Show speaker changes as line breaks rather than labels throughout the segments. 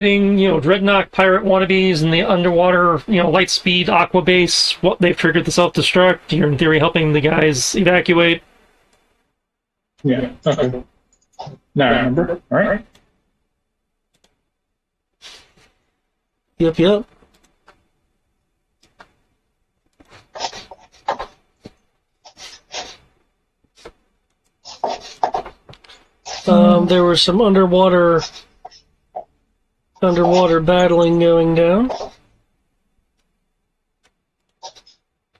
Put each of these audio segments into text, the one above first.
Dreadnought pirate wannabes and the underwater, light speed aqua base. What they've triggered the self-destruct. You're in theory helping the guys evacuate.
Yeah. Okay. Now I remember. All right.
Yep. There was some underwater battling going down.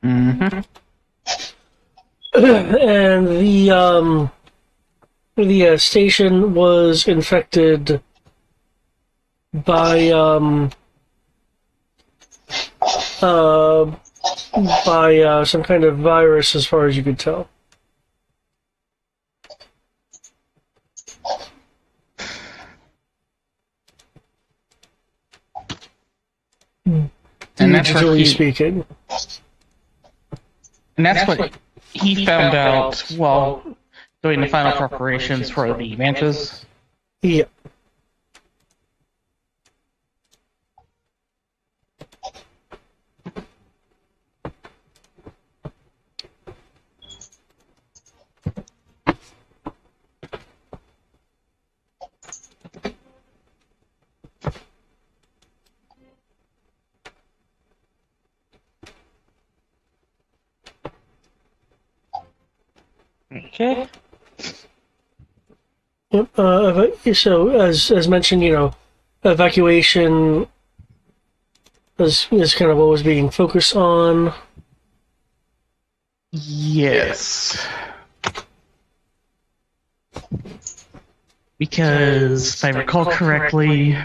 Mm-hmm.
And the station was infected by some kind of virus, as far as you could tell.
And that's what
Digitally
he,
speaking.
and that's what he found out while doing the final preparations for the Mantas.
Yeah.
Okay.
Yep. So, as mentioned, evacuation is kind of what was being focused on.
Yes. Because, if I recall correctly,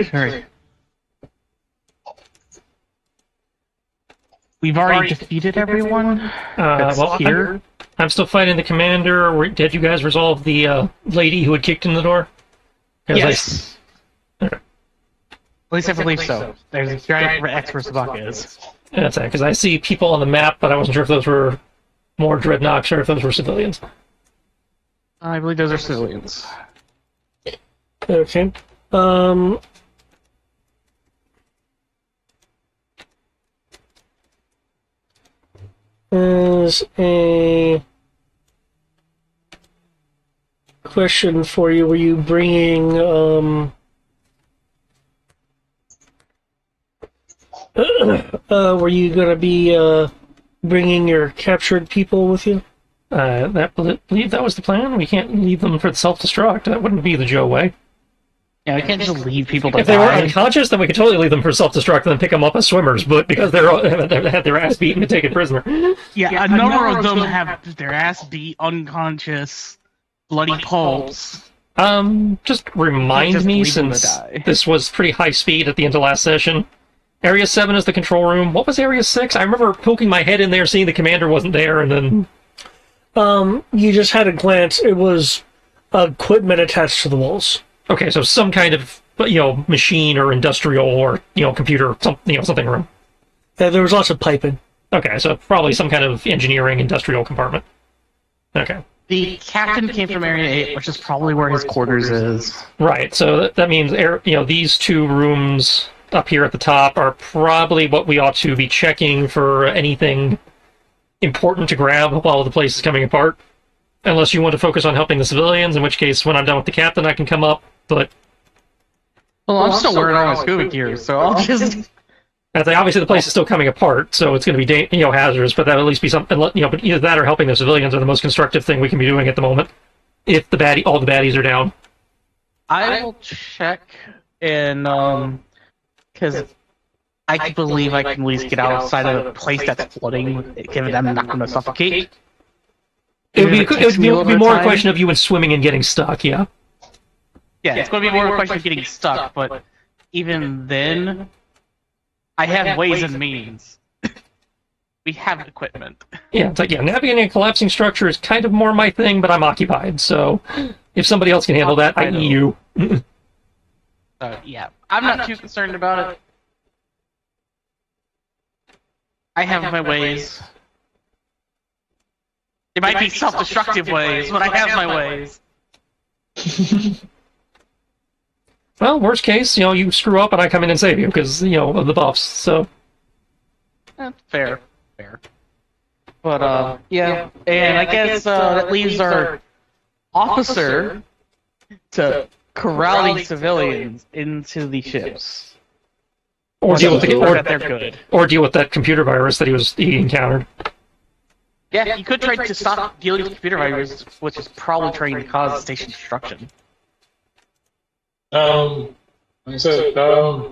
sorry. We've already defeated everyone that's
Well,
here.
I'm still fighting the commander. Did you guys resolve the lady who had kicked in the door?
Yes.
Okay.
At least I believe so. There's a giant X for Sabaka is.
That's it, because I see people on the map, but I wasn't sure if those were more dreadnoughts or if those were civilians.
I believe those are civilians.
Okay. As a question for you, were you bringing were you going to be bringing your captured people with you?
I believe that was the plan. We can't leave them for the self-destruct. That wouldn't be the Joe way.
Yeah, we can't just leave people to
If they were
die.
unconscious, then we could totally leave them for self-destruct and then pick them up as swimmers. But because they had their ass beaten and taken prisoner.
Yeah, a number of them have their ass beat, unconscious, bloody pulps.
Just remind
Just
me,
leave them to
since
die.
this was pretty high speed at the end of last session. Area 7 is the control room. What was Area 6? I remember poking my head in there, seeing the commander wasn't there, and then...
You just had a glance. It was equipment attached to the walls.
Okay, so some kind of, machine or industrial or, computer, something room.
There was lots of piping.
Okay, so probably some kind of engineering industrial compartment. Okay.
The captain came from Area 8, which is probably where his quarters is.
Right, so that means, these two rooms up here at the top are probably what we ought to be checking for anything important to grab while the place is coming apart. Unless you want to focus on helping the civilians, in which case, when I'm done with the captain, I can come up, but...
Well, I'm still wearing all my scuba gear, so I'll just...
Obviously, the place is still coming apart, so it's going to be, hazardous, but that would at least be something, but either that or helping the civilians are the most constructive thing we can be doing at the moment, if all the baddies are down.
I will check and, because I believe I can at least get outside of the place that's flooding, given I'm not going to suffocate.
It would be more a
time.
question of you and swimming and getting stuck, yeah.
Yeah, it's going to be more a question of getting stuck, but even then, I have ways and means. We have equipment.
Yeah, it's navigating a collapsing structure is kind of more my thing, but I'm occupied, so if somebody else can handle that, i.e. you.
Yeah, I'm not too concerned about it. I have my ways. It might be self-destructive ways, but I have my ways.
Well, worst case, you screw up and I come in and save you because of the buffs. So
Fair. But yeah, and I guess that leaves our officer to corral these civilians into the ships.
or deal with
That they're good.
or deal with that computer virus that he encountered.
Yeah, you could try to stop dealing with computer virus, which is probably trying to cause station destruction.
Like I said, I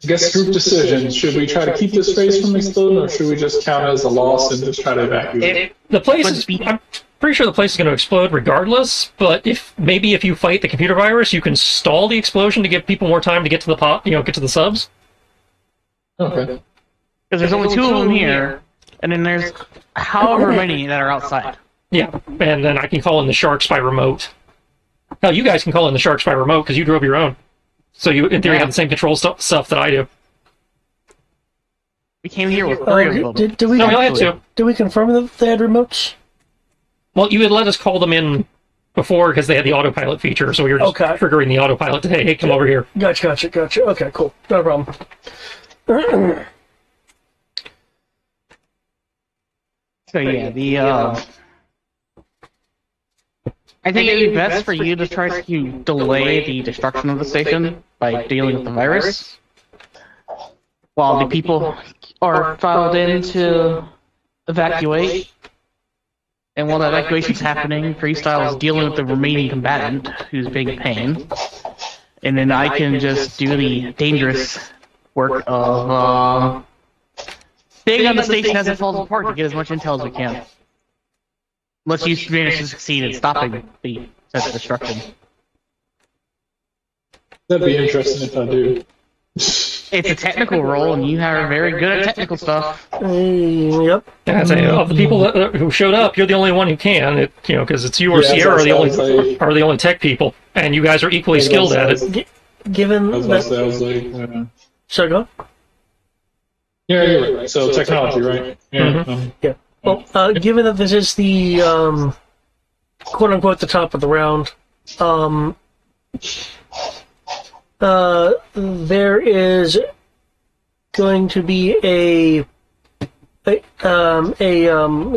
guess group decision. Should we try to keep this phase from exploding, or should we just count it as a loss and just try to evacuate?
The place is. I'm pretty sure the place is going to explode regardless. But if you fight the computer virus, you can stall the explosion to give people more time to get to the pot. Get to the subs.
Okay.
Because there's only two of them here, and then there's however many that are outside.
Yeah, and then I can call in the sharks by remote. Hell, you guys can call in the sharks by remote because you drove your own. So you, in theory, have the same control stuff that I do.
We came here with three of them.
Did we?
No, we only had two.
Did we confirm that they had remotes?
Well, you had let us call them in before because they had the autopilot feature, so we were just triggering the autopilot to, hey, come over here.
Gotcha. Okay, cool. No problem.
So yeah, I think it'd be best for you to try to delay the destruction of the station by dealing with the virus, while the people are filed in to evacuate. And while the evacuation's happening, Freestyle is dealing with the remaining combatant who's being a pain. And then I can just do the dangerous work of staying on the station as it falls apart to get as much intel as we can. Unless you manage to succeed in stopping the sense of destruction.
That'd be interesting if I do.
It's a technical role, and you are very good at technical stuff.
Yep.
And I'd say, of the people who showed up, you're the only one who can. Because it's you or
Yeah,
Sierra are the
like,
only tech people, and you guys are equally skilled at it.
Given
I was
that. Sorry, go on.
Yeah, you're right. So technology, right? Yeah.
Yeah. Well, given that this is the quote unquote the top of the round, there is going to be a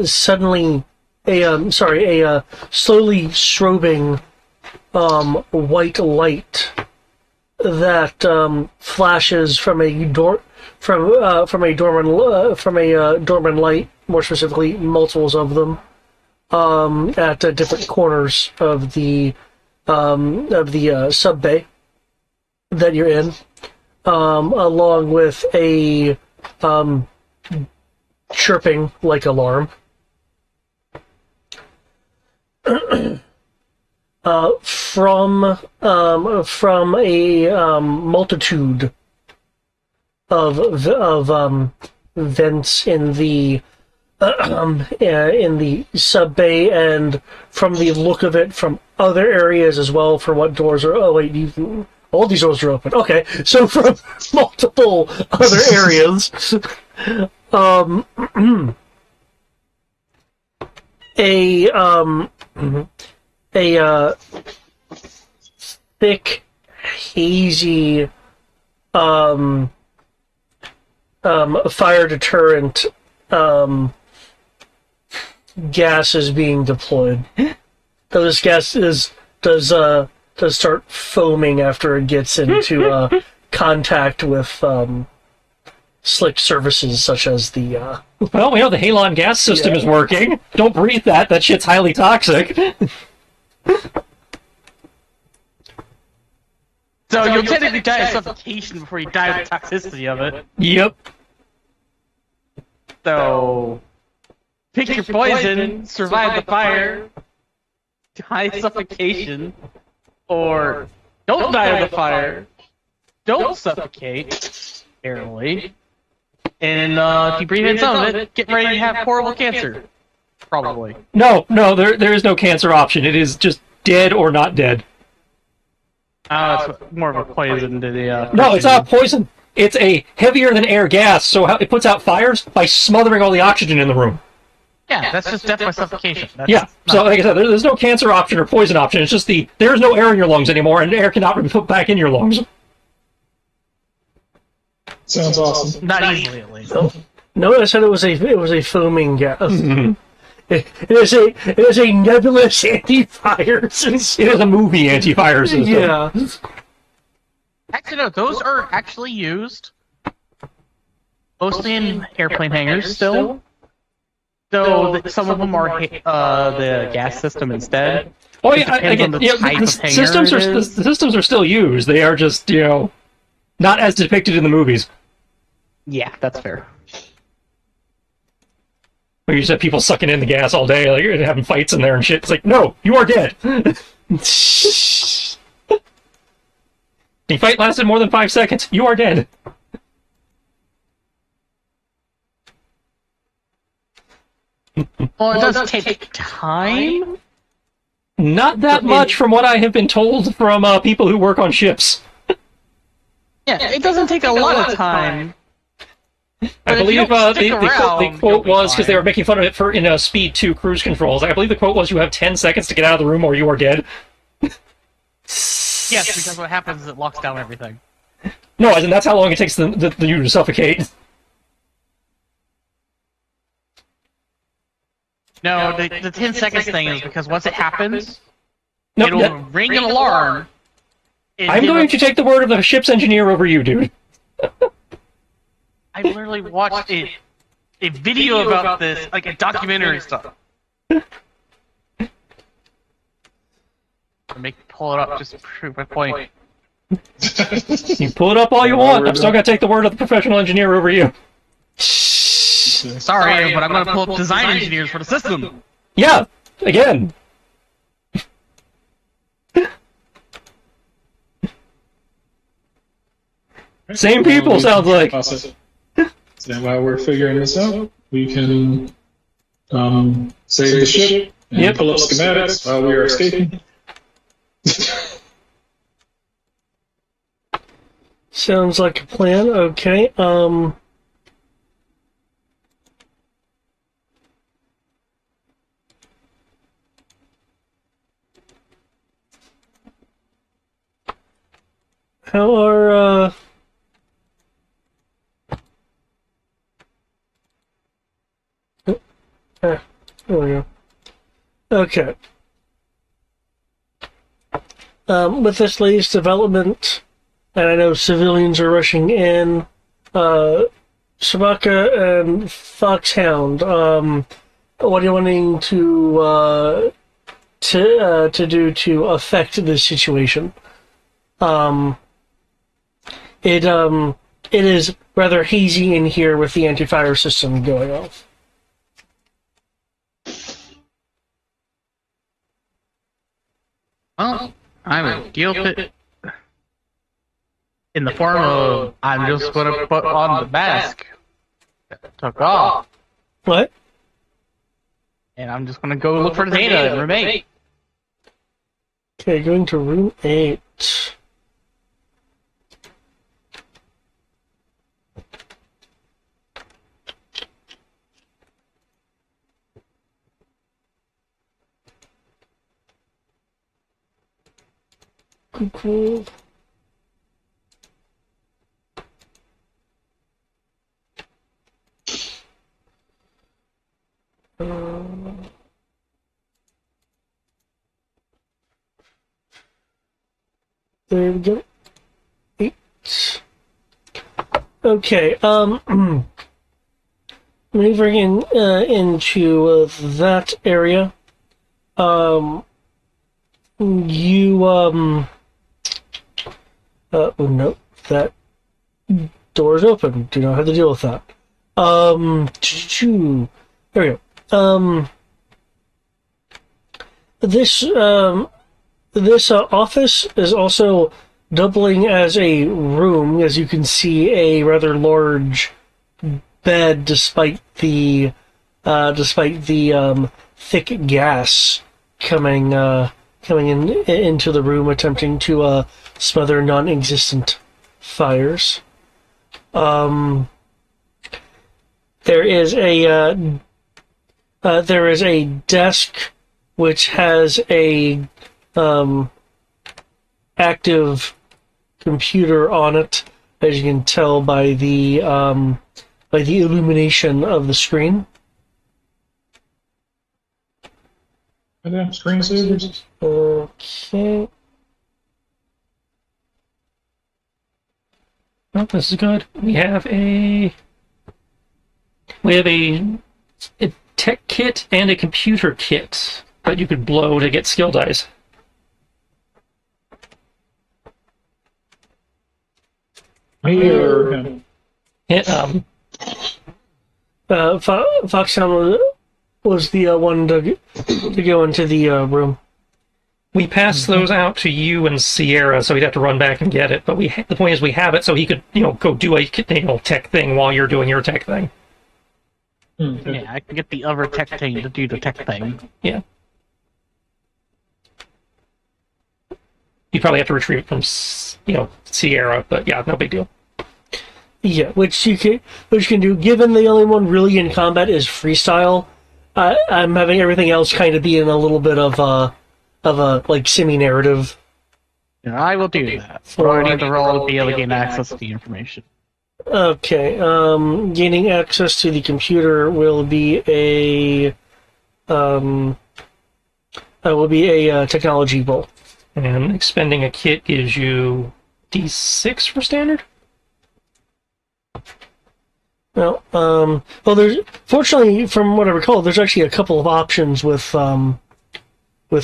slowly strobing white light that flashes from a dormant light, more specifically multiples of them, at different corners of the sub bay that you're in, along with a chirping like alarm. From a multitude of vents in the sub bay, and from the look of it, from other areas as well. For what doors are? Oh wait, all these doors are open. Okay, so from multiple other areas, a thick, hazy, fire deterrent gas is being deployed. So this gas does start foaming after it gets into contact with slick surfaces such as the.
Well, we know the halon gas system is working. Don't breathe that. That shit's highly toxic.
So you'll technically die of suffocation before you die of the toxicity of it.
Yep.
So pick your poison, survive the fire, die of suffocation, or don't die of the fire, don't suffocate, apparently, and if you breathe in some of it, get ready to have horrible cancer. Probably.
No, there is no cancer option. It is just dead or not dead.
It's more of a poison to the.
No, it's not poison. It's a heavier than air gas, so it puts out fires by smothering all the oxygen in the room.
Yeah, that's just death by suffocation. That's
Yeah. So, like I said, there's no cancer option or poison option. It's just there's no air in your lungs anymore, and air cannot be put back in your lungs.
Sounds awesome.
not easily, at least.
No, I said it was a foaming gas. It is a nebulous anti-fire system.
It is a movie anti-fire system.
Yeah.
Actually, no, those are actually used mostly in airplane hangars still. Though some of them are the gas system instead.
Oh
It
yeah,
depends on the type of hangar
systems
it
are
is.
the systems are still used. They are just not as depicted in the movies.
Yeah, that's fair.
Where you just have people sucking in the gas all day, like having fights in there and shit. It's like, no, you are dead. The fight lasted more than 5 seconds. You are dead.
Well, it does take time.
Not that much from what I have been told from people who work on ships.
Yeah, it doesn't take a lot of time.
I
But if
believe
you don't stick
the
around,
quote
you'll be
was, because they
fine.
were making fun of it in Speed 2 cruise controls, I believe the quote was, you have 10 seconds to get out of the room or you are dead.
Yes, because what happens is it locks down everything.
No, as in that's how long it takes you to suffocate.
No, the 10 seconds thing is because once it happens,
No,
it'll ring an alarm. and
I'm
then
going to take the word of the ship's engineer over you, dude.
I literally watched a video about this, like a documentary stuff. Pull it up just to prove my point.
You pull it up all you want. I'm still going to take the word of the professional engineer over you.
Sorry, but I'm gonna pull up design engineers for the system.
Yeah, again. Same people, sounds like.
So while we're figuring this out, we can save the ship and
Yep.
pull up schematics while we are escaping.
Sounds like a plan. Okay. How are there we go. Okay. With this latest development, and I know civilians are rushing in, Shabaka and Foxhound, what are you wanting to do to affect this situation? It is rather hazy in here with the anti-fire system going off.
Well, I would deal with it in the form of I'm just gonna put on the mask that took off,
What?
and I'm just gonna go look for the data in room 8.
Okay, going to room 8. Cool. There we go. 8. Okay, maneuvering into that area. Oh no, that door is open. Do not have to deal with that. There we go. This office is also doubling as a room, as you can see a rather large bed, despite the thick gas coming into the room, attempting to smother non-existent fires. There is a There is a desk which has a active computer on it, as you can tell by the illumination of the screen.
Goddamn screensavers.
Okay.
Oh, this is good. We have a tech kit and a computer kit that you could blow to get skill dice.
Me or him?
Yeah,
Foxhound was the one to go into the room.
we passed those out to you and Sierra, so he'd have to run back and get it. But the point is, we have it, so he could, go do a tech thing while you're doing your tech thing.
Okay.
Yeah, I can get the other tech thing to do the tech thing.
Yeah. You probably have to retrieve it from, Sierra, but yeah, no big deal.
Yeah, which you can do. Given the only one really in combat is freestyle, I'm having everything else kind of be in a little bit of a like semi-narrative.
Yeah, I will do that. Or I need to roll to be able to gain access to the information.
Okay, gaining access to the computer will be a technology roll.
And expending a kit gives you D6 for standard?
Well, there's fortunately, from what I recall, there's actually a couple of options with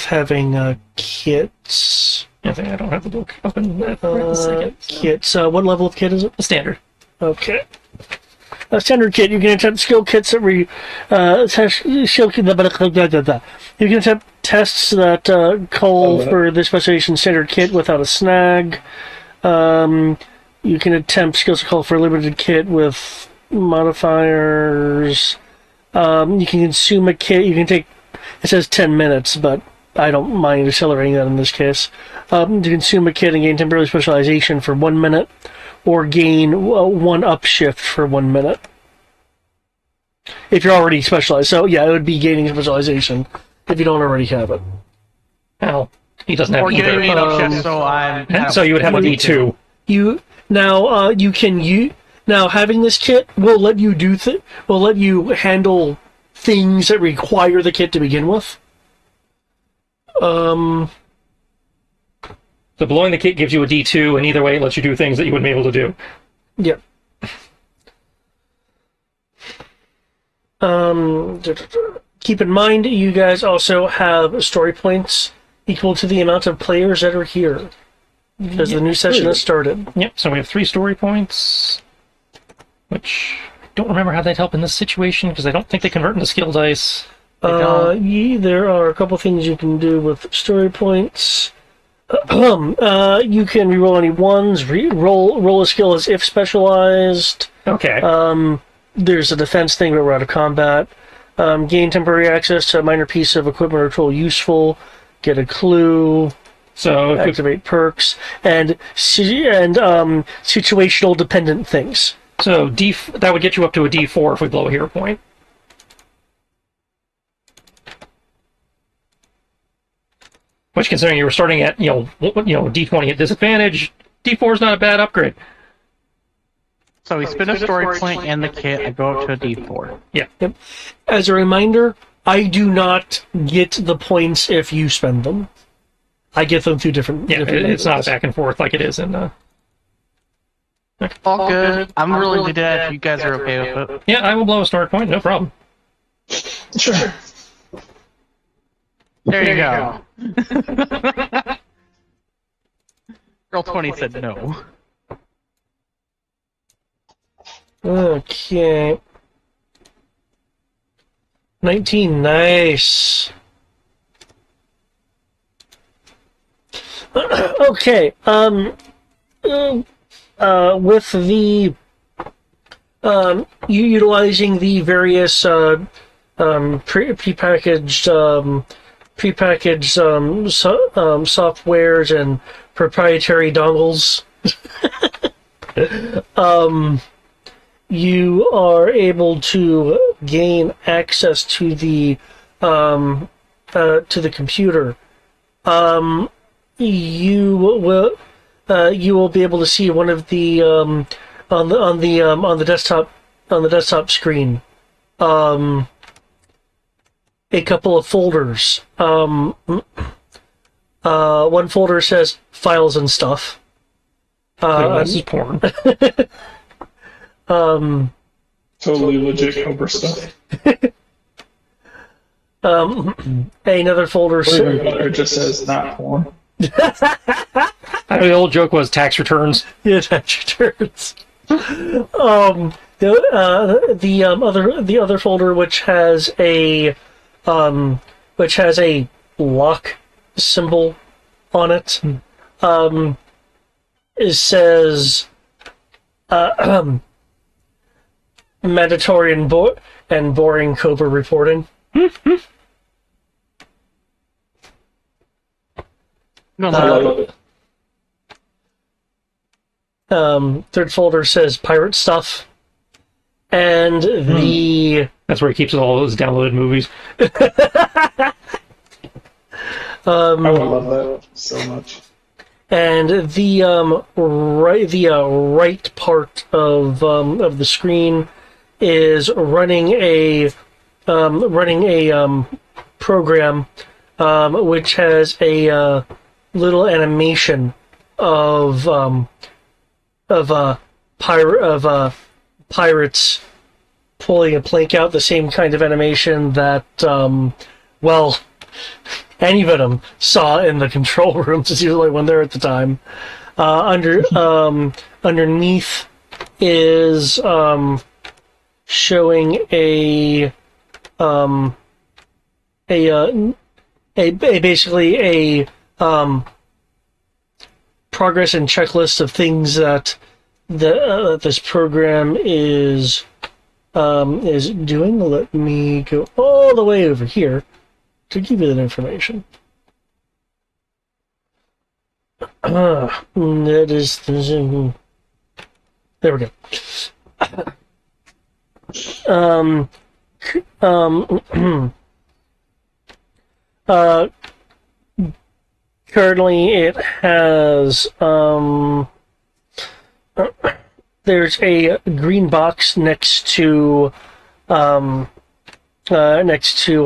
having kits.
I think I don't have the book open right this second.
Kits. What level of kit is it?
The standard.
Okay. A standard kit. You can attempt skill kits that you can attempt tests that call for the specialization standard kit without a snag. You can attempt skills that call for a limited kit with modifiers. You can consume a kit. You can take. It says 10 minutes, but I don't mind accelerating that in this case. To consume a kit and gain temporary specialization for 1 minute, or gain one upshift for 1 minute. If you're already specialized. So, yeah, it would be gaining specialization if you don't already have it.
Well, he doesn't have
Or
either.
giving me an upshift, so I'm...
So you would have a D2.
Now having this kit will let you will let you handle things that require the kit to begin with.
So blowing the kit gives you a D2, and either way it lets you do things that you wouldn't be able to do.
Yep. Keep in mind, you guys also have story points equal to the amount of players that are here, because the new session has started.
Yep, so we have 3 story points, which I don't remember how they'd help in this situation, because I don't think they convert into skill dice.
There are a couple things you can do with story points. You can reroll any ones, roll a skill as if specialized.
Okay.
There's a defense thing, but we're out of combat. Gain temporary access to a minor piece of equipment or tool useful. Get a clue.
So
Activate perks and situational dependent things.
So that would get you up to a D4 if we blow a hero point. Which, considering you were starting at D20 at disadvantage, D4 is not a bad upgrade.
So we spend a story point in the kit, I go up to a D4.
Yeah.
Yep. As a reminder, I do not get the points if you spend them. I get them through different.
Yeah,
different
it's not
methods.
back and forth like it is in.
All good. I'm willing to do that if you guys are okay with it.
Yeah, I will blow a story point, no problem.
Sure.
There you go. Girl 20 said no.
Okay. 19, nice. Okay, with the, utilizing the various, prepackaged softwares and proprietary dongles, you are able to gain access to the computer, you will be able to see one of the on the desktop screen a couple of folders. One folder says files and stuff.
This is porn.
Totally legit Cobra stuff.
Another folder
Or even better, it just says not porn.
I know the old joke was tax returns.
yeah, tax returns. The other folder which has a lock symbol on it. It says mandatory and boring Cobra reporting.
No,
I
no,
love it.
Third folder says pirate stuff, and
That's where he keeps all those downloaded movies.
I would love that so much.
and the right part of the screen is running a program which has a little animation of pirates pulling a plank out, the same kind of animation that any of them saw in the control rooms is usually when they're at the time. Underneath is showing basically a progress and checklist of things that this program is doing. Let me go all the way over here to give you that information. That is there we go. Currently, it has there's a green box next to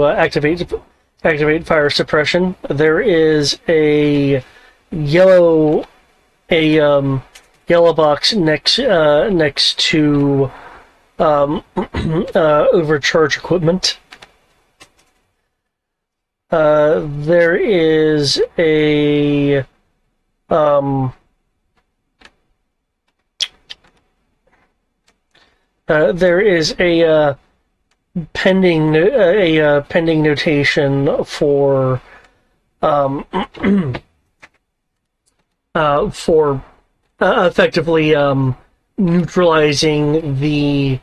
activate fire suppression. There is a yellow box next to overcharge equipment. There is a pending notation for effectively neutralizing the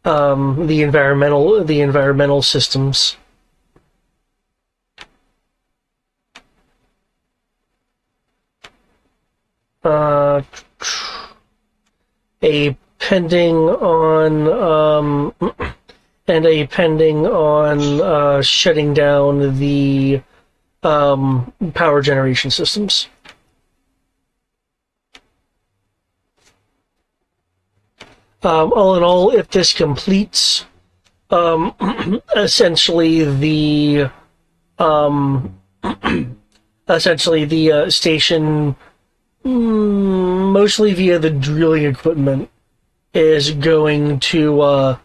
environmental systems. A pending on shutting down the power generation systems. All in all, if this completes, essentially the station, mostly via the drilling equipment, is going to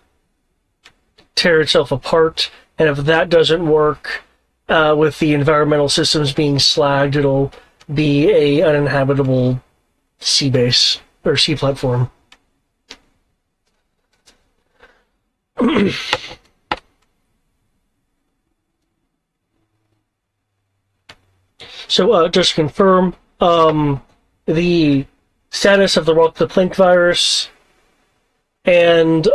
tear itself apart. And if that doesn't work, with the environmental systems being slagged, it'll be a uninhabitable sea base or sea platform. So, just to confirm, the status of the Rock the Plank virus and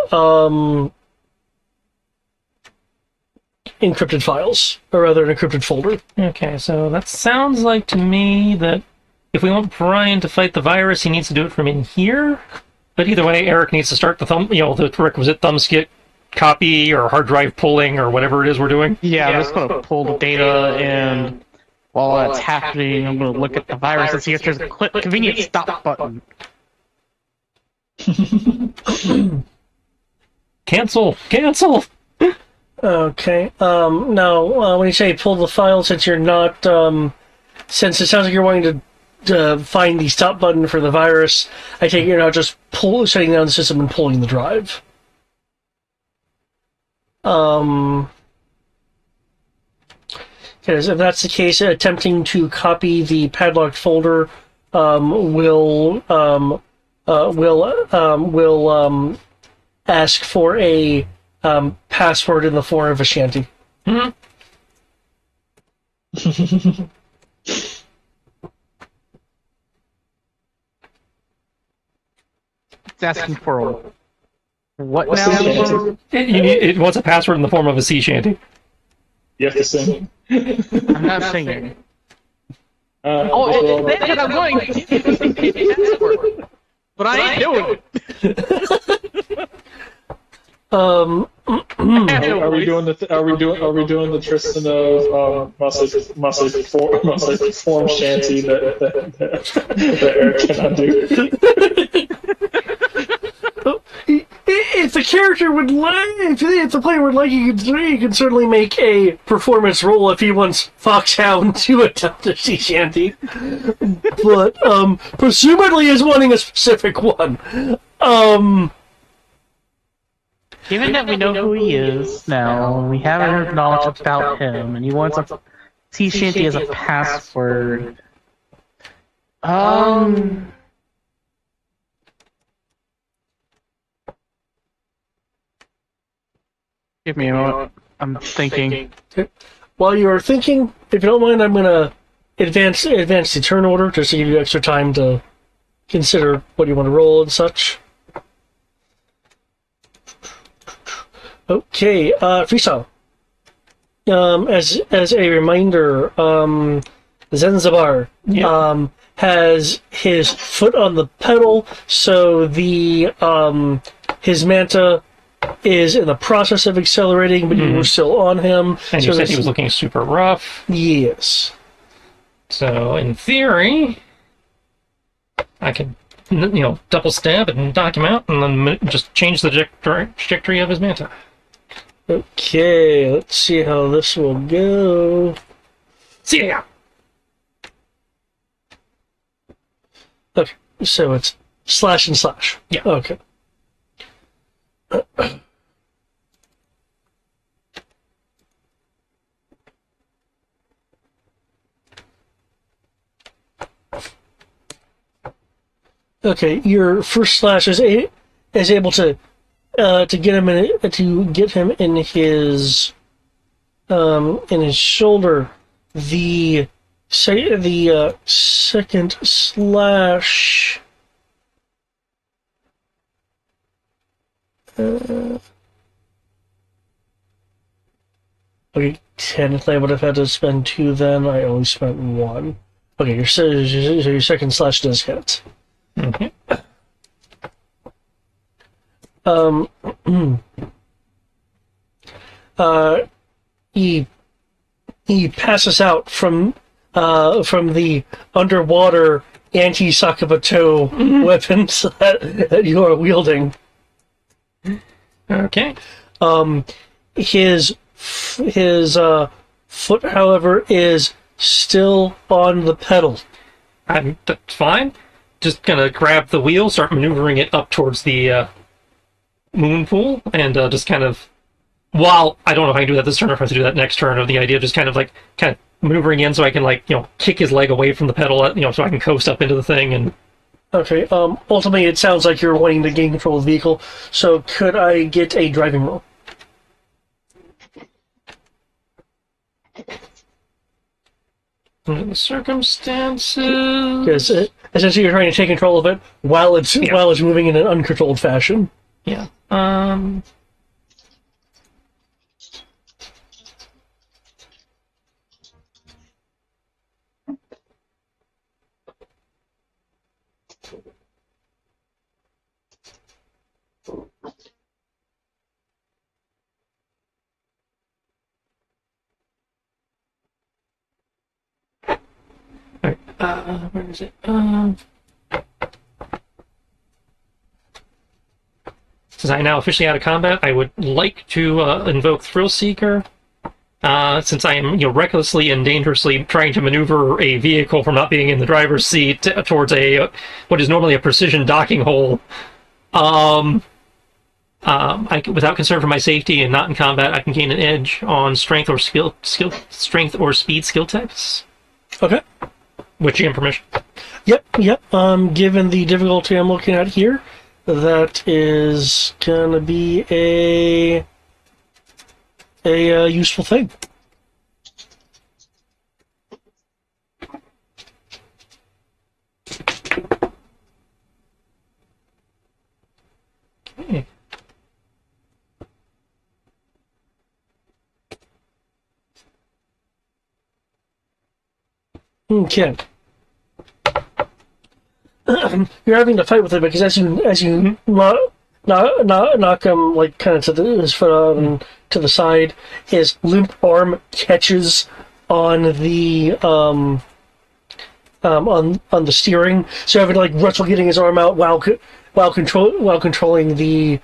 encrypted files, or rather an encrypted folder.
Okay, so that sounds like to me that if we want Brian to fight the virus, he needs to do it from in here. But either way, Eric needs to start the requisite thumbstick copy or hard drive pulling or whatever it is we're doing?
Yeah, I'm just gonna pull the data, and while that's happening, I'm gonna look at the virus and see if there's a convenient stop button.
Cancel! Cancel!
Okay. Now, when you say pull the file, since you're not, since it sounds like you're wanting to find the stop button for the virus, I take it you're not just shutting down the system and pulling the drive. Because if that's the case, attempting to copy the padlocked folder will ask for a password in the form of a shanty.
Hmm?
It's asking for what
What's
now?
the shanty?
It wants a password in the form of a sea shanty.
You have to sing.
I'm not singing.
Well,
Then I'm going to give you the password. But I ain't doing it.
are we doing the Tristan of must form shanty that Eric cannot do?
If the character would like, if the player would like, you can certainly make a performance roll if he wants Foxhound to attempt a sea shanty. But presumably is wanting a specific one.
Given that we know who he is now, we have heard knowledge about him, and he wants a sea shanty as a password. Give me a moment. I'm thinking.
While you are thinking, if you don't mind, I'm gonna advance the turn order just to give you extra time to consider what you want to roll and such. Okay, freestyle. As a reminder, Zanzibar has his foot on the pedal, so the his manta is in the process of accelerating, but you were still on him.
And
so
you said he was looking super rough.
Yes.
So, in theory, I could, double stab and knock him out, and then just change the trajectory of his manta.
Okay, let's see how this will go.
See ya!
Okay, so it's slash and slash.
Yeah.
Okay. Okay, your first slash is able to get him in his shoulder. The second slash. Okay, technically I would have had to spend 2 then. I only spent 1. Okay, your second slash does hit.
Okay.
He passes out from the underwater anti-Sakabato weapons that you are wielding.
Okay.
His foot, however, is still on the pedal.
That's fine. Just gonna grab the wheel, start maneuvering it up towards the moon pool, and just kind of, while I don't know if I can do that this turn or if I have to do that next turn, or the idea of just kind of maneuvering in so I can kick his leg away from the pedal, so I can coast up into the thing and.
Okay. Ultimately, it sounds like you're wanting to gain control of the vehicle. So, could I get a driving roll?
Under the circumstances.
Because essentially, you're trying to take control of it while it's moving in an uncontrolled fashion.
Yeah.
Where is it?
Since I am now officially out of combat, I would like to invoke Thrill Seeker. Since I am, recklessly and dangerously trying to maneuver a vehicle from not being in the driver's seat towards what is normally a precision docking hole. Without concern for my safety and not in combat, I can gain an edge on strength or strength or speed skill types.
Okay.
With GM permission.
Yep. Given the difficulty I'm looking at here, that is gonna be a useful thing.
Okay.
Okay. You're having to fight with it because as you knock him like kind of to his foot out and to the side, his limp arm catches on the on the steering, so having to like wrestle getting his arm out while controlling the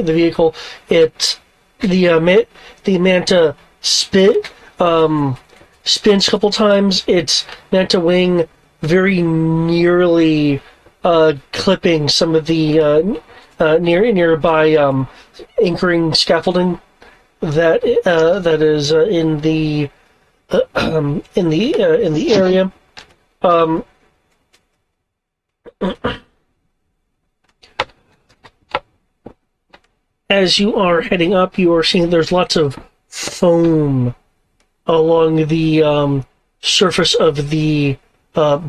vehicle. The Manta spins a couple times. Its Manta wing very nearly clipping some of the nearby anchoring scaffolding that is in the area. As you are heading up, you are seeing there's lots of foam along the surface of the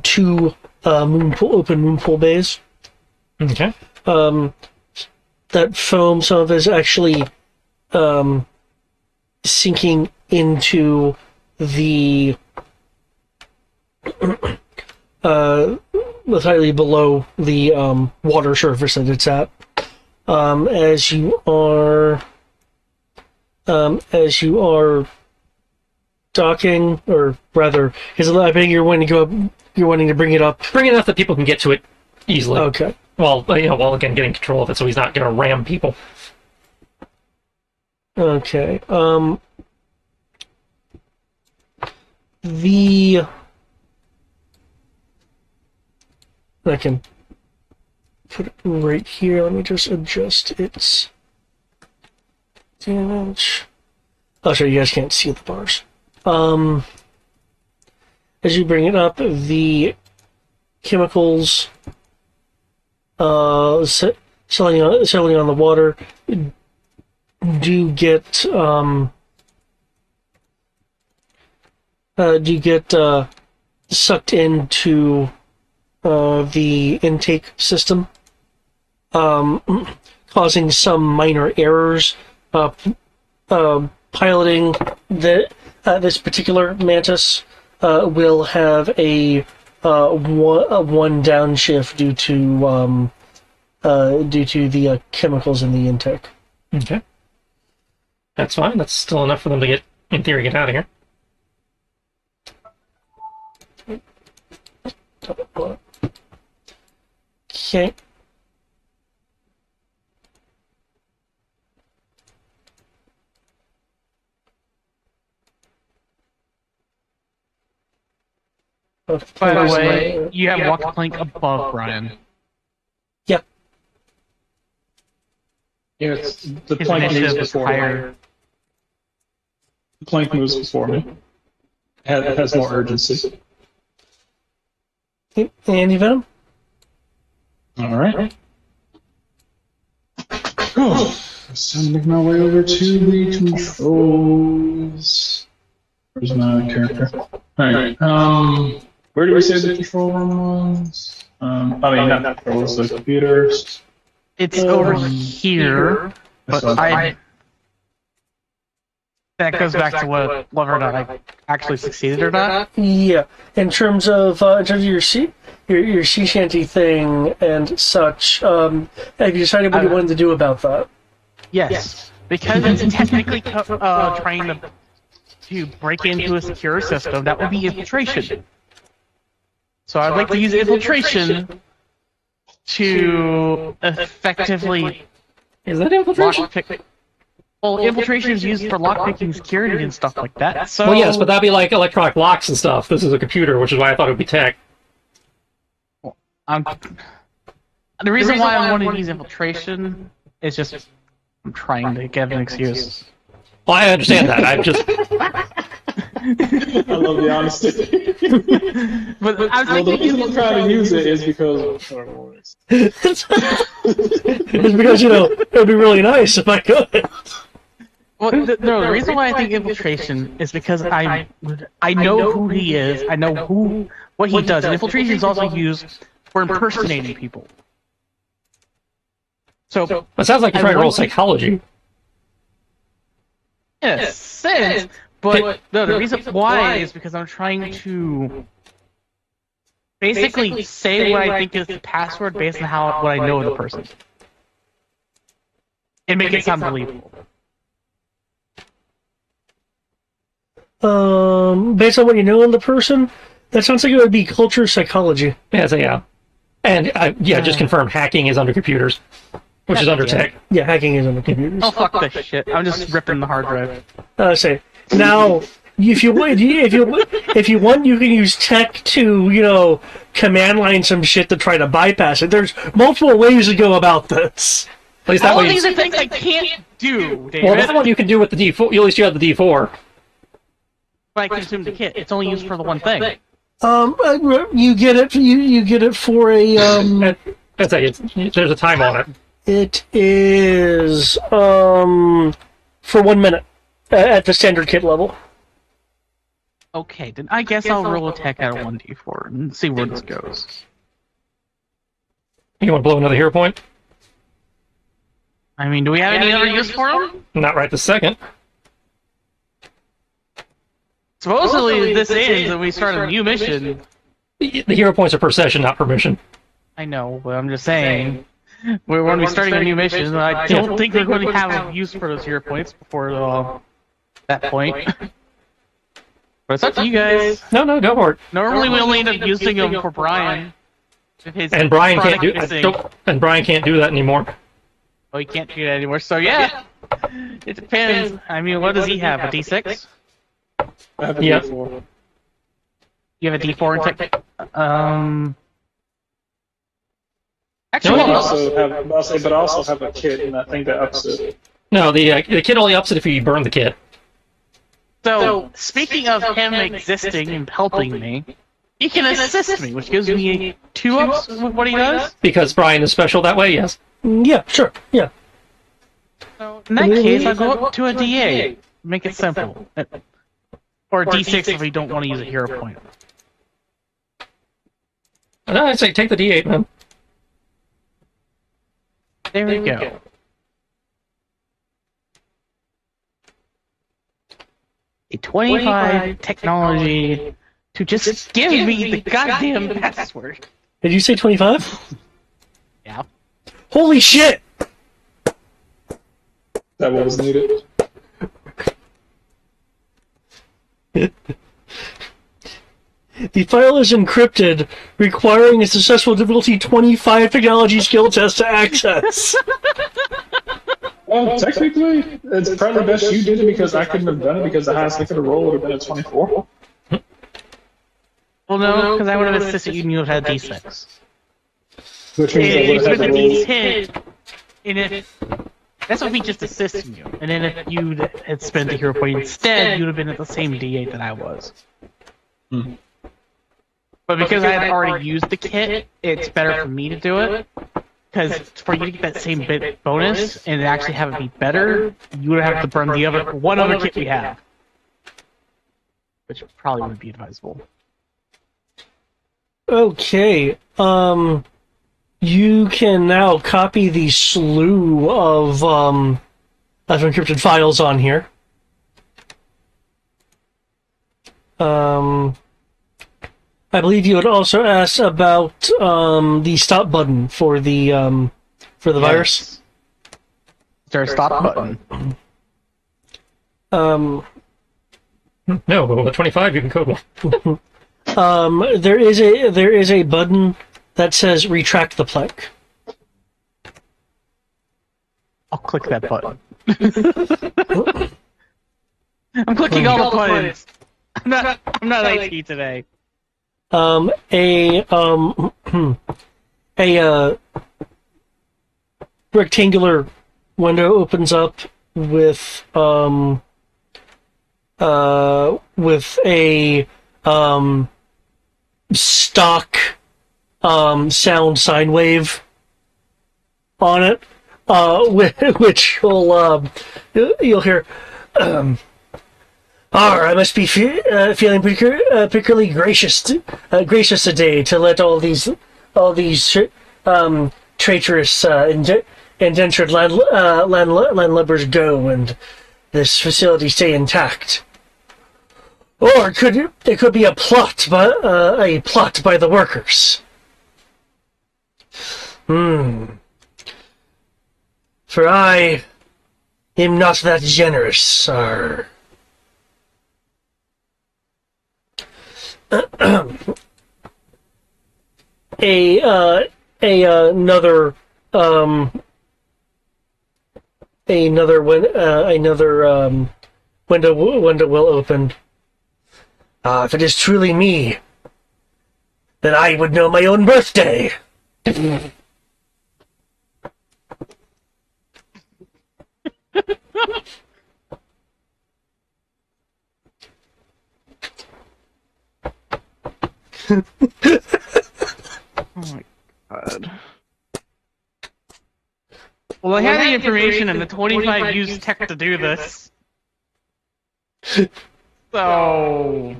two open moon pool bays.
Okay.
That foam, some of it is actually sinking into the slightly below the water surface that it's at. As you are docking, or rather, because I think you're wanting to go up, you're wanting to bring it up.
Bring it enough that people can get to it easily.
Okay.
Well, while again getting control of it, so he's not going to ram people.
Okay. I can put it right here. Let me just adjust its damage. Oh, sorry, you guys can't see the bars. As you bring it up, the chemicals settling on the water do get sucked into the intake system, causing some minor errors. Piloting this particular mantis will have a one downshift due to the chemicals in the intake.
Okay. That's fine. That's still enough for them to get, in theory, get out of here.
Okay.
By the way, you have walk plank above Brian.
Yep.
Yeah, it's the
His
plank moves
initiative is
before
higher.
me. The plank moves before me. It has more urgency.
Andy Venom?
All right. Oh, so I'm making my way over to the controls. Where's my character? All right. Where did we say the control room was? Not controls, the computers.
It's over here, but that goes back to whether or not I actually succeeded or not.
Yeah. In terms of your sea shanty thing and such, have you decided what you wanted to do about that?
Yes, because it's technically trying to break into a secure system. That would be infiltration. So I'd like to use infiltration to effectively
Is that infiltration?
lockpick. Well, infiltration is used for lockpicking security and stuff like that. So
Well, yes, but that'd be like electronic locks and stuff. This is a computer, which is why I thought it would be tech.
I'm, the reason why I want to use infiltration is just I'm trying to get an excuse.
Well, I understand that. I'm just.
I love the honesty.
But I'm
Well, the
thinking
reason I'm trying to use it is because of Star Wars.
It's because, it would be really nice if I could.
well, no, the reason why I think infiltration is because I know who he is. I know what he does. And infiltration is also used for impersonating people. So
It sounds like you're trying to roll psychology.
in a sense, but no, the reason why is because I'm trying to basically say what I think is the password based on what I know of the person, and make it sound believable.
Based on what you know of the person, that sounds like it would be culture psychology.
Yeah, so yeah. And, just confirm hacking is under computers, which is under tech.
Yeah, hacking is on the computers.
Oh fuck this shit! I'm just ripping the hard drive.
Say now, if you want, you can use tech to, command line some shit to try to bypass it. There's multiple ways to go about this.
At least that
All
way.
these are things I can't do, David.
Well, that one you can do with the D4. At least you have the D4.
But I consume the kit. It's only used for the one thing.
You get it. You get it for a.
That's it. There's a time on it.
It is for 1 minute at the standard kit level.
Okay, then I guess I'll roll a tech out of 1d4 and see where this goes.
You want to blow another hero point?
I mean, do we have any other use for them?
Not right this second.
Supposedly this ends and we start a new mission.
The hero points are per session, not per mission.
I know, but I'm just saying. We're going to be starting a new mission. I don't think we're going to have a use for those hero points before that point. But it's up to you guys.
No, go for it.
Normally we only end up using them for Brian.
And Brian can't do.
missing.
And Brian can't do that anymore.
Oh, he can't do that anymore. So yeah, it depends. I mean, what does he have? A D6?
I have a
Yep.
D4.
You have a D4 in tech?
No,
Actually,
you
I
don't.
also have a kit, and I think that ups it.
No, the kit only ups it if you burn the kit.
so speaking of him existing and helping me, he can assist me, which gives me 2 ups with what he does.
Because Brian is special that way, yes.
Yeah, sure. Yeah.
So in that case, I'll go up to a D8. Make it simple. Or a D6 if we don't want to use a hero point.
No, I'd say take the D8, man.
There we go. A 25 technology to just give me the goddamn password.
Did you say 25?
Yeah.
Holy shit!
That was needed.
The file is encrypted, requiring a successful difficulty 25 technology skill test to access.
Well, technically, it's probably best you did it because I couldn't have done it because the highest I could have rolled would have been a 24.
Well, no, because I would have assisted you and you would have had D6.
Which means I
If you
would have
spent
had
the
to roll.
D10, and if that's what we just assisting you, and then if you had spent the hero point instead, you'd have been at the same D8 that I was.
Hmm.
But because I had already used the kit, it's better for me to do it. Because for you to get that same bit bonus and actually have it be better, you would have to burn the one other kit we have, which probably wouldn't be advisable.
Okay, you can now copy the slew of encrypted files on here. I believe you had also asked about the stop button for the virus.
Is there a stop button?
No, but with a 25 you can code one.
There is a button that says retract the plank.
I'll click that button. I'm clicking all the buttons. I'm not IT today.
A rectangular window opens up with a stock sound sine wave on it, which you'll hear. I must be feeling particularly gracious today to let all these traitorous indentured landlubbers go and this facility stay intact. Or it could be a plot by the workers. For I am not that generous, another window will open. If it is truly me, then I would know my own birthday.
Oh my god. Well, I have the information and the 25 used tech to do this. So...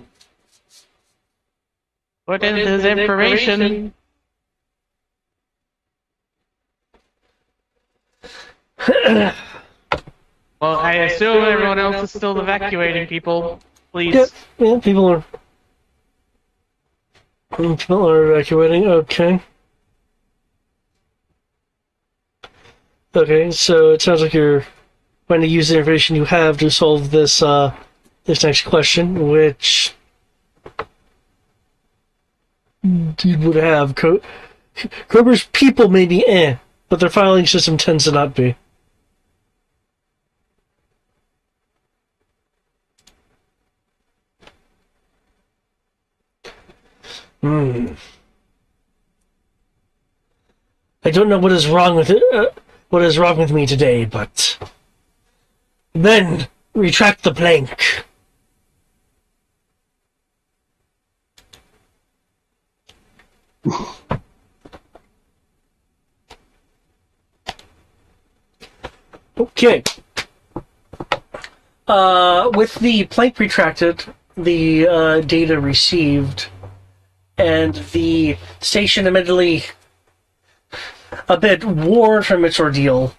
What is this information? Well, I assume everyone else is still evacuating people. Please.
Yeah, people are evacuating. Okay. Okay, so it sounds like you're going to use the information you have to solve this this next question, which you would have. Kroger's people may be but their filing system tends to not be. I don't know what is wrong with it. What is wrong with me today? But then retract the plank. Okay. With the plank retracted, the data received, and the station admittedly a bit worn from its ordeal,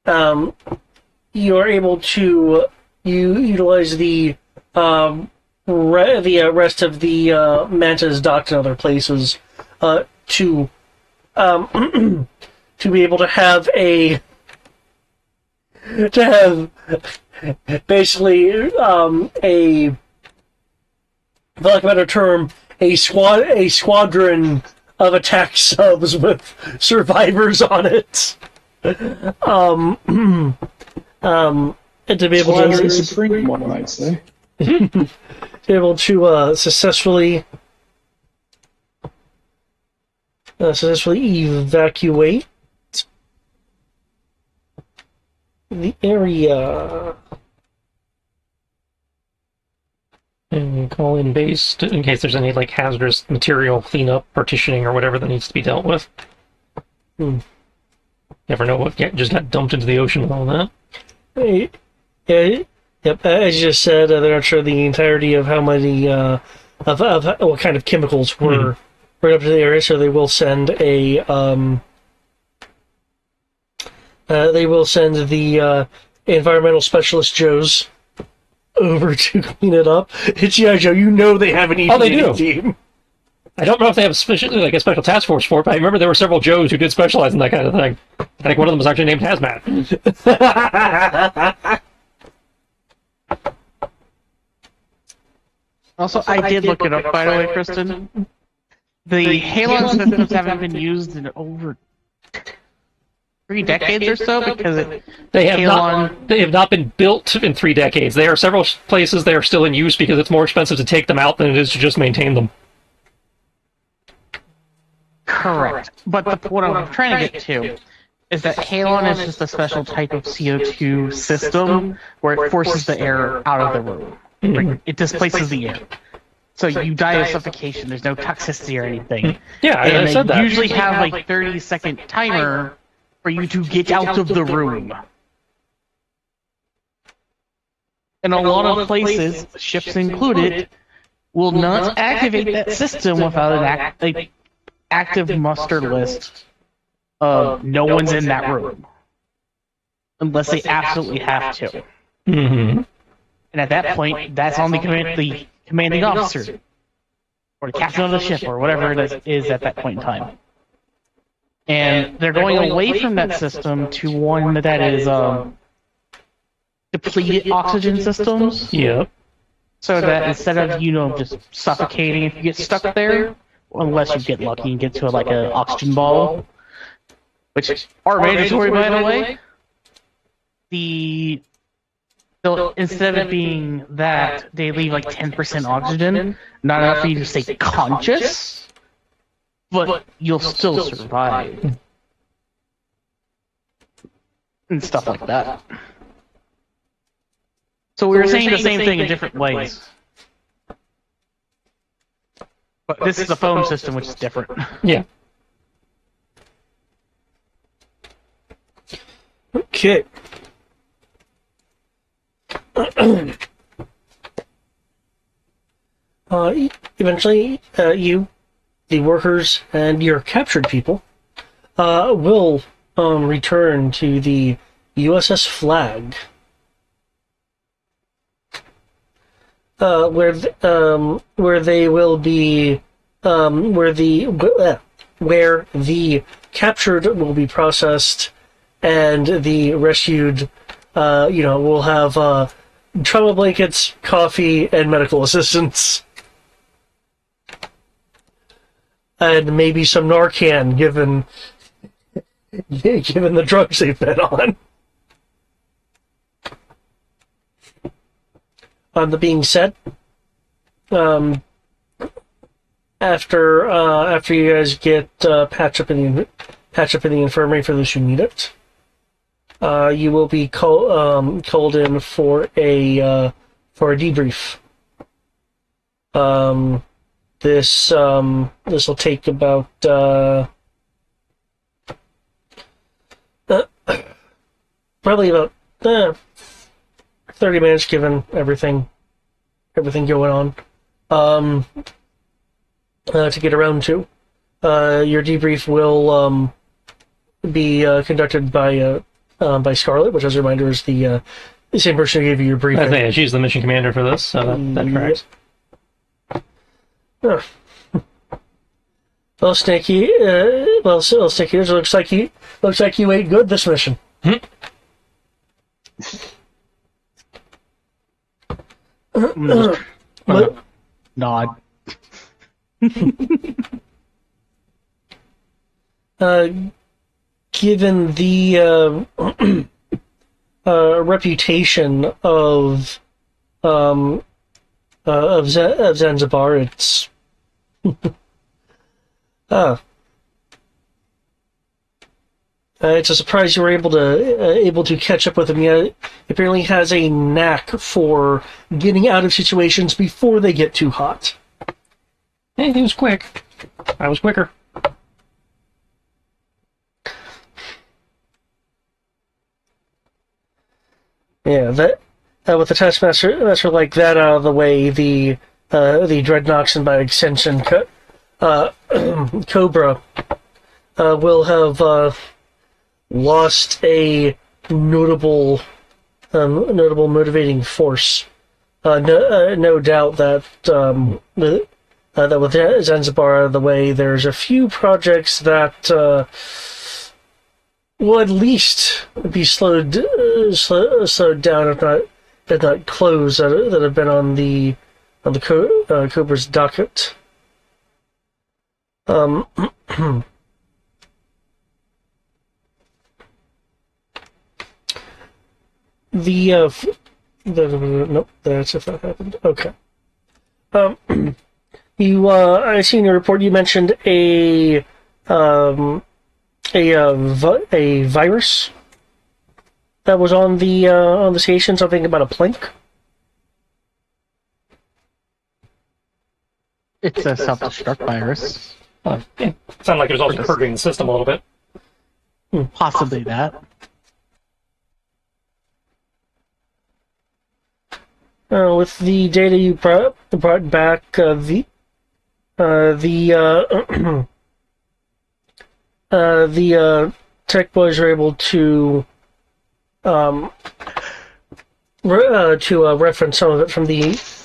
you're able to utilize the rest of the mantas docked in other places to to be able to have basically a, for lack of a better term, a squadron of attack subs with survivors on it. And to be able
Squadron
to
Supreme, one might say.
to be able to successfully evacuate the area.
And call in base in case there's any like hazardous material cleanup, partitioning, or whatever that needs to be dealt with. Never know what just got dumped into the ocean with all that.
Yep. As you just said, they're not sure the entirety of how many of what kind of chemicals were brought up to the area, so they will send the environmental specialist Joes over to clean it up. It's G.I. Joe, you know they have an EPA
they do.
team.
I don't know if they have a special task force for it, but I remember there were several Joes who did specialize in that kind of thing. I think one of them was actually named Hazmat.
Also, I did look it up, by the way, Kristen. The Halon systems haven't been used in over 3 decades or so because
They have
Halon.
not. They have not been built in 3 decades. There are several places they are still in use because it's more expensive to take them out than it is to just maintain them.
Correct. But what I'm trying to get to is that Halon is just a special type of CO2 system where it forces the air out of the room. Like, it displaces the air. So you die of suffocation. There's no toxicity or anything.
Yeah, I
And
said
they
that.
usually have like 30-second timer for you to get out of the room. And a lot of places, ships included, will not activate that system without an active muster list of no one's in that room. Unless they absolutely have to.
Mm-hmm.
And at that point, that's on the commanding officer, or the captain of the ship, or whatever it is at that point in time. And they're going away from that system to one that is depleted oxygen systems,
Yep.
so that instead of just suffocating if you get stuck there, unless you get lucky and get to like an oxygen ball, which are mandatory by the way, instead of it being that, they leave like 10% oxygen, not enough for you to stay conscious, but you'll still survive. And stuff like that. So we were saying the same thing in different ways. But this is a foam system, which is different.
Yeah.
Okay. Eventually, you, the workers, and your captured people will return to the USS Flag, where they will be where the captured will be processed, and the rescued, will have trauma blankets, coffee, and medical assistance. And maybe some Narcan, given the drugs they've been on. On the being said, after you guys get patched up in the infirmary for those who need it, you will be called in for a debrief. This will take about probably about 30 minutes, given everything going on. To get around to your debrief will be conducted by Scarlet, which, as a reminder, is the same person who gave you your briefing.
I think she's the mission commander for this, so that tracks.
Oh. Well, Snaky, it looks like you ate good this mission.
Nod.
Given the reputation of Zanzibar, it's it's a surprise you were able to catch up with him. He apparently has a knack for getting out of situations before they get too hot.
Hey, he was quick. I was quicker.
Yeah, that with the taskmaster like that out of the way, the dreadnoks, and by extension Cobra will have lost a notable motivating force. No doubt that that with Zanzibar out of the way, there's a few projects that will at least be slowed down, if not closed, that have been on the on the Cobra's docket. Nope, that's if that happened. Okay. I see in your report you mentioned a virus that was on the station. Something about a plink.
It's a self-destruct virus.
It sounded like it was also purging the system a little bit.
Possibly that.
With the data you brought back, the tech boys were able to reference some of it from the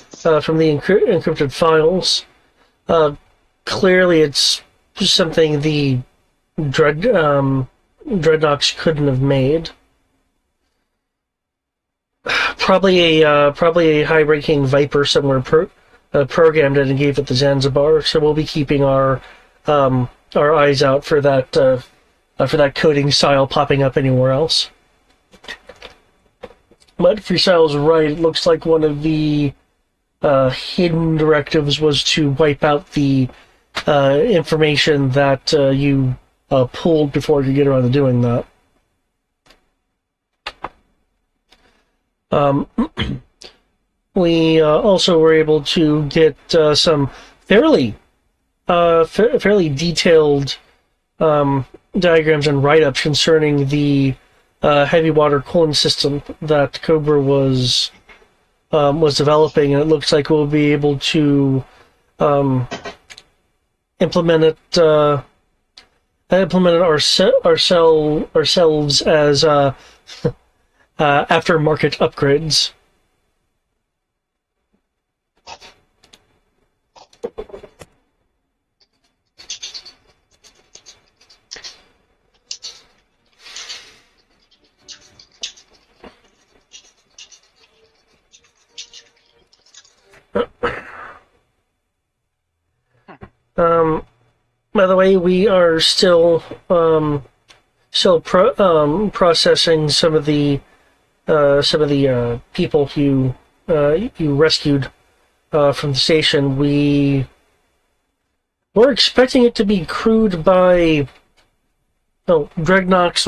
encrypted files. Clearly, it's something the Dreadnoks couldn't have made. Probably a high-ranking Viper somewhere programmed it and gave it the Zanzibar. So we'll be keeping our eyes out for that coding style popping up anywhere else. But Freestyle's right. It looks like one of the hidden directives was to wipe out the information that you pulled before you get around to doing that. We also were able to get some fairly detailed diagrams and write-ups concerning the heavy water cooling system that Cobra was developing, and it looks like we'll be able to implement it ourselves as aftermarket upgrades. By the way, we are still processing some of the people you rescued from the station. We're expecting it to be crewed by Dreadnoks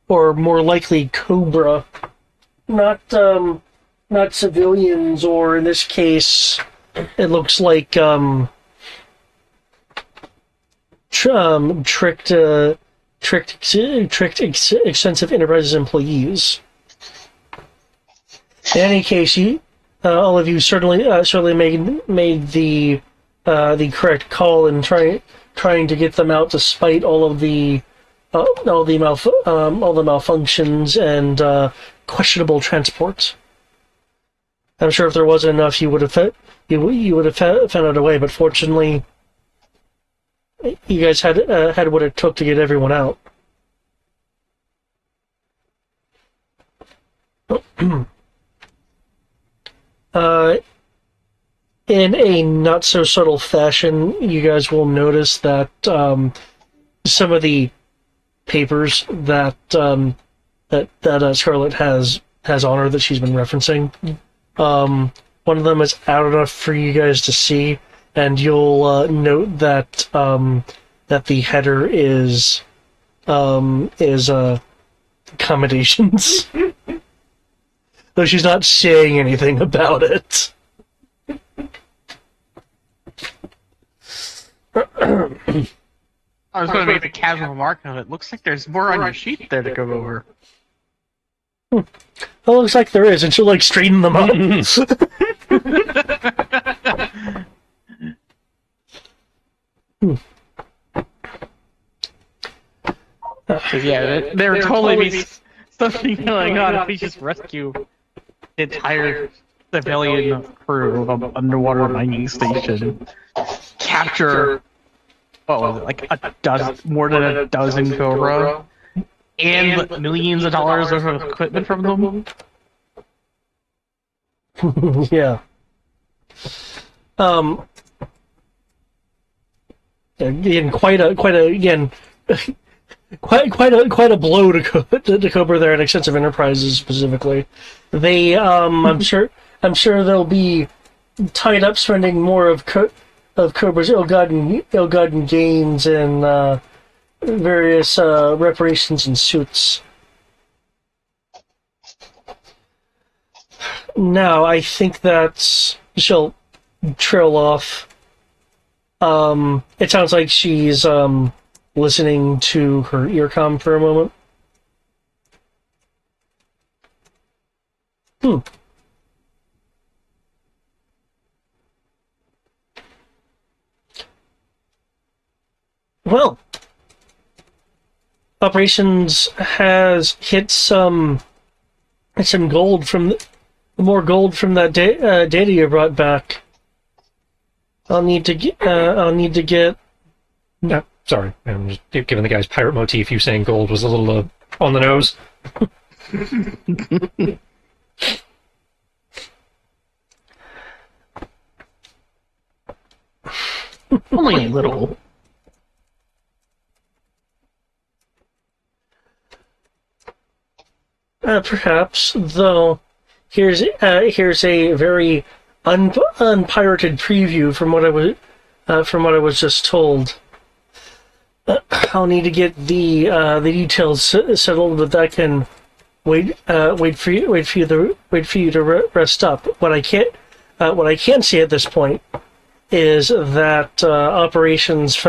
or more likely Cobra, not civilians, or in this case, it looks like tricked extensive enterprises employees. In any case, all of you certainly made the correct call in trying to get them out, despite all the malfunctions and questionable transport. I'm sure if there wasn't enough, you would have found out a way. But fortunately, you guys had what it took to get everyone out. In a not so subtle fashion, you guys will notice that some of the papers that Scarlet has on her that she's been referencing, one of them is out enough for you guys to see, and you'll note that that the header is accommodations. Though she's not saying anything about it.
I was going to make a casual remark of it. Looks like there's more on your sheet there to go over.
Well, it looks like there is, and she'll straighten them up.
Yeah, there would totally be something going on if we just rescue the entire civilian crew of an underwater mining station, capture more than a dozen Cobra, and millions of dollars worth of equipment from them.
Yeah. Again, quite a again, quite a blow to Cobra there at Extensive Enterprises specifically. They, I'm sure they'll be tied up spending more of Cobra's ill-gotten gains and various reparations and suits. Now, I think that she'll trail off. It sounds like she's listening to her earcom for a moment. Well, operations has hit some gold from more gold from that data you brought back. I'll need to get.
No, sorry. I'm just giving the guy's pirate motif. You saying gold was a little on the nose.
Only a little.
Perhaps, though. Here's a very unpirated preview from what I was just told. I'll need to get the details settled, but that can wait for you to rest up. What I can't say at this point is that operations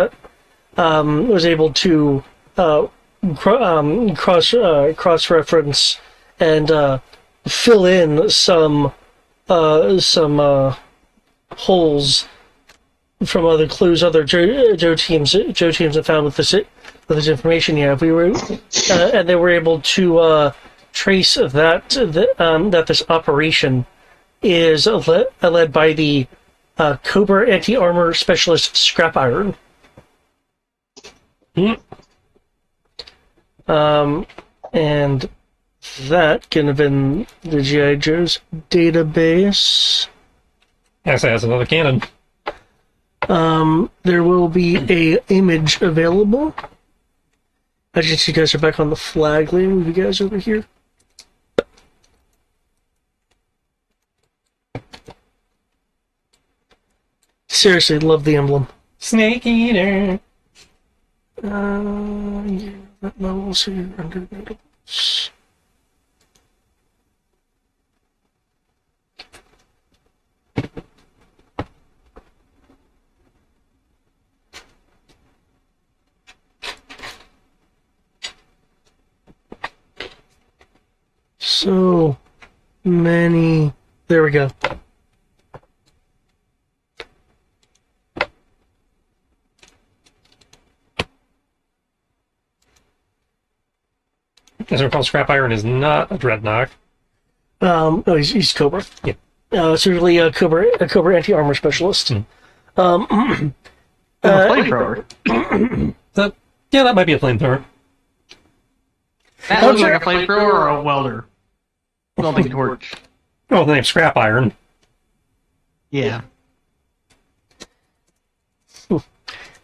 was able to cross reference and fill in some holes from other clues other Joe teams have found with this information here. And they were able to trace that this operation is led by the Cobra anti-armor specialist Scrap Iron. And that can have been the G.I. Joe's database.
Yes, it has another cannon.
There will be a image available. I just you guys are back on the flag. Let me move you guys over here. Seriously, love the emblem.
Snake Eater.
Yeah, that level, so you're under notables. So many. There we go.
As I recall, Scrap Iron is not a Dreadnought.
No, he's Cobra.
Yeah.
Certainly a Cobra anti-armor specialist.
Hmm.
A flamethrower.
Yeah, that might be a flamethrower.
That looks like a flamethrower or a welder. Welding torch.
Oh, the name's Scrap Iron.
Yeah.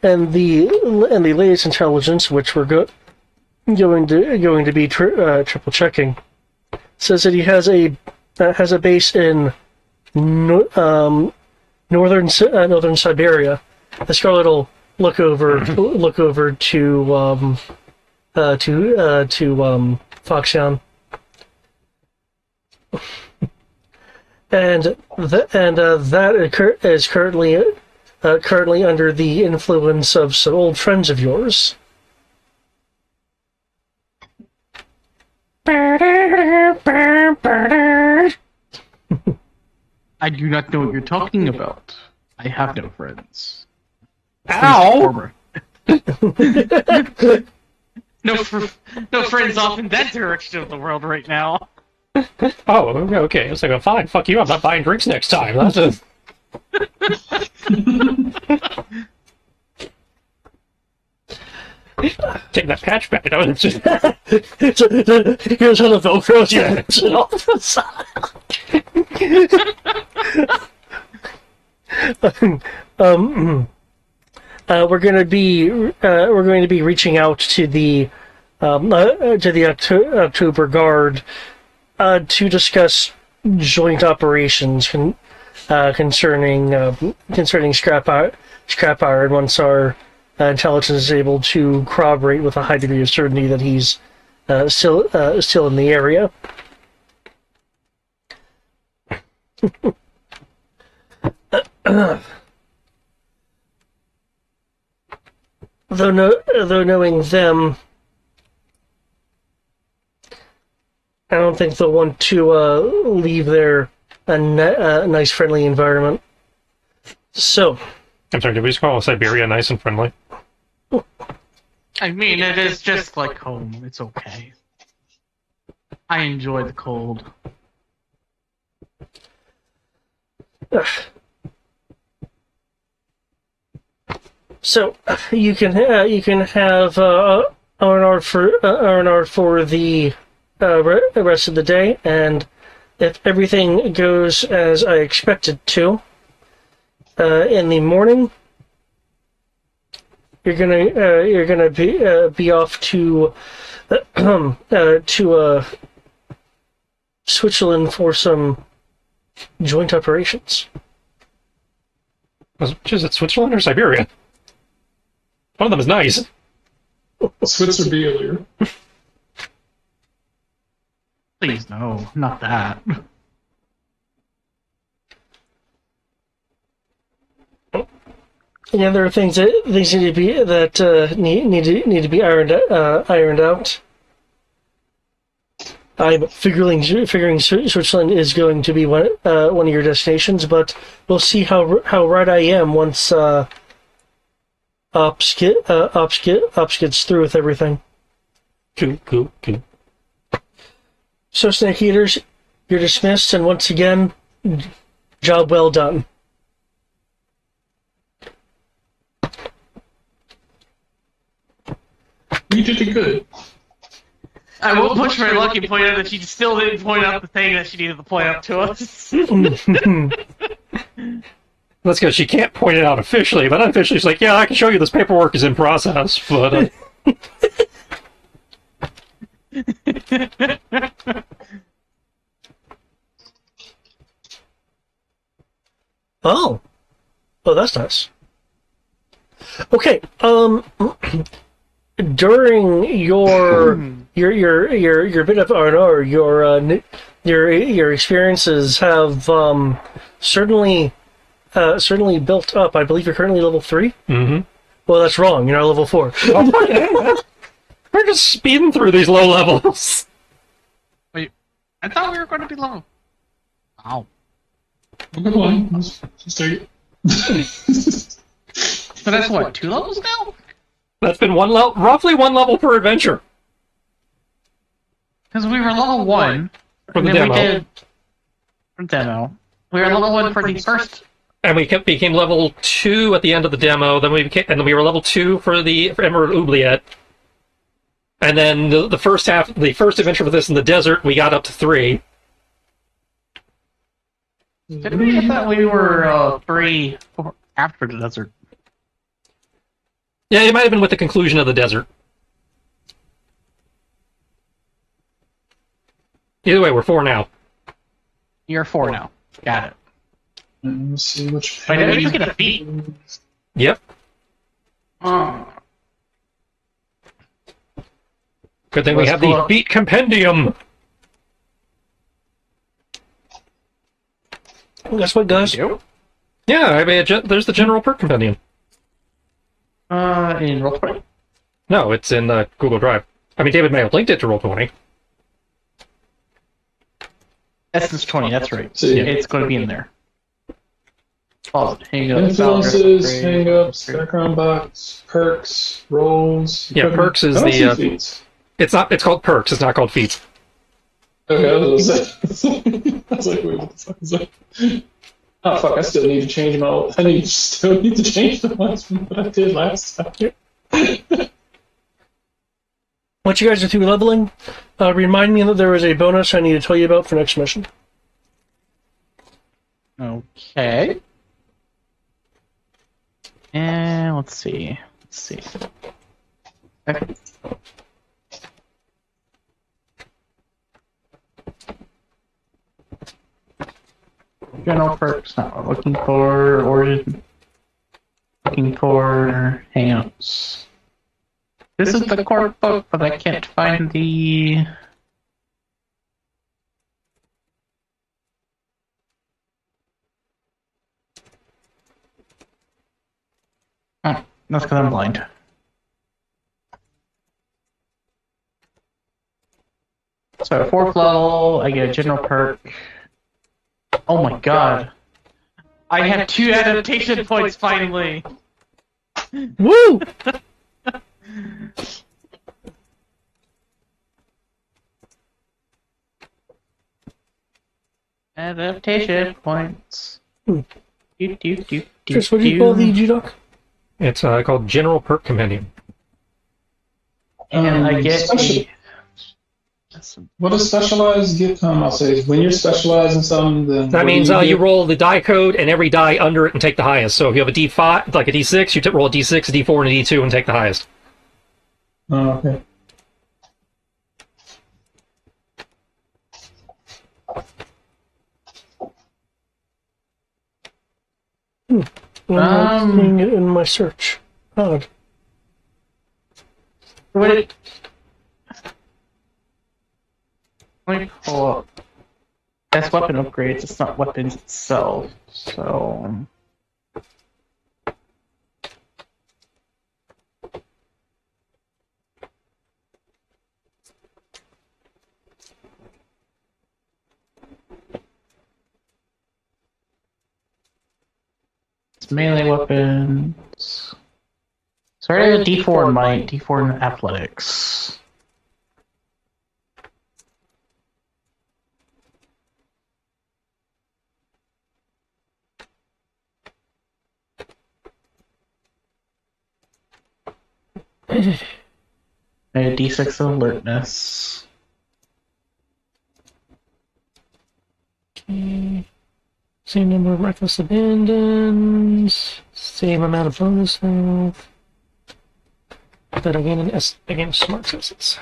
And the latest intelligence, which we're going to be triple checking, says that he has a base in northern Siberia. The Scarlet will look over to Foxhound, and that is currently under the influence of some old friends of yours.
I do not know what you're talking about. I have no friends.
Ow!
No friends off in that direction of the world right now.
Oh, okay. It's like, well, fine, fuck you. I'm not buying drinks next time. That's a... Take that patch back. I was just...
Here's how the Velcro is off the side. We're going to be reaching out to the October Guard to discuss joint operations concerning scrap iron. Once our intelligence is able to corroborate with a high degree of certainty that he's still in the area. Though knowing them, I don't think they'll want to leave their nice, friendly environment. So,
I'm sorry, did we just call Siberia nice and friendly?
I mean, it is just like home. It's okay. I enjoy the cold.
So you can have R&R for the rest of the day, and if everything goes as I expect it to, in the morning, you're gonna be off to Switzerland for some joint operations.
Which is it, Switzerland or Siberia? One of them is nice.
Switzerland.
Please, no, not that.
Yeah, there are things need to be need to be ironed out. I'm figuring Switzerland is going to be one of your destinations, but we'll see how right I am once Ops gets through with everything.
Cool.
So, Snake Eaters, you're dismissed, and once again, job well done.
You did it good.
I will push my luck and point out that she still didn't point out the thing that she needed to point out to us.
That's because she can't point it out officially, but unofficially she's like, yeah, I can show you this paperwork is in process, but...
Oh, that's nice. Okay, during your bit of R&R, your experiences have certainly built up. I believe you're currently level 3.
Mm-hmm.
Well, that's wrong. You're not level 4.
We're just speeding through these low levels.
Wait, I thought we were going to be level. Wow.
Come on, let's take it.
So that's what, 2 levels now?
That's been roughly one level per adventure.
Because we were level 1
For the
and then
demo.
we did for demo. We were level 1 for the first.
And we became level 2 at the end of the demo. Then we were level 2 for Emerald Oubliette. And then the first adventure for this in the desert, we got up to 3.
Did we get that we were 3 after the desert?
Yeah, it might have been with the conclusion of the desert. Either way, we're 4 now.
You're 4 now. Got it.
Let's see which
Wait, did we just get a feat?
Yep.
Oh.
Good thing we have the Beat Compendium.
That's what guys.
Yeah, I mean, there's the general perk compendium.
In Roll20?
No, it's in Google Drive. I mean, David may have linked it to Roll20.
Essence 20, that's right.
See.
It's going to be in there. Oh, hang-ups,
Influences, hang-ups, background box, perks, rolls.
Yeah, perks is
I don't
the,
see feats.
It's called perks, it's not called feats.
Okay, I was gonna say. I was like, wait, what the fuck is that? Oh fuck! I still need to change my. Still need to change the ones from what I did last time.
Once you guys are through leveling, remind me that there is a bonus I need to tell you about for next mission.
Okay. And let's see. Okay. General perks, not what I'm looking for, or looking for hangouts. This is the core book, but I can't find the... Oh, that's because I'm blind. So at 4th level, I get a general perk. Oh my god. I have 2 adaptation points finally!
Woo!
Adaptation points.
Hmm.
Do.
Chris, what do you call the G-Doc?
It's called General Perk Compendium.
And I get
What does specialized get? I'll say when you're specialized in something, then
That
what do
means you
get?
roll the die code and every die under it and take the highest. So if you have a D5, like a D6, you roll a D6, a D4, and a D2 and take the highest.
Oh, okay.
I'm not seeing it in my search. Odd.
Let me pull up. That's weapon upgrades, it's not weapons itself. So. It's melee weapons. So I have a D4 in might, D4 in athletics. A D6 alertness.
Okay. Same number of reckless abandons. Same amount of bonus health. But again, smart successes.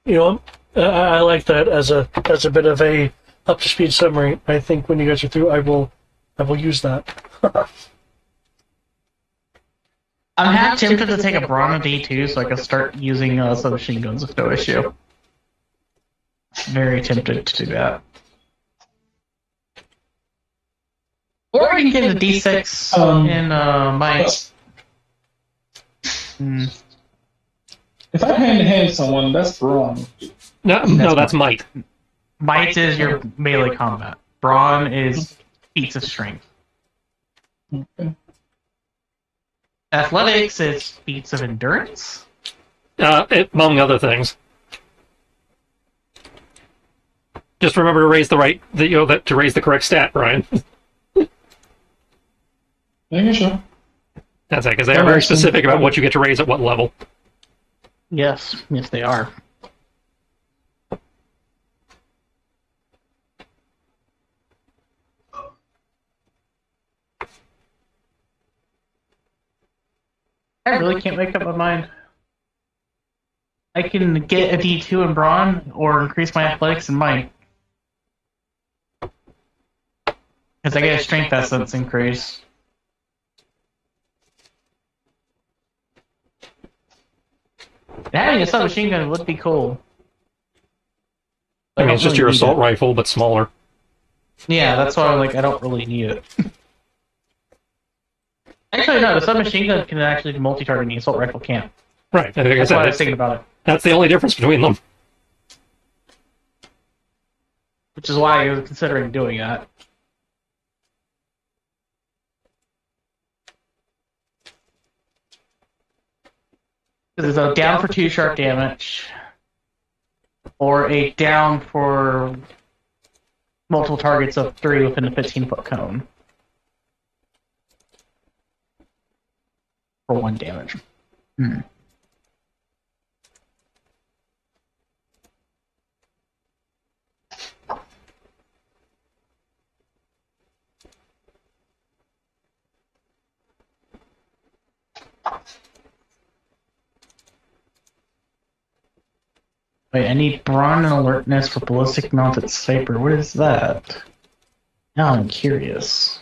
You know, I like that as a bit of a up to speed summary. I think when you guys are through, I will use that.
I'm half tempted to take a Brahma D2 so I can start using submachine guns with no issue. Very tempted to do that. Or I can get a D6 in might.
If I hand to hand someone, that's wrong.
No, that's might.
Might is your melee combat. Brawn is feats of strength.
Okay.
Athletics is feats of endurance.
Among other things. Just remember to raise to raise the correct stat, Brian.
Yeah, sure.
That's it, because they are very specific about what you get to raise at what level.
Yes, they are. I really can't make up my mind. I can get a D2 in Brawn or increase my athletics in might. Because I get a strength essence increase. Having a submachine gun would be cool.
I mean, it's just your assault rifle, but smaller.
Yeah, that's why I'm like, I don't really need it. Actually, no, the submachine gun can actually multi-target, and the assault rifle can't.
Right, and like I
That's
said,
why I was thinking about it.
that's the only difference between them.
which is why I was considering doing that. There's a down for 2 sharp damage, or a down for multiple targets of 3 within a 15-foot cone. For 1 damage. Wait, I need brawn and alertness for ballistic mounted sniper. What is that? Now I'm curious.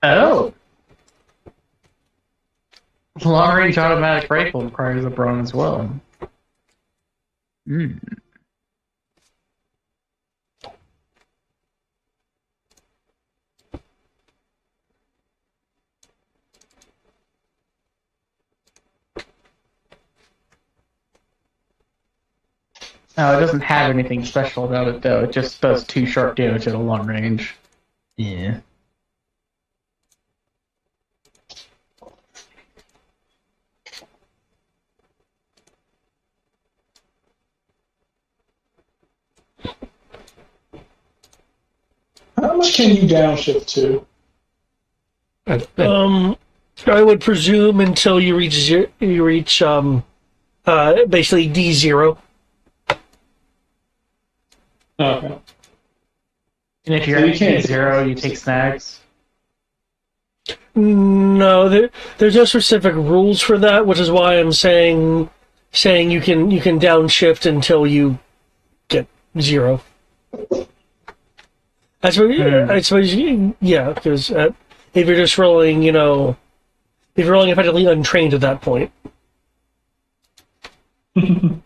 Oh! The long-range automatic rifle requires a brawn as well. No, it doesn't have anything special about it, though. It just does 2 sharp damage at a long range. Yeah.
How much can you downshift to?
I would presume until you reach basically D0.
Okay.
And if you're
So you
at
can't-
zero, you take snags.
No, there's no specific rules for that, which is why I'm saying you can downshift until you get 0. I suppose yeah, because if you're just rolling, if you're rolling effectively untrained at that point.
I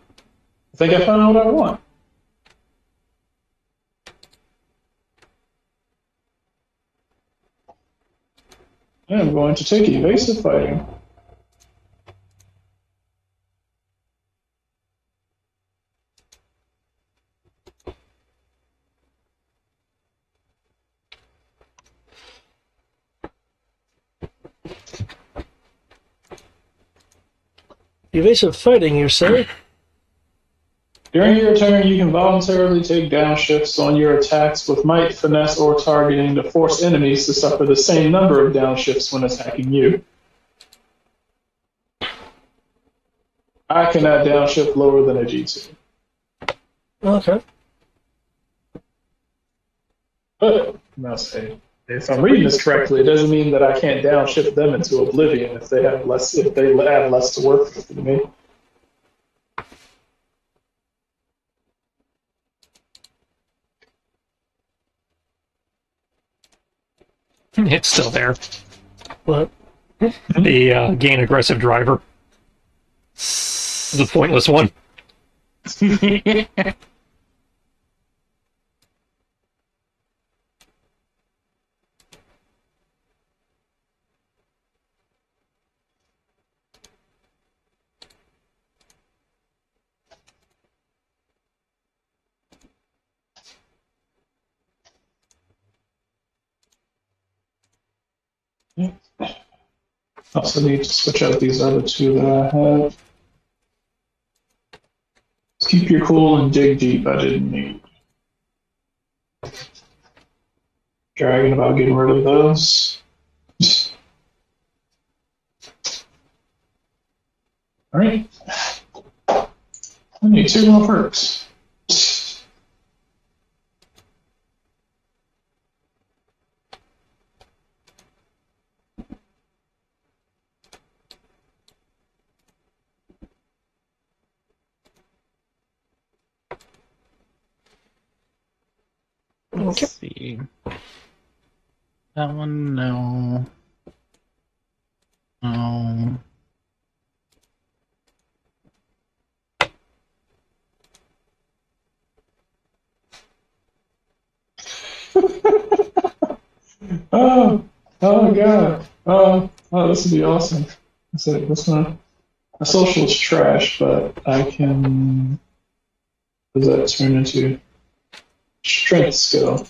think I found what I want. I'm going to take evasive fighting.
Evasive fighting, you say?
During your turn, you can voluntarily take downshifts on your attacks with might, finesse, or targeting to force enemies to suffer the same number of downshifts when attacking you. I cannot downshift lower than a G2.
Okay.
But, now say, if I'm reading this correctly, it doesn't mean that I can't downshift them into oblivion if they have less to work with than me.
It's still there.
What?
The gain aggressive driver. The pointless one.
Also need to switch out these other two that I have. Keep your cool and dig deep. I didn't need. Dragging about getting rid of those. All right. I need 2 more perks.
Let's see. That one, no. No.
Oh god. Oh, this would be awesome. Let's see this one. My social is trash, but I can. What does that turn into? Strength skill.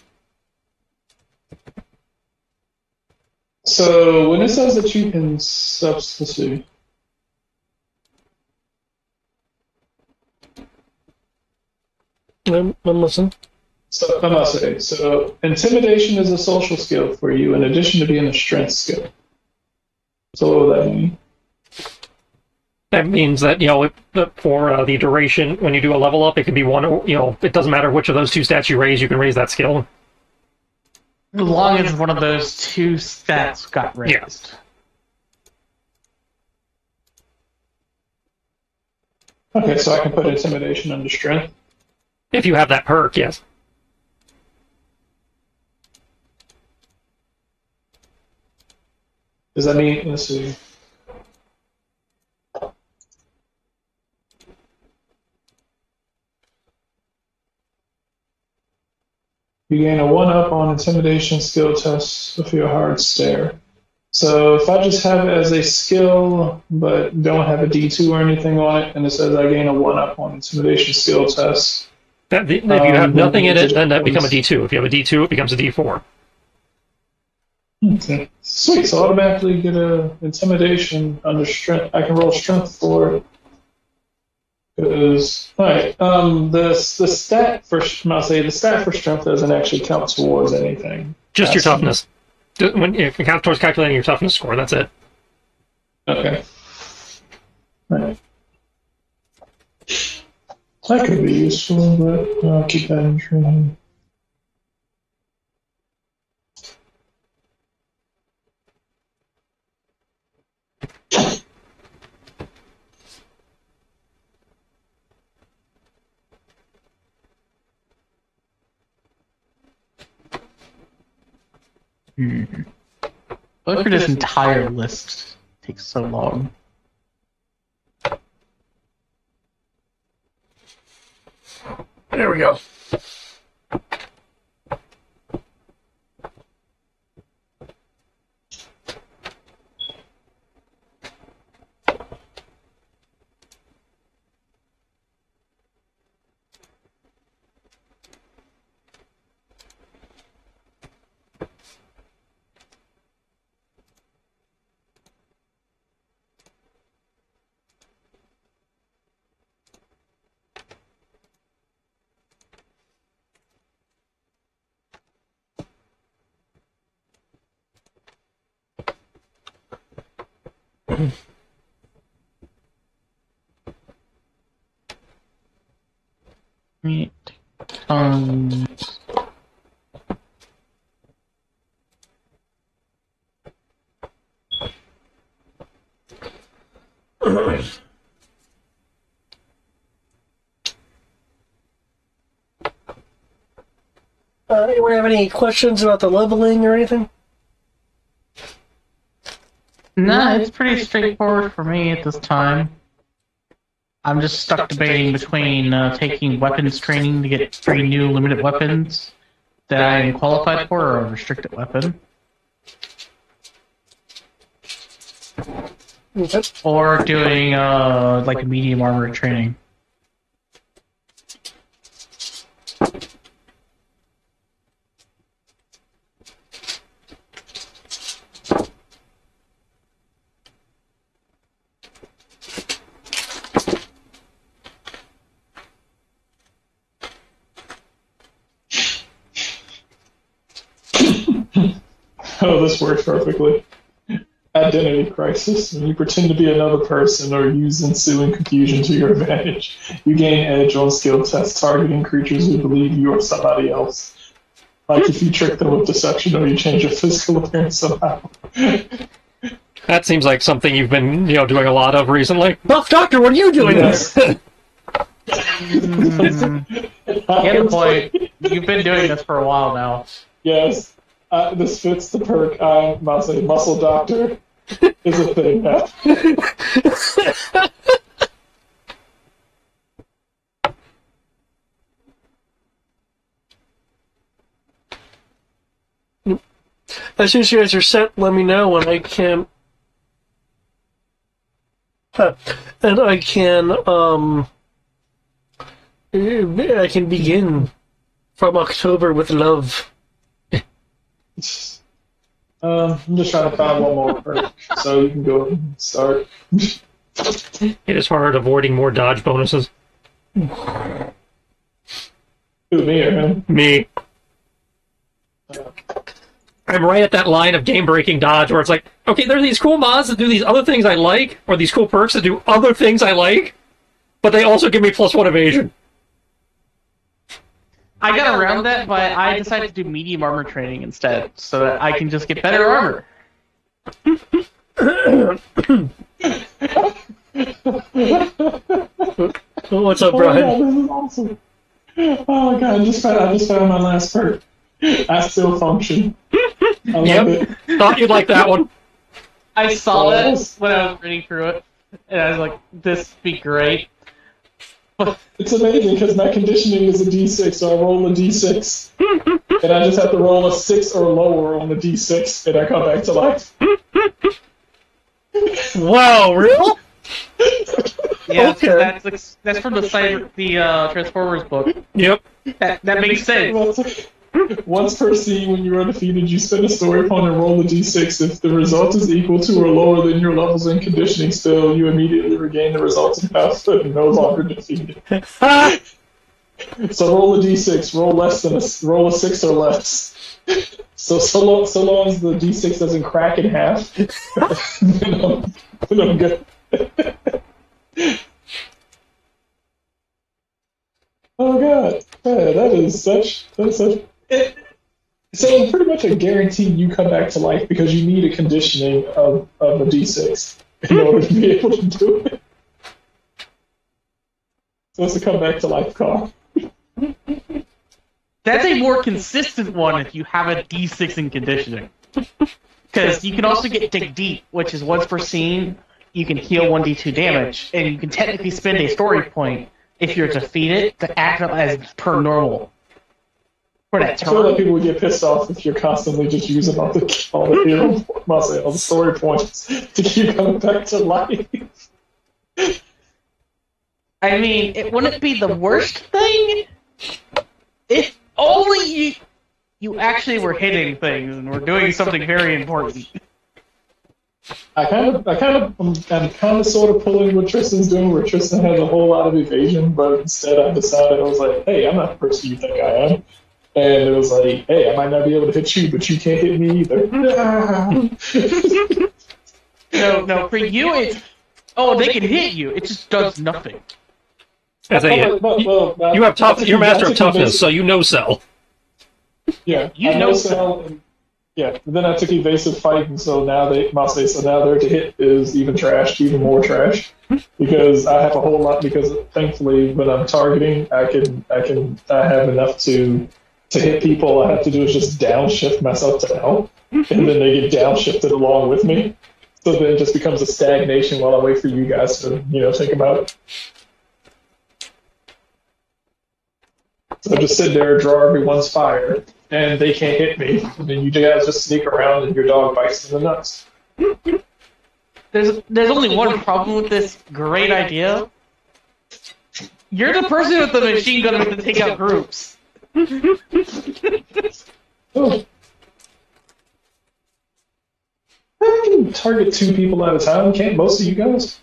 So when it says that you can substitute,
I'm listening.
so I must say, so intimidation is a social skill for you in addition to being a strength skill. So what would that mean?
That means that, for the duration, when you do a level up, it could be one, it doesn't matter which of those two stats you raise, you can raise that skill.
As long as one of those two stats got raised.
Okay, so I can put intimidation under strength.
If you have that perk, yes.
Does that mean, let's see. You gain a 1-up on intimidation skill tests with your hard stare. So if I just have it as a skill, but don't have a D2 or anything on it, and it says I gain a 1-up on intimidation skill test.
If you have nothing in it, then that becomes a
points.
D2. If you have a D2, it becomes a D4.
Okay. Sweet, so automatically get a intimidation under strength. I can roll strength for it. Because alright, the stat for the stat for strength doesn't actually count towards anything.
Just your
That's-
toughness. It counts towards calculating your toughness score, that's it.
Okay. Alright. That could be useful, but I'll keep that in training.
Look for this entire list takes so long.
There we go.
Right.
Anyone have any questions about the leveling or anything?
No, it's pretty straightforward for me at this time. I'm just stuck debating between taking weapons training to get 3 new limited weapons that I am qualified for, or a restricted weapon,
Okay.
or doing like a medium armor training.
Oh, this works perfectly. Identity crisis. When you pretend to be another person or use ensuing confusion to your advantage, you gain edge on skill tests targeting creatures who believe you are somebody else. Like if you trick them with deception or you change your physical appearance somehow.
That seems like something you've been, doing a lot of recently.
Buff Doctor, what are you doing
Yes.
there?
Get the point. You've been doing this for a while now.
Yes. This fits the perk. I'm about to say muscle doctor is a thing now.
As soon as you guys are set, let me know and I can And I can begin from October with love.
I'm just trying to find one more perk, so you can go ahead and start.
It is hard avoiding more dodge bonuses.
Who, me or him?
Me. I'm right at that line of game-breaking dodge where it's like, okay, there are these cool mods that do these other things I like, or these cool perks that do other things I like, but they also give me +1 evasion.
I got around that, but I decided to do medium armor training instead, so that I can just get better armor.
What's up,
Oh my
Brian?
god, this is awesome. Oh my god, I just found my last perk. I still function. I love
Yep.
it.
Thought you'd like that one.
I saw it when I was reading through it, and I was like, this would be great.
It's amazing because my conditioning is a D6, so I roll a D6. And I just have to roll a 6 or lower on the D6, and I come back to life.
Wow, real?
Yeah,
Okay.
that's from the Transformers book.
Yep.
That makes sense.
Once per scene, when you are defeated, you spend a story point and roll a d6. If the result is equal to or lower than your levels in conditioning spell, you immediately regain the results in house and no longer defeated. So roll a d6. Roll a 6 or less. So long as the d6 doesn't crack in half, then I'm good. Oh god, man, that's such. So pretty much a guarantee you come back to life because you need a conditioning of a d6 in order to be able to do it. So it's a come back to life card.
That's a more consistent one if you have a D6 in conditioning. Because you can also get Dig Deep, which is once per scene, you can heal 1d2 damage, and you can technically spend a story point if you're defeated to act as per normal. For that
I feel like
turn.
people would get pissed off if you're constantly just using all the hero, all the story points to keep coming back to life.
I mean, it wouldn't be the worst thing if only you actually were hitting things and were doing something very important.
I'm kind of sort of pulling what Tristan's doing, where Tristan has a whole lot of evasion, but instead I decided I was like, hey, I'm not the person you think I am. And it was like, hey, I might not be able to hit you, but you can't hit me either.
No, for you it's, oh, they can hit you, it just does nothing.
As a, you have you're master of toughness, so you know Cell.
Yeah,
You
I
know
Cell. And, yeah, then I took evasive fight, and so now their to hit is even more trash, because I have a whole lot. Because thankfully, when I'm targeting, I have enough to hit people. All I have to do is just downshift myself to help, and then they get downshifted along with me. So then it just becomes a stagnation while I wait for you guys to think about it. So I just sit there and draw everyone's fire, and they can't hit me. And then you guys just sneak around, and your dog bites in the nuts.
There's only one problem with this great idea. You're the person with the machine gun to take out groups.
Oh. I can target 2 people at a time, can't most of you guys?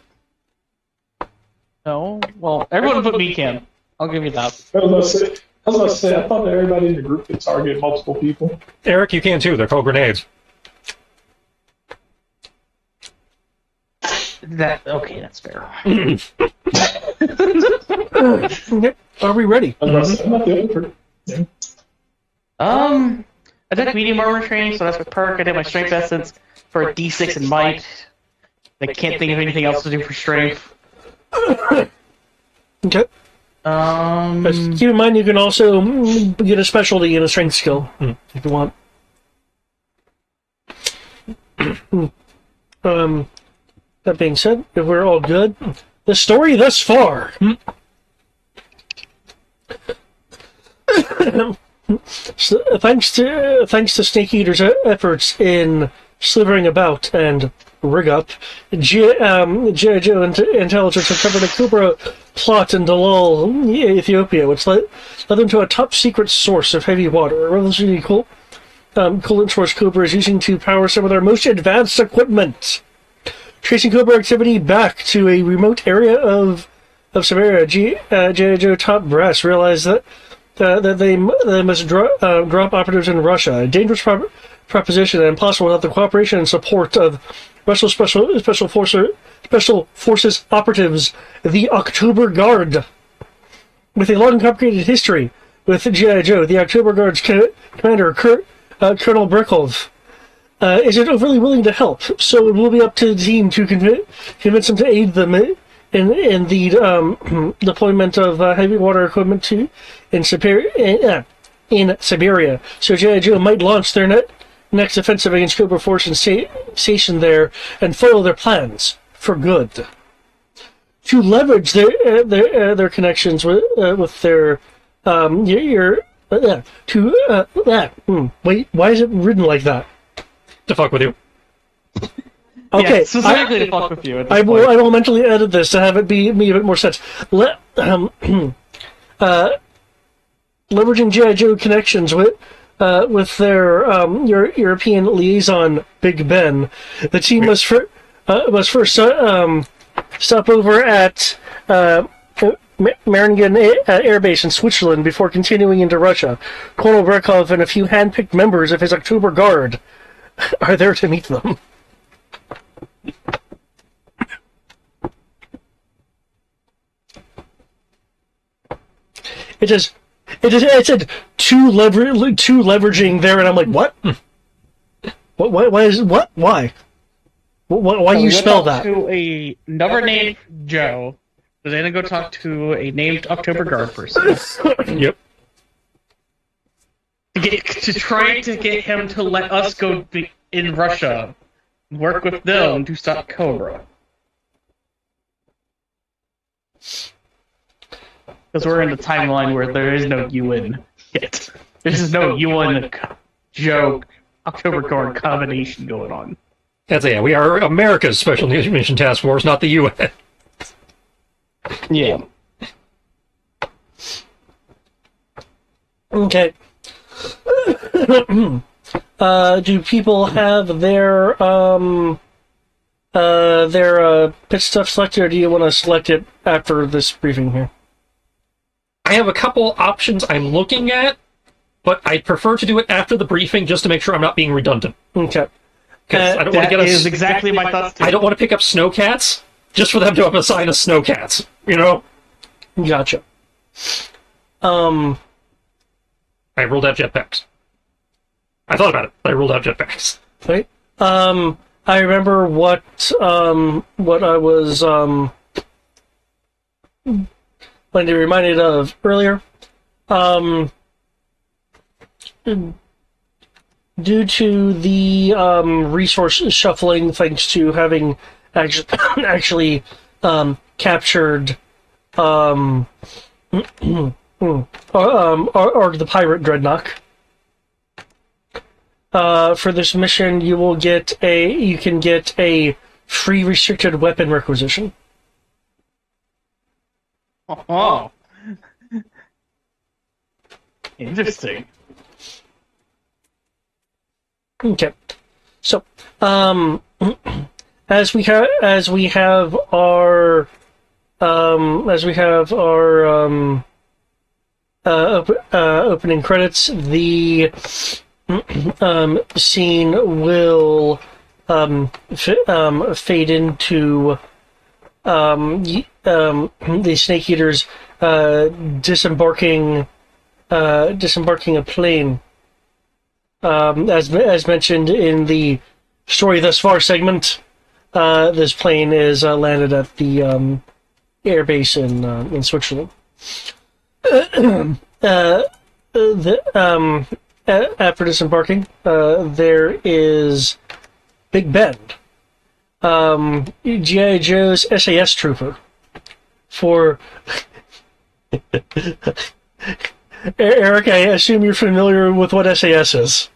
No, well, everyone but me can. I'll give you that.
I was about to say, I thought that everybody in the group could target multiple people.
Eric, you can too. They're called grenades.
Okay, that's fair.
Are we ready?
I was about to say, I'm not the only person. Yeah.
I took medium armor training, so that's with perk. I did my strength essence for a D6 and might. I can't think of anything else to do for strength.
Okay. But keep in mind, you can also get a specialty and a strength skill if you want. That being said, if we're all good, the story thus far. So, thanks to Snake Eater's efforts in slithering about and rig up, G.I. Joe intelligence uncovered a Cobra plot in Dalal, Ethiopia, which led them to a top-secret source of heavy water. A revolutionary coolant source Cobra is using to power some of their most advanced equipment. Tracing Cobra activity back to a remote area of Siberia, G.I. Joe top brass realized that they must drop operatives in Russia. A dangerous proposition and impossible without the cooperation and support of Russia's special forces operatives, the October Guard. With a long and complicated history with G.I. Joe, the October Guard's commander, Colonel Brekov, isn't overly willing to help, so it will be up to the team to convince him to aid them in the deployment of heavy water equipment in Siberia. So G.I. Joe might launch their next offensive against Cobra Force and station there and foil their plans for good. To leverage their connections with their wait, why is it written like that?
To fuck with you.
Okay,
yeah, specifically to fuck with you. At this
I
point.
will mentally edit this to have it make a bit more sense. Leveraging G.I. Joe connections with their European liaison Big Ben, the team must first stop over at Meiringen Air Base in Switzerland before continuing into Russia. Colonel Brekov and a few hand-picked members of his October Guard are there to meet them. It said two leveraging there, and I'm like, what? What? Why is what? Why? Why you spell that?
To another named Joe, but then I go talk to a named October Guard person.
Yep.
To try to get him to let us go in Russia, work with them to stop Cobra. Because we're in the timeline where there is no UN yet. There's no UN Joe October Guard combination going on.
We are America's Special Mission Task Force, not the UN.
Yeah.
Okay. Do people have their pitch stuff selected, or do you want to select it after this briefing here?
I have a couple options I'm looking at, but I'd prefer to do it after the briefing just to make sure I'm not being redundant.
Okay.
Because I don't want to
That
get
is exactly my thoughts too.
I don't want to pick up snowcats just for them to assign us snowcats. You know?
Gotcha.
I ruled out jetpacks. I thought about it, but I ruled out jetpacks.
Right. I remember what I was when they reminded of earlier. Due to the resource shuffling, thanks to having actually captured Arg the Pirate Dreadnought. For this mission, you can get a free restricted weapon requisition.
Oh. Interesting.
Okay, so as we have our opening credits, the scene will fade into the Snake Eaters disembarking a plane. As mentioned in the story thus far segment, this plane is landed at the air base in Switzerland. After disembarking, there is Big Ben, G.I. Joe's SAS trooper. For Eric, I assume you're familiar with what SAS is.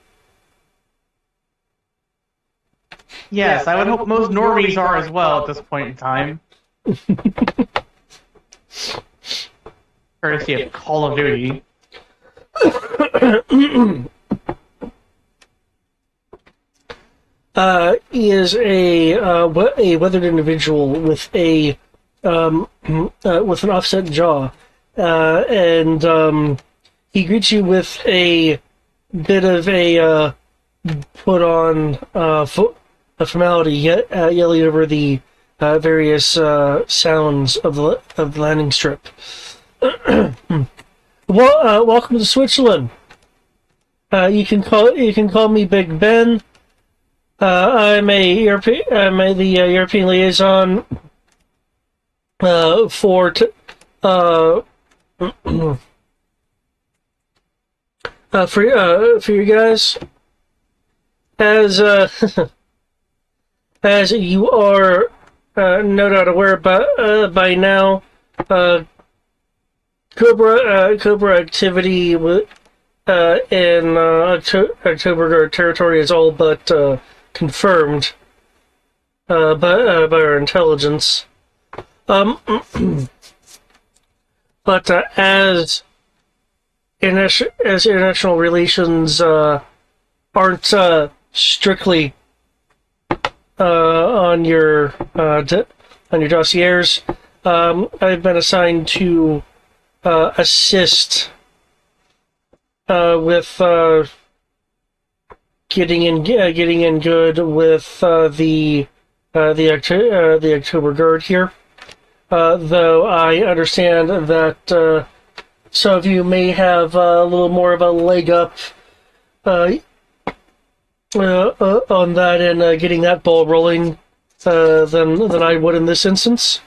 Yes, I would hope most normies are as well at this point in time. Courtesy of Call of Duty.
He is a weathered individual with a with an offset jaw, and he greets you with a bit of a put on a formality, yelling over the various sounds of the landing strip. Well, welcome to Switzerland. You can call me Big Ben. I'm the European liaison for you guys. As as you are no doubt aware by now, Cobra activity in October territory is all but confirmed by our intelligence. But as international relations aren't strictly on your dossiers, I've been assigned to assist with getting in good with the October Guard here. Though I understand that some of you may have a little more of a leg up on that and getting that ball rolling than I would in this instance.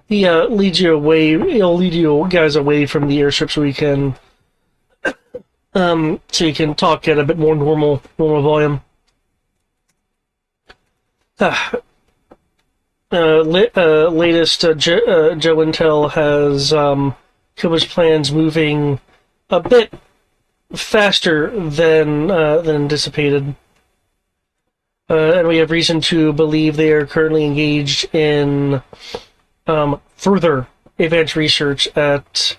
He leads you away. He'll lead you guys away from the airstrip so we can, so you can talk at a bit more normal volume. Latest Joe Intel has Koba's plans moving a bit faster than anticipated. And we have reason to believe they are currently engaged in further advanced research at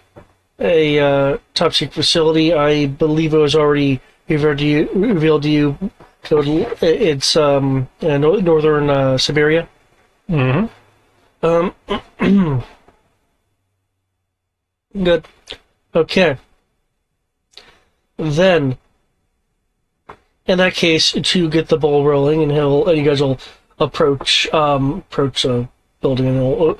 a top secret facility. I believe it was already revealed to you. It's northern Siberia. Mm-hmm. Good. Okay. Then, in that case, to get the ball rolling, and you guys will approach a building, and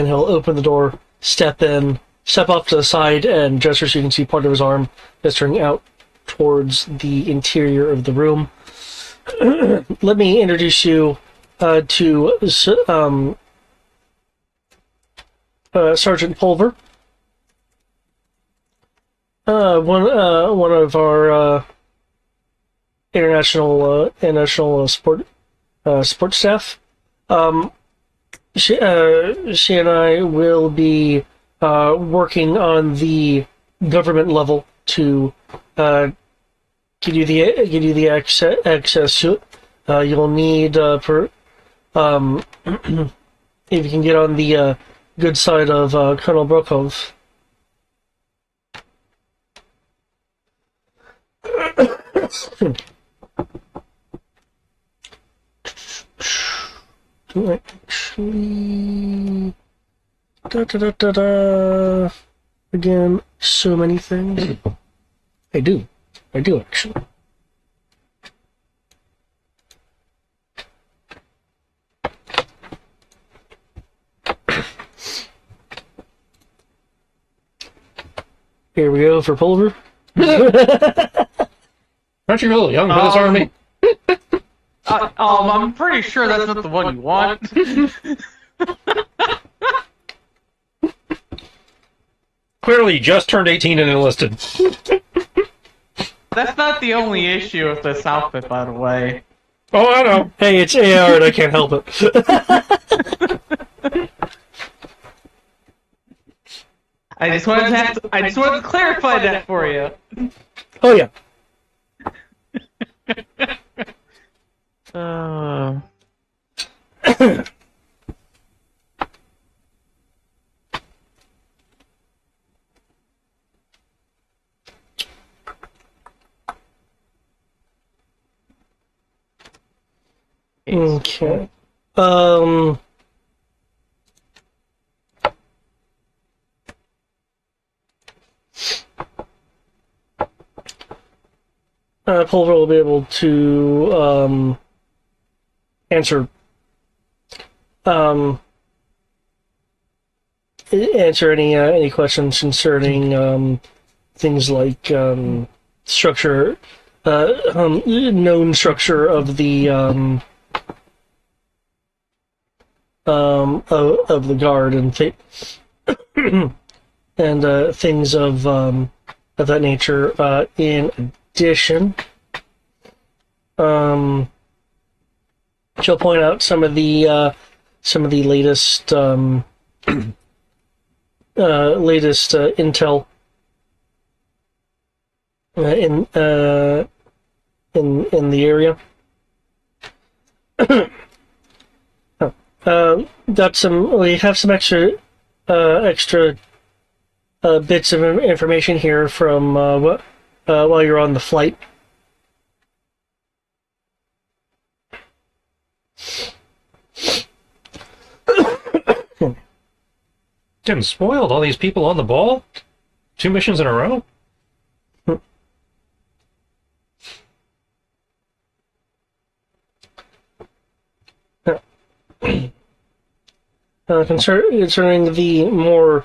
he'll open the door, step off to the side, and gesture so you can see part of his arm gesturing out towards the interior of the room. Let me introduce you to Sergeant Pulver, one of our international support staff. She and I will be working on the government level to give you the access to it. You'll need if you can get on the good side of Colonel Brokov. Actually, again, so many things. I do actually. Here we go for Pulver.
Aren't you really young for this army?
I'm pretty sure that's not the one you want.
Clearly, you just turned 18 and enlisted.
That's not the only issue with this outfit, by the way.
Oh, I know.
Hey, it's AR and I can't help it.
I just wanted to clarify that for you.
Oh yeah.
Uh,
Okay. Pulver will be able to answer answer any questions concerning things like structure, known structure of the of the guard and and things of that nature. In addition, she'll point out some of the latest latest intel in the area. We have some extra bits of information here from while you're on the flight.
Getting spoiled. All these people on the ball. 2 missions in a row.
Concerning the more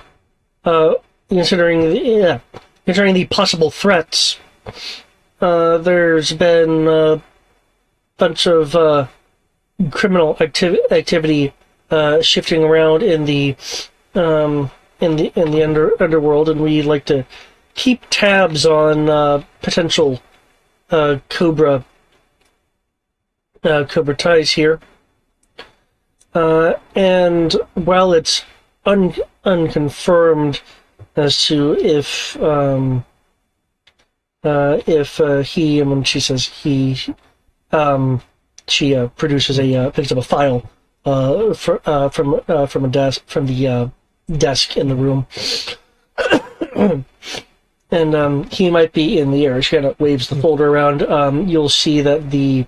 considering the possible threats, there's been a bunch of criminal activity shifting around in the underworld, and we like to keep tabs on potential Cobra ties here. And while it's unconfirmed as to if he, and when she says he, she produces picks up a file from a desk from the desk in the room, and he might be in the air. She kind of waves the folder around. You'll see that the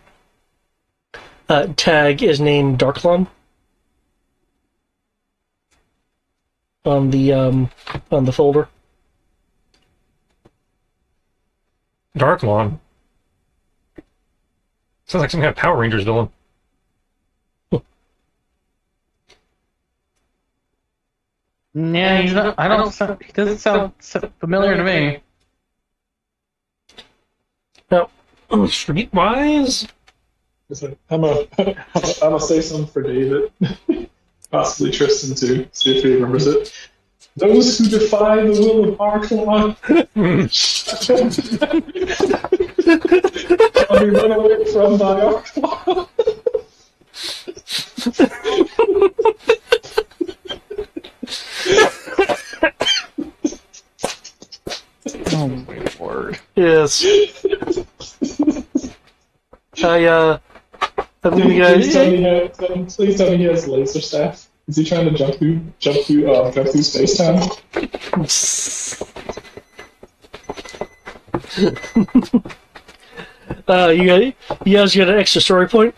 tag is named Darklon on the folder.
Darklon. Sounds like some kind of Power Rangers villain.
yeah, he's not, I don't. He doesn't sound familiar to me.
Now,
Streetwise?
I'm gonna say something for David, possibly Tristan too. See if he remembers it. Those who defy the will of Arklon shall be run away from by Arklon.
Oh my word!
yes. I'm gonna
Please tell me he has laser staff. Is he trying to jump through space time?
You guys got an extra story point?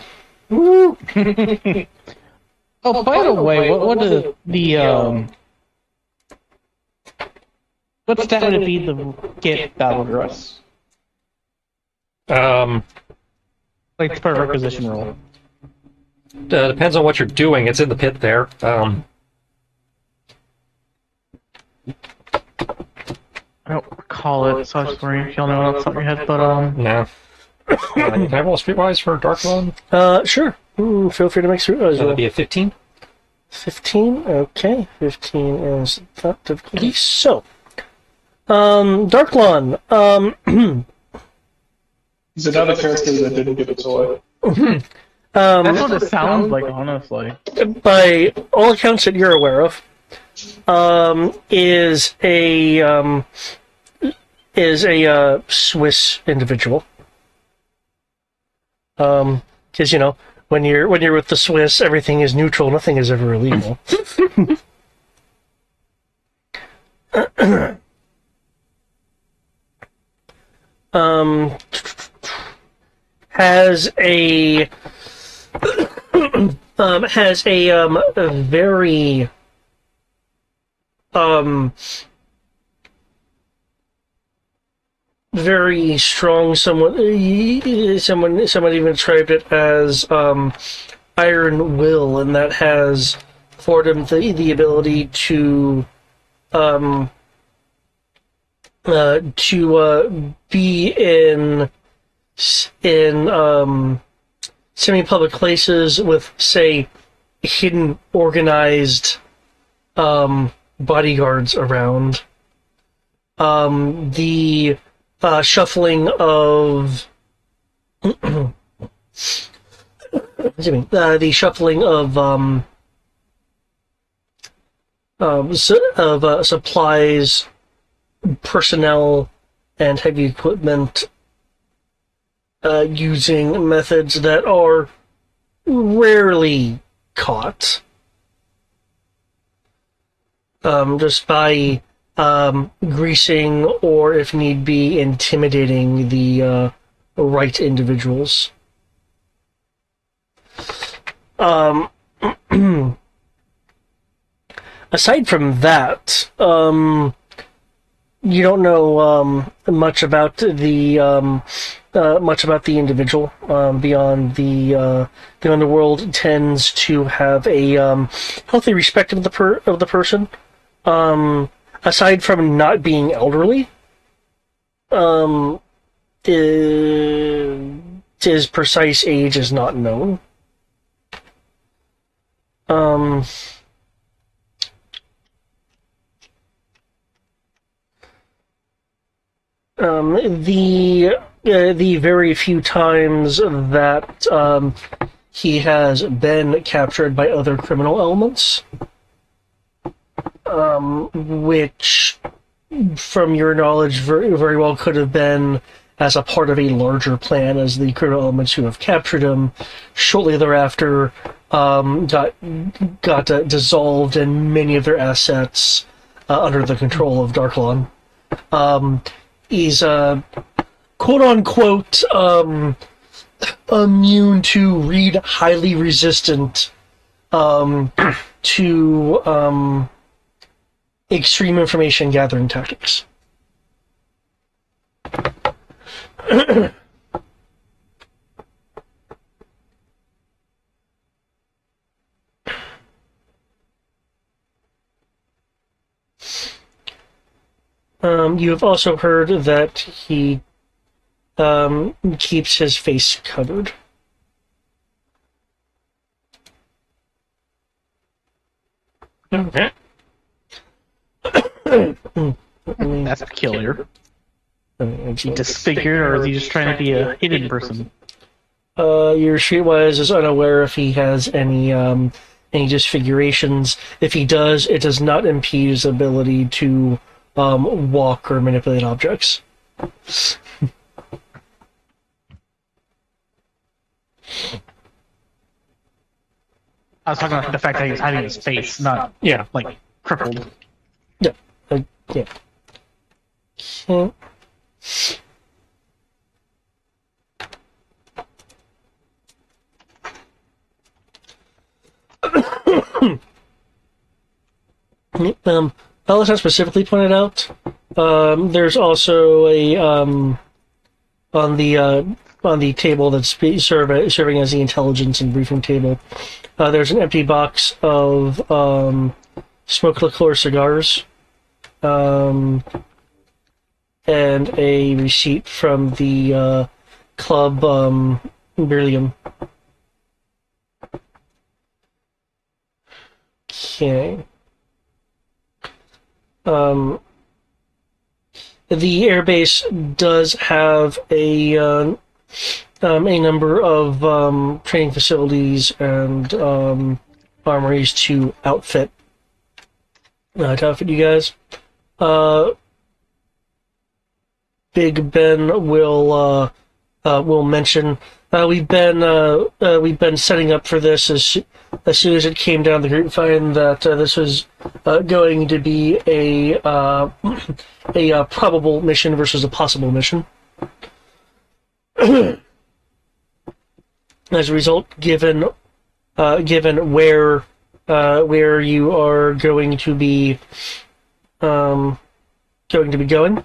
Woo! Oh, by the way, what what stat would it be to get battle dress? Like the per requisition roll.
Depends on what you're doing. It's in the pit there.
I don't recall it, so I was wondering if y'all know off the top of your head, but
No. Can I roll Streetwise for Darklon?
Sure. Feel free to make sure.
That'd be a 15.
15. Okay, 15 is that difficulty. So, Darklon.
He's another character that didn't get a toy.
that's what it sounds like, honestly.
By all accounts that you're aware of, is a Swiss individual. Because when you're with the Swiss, everything is neutral, nothing is ever illegal. Has a very very strong. Someone even described it as iron will, and that has afforded him the ability to be in semi-public places with, say, hidden, organized bodyguards around. The shuffling of the shuffling of supplies, personnel, and heavy equipment using methods that are rarely caught. Just by greasing or, if need be, intimidating the right individuals. Aside from that, you don't know much about the individual beyond the underworld tends to have a healthy respect of the person. Aside from not being elderly, his precise age is not known. The very few times that he has been captured by other criminal elements, which, from your knowledge, very well could have been as a part of a larger plan, as the criminal elements who have captured him shortly thereafter got dissolved and many of their assets under the control of Darklon. He's quote-unquote immune to read highly resistant to extreme information gathering tactics. You have also heard that he keeps his face covered.
Okay.
That's peculiar. Is he disfigured, or is he just trying to be a hidden person?
Your streetwise is unaware if he has any disfigurations. If he does, it does not impede his ability to walk or manipulate objects.
I was talking about the fact that he was hiding his face, not
Yeah.
like crippled.
Yeah. Yeah. Okay. Alice has specifically pointed out, there's also a on the table that's serving as the intelligence and briefing table. There's an empty box of smoked liqueur cigars, and a receipt from the club Berlium. Okay. The airbase does have a number of training facilities and armories to outfit To outfit you guys. Big Ben will mention we've been setting up for this as soon as it came down the grapevine that this was going to be a probable mission versus a possible mission. As a result, given where you are going to be going,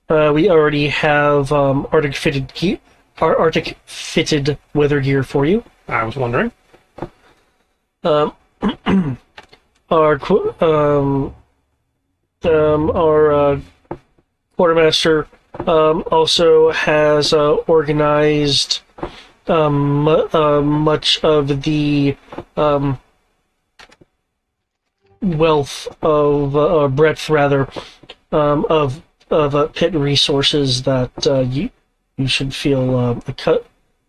we already have Arctic fitted weather gear for you.
I was wondering.
Our quartermaster also has organized much of the wealth of breadth, rather, of pit resources that you should feel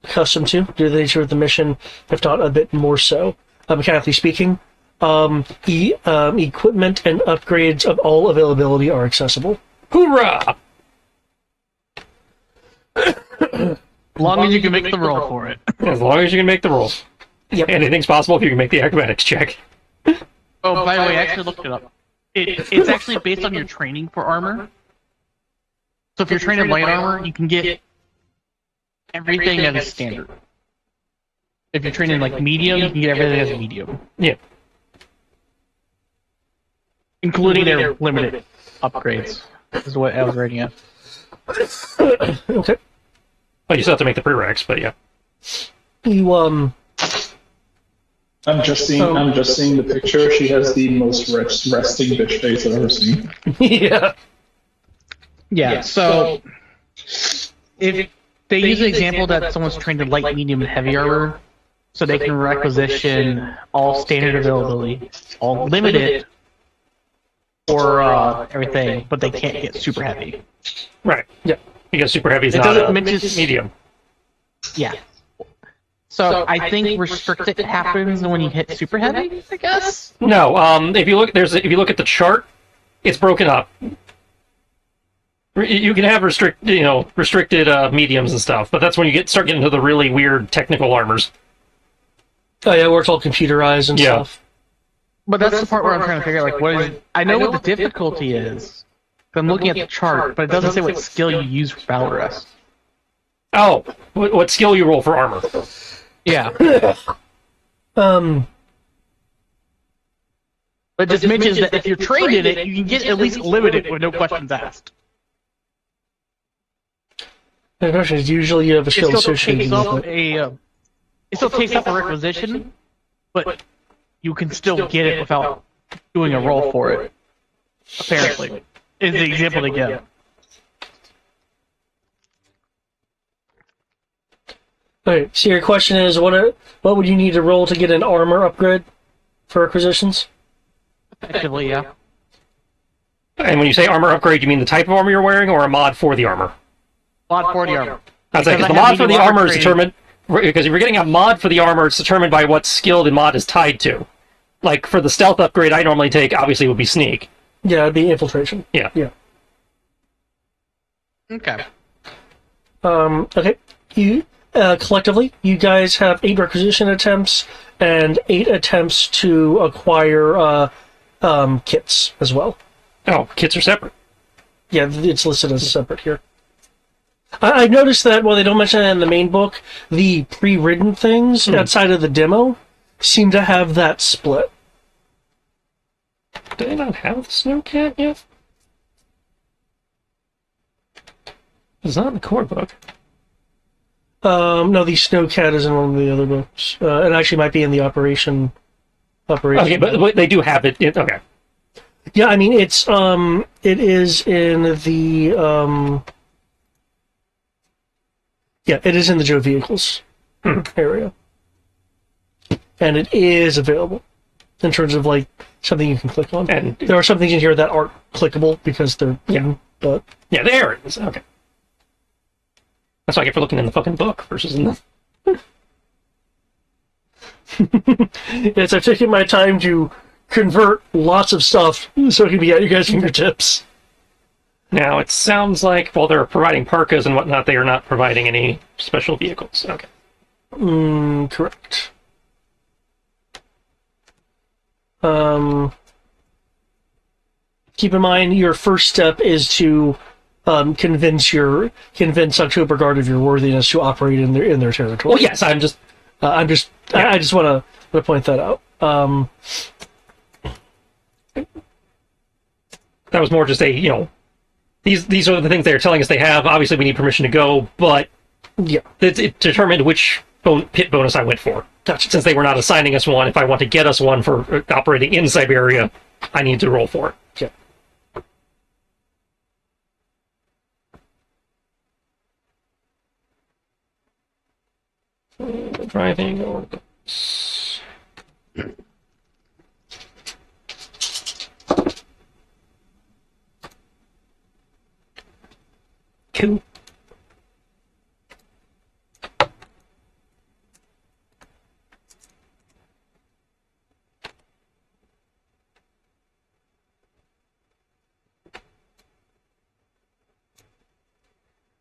accustomed to due to the nature of the mission, if not a bit more so. Mechanically speaking, equipment and upgrades of all availability are accessible.
Hoorah!
As long as you can make the roll for it.
As long as you can make the roll.
Yep.
Anything's possible if you can make the acrobatics check.
Oh, by the way, I actually looked it up. It's actually based on your training for armor. So if you're trained in light armor, you can get everything as standard. If you're trained in like medium, you can get everything as medium,
Yeah.
including their limited upgrades. Is what I was reading at.
Okay.
Well, you still have to make the prereqs, but yeah.
You
I'm just seeing the picture. She has the most resting bitch face I've ever seen.
yeah.
Yeah. So if they use an example that someone's trained in light, medium, and heavy armor, so they can requisition all standard availability, all limited, or everything, but they can't get super heavy.
Right.
Yeah.
Because super heavy is
It
not
doesn't
a
mention-
medium.
Yeah. So I think restricted happens when you hit super heavy, I guess.
No. If you look at the chart, it's broken up. You can have restricted mediums and stuff, but that's when you start getting into the really weird technical armors.
Oh yeah, where it's all computerized and
Yeah.
stuff.
But that's the part where I'm trying to figure out, like, what is... I know what the difficulty is. I'm looking at the chart, but it doesn't say what skill you use for battle rest.
Oh, what skill you roll for armor?
Yeah.
Um,
But it just mentions that if you're trained in it, you can get at least limited with no questions asked.
the question is usually you have a
It
skill
still
associated
takes
with
up
it.
it still takes up a requisition, but you can still get it without doing a roll for it. Apparently, is the example they give.
Okay, so your question is, what would you need to roll to get an armor upgrade for acquisitions?
Effectively, yeah.
And when you say armor upgrade, you mean the type of armor you're wearing, or a mod for the armor?
Mod 40 armor.
That's like,
Because
the
I have
mod for the
medium
armor is
training.
determined because if you're getting a mod for the armor, it's determined by what skill the mod is tied to. Like for the stealth upgrade, I normally take obviously would be sneak.
Yeah, it'd be infiltration.
Yeah.
Yeah.
Okay.
Okay. You collectively, you guys have 8 requisition attempts and 8 attempts to acquire kits as well.
Oh, kits are separate.
Yeah, it's listed as separate here. I've noticed that while they don't mention it in the main book, the pre-written things outside of the demo seem to have that split.
Do they not have the Snowcat yet? It's not in the core book.
No, the Snowcat is in one of the other books. It actually might be in the operation.
Okay, but they do have it. Okay.
Yeah, I mean it is in the yeah, it is in the Joe vehicles area, and it is available in terms of like something you can click on.
And
There are some things in here that aren't clickable because they're hidden, but
yeah, there it is. Okay. That's what I get for looking in the fucking book versus in the.
yes, I've taken my time to convert lots of stuff so it can be at your guys' fingertips.
Now, it sounds like, while they're providing parkas and whatnot, they are not providing any special vehicles. Okay.
Correct. Keep in mind, your first step is to convince October Guard of your worthiness to operate in their territory.
Well, yes, I just
want to point that out.
That was more just these are the things they're telling us they have. Obviously, we need permission to go, but
Yeah.
it determined which pit bonus I went for.
Gotcha.
Since they were not assigning us one, if I want to get us one for operating in Siberia, I need to roll for it.
Yeah.
Driving or... Cool.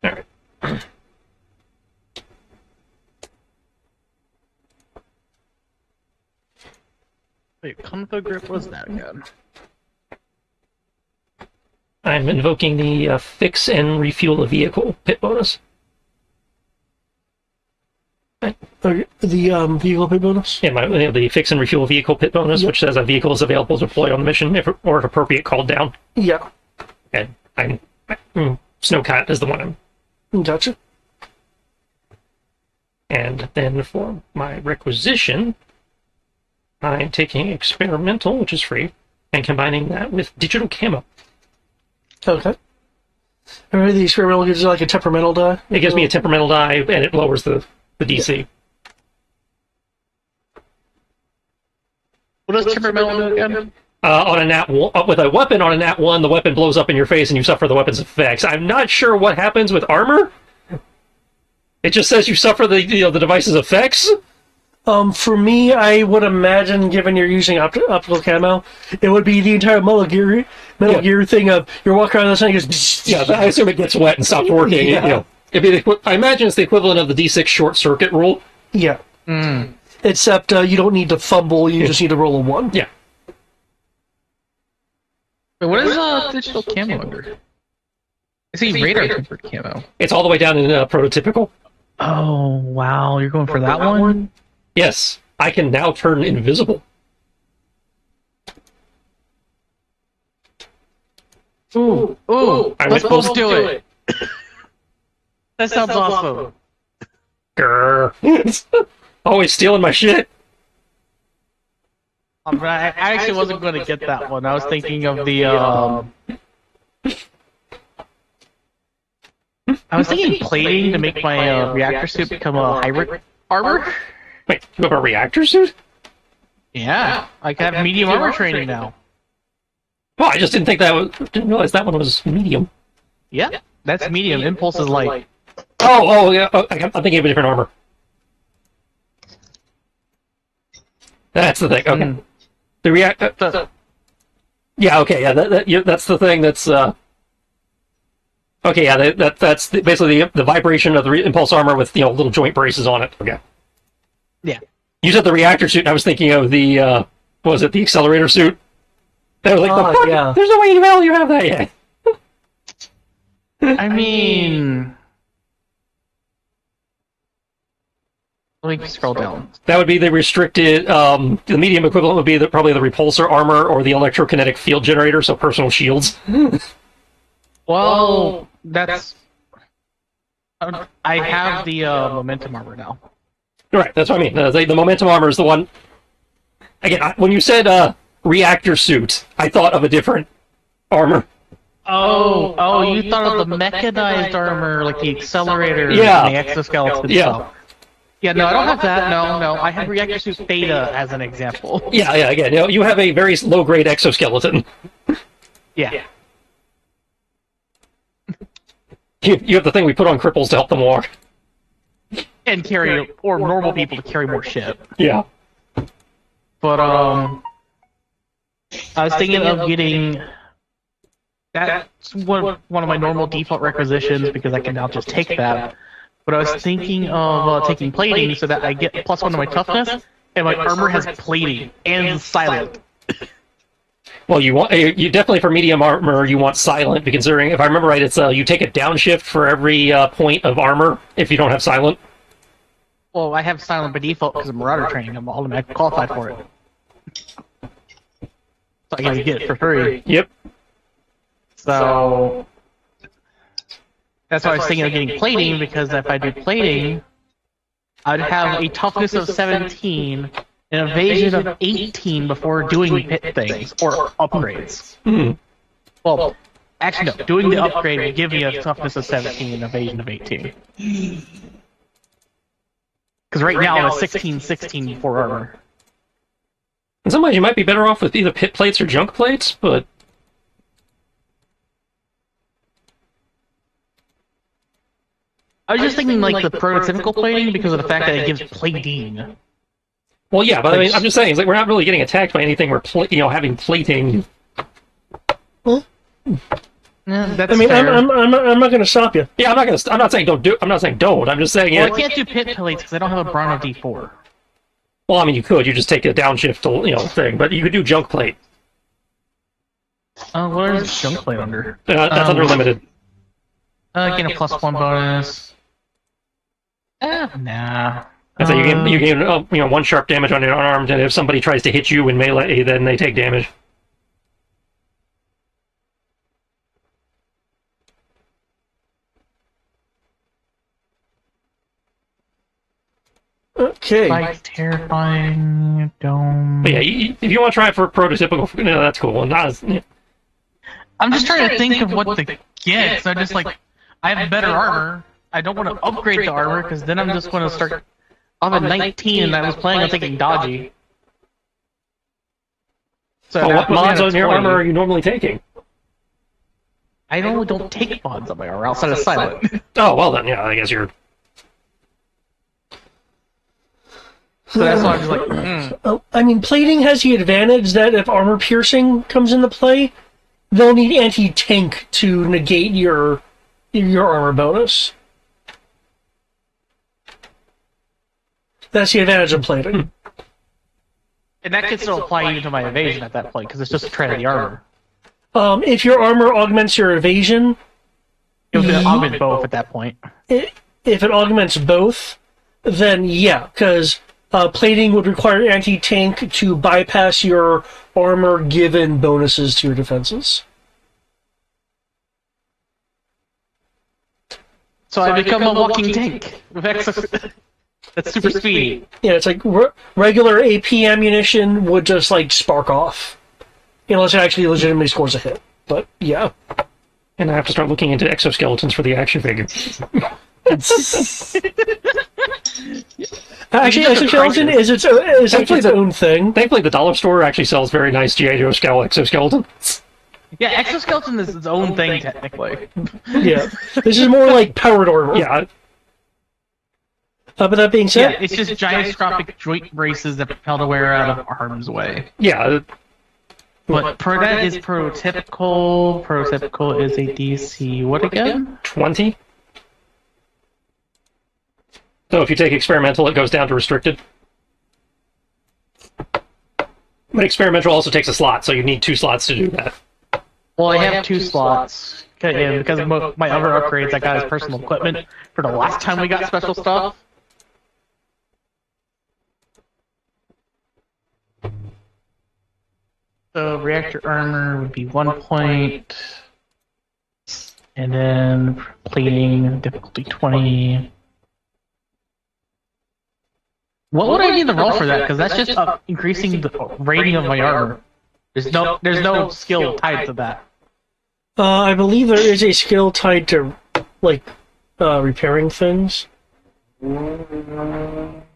All right.
Wait, Comfort Grip was that again?
I'm invoking the fix and refuel a vehicle pit bonus.
Okay. The vehicle pay bonus?
Yeah, the fix and refuel vehicle pit bonus,
Yep.
which says a vehicle is available to deploy on the mission, or if appropriate, called down.
Yeah.
And Snowcat is the one I'm...
Gotcha.
And then for my requisition, I'm taking experimental, which is free, and combining that with digital camo.
Okay. Alright, the experimental gives you like a temperamental die?
It gives me a temperamental die, and it lowers the DC.
What does temperamental do again?
On a nat one, with a weapon on a nat 1, the weapon blows up in your face and you suffer the weapon's effects. I'm not sure what happens with armor. It just says you suffer the device's effects.
For me, I would imagine, given you're using optical camo, it would be the entire Metal Gear thing of you're walking around the and it goes.
Yeah, I assume it gets wet and stops working.
Yeah.
I imagine it's the equivalent of the D6 short circuit rule.
Yeah. Except you don't need to fumble; you just need to roll a 1.
Yeah.
Wait, what is digital camo under? I see radar tempered camo.
It's all the way down in prototypical.
Oh wow, you're going for that one?
Yes, I can now turn invisible.
Ooh,
I
let's
went
both do it. That sounds awesome.
Grr. Always stealing my shit.
I actually wasn't going to get that one. I was thinking of the. I was thinking plating to make my reactor suit become a hybrid armor.
Wait, you have a reactor suit?
Yeah, I can have medium armor training now.
Well, I just didn't realize that one was medium.
Yeah, that's medium. Impulse is light.
Oh, yeah. Oh, I'm thinking of a different armor. That's the thing. Okay. The react. Yeah. Okay. Yeah. That's the thing. That's. Okay. Yeah. That's basically the vibration of the impulse armor with little joint braces on it. Okay.
Yeah.
You said the reactor suit, and I was thinking of the. What was it? The accelerator suit. That was like,
yeah.
There's no way in hell you have that yet.
I mean. Let me scroll down.
That would be the restricted. The medium equivalent would be probably the repulsor armor or the electrokinetic field generator, so personal shields.
Well, that's. I have the momentum armor now.
Right, that's what I mean. The momentum armor is the one. Again, when you said reactor suit, I thought of a different armor.
Oh, you thought of the mechanized armor, like the accelerator
Yeah.
and the exoskeleton
Yeah.
stuff. Yeah, no, I don't have that. No. I have reactor suit theta as an example.
Yeah. Again, you have a very low-grade exoskeleton.
Yeah.
You have the thing we put on cripples to help them walk.
And carry, or normal people to carry more shit.
Yeah.
But, I was thinking of getting. That's one of my normal default requisitions because I can now just take that. But I was thinking of taking plating so that I get +1 to my toughness, and my armor has plating and silent.
Well, you definitely for medium armor you want silent, considering if I remember right, it's you take a downshift for every point of armor if you don't have silent.
Well, I have silent by default because of Marauder training. I'm automatically qualified for it. So I can get it for free.
Yep.
So that's why I was thinking of getting plating, because if I do plating, I'd have a toughness of 17, an evasion of 18 before doing pit things or upgrades.
Hmm.
Well, actually no, doing the upgrade would give me a toughness of 17 and an evasion of 18. Because right now I'm a 16-16 for armor.
In some ways, you might be better off with either pit plates or junk plates, but
I was just thinking like the prototypical plating because of the fact that it gives plating.
well, yeah. But I mean, I'm just saying, it's like we're not really getting attacked by anything. We're having plating.
Well,
Yeah, that's
I mean,
fair.
I'm not going to stop you.
Yeah, I'm not saying don't do. I'm not saying don't. I'm just saying, yeah.
Well, I can't do pit plates because I don't have a Bronto D4.
Well, I mean, you could. You just take a downshift, thing. But you could do junk plate.
What is junk plate under?
That's under limited.
Gain a +1 bonus. Nah.
I say you gain 1 sharp damage on an unarmed, and if somebody tries to hit you in melee, then they take damage.
Okay.
Like terrifying dome.
But yeah, if you want to try it for prototypical, that's cool. Not as,
I'm just trying to think of what to get. So just like, I have better armor. I don't want to upgrade the armor because then I'm just going to start. I'm at 19 and I was planning on taking dodgy. So
what
that puts me
mods
at a
on your
20.
armor are you normally taking?
I normally don't take mods on my armor outside of silent.
Oh, well then, yeah, I guess you're...
So that's why I'm just like,
Oh, I mean, plating has the advantage that if armor piercing comes into play, they'll need anti-tank to negate your armor bonus. That's the advantage of plating.
And that can still apply even to my evasion at that point because it's just a trait of the armor.
If your armor augments your evasion,
It would augment both at that point.
if it augments both, then yeah, because plating would require anti-tank to bypass your armor given bonuses to your defenses.
So I become a walking tank with excess. That's super speedy.
Yeah, it's like regular AP ammunition would just like spark off, unless it actually legitimately scores a hit. But yeah,
And I have to start looking into exoskeletons for the action figure.
actually,
It's a
exoskeleton
crisis.
is actually its own thing.
Thankfully, the dollar store actually sells very nice G.I. Joe scale exoskeleton.
Yeah, exoskeleton is its own thing technically.
Yeah, this is more like powered armor.
Yeah,
But that being
Yeah,
said,
it's just gyroscopic joint braces that propel the wearer out of harm's way.
yeah.
But that is prototypical. Prototypical is a DC. What again?
20. So if you take experimental, it goes down to restricted. But experimental also takes a slot, so you need 2 slots to do that.
Well, I have 2 slots. And because of my other upgrades, I got his personal equipment for the last time we got special stuff. So reactor armor would be 1 point, and then plating difficulty 20. What would I need to roll for that? Because that's just increasing the rating of my armor. There's no skill tied to that.
I believe there is a skill tied to like repairing things.
That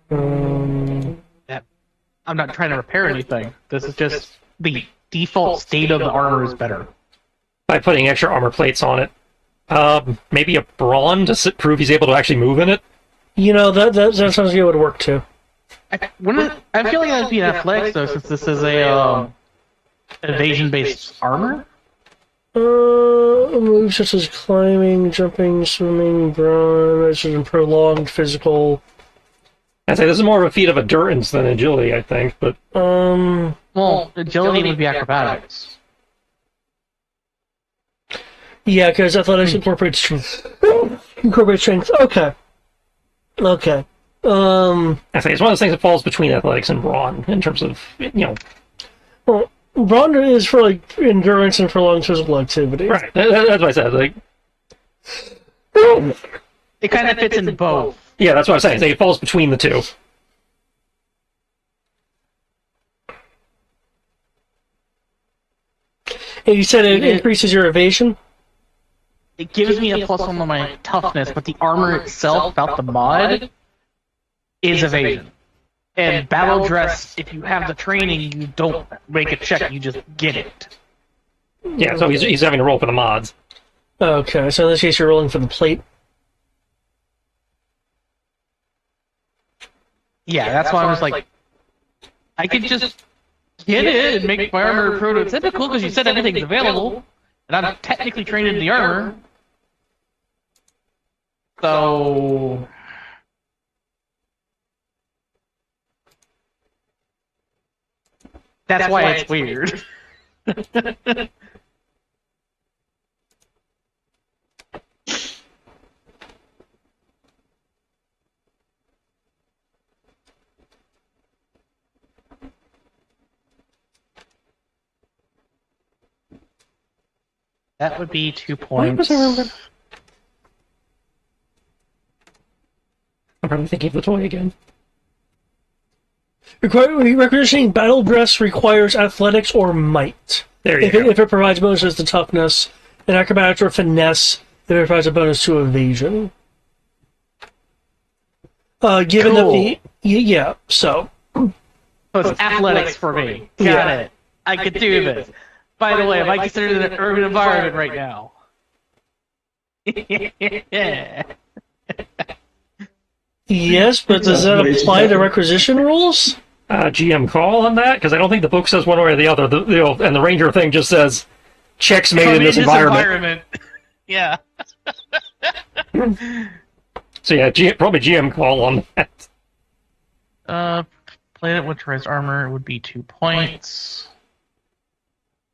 I'm not trying to repair anything. This is just the default state of the armor is better.
By putting extra armor plates on it. Maybe a brawn to prove he's able to actually move in it.
You know that sounds like it would work too.
I feel like that'd be an athletics though, since this is a evasion-based armor?
Moves such as climbing, jumping, swimming, brawn, and prolonged physical.
I'd say this is more of a feat of endurance than agility, I think, but
Well, agility would be acrobatics.
Yeah, because athletics incorporates strength. Incorporates strength. Okay. Okay.
I say it's one of those things that falls between athletics and brawn in terms of,
Well, brawn is for like endurance and prolonged physical activity.
right. That's what I said. Like,
It kind of fits in both.
yeah, that's what I'm saying. It falls between the two.
And you said it increases your evasion?
It gives me a +1 on my toughness, but the armor itself, without the mod, is evasion. And battle dress, if you have the training, you don't make a check, you just get it.
Yeah, so he's having to roll for the mods.
Okay, so in this case you're rolling for the plate.
Yeah, that's why I was like, I could just get it and make my armor prototypical because you said everything's available, and I'm technically trained in the armor. So that's why it's weird. That would be 2 points.
I'm probably thinking of the toy again.
Requisitioning battle dress requires athletics or might.
There you
If
go.
it provides bonuses to toughness, and acrobatics or finesse, if it provides a bonus to evasion. Given that the... Yeah, so...
So it's athletics for me. Got it. I could do this. By the way, am I considered an urban environment right now? Yeah.
Yes, but does that apply to requisition rules?
GM call on that? Because I don't think the book says one way or the other. And the ranger thing just says, checks made in this environment.
Yeah.
So yeah, probably GM call on that.
Planet winterized armor would be 2 points.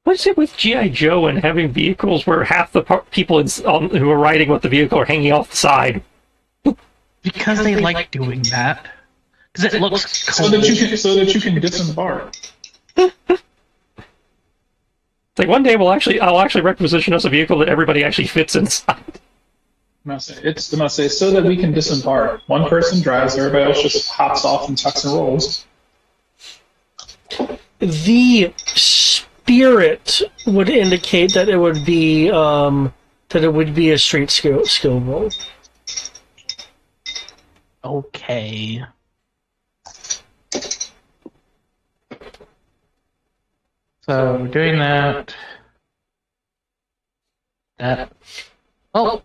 What's it with G.I. Joe and having vehicles where half the people who are riding with the vehicle are hanging off the side?
Because they like doing that. Because it looks cool.
So that you can disembark.
It's like one day I'll actually requisition us a vehicle that everybody actually fits inside.
I'm gonna say so that we can disembark. One person drives, everybody else just hops off and tucks and rolls.
The spirit would indicate that it would be a straight skill roll.
Okay. So doing that. Oh,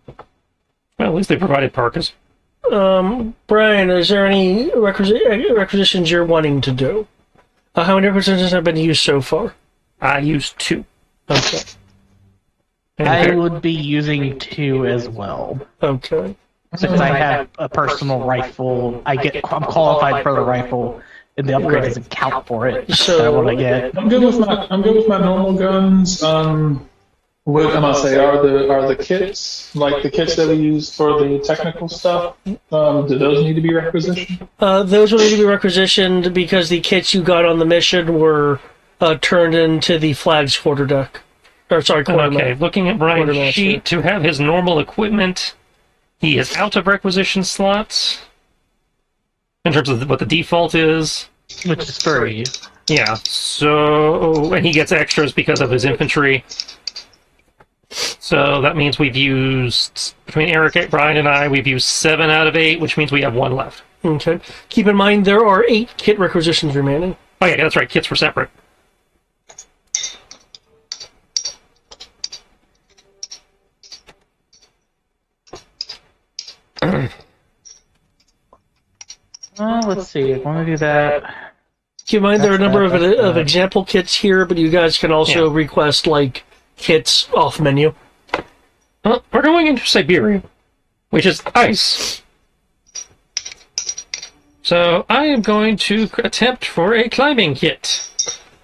Well, at least they provided parkas.
Brian, is there any requisitions you're wanting to do? How many requisitions have been used so far?
I used 2.
Okay.
I would be using 2 as well.
Okay.
Since I have a personal rifle, I'm qualified for the rifle, and the upgrade doesn't count for it.
So-
So what I get.
I'm good with my normal guns. What am I say? Are the kits like the kits that we use for the technical stuff? Do those need to be requisitioned?
Those will need to be requisitioned because the kits you got on the mission were turned into the flag's quarterdeck. Or sorry, quartermaster.
Okay, looking at Brian's
Quartermaster.
sheet, to have his normal equipment, he is out of requisition slots. In terms of what the default is.
Which is 3.
Yeah, so... And he gets extras because of his infantry. So that means we've used... Between Eric, Brian, and I, we've used 7 out of 8, which means we have 1 left.
Okay. Keep in mind there are 8 kit requisitions remaining.
Oh yeah, that's right, kits were separate.
Let's see. I want to do that.
Keep in mind there are a number of
That's-
example kits here, but you guys can also request like kits off menu.
Well, we're going into Siberia, which is ice. So I am going to attempt for a climbing kit.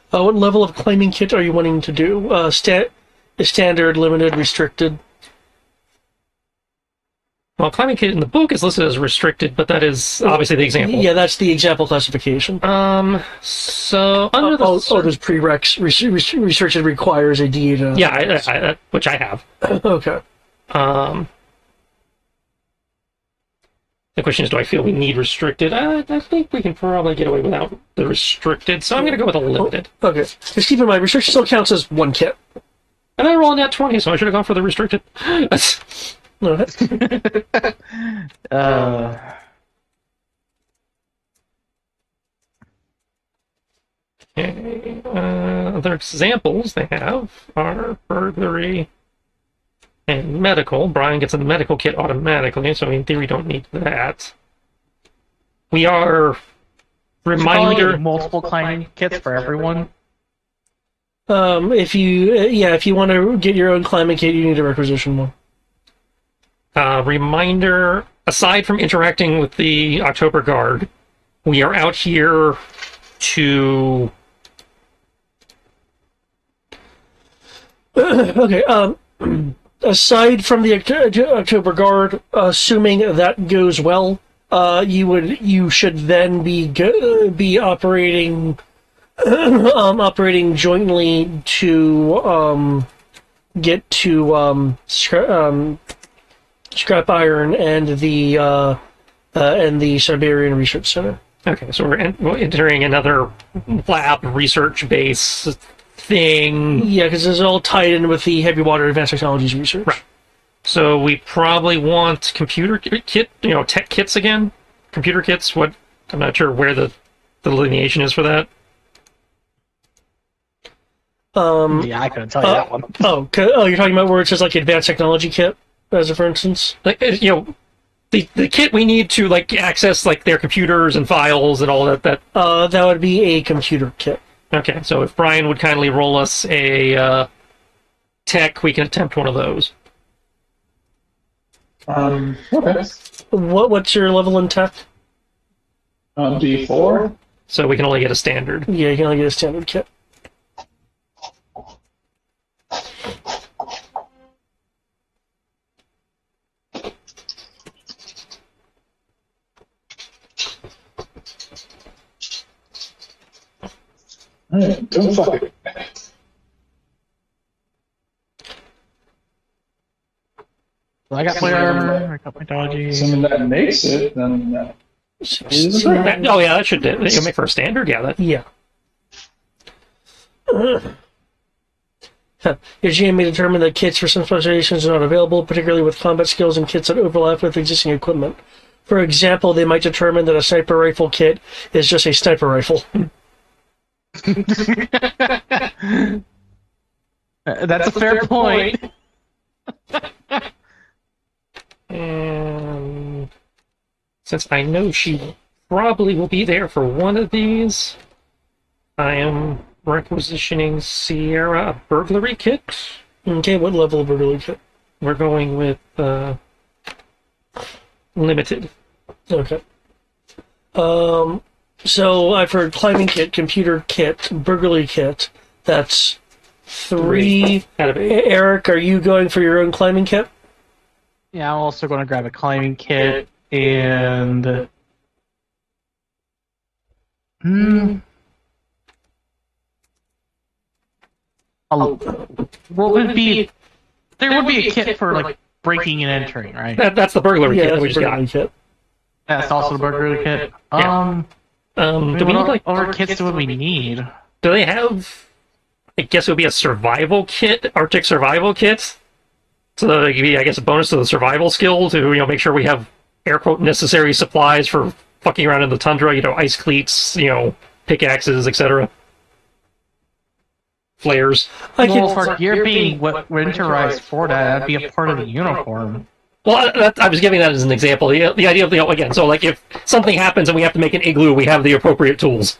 What level of climbing kit are you wanting to do? Standard, limited, restricted.
Well, climbing kit in the book is listed as restricted, but that is obviously the example.
Yeah, that's the example classification.
So under the
there's prereqs. Restricted requires a D to.
yeah, I, which I have.
Okay.
The question is, do I feel we need restricted? I think we can probably get away without the restricted, so I'm going to go with a limited.
Okay. Just keep in mind, restricted still counts as one kit.
And I rolled that 20, so I should have gone for the restricted.
Okay.
Okay, other examples they have are burglary and medical. Brian gets a medical kit automatically, so in theory don't need that. We are reminder.
multiple climbing kits for everyone.
If you want to get your own climbing kit, you need a requisition one.
Reminder, aside from interacting with the October Guard, we are out here to...
Okay, aside from the October Guard, assuming that goes well, you should then be operating operating jointly to get to scrap iron and the Siberian Research Center.
Okay, so we're entering another lab research base thing.
Yeah, because it's all tied in with the heavy water advanced technologies research.
Right. So we probably want computer kit, tech kits again. Computer kits. What? I'm not sure where the delineation is for that.
Yeah, I couldn't tell you that one.
You're talking about where it says like advanced technology kit, as a for instance.
Like the kit we need to access their computers and files and all that.
That would be a computer kit.
Okay, so if Brian would kindly roll us a tech, we can attempt one of those.
Okay.
What's your level in tech?
D4.
So we can only get a standard.
Yeah, you can only get a standard kit.
Alright, don't fuck it.
So I got flare armor, I got my dodgy.
Assuming that makes it, then that is right.
Oh yeah, that should you'll make for a standard. Yeah, that.
Yeah. Your GM may determine that kits for some specializations are not available, particularly with combat skills and kits that overlap with existing equipment. For example, they might determine that a sniper rifle kit is just a sniper rifle.
That's a fair point.
And since I know she probably will be there for one of these, I am requisitioning Sierra a burglary kit.
Okay, what level of burglary kit?
We're going with limited.
Okay. So I've heard climbing kit, computer kit, burglary kit. That's 3.
Out of 8.
Eric, are you going for your own climbing kit?
Yeah, I'm also going to grab a climbing kit and. What would be? There would be a kit for breaking and entering, right?
That's the burglary kit
Yeah,
that we
that's
just
burglary
got.
kit.
That's also the burglary kit.
Yeah. Do we need
what other kits do we need?
Do they have? I guess it would be a survival kit, Arctic survival kit. So that would be, I guess, a bonus to the survival skill to make sure we have air quote necessary supplies for fucking around in the tundra. Ice cleats, pickaxes, etc. Flares.
Well, if our gear being winterized for that'd be a part of the uniform.
Well, I was giving that as an example. The idea of again, so if something happens and we have to make an igloo, we have the appropriate tools.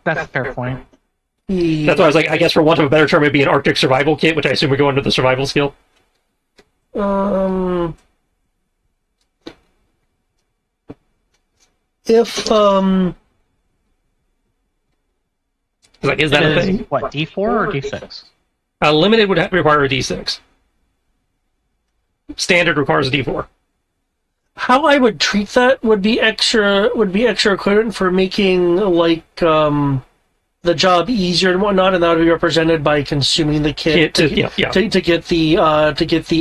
That's a fair point.
That's why I was like, I guess for want of a better term, it'd be an Arctic survival kit, which I assume would go under the survival skill.
If
Like, is that a
It is,
thing?
what, D4 or D6?
Limited would require a D6. Standard requires a D4.
how I would treat that would be extra equipment for making the job easier and whatnot, and that would be represented by consuming the kit to get the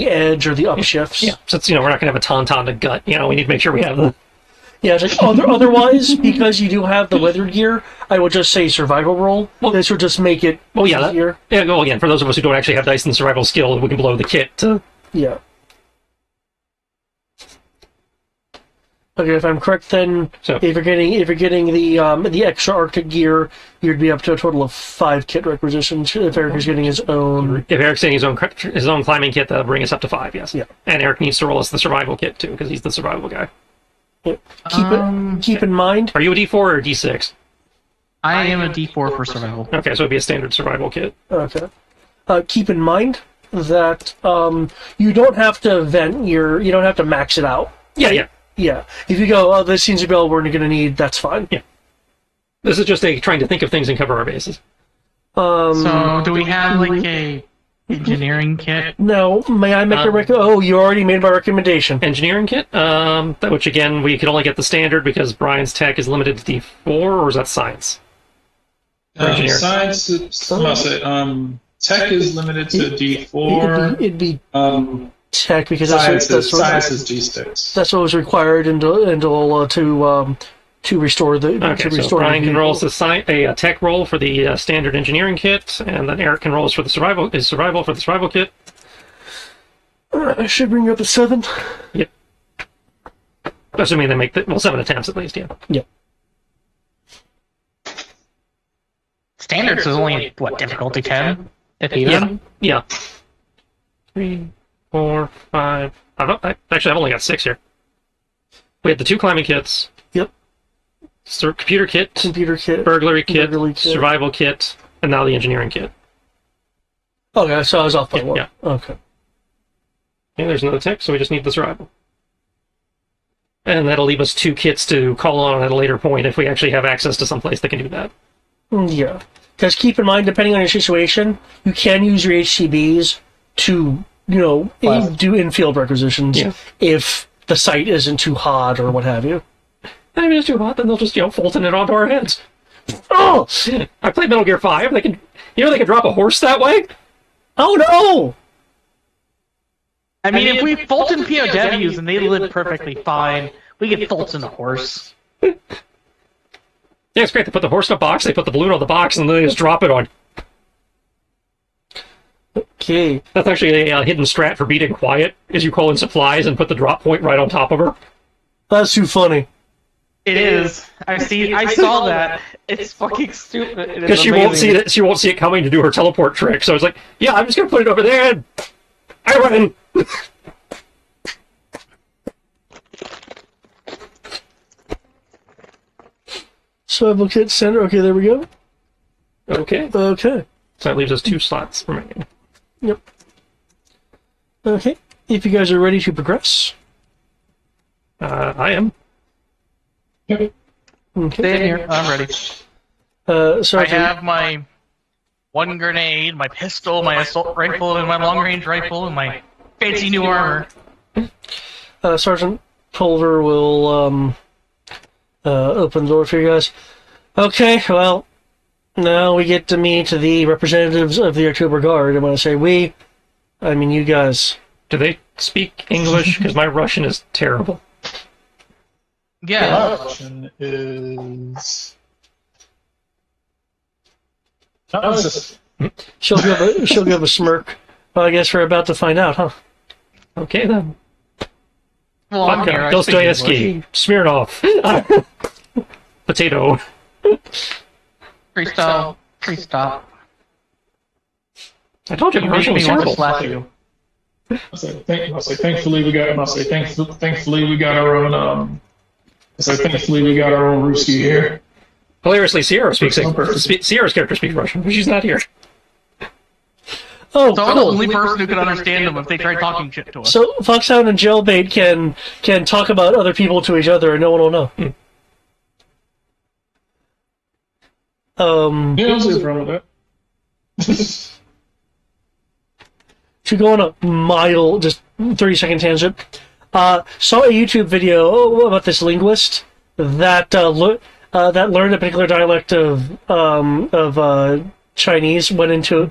edge or the upshifts.
Yeah, since we're not going to have a tauntaun to gut. We need to make sure we have the.
Yeah, it's like otherwise, because you do have the weather gear, I would just say survival roll. This would just make it easier.
Well, again, for those of us who don't actually have dice in the survival skill, we can blow the kit to.
Yeah. Okay, if I'm correct, then
So-
if you're getting the extra Arctic gear, you'd be up to a total of 5 kit requisitions. If Eric is getting his own,
If Eric's getting his own climbing kit, that'll bring us up to 5. Yes.
Yeah.
And Eric needs to roll us the survival kit too, because he's the survival guy.
keep in mind.
Are you a D4 or a D6?
I am a D4 for survival.
Okay, so it'd be a standard survival kit.
Okay. Keep in mind that you don't have to you don't have to max it out.
Yeah.
Yeah. If you go, this seems to be all we're going to need, that's fine.
Yeah. This is just trying to think of things and cover our bases.
So, do we have like a engineering kit?
No, may I make a recommendation? Oh, you already made my recommendation.
Engineering kit, which again we can only get the standard because Brian's tech is limited to D4, or is that science? Engineering.
Science, tech is limited to D4.
It'd be
Um,
tech because
science
that's
is D6.
what was required to restore the.
Okay,
to
so
restore
Brian
the
can roll
vehicle.
a tech roll for the standard engineering kit, and then Eric can roll for the survival for the survival kit.
I should bring you up to 7.
Yep. Assuming they make 7 attempts at least, yeah.
Yep.
Standards is only, what, difficulty 10? If even?
Yeah. 3, 4, 5. I've only got 6 here. We had the 2 climbing kits.
Yep.
Computer kit,
Computer kit.
burglary kit,
Burglary kit.
survival kit, and now the engineering kit.
Okay, so I was off by 1.
Yeah.
Okay.
Okay, there's another tech, so we just need the survival. And that'll leave us 2 kits to call on at a later point if we actually have access to some place that can do that.
Yeah. Because keep in mind, depending on your situation, you can use your HCBs to, do in-field requisitions if the site isn't too hot or what have you.
I mean, it's too hot, then they'll just, Fulton it onto our heads.
Oh!
I played Metal Gear 5. They can drop a horse that way?
Oh no!
I mean, if we Fulton POWs and they live perfectly fine, we get Fulton a horse.
Yeah, it's great. They put the horse in a box, they put the balloon on the box, and then they just drop it on.
Okay.
That's actually a hidden strat for beating quiet, is you call in supplies and put the drop point right on top of her.
That's too funny.
It is. I saw that. It's fucking stupid.
Because she won't see it coming to do her teleport trick. So it's like, yeah, I'm just gonna put it over there and I run.
Survival kit center. Okay, there we go.
Okay.
Okay.
So that leaves us 2 slots remaining.
Yep. Okay. If you guys are ready to progress.
I am.
Okay.
Stay in here. I'm ready.
So
I have my 1 grenade, my pistol, my assault rifle, and my long-range rifle, and my fancy new armor.
Sergeant Pulver will open the door for you guys. Okay, well, now we get to meet the representatives of the October Guard. I want to say I mean you guys.
Do they speak English? Because my Russian is terrible.
Yeah.
Option is. No, it's just.
She'll give a smirk. Well, I guess we're about to find out, huh?
Okay then.
Well, I'm here. I speak English.
Dostoevsky, Smirnoff, potato.
Freestyle. Freestyle.
I told you my
You make
Russian was
me want to
terrible.
slap you.
Thankfully we got our own. Thankfully we got our own Ruski here.
Hilariously, Sierra's character speaks Russian, but she's not here.
Oh,
So I'm
cool.
the only person who could understand them if they tried talking shit to us.
So Foxhound and Jailbait can talk about other people to each other, and no one will know.
Yeah, I was wrong with that.
To go on a mild, just 30-second tangent, saw a YouTube video about this linguist that that learned a particular dialect of Chinese, went into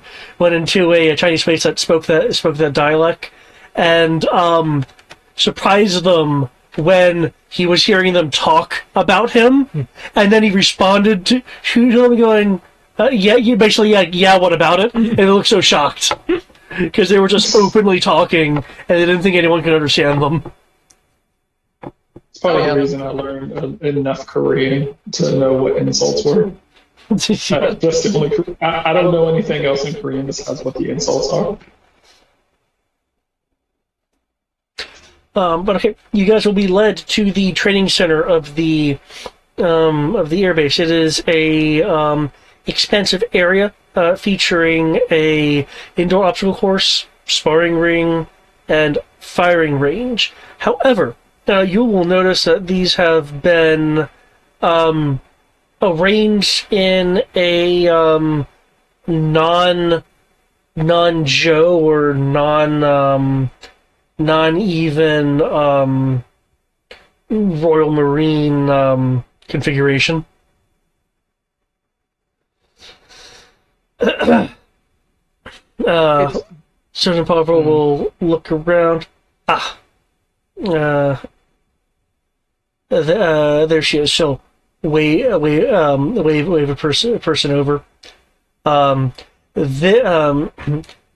a Chinese place that spoke that dialect, and surprised them when he was hearing them talk about him, and then he responded to them going, yeah, what about it? And they looked so shocked. Because they were just openly talking, and they didn't think anyone could understand them.
It's probably the reason I learned enough Korean to know what insults were. Just the only, I don't know anything else in Korean besides what the insults are.
But okay, you guys will be led to the training center of the airbase. It is a expansive area featuring a indoor obstacle course, sparring ring, and firing range. However, you will notice that these have been arranged in a non-Joe or non-even Royal Marine configuration. Sergeant Pavlo will look around. There she is. She'll wave a person over.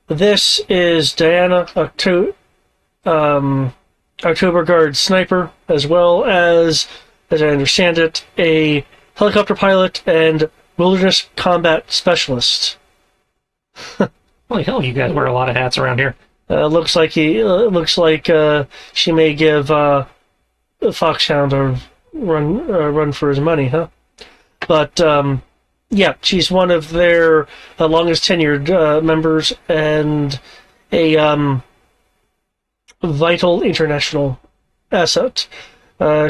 This is Diana, October Guard sniper, as well as I understand it, a helicopter pilot and wilderness combat specialist.
Holy hell, you guys wear a lot of hats around here.
Looks like she may give Foxhound a run for his money, huh? But yeah, she's one of their longest tenured members and a vital international asset.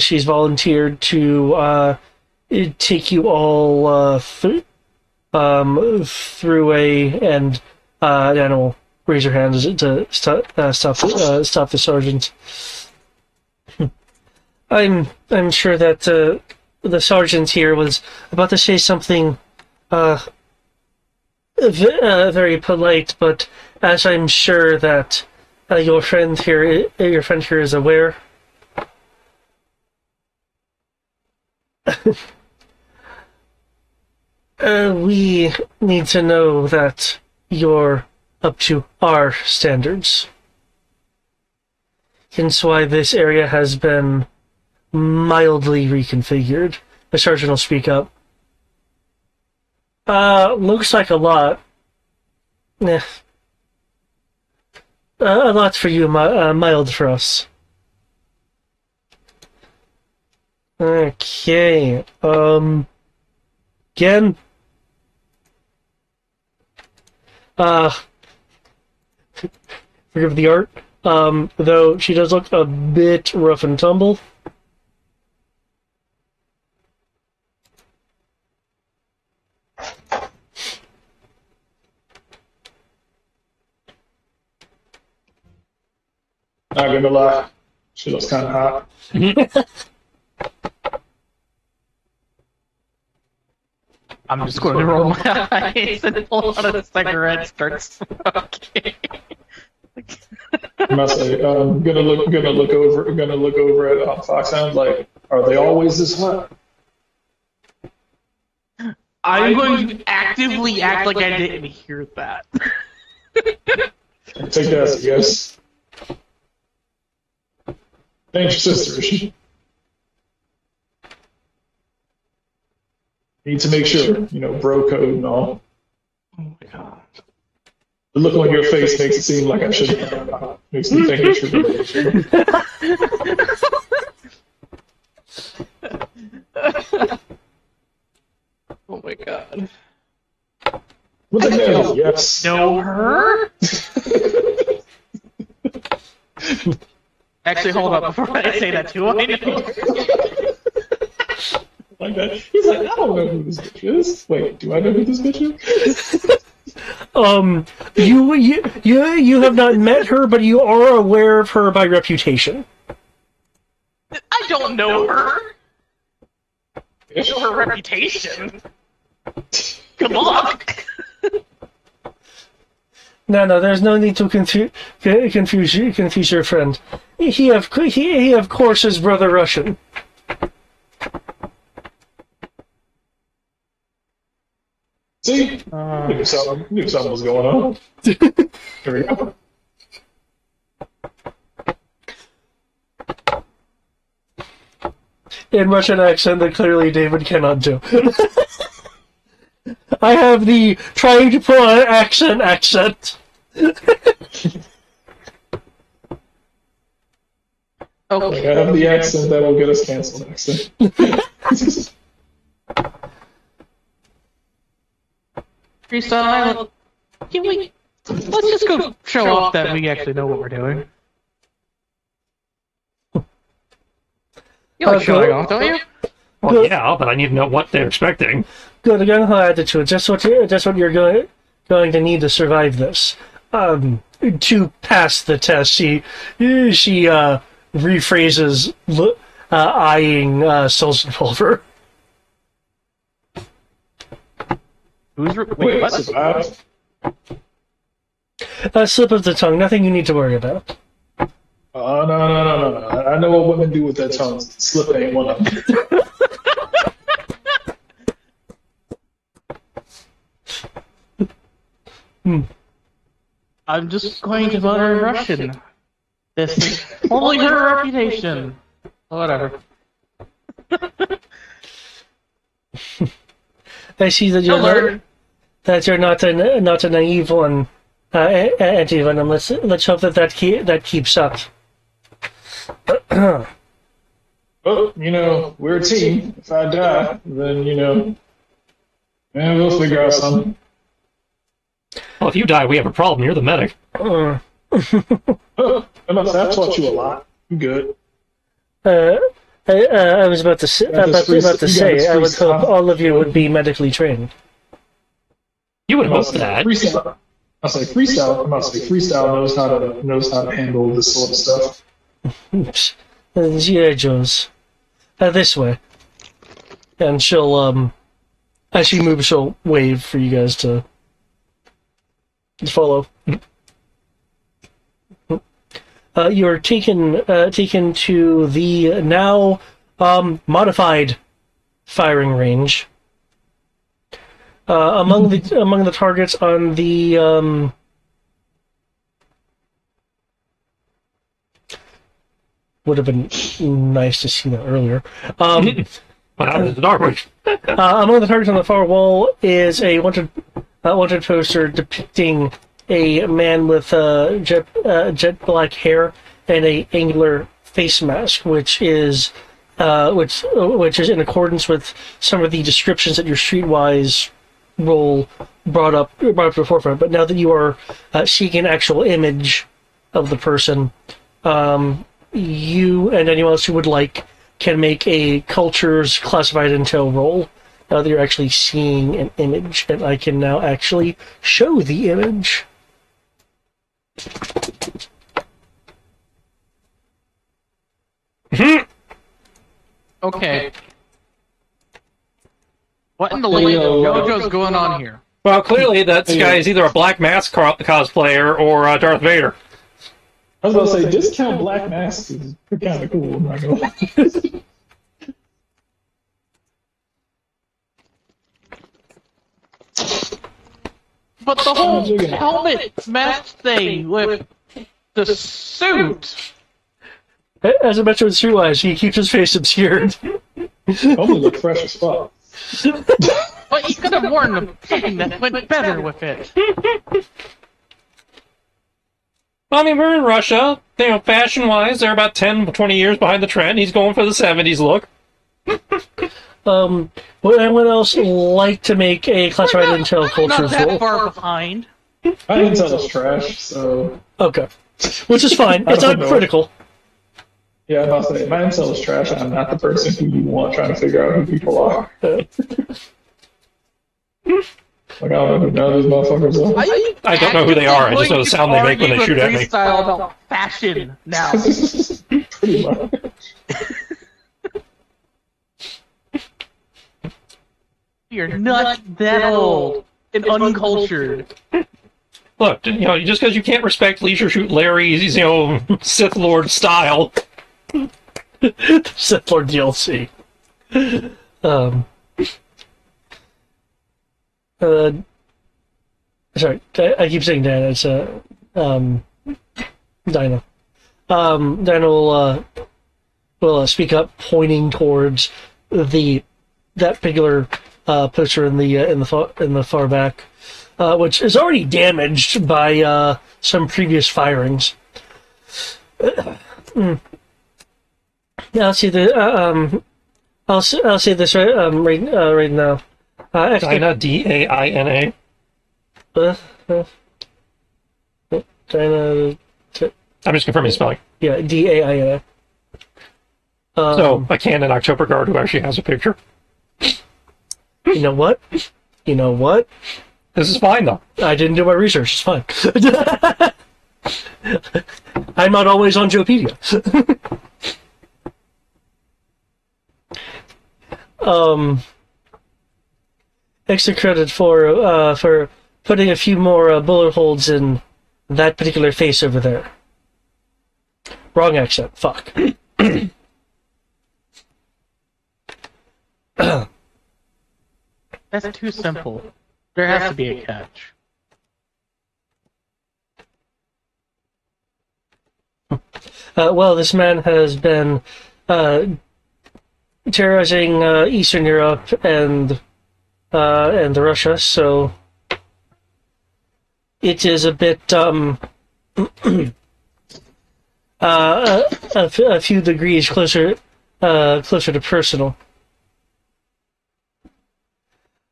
She's volunteered to take you all through and Diana will raise her hands to stop the sergeant. I'm sure that the sergeant here was about to say something very polite, but as I'm sure that your friend here is aware. We need to know that you're up to our standards. Hence why this area has been mildly reconfigured. The sergeant will speak up. Looks like a lot. A lot for you, mild for us. Okay, again. Forgive the art. Though she does look a bit rough and tumble.
Not gonna lie, she looks kind of hot.
I'm just going to roll my eyes and pull out a cigarette, start smoking.
I must say, gonna look over at Foxhound. Like, are they always this hot?
I'm going to actively act like I didn't hear that.
Take that as a yes. Thanks, sister. Is she? Need to make sure, bro code and all.
Oh my god.
The look on your face makes it seem like I should have. Makes me think it should be.
my god.
What's the name? Yes.
Know her? Actually, hold up before I say that too. I know.
Like that. He's like, I don't know who this bitch is. Wait, do I know who this bitch is?
You have not met her, but you are aware of her by reputation.
I don't know her. I know her reputation. Come on.
No, there's no need to confuse your friend. He of course is brother Russian.
See? Knew something was going on. Here we go.
In Russian accent that clearly David cannot do. I have the trying to put on an accent.
Like, I have the accent that will get us canceled accent.
Freestyle Island. Let's just go show off that we actually know what we're doing. You like showing off, don't you?
Well, yeah, but I need to know what they're expecting.
Good, a gung-ho attitude. That's what you're going to need to survive this. To pass the test, she rephrases, eyeing Solstice Pulver.
Wait, what? Survive?
A slip of the tongue. Nothing you need to worry about.
Oh, no. I know what women do with their tongues. Slip ain't one of them.
I'm just going to mutter in Russian. This is only her reputation. Whatever.
I see that you're not a naive one, Anti-Venom. Let's hope that keeps up.
Well, we're a team. If I die, then, we'll figure out something.
Well, if you die, we have a problem. You're the medic.
I taught you a lot. I'm good.
I was about to say, I would hope all of you would be medically trained.
You would hope that.
Freestyle. Freestyle knows how to handle this sort of stuff.
Yeah, Jones. This way. And she'll, as she moves, she'll wave for you guys to follow. You're taken to the now modified firing range. Among the targets on the would have been nice to see that earlier.
Wow, it's dark.
Among the targets on the far wall is a wanted poster depicting a man with jet black hair and a angular face mask, which is in accordance with some of the descriptions that your Streetwise role brought up to the forefront. But now that you are seeking an actual image of the person, you and anyone else who would like can make a cultures classified intel roll. Now that you're actually seeing an image, and I can now actually show the image.
Okay. What in the land of JoJo's going on here?
Well, clearly that guy is either a Black Mask cosplayer or Darth Vader.
I was about to say, discount Black Mask is kind of cool. I'm not gonna lie.
But the whole helmet mask thing with the suit.
As I mentioned with Streetwise, he keeps his face obscured.
Only look fresh as fuck.
But you could have worn something that went better with it.
Well, I mean, we're in Russia. Fashion-wise, they're about 10, 20 years behind the trend. He's going for the 70s look.
Would anyone else like to make a classified intel
Not
cultures
that
roll?
far behind.
My intel is trash, so
Okay. Which is fine. It's not critical.
yeah, I'm about to say my intel is trash, and I'm not the person who you want trying to figure out who people are. Like I don't know who none of these motherfuckers are.
I don't know who they are, I just know the sound they make when they shoot at me.
Freestyle about fashion now.
Pretty much.
You're not that old and uncultured.
Look, just because you can't respect Leisure Shoot Larry's, Sith Lord style.
Sith Lord DLC. Sorry, I keep saying Dana. It's Dinah. Dinah will speak up, pointing towards that particular poster in the far back, which is already damaged by some previous firings. Yeah, I'll see the. I'll say this right now.
Dinah, D-A-I-N-A.
Dinah.
I'm just confirming the spelling.
Yeah, D-A-I-N-A.
So, a canon October guard who actually has a picture.
You know what?
This is fine, though.
I didn't do my research. It's fine. I'm not always on Joepedia. Extra credit for putting a few more bullet holes in that particular face over there. Wrong accent. Fuck.
That's too simple. There has to be a catch.
Well, this man has been terrorizing Eastern Europe and Russia, so it is a bit a few degrees closer to personal.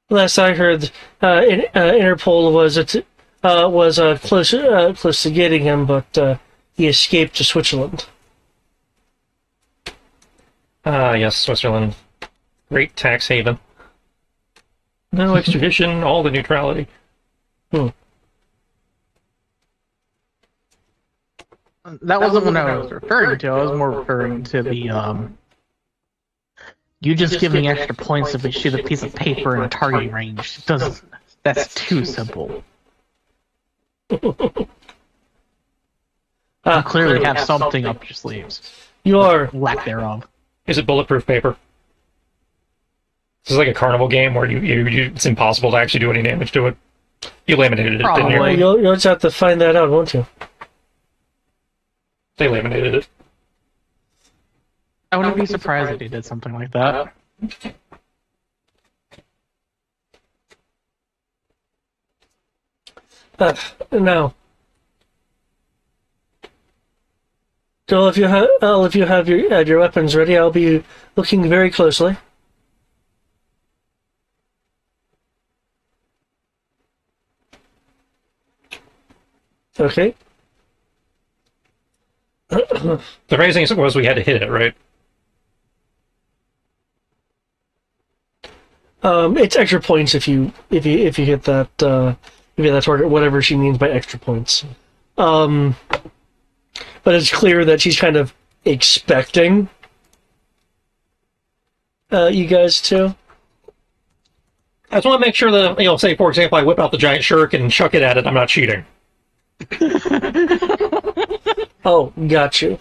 Last I heard, Interpol was close to getting him, but he escaped to Switzerland.
Yes, Switzerland. Great tax haven. No extradition, all the neutrality.
That wasn't what I was referring to. I was more referring to the you just giving extra points if we shoot a piece of paper in a targeting range. That's too simple. You clearly have something up your sleeves.
You are.
Lack thereof.
Is it bulletproof paper? This is like a carnival game where it's impossible to actually do any damage to it. You laminated it, didn't you?
Well, you'll just have to find that out, won't you?
They laminated it.
I wouldn't be surprised if they did something like that.
Now, Joel, if you have your weapons ready, I'll be looking very closely. Okay.
The phrasing was we had to hit it, right?
It's extra points if you hit that target, whatever she means by extra points. But it's clear that she's kind of expecting you guys to.
I just want to make sure that, say, for example, I whip out the giant shuriken and chuck it at it, I'm not cheating.
Oh, got you.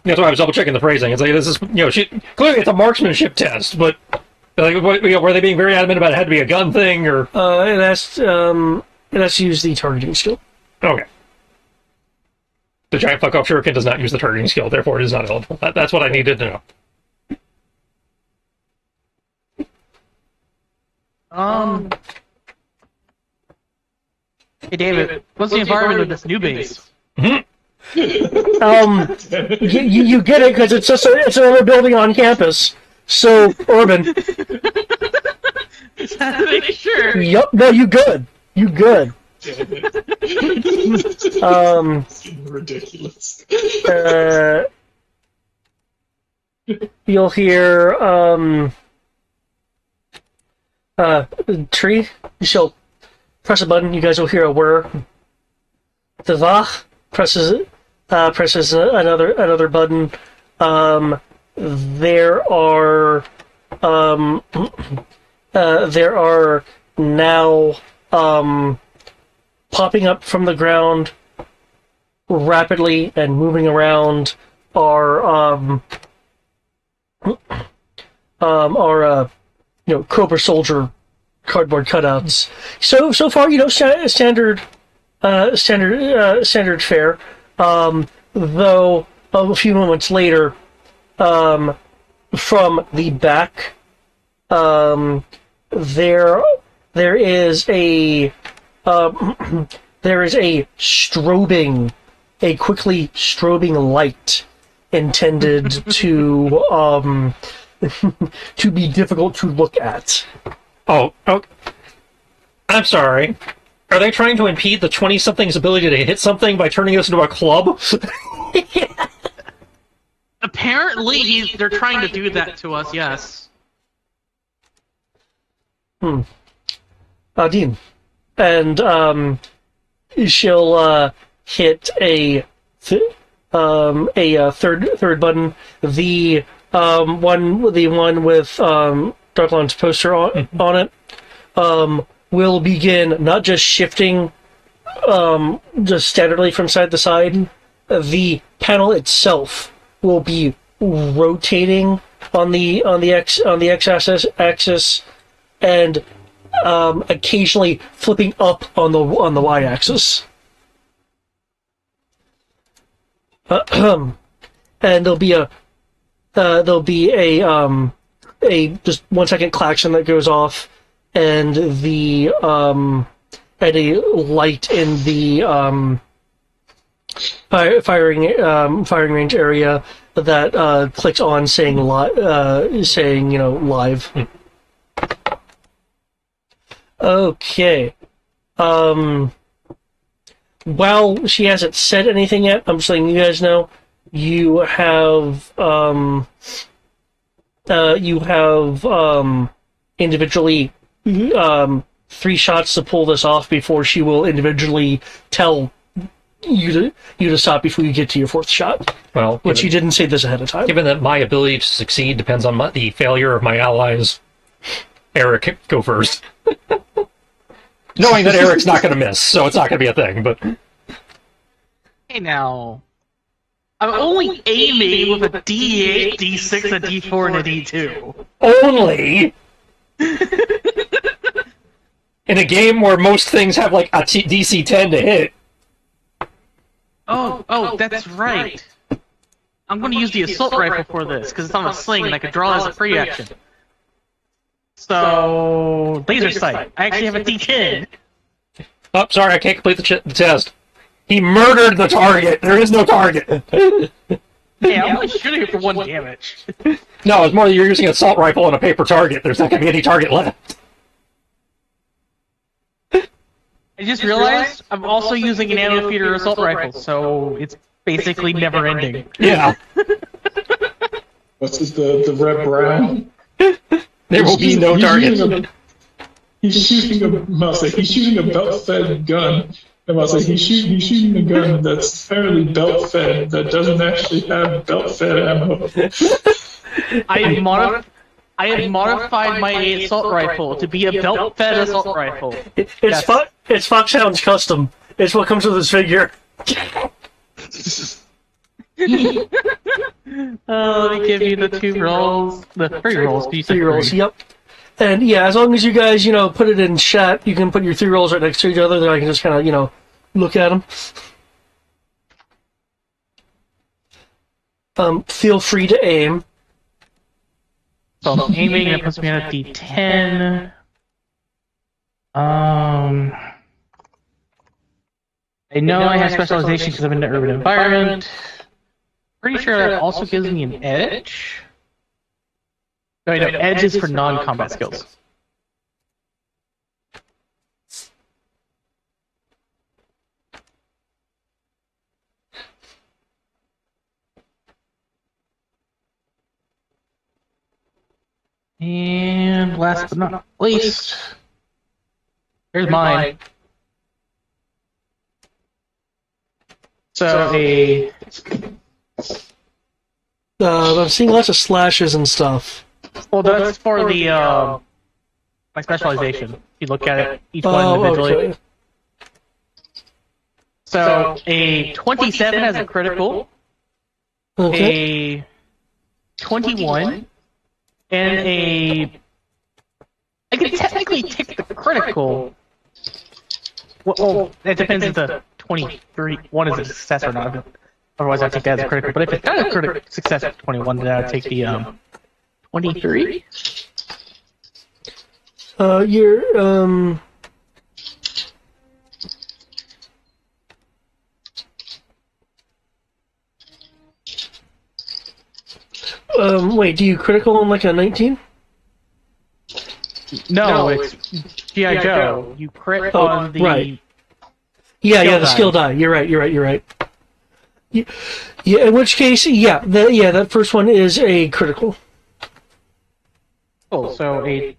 That's why I was double checking the phrasing. It's like, this is, clearly it's a marksmanship test, but were they being very adamant about it had to be a gun thing, or?
It has to use the targeting skill.
Okay. The giant fuck-off shuriken does not use the targeting skill, therefore it is not eligible. That's what I needed to know.
Hey David, what's the environment of this new base?
You get it because it's another building on campus. So, Orban.
Just had to make sure.
Yup, no, you good. You good.
Damn it. It's getting ridiculous.
You'll hear, Tree, she'll press a button, you guys will hear a whir. The Vach presses another button. There are now, popping up from the ground rapidly and moving around are, Cobra Soldier cardboard cutouts. So far, standard fare. Though a few moments later, from the back, there is a quickly strobing light intended to to be difficult to look at.
Oh, I'm sorry. Are they trying to impede the 20-something's ability to hit something by turning us into a club?
Apparently, they're trying to do that to us, yes.
Dean. And, she'll, hit a third button. The one with, Darklon's poster on it, will begin not just shifting, just standardly from side to side. The panel itself will be rotating on the x-axis and occasionally flipping up on the y-axis. And there'll be a just 1 second klaxon that goes off, and a light in the firing range area that clicks on saying live. Okay. While she hasn't said anything yet, I'm just letting you guys know you have individually 3 shots to pull this off before she will individually tell you to stop before you get to your 4th shot.
Well,
which you didn't say this ahead of time.
Given that my ability to succeed depends on the failure of my allies, Eric, go first. Knowing that Eric's not going to miss, so it's not going to be a thing, but...
Hey now. I'm only aiming with a D8, D6, a D4, and a D2.
Only? In a game where most things have like a DC 10 to hit.
Oh, that's right. I'm going to use the assault rifle for this, because it's on a sling and I can draw as a free action. So, laser sight. I actually have a D10.
Oh, sorry, I can't complete the test. He murdered the target. There is no target.
Hey, I'm only shooting it for 1 damage.
No, it's more that you're using an assault rifle on a paper target. There's not going to be any target left.
I just realized I'm also using an ammo feeder assault rifle, so it's basically never ending.
Yeah.
What's the red brown?
There will be no target.
He's shooting a belt-fed gun. And I'll say he's shooting a gun that's fairly belt-fed that doesn't actually have belt-fed ammo.
I have modified my assault rifle to be a belt-fed assault rifle.
It's Foxhound's custom. It's what comes with his figure.
Let me give you the 2 rolls. The 3 rolls.
3 rolls, yep. And yeah, as long as you guys, put it in chat, you can put your 3 rolls right next to each other, then I can just kind of, look at them. Feel free to aim.
So I'm aiming, that puts me on a D10. I know I have specialization because I'm in the urban environment. Pretty sure that also gives me an edge. No, no, edge is for non-combat skills. And last but not least, here's mine. So
I'm seeing lots of slashes and stuff.
well, that's for the my specialization. If you look at it, each one individually.
Okay.
So a 27 has a critical,
Okay.
a 21, and a. I can technically tick the critical. Well, it depends if the 23 one is a success or not. Otherwise, I take that as a critical. But if it's not a critical success at 21, then I take the 23.
You're wait, do you critical on like a 19?
No, it's G.I. Joe. You crit on the.
right. Yeah, the skill die. You're right. Yeah, in which case, that first one is a critical.
Oh, so a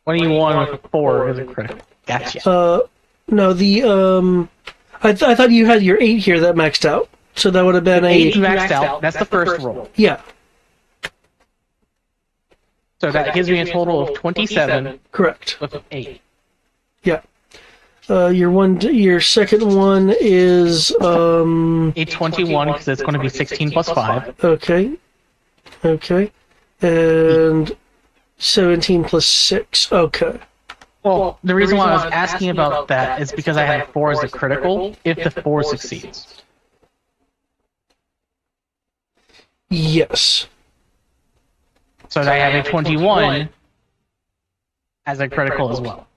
21 with a 4 is a critical. Gotcha.
No, the I thought you had your 8 here that maxed out, so that would have been
8 maxed out. That's the first roll.
Yeah,
So that gives me a total of 27
correct.
with 8.
Yeah. Your second one is
A 21 because it's going to be 16 plus 5.
okay, and 17 plus 6. Okay.
Well, the reason why I was asking about that is because I have 4 as a critical if the 4 succeeds.
Yes.
So I have a 21 as a critical as well.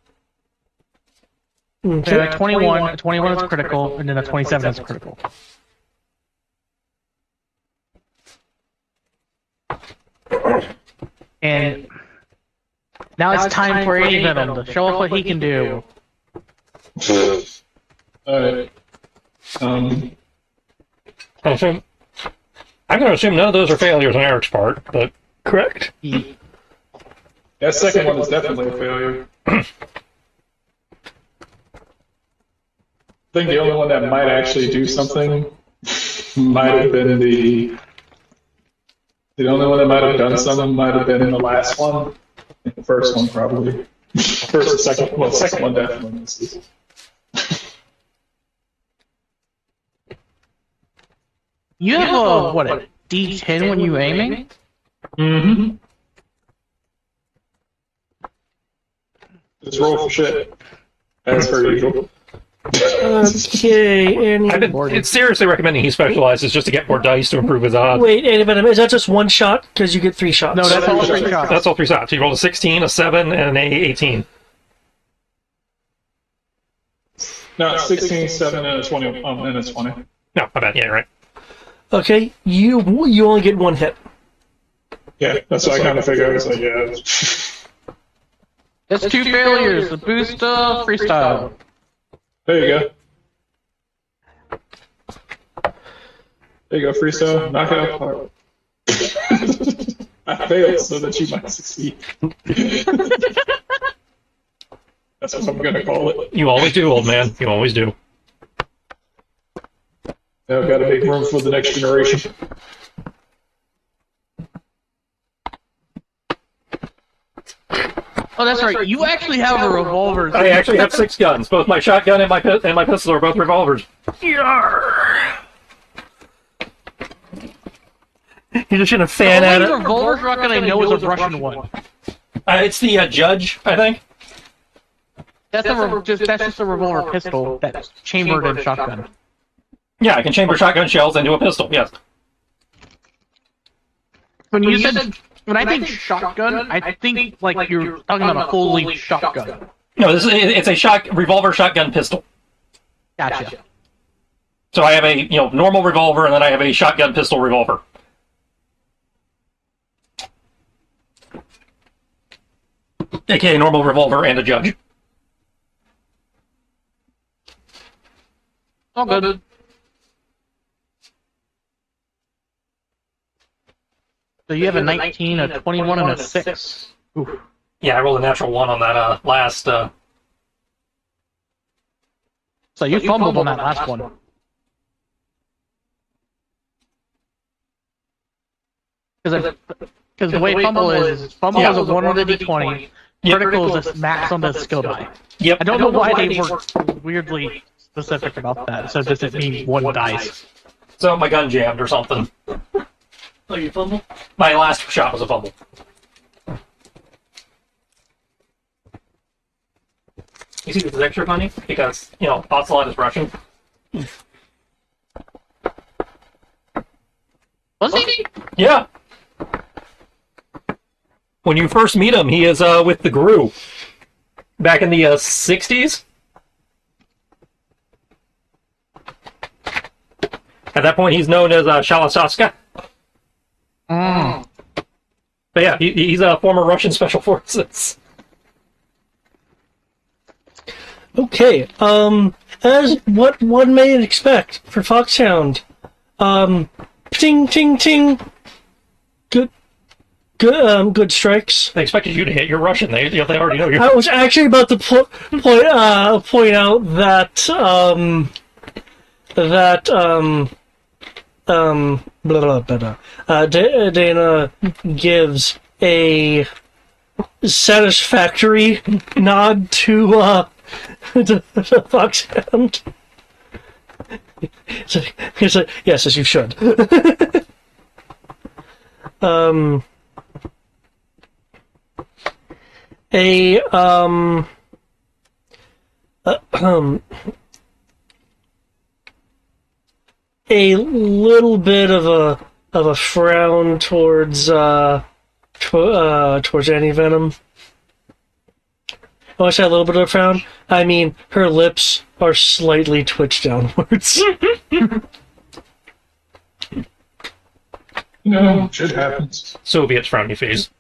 So
Okay.
a 21 is critical, and then a 27 is critical. And now it's time for A-Venom to show off what he can do.
Alright.
I assume, I'm going to assume none of those are failures on Eric's part, but
Correct.
That second one is definitely a failure. I think the only one that might actually do something might have been the only one that might have done something might have been the last one. The first one probably. First or second. Well, the second one definitely misses.
You have a D10 when you aiming?
Mm-hmm. Just roll for shit. As per usual.
Okay,
I've been seriously recommending he specializes just to get more dice to improve his odds.
wait, is that just one shot? Because you get 3 shots.
No, that's all 3 shots.
That's all 3 shots. He rolled a 16, a 7, and an 18.
No, it's 16, 7, and a 20. And a 20.
No, my bad. Yeah, right.
Okay, you only get 1 hit.
Yeah, that's what I kind of figured. I was like, yeah.
That's 2 failures. The boost freestyle.
There you go. There you go, freestyle. Knock it out the park. I failed so that you might succeed. That's what I'm gonna call it.
You always do, old man. You always do.
Now I've got to make room for the next generation.
Oh, that's right. You actually have a revolver.
I actually have 6 guns. Both my shotgun and my pistol are both revolvers. Yarr!
You're just gonna
The
fan at
only
it.
revolver shotgun I know is a Russian one.
It's the Judge, I think.
That's just a revolver pistol that's chambered in shotgun.
Yeah, I can chamber shotgun shells into a pistol, yes.
When I think shotgun, I think like you're talking about a fully shotgun.
No, it's a revolver shotgun pistol.
Gotcha.
So I have a normal revolver, and then I have a shotgun pistol revolver. aka normal revolver and a judge.
All good. So you have a 19, a 21, and a 6. Oof.
Yeah, I rolled a natural 1 on that last.
So you fumbled on that last one. Because the way fumble is a 1 on the d20, critical is a max on the skill die.
Yep.
I don't know why they were weirdly specific about that. So does it mean 1 dice?
So my gun jammed or something.
Oh, you fumble?
My last shot was a fumble. You see, this is extra funny because, Ocelot is Russian.
Was he?
Yeah. When you first meet him, he is with the GRU. Back in the 60s. At that point, he's known as Shalasaska.
Mm.
But yeah, he's a former Russian Special Forces.
Okay, as what one may expect for Foxhound, ting, ting, ting, good strikes.
They expected you to hit. You're Russian. They already know you.
I was actually about to point out that, blah, blah, blah, blah. Dana gives a satisfactory nod to Foxhound. It's like, yes, as you should. A little bit of a frown towards Anti-Venom. Oh, I said a little bit of a frown. I mean, her lips are slightly twitched downwards.
No, shit happens.
Soviet's frowny face.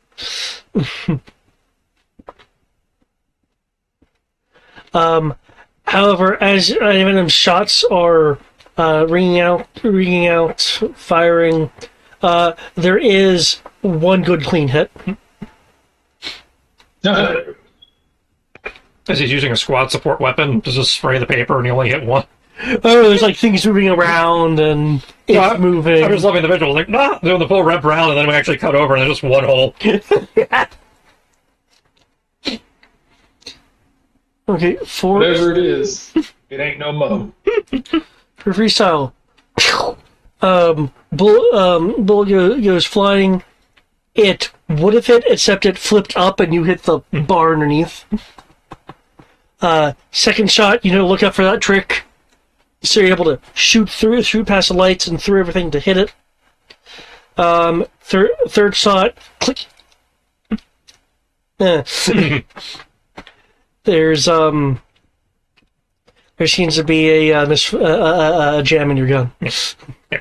However, as Anti-Venom's shots are ringing out, firing, there is one good clean hit.
No.
As he's using a squad support weapon, to just spray the paper and you only hit one.
Oh, there's like things moving around and it's moving.
I'm just loving the visual. Like, doing the full rep round, and then we actually cut over, and there's just one hole.
Okay,
Whatever it is, it ain't no mo.
for freestyle. Bull goes flying. It would have hit, except it flipped up and you hit the bar underneath. Second shot, look out for that trick. So you're able to shoot past the lights and through everything to hit it. Third shot, click. There seems to be a jam in your gun.
Yeah,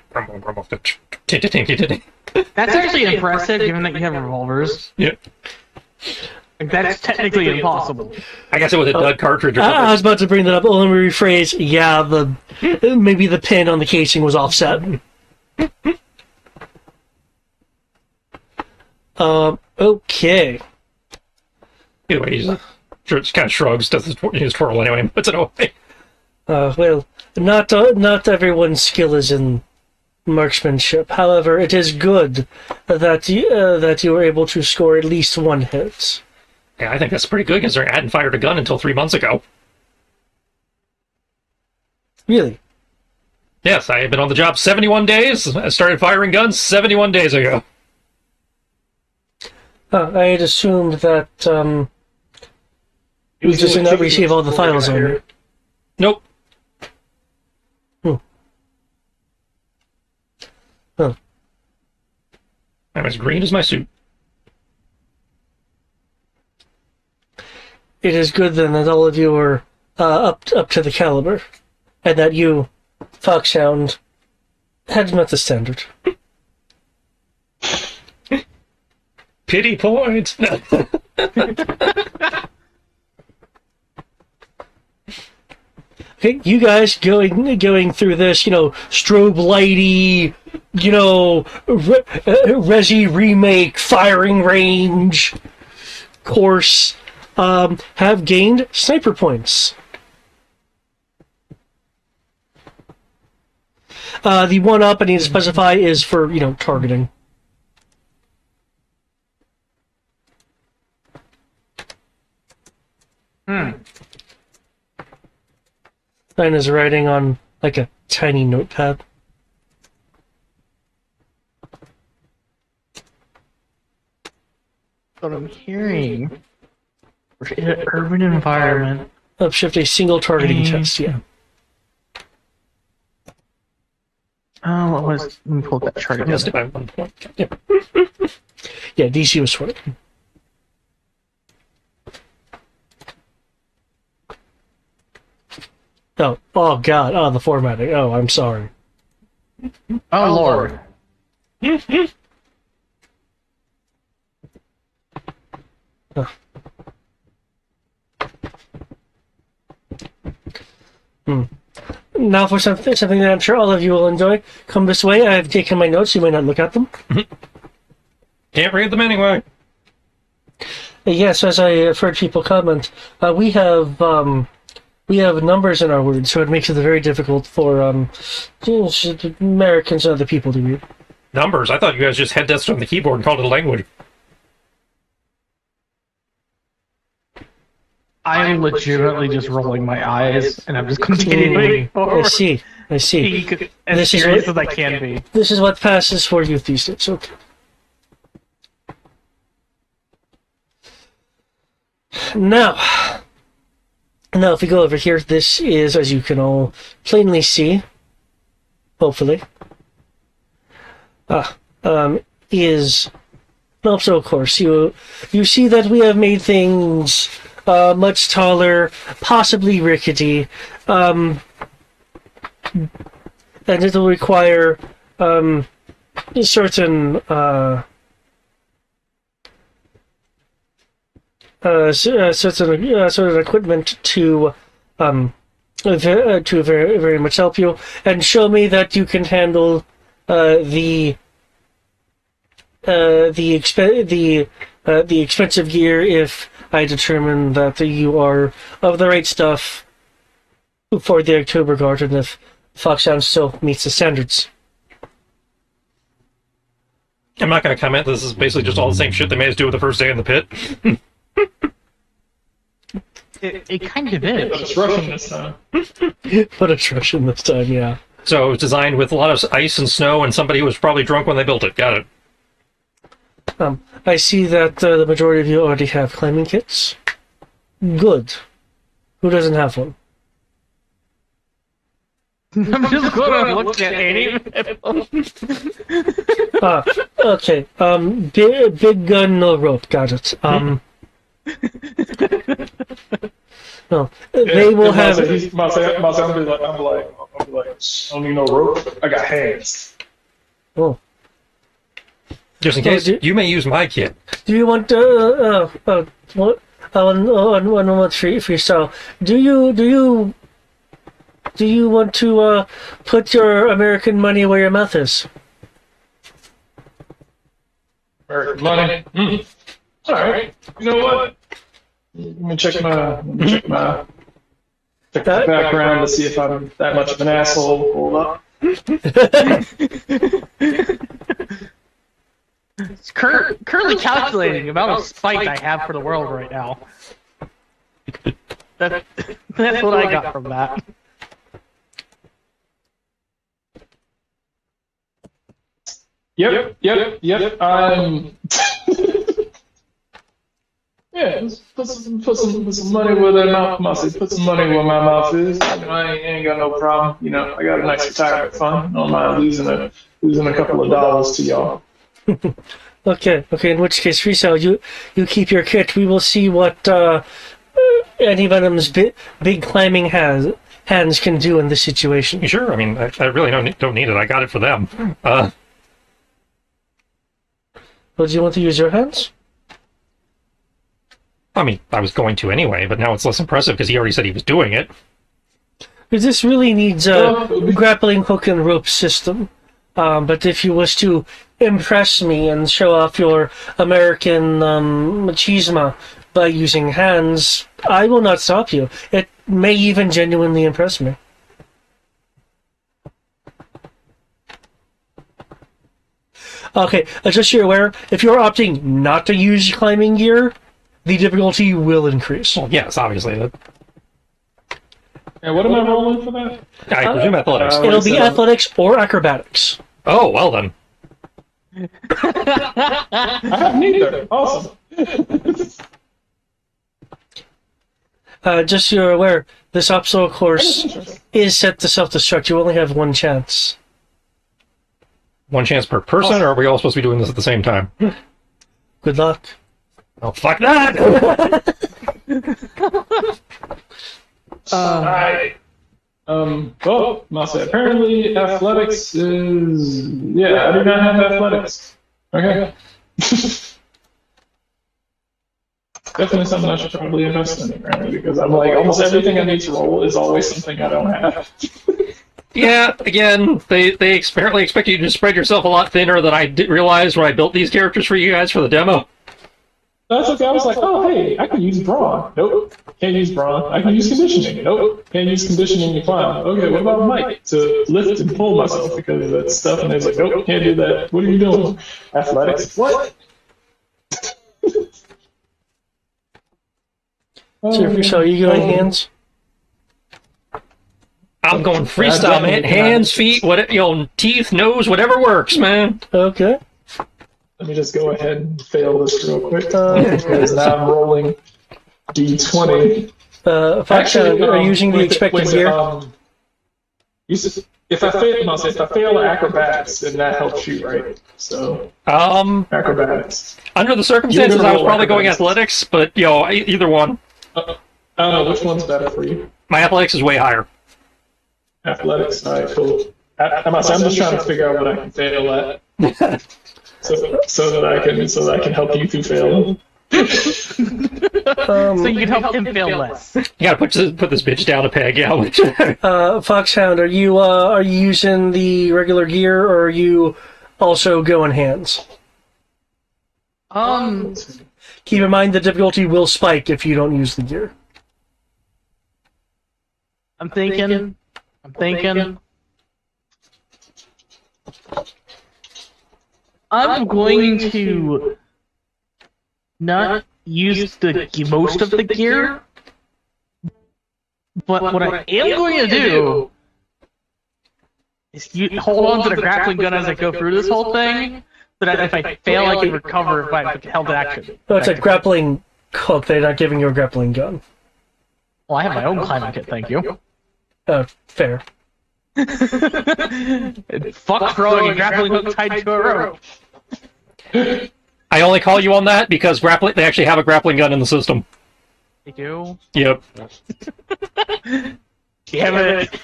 That's actually impressive, given that you have revolvers.
yeah.
Like, that's technically impossible.
I guess it was a dud cartridge or
I
something.
was about to bring that up. Let me rephrase. Yeah, maybe the pin on the casing was offset. Okay.
Either way, he just kind of shrugs, does his twirl anyway, puts it away.
Well, not everyone's skill is in marksmanship. However, it is good that you were able to score at least one hit.
Yeah, I think that's pretty good considering I hadn't fired a gun until 3 months ago.
Really?
Yes, I have been on the job 71 days. I started firing guns 71 days ago.
I had assumed that you just did not receive all the files on you.
Nope.
Huh.
I'm as green as my suit.
It is good then that all of you are up to the caliber, and that you, Foxhound, had met the standard.
Pity point.
Okay, you guys going through this, strobe lighty, Resi remake firing range course, have gained sniper points. The one up I need to specify is for, targeting. Mine is writing on, like, a tiny notepad.
What I'm hearing. Urban environment.
Upshift a single targeting test, yeah.
Oh, what was? Let me pull up that chart again.
Missed it by 1 point. Yeah.
Yeah, DC was 20. Oh god, the formatting. Oh, I'm sorry.
Oh lord. Now for something that I'm sure all of you will enjoy. Come this way. I have taken my notes. You may not look at them.
Can't read them anyway.
Yes, as I have heard people comment, we have numbers in our words, so it makes it very difficult for Americans and other people to read.
Numbers? I thought you guys just head desks on the keyboard and called it a language.
I'm legitimately just rolling my eyes, and I'm just continuing
I
forward.
see.
As
This is
serious
what-
as I can be.
This is what passes for youth these days. Okay. Now, if we go over here, this is, as you can all plainly see, hopefully, is also, of course, you see that we have made things much taller, possibly rickety, and it'll require certain certain equipment to very, very much help you and show me that you can handle the expensive gear if I determine that you are of the right stuff for the October Guard and if Foxhound still meets the standards.
I'm not going to comment. This is basically just all the same shit they made us do with the first day in the pit.
It kind of
But
is.
it's Russian this time.
But it's Russian this time, yeah.
So it was designed with a lot of ice and snow, and somebody was probably drunk when they built it. Got it.
I see that the majority of you already have climbing kits. Good. Who doesn't have one?
I'm just gonna look at any.
Okay. Big gun, no rope. Got it. No, they will have it.
He's about to say, I'm be like, I don't need no rope. I got hands.
Oh.
Just in
Oh,
case,
do-
you may use my kit.
Do you want what? One moment for yourself. Do you want to put your American money where your mouth is?
American money. All right. You know what? Let me check my background to see if I'm that much of an asshole. Hold up.
It's currently calculating the amount of spite I have for the world right now. That's what I got from that.
Yep. Yeah, just put some money where their mouth. I say, put some money where my mouth is. I ain't got no problem. I got a nice retirement fund. I don't mind losing a couple of dollars to y'all.
Okay. In which case, Freesale, you keep your kit. We will see what Anti-Venom's big climbing hands can do in this situation.
Sure. I mean, I really don't need it. I got it for them.
Well, do you want to use your hands?
I mean, I was going to anyway, but now it's less impressive because he already said he was doing it.
Because this really needs a grappling hook and rope system. But if you wish to impress me and show off your American machismo by using hands, I will not stop you. It may even genuinely impress me. Okay, just so you're aware, if you're opting not to use climbing gear, the difficulty will increase.
Well, yes, obviously.
And what am I rolling for that?
I presume athletics.
It'll be athletics or acrobatics.
Oh, well then.
I have neither. Awesome.
Just so you're aware, this obstacle course is set to self-destruct. You only have one chance.
One chance per person, or are we all supposed to be doing this at the same time?
Good luck.
Oh, fuck that!
Alright. Well, I'll say apparently athletics is... Yeah, I do not have athletics. Okay. Definitely something I should probably invest in, apparently, because I'm like, almost everything I need to roll is always something I don't have.
Yeah, again, they apparently expect you to spread yourself a lot thinner than I realized when I built these characters for you guys for the demo.
That's okay. I was like, oh, hey, I can use brawn. Nope. Can't use brawn. I can use conditioning. Nope. Can't use conditioning to climb. Okay, what about might? To lift and pull myself because of that stuff. And they was like, nope, can't do that. What are you doing? Athletics? What?
So are you going hands?
I'm going freestyle, man. Hands, feet, what, teeth, nose, whatever works, man.
Okay.
Let me just go ahead and fail this real quick because now I'm rolling D20.
Foxhound, are you using the expected gear?
If I fail, no, if I fail acrobatics, then that helps you, right? So acrobatics.
Under the circumstances, I was probably going athletics, but either one.
I don't know which one's better for you.
My athletics is way higher.
Athletics, all right, cool. I'm just trying to figure out what I can fail at, so that I can help you through failing.
So you can help him fail less.
You gotta put this bitch down a peg, yeah.
Foxhound, are you using the regular gear, or are you also going hands? Keep in mind the difficulty will spike if you don't use the gear.
I'm thinking. I'm going to not use the most of the gear, but what I am going to do is hold on to the grappling gun as I go through this whole thing, so that if I fail, I can recover if I held action.
No, it's a grappling hook. They're not giving you a grappling gun.
Well, I have my own climbing kit, thank you.
Fair.
Fuck throwing a grappling hook tied to a rope.
I only call you on that because they actually have a grappling gun in the system.
They do?
Yep.
Damn it.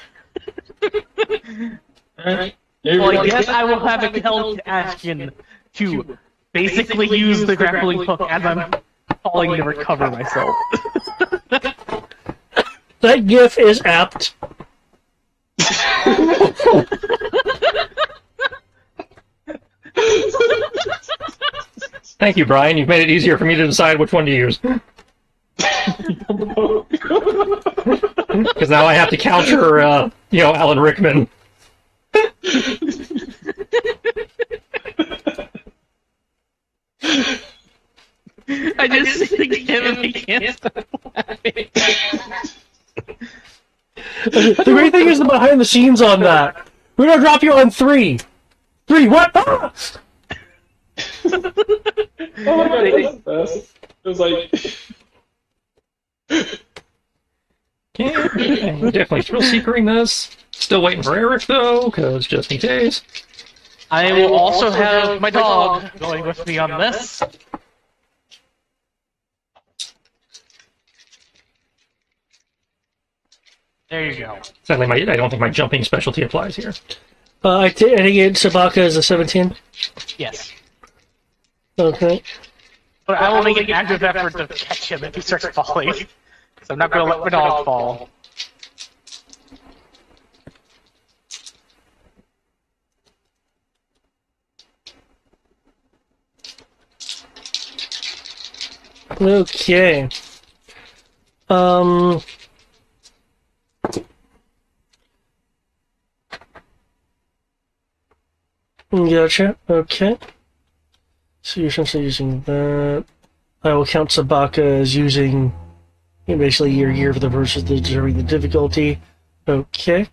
Alright.
Well, I guess I will have it held to Ashkin to basically use the grappling hook as I'm falling to recover myself.
That gif is apt.
Thank you, Brian. You've made it easier for me to decide which one to use. Because now I have to counter, Alan Rickman.
I just think him and I can't stop laughing.
The great thing is the behind the scenes on that. We're gonna drop you on 3. 3, what? Ah!
Oh my god, that was the best. It was like...
We're definitely thrill-seekering this. Still waiting for Eric, though, because just in case.
I will also have my dog going with me on this. There you go.
Sadly, I don't think my jumping specialty applies here.
I think Sabaka is a 17.
Yes.
Okay.
But I will make an active effort to catch him if he starts falling. So I'm not going to let my dog fall.
Okay. Gotcha. Okay. So you're essentially using that. I will count Sabaka as using basically your gear for the versus the determining the difficulty. Okay.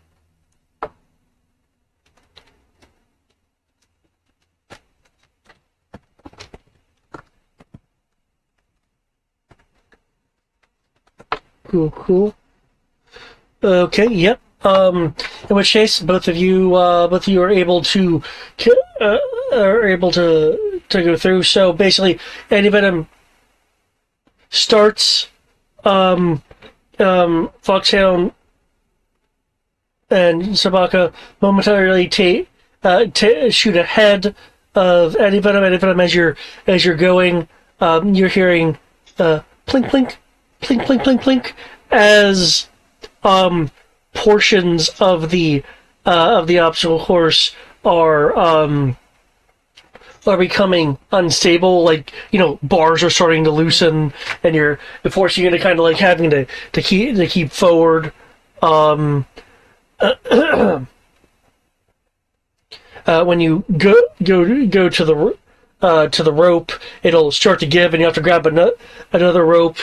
Cool. Okay, yep. In which case, both of you are able to go through. So basically, Anti-Venom starts. Foxhound and Sabaka momentarily shoot ahead of Anti-Venom. Anti-Venom, as you're going, you're hearing plink plink plink plink plink plink as portions of the obstacle course are becoming unstable. Like, bars are starting to loosen, and you're forcing you into kind of like having to keep forward. When you go to the rope, it'll start to give, and you have to grab another rope.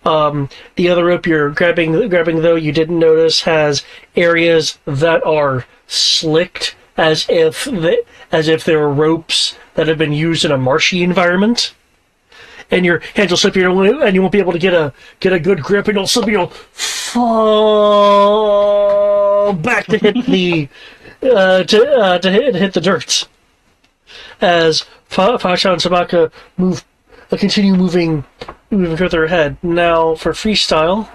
The other rope you're grabbing though, you didn't notice, has areas that are slicked as if there were ropes that have been used in a marshy environment. And your hands will slip, and you won't be able to get a good grip, and you'll slip, you'll fall back to hit the hit the dirt. As Fasha and Sabaka continue moving further ahead. Now for freestyle.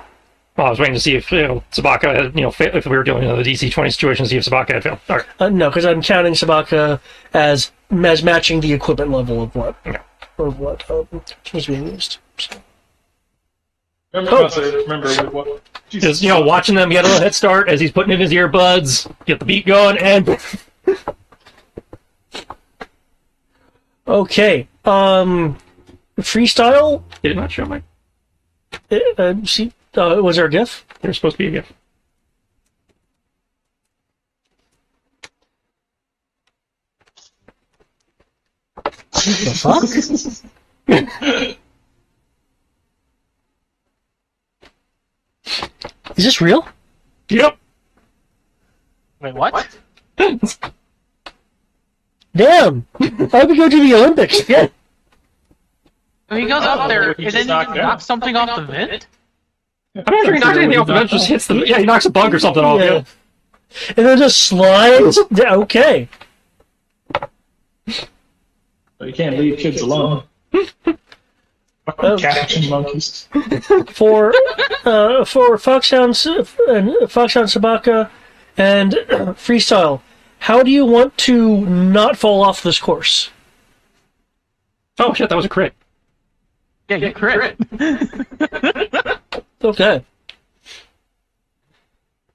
Well, I was waiting to see if Sabaka had, if we were doing the DC-20 situation, see if Sabaka had failed. All right.
No, because I'm counting Sabaka as matching the equipment level of what was being used. So.
Remember what?
Just watching them get a little head start as he's putting in his earbuds, get the beat going, and
okay. Freestyle.
Did it not show my?
Was there a GIF?
There's supposed to be a GIF.
The fuck? Is this real?
Yep.
Wait, what?
Damn! I would go to the Olympics again.
He goes up there
he
and
just
then he
knocked
knocks something off the vent.
I'm not sure he knocked anything off the bench. Just hits the. Yeah, he knocks a bug or something off.
Yeah.
Yeah.
And then just slides. Okay.
You can't leave kids alone.
Oh.
Catching monkeys.
For Foxhound Sabaka and freestyle, how do you want to not fall off this course?
Oh shit! That was a crit.
Yeah, you crit.
Okay.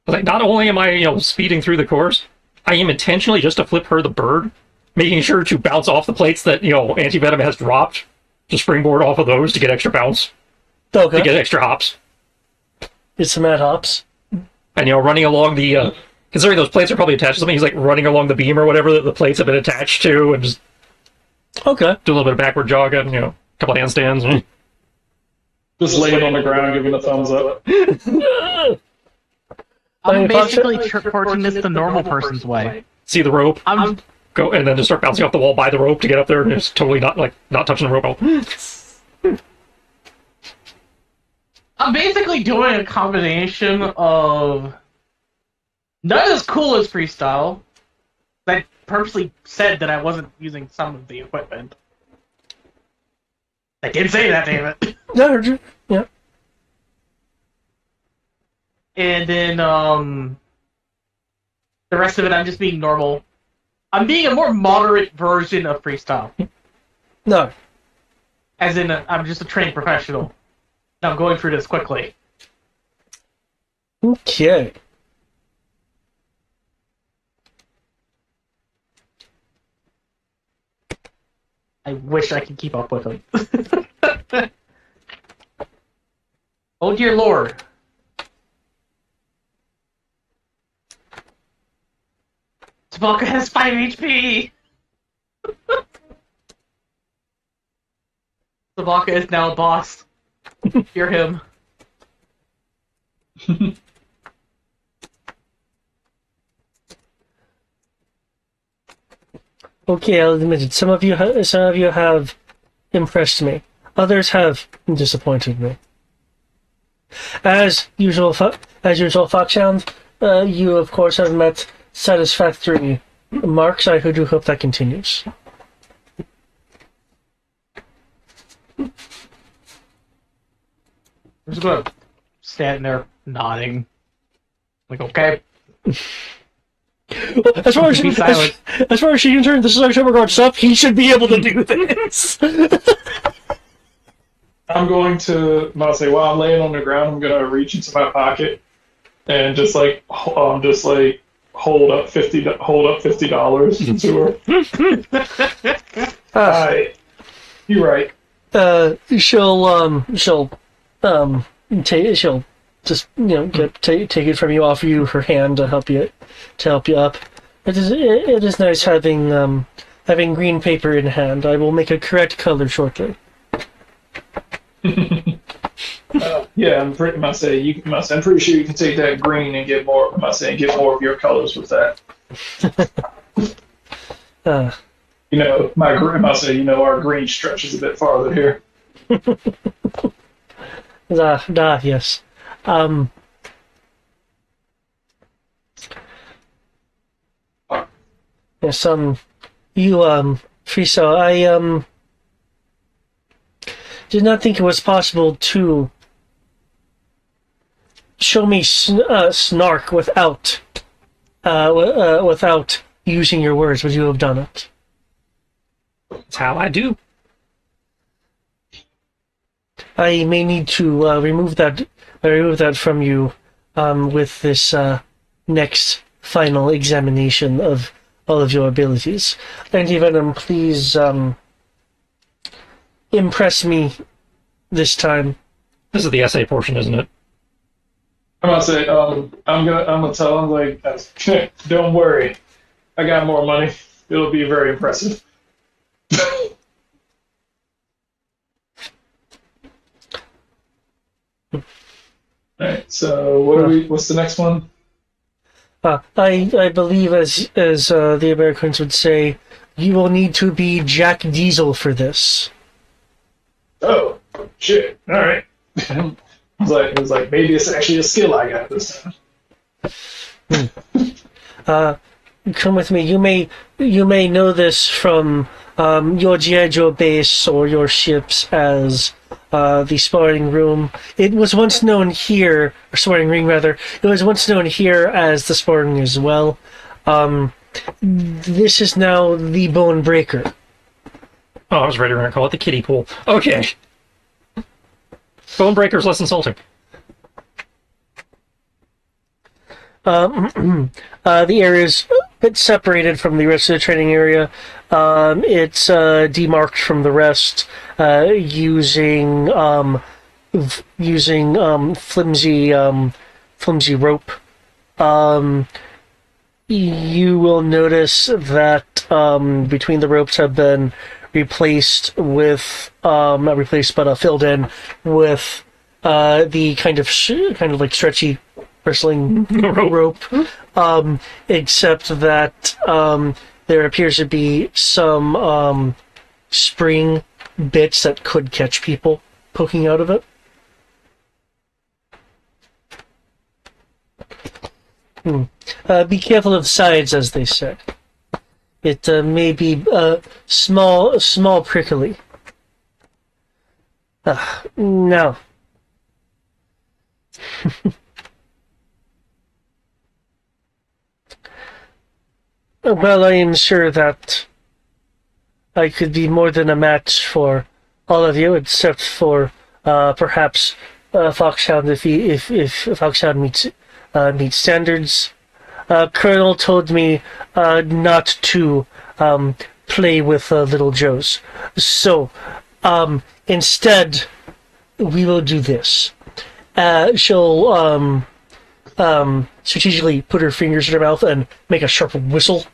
Like, not only am I, speeding through the course, I am intentionally just to flip her the bird, making sure to bounce off the plates that, Anti-Venom has dropped, to springboard off of those to get extra bounce, to
Okay.
get extra hops.
Get some ad hops.
And, running along the, considering those plates are probably attached to something, he's like running along the beam or whatever that the plates have been attached to, and just
Okay.
do a little bit of backward jogging, a couple of handstands.
Just laying on the ground, giving a thumbs up.
I'm basically approaching this the normal person's way.
See the rope,
I'm
go, and then just start bouncing off the wall by the rope to get up there, and just totally not touching the rope at all.
I'm basically doing a combination of not as cool as freestyle. I purposely said that I wasn't using some of the equipment. I did say that, damn it.
Yeah, I heard you. Yeah.
And then the rest of it, I'm just being normal. I'm being a more moderate version of freestyle.
No.
As in, I'm just a trained professional. I'm going through this quickly.
Okay.
I wish I could keep up with him. Oh dear lord. Tabaka has 5 HP! Tabaka is now a boss. Hear him.
Okay, I'll admit it. Some of you have impressed me. Others have disappointed me. As usual, Foxhound, you of course have met satisfactory marks. I do hope that continues.
I'm just gonna stand there nodding. Like, okay.
As far as
Be silent.
as far as she concerned, this is October Guard stuff. He should be able to do this.
I'm going to, while I'm laying on the ground, I'm going to reach into my pocket and just like hold up $50 to her. Hi. You're right.
She'll just take it from you, offer you her hand to help you up. It is nice having green paper in hand. I will make a correct color shortly.
Yeah, I'm pretty I'm pretty sure you can take that green and get more. Get more of your colors with that. Our green stretches a bit farther here.
Yes. Yes, Friso, I did not think it was possible to show me snark without using your words. Would you have done it?
That's how I do.
I may need to remove that from you with this next final examination of all of your abilities. Anti-Venom, please impress me this time.
This is the essay portion, isn't it?
I'm gonna tell him like, don't worry, I got more money. It'll be very impressive. Alright, so what's the next one?
I believe, as the Americans would say, you will need to be Jack Diesel for this.
Oh, shit. Alright. It was like, maybe it's actually a skill I got this time.
Come with me. You may know this from your G.I. Joe base or your ships as the sparring room. It was once known here, or sparring ring rather. It was once known here as the sparring as well. This is now the Bone Breaker.
Oh, I was ready to call it the kiddie pool. Okay. Bone Breaker's less insulting.
The area is a bit separated from the rest of the training area. It's demarked from the rest using flimsy rope. You will notice that between the ropes have been replaced with not replaced, but filled in with the kind of like stretchy bristling rope, except that there appears to be some spring bits that could catch people poking out of it. Be careful of sides, as they say. It may be small prickly. Now. Well, I am sure that I could be more than a match for all of you except for perhaps Foxhound if Foxhound meets standards. Colonel told me not to play with Little Joes. So, instead, we will do this. She'll strategically put her fingers in her mouth and make a sharp whistle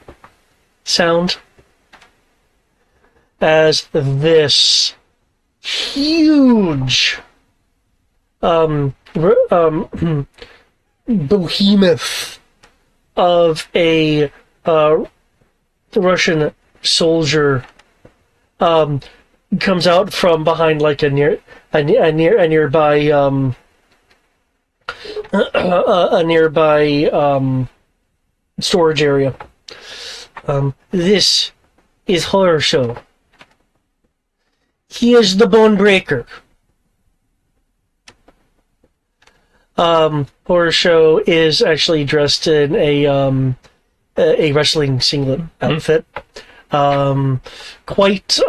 sound as this huge behemoth of a Russian soldier comes out from behind like a nearby storage area. This is Horror Show. He is the Bone Breaker. Horror Show is actually dressed in a wrestling singlet outfit. Quite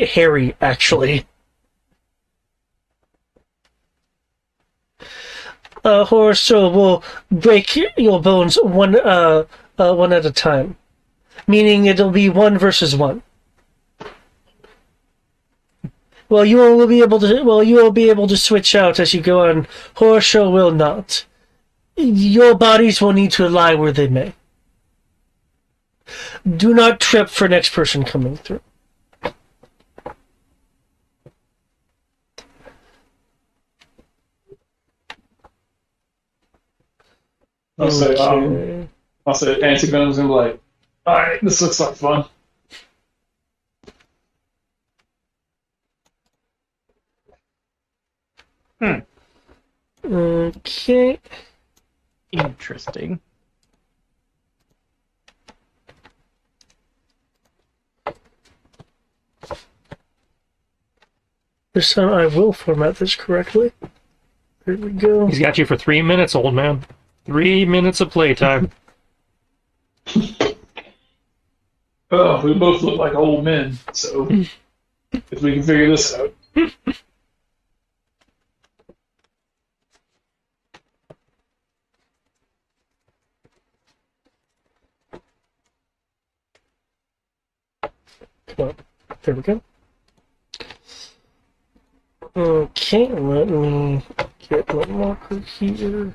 hairy, actually. Horror Show will break your bones one at a time, meaning it'll be 1 versus 1. Well, you will be able to switch out as you go on. Horror Show will not. Your bodies will need to lie where they may. Do not trip for next person coming through.
I'll say Anti-Venom's gonna be like, alright, this looks like fun.
Okay.
Interesting.
This time I will format this correctly. There we go.
He's got you for 3 minutes, old man. 3 minutes of playtime.
Oh, we both look like old men, so if we can figure this out.
Come on. There we go. Okay, let me get my marker here.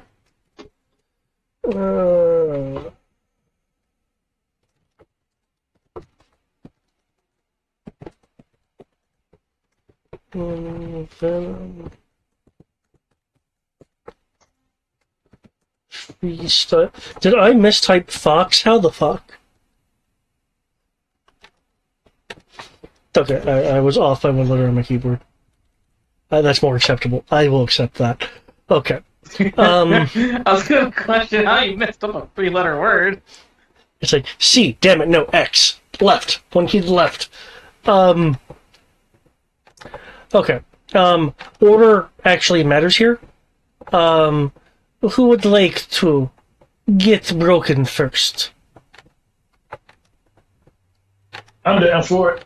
Venom. Did I mistype Fox? How the fuck? Okay, I was off by one letter on my keyboard. That's more acceptable. I will accept that. Okay.
I was gonna question how you messed up a 3-letter word.
It's like C, damn it, no, X. Left. One key to the left. Okay. Order actually matters here. Who would like to get broken first?
I'm down for it.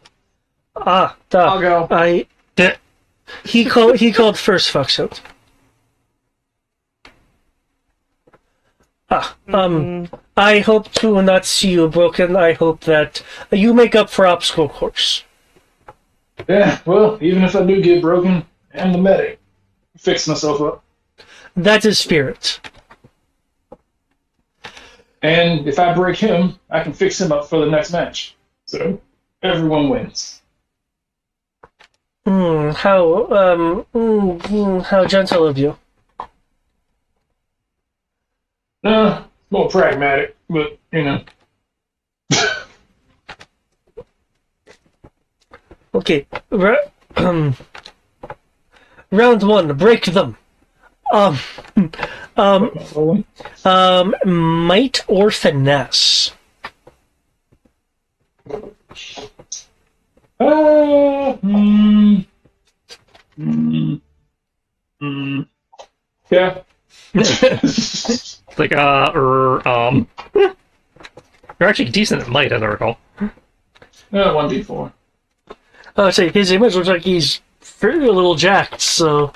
I'll
go.
He called first, Foxhound. I hope to not see you broken. I hope that you make up for obstacle course.
Yeah, well, even if I do get broken, I'm the medic. Fix myself up.
That is spirit.
And if I break him, I can fix him up for the next match. So, everyone wins.
How gentle of you.
More pragmatic, but, you know.
Okay, round 1, break them. Might or finesse?
Yeah.
Like, you're actually decent at might, as I recall.
1d4.
I would say his image looks like he's fairly a little jacked, so...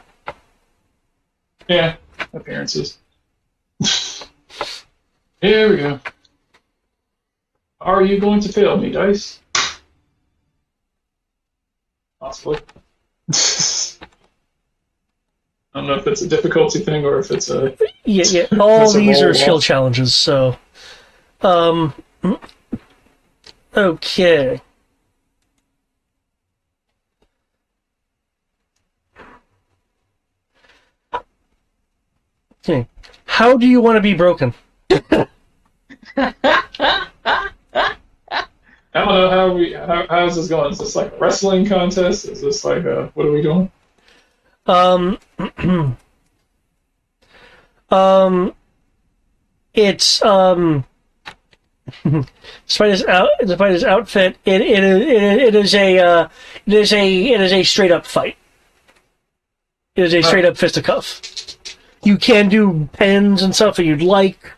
Yeah, appearances. Here we go. Are you going to fail me, dice? Possibly. I don't know if it's a difficulty thing or if it's a...
Yeah. All
That's a
these are
roll
skill
off.
challenges, so... Okay. Okay. How do you want to be broken?
I don't know how's this going. Is this like a wrestling contest? Is this like what are we doing?
It's despite his outfit, it is a straight up fight. It is a straight up fisticuff. You can do pens and stuff if you'd like.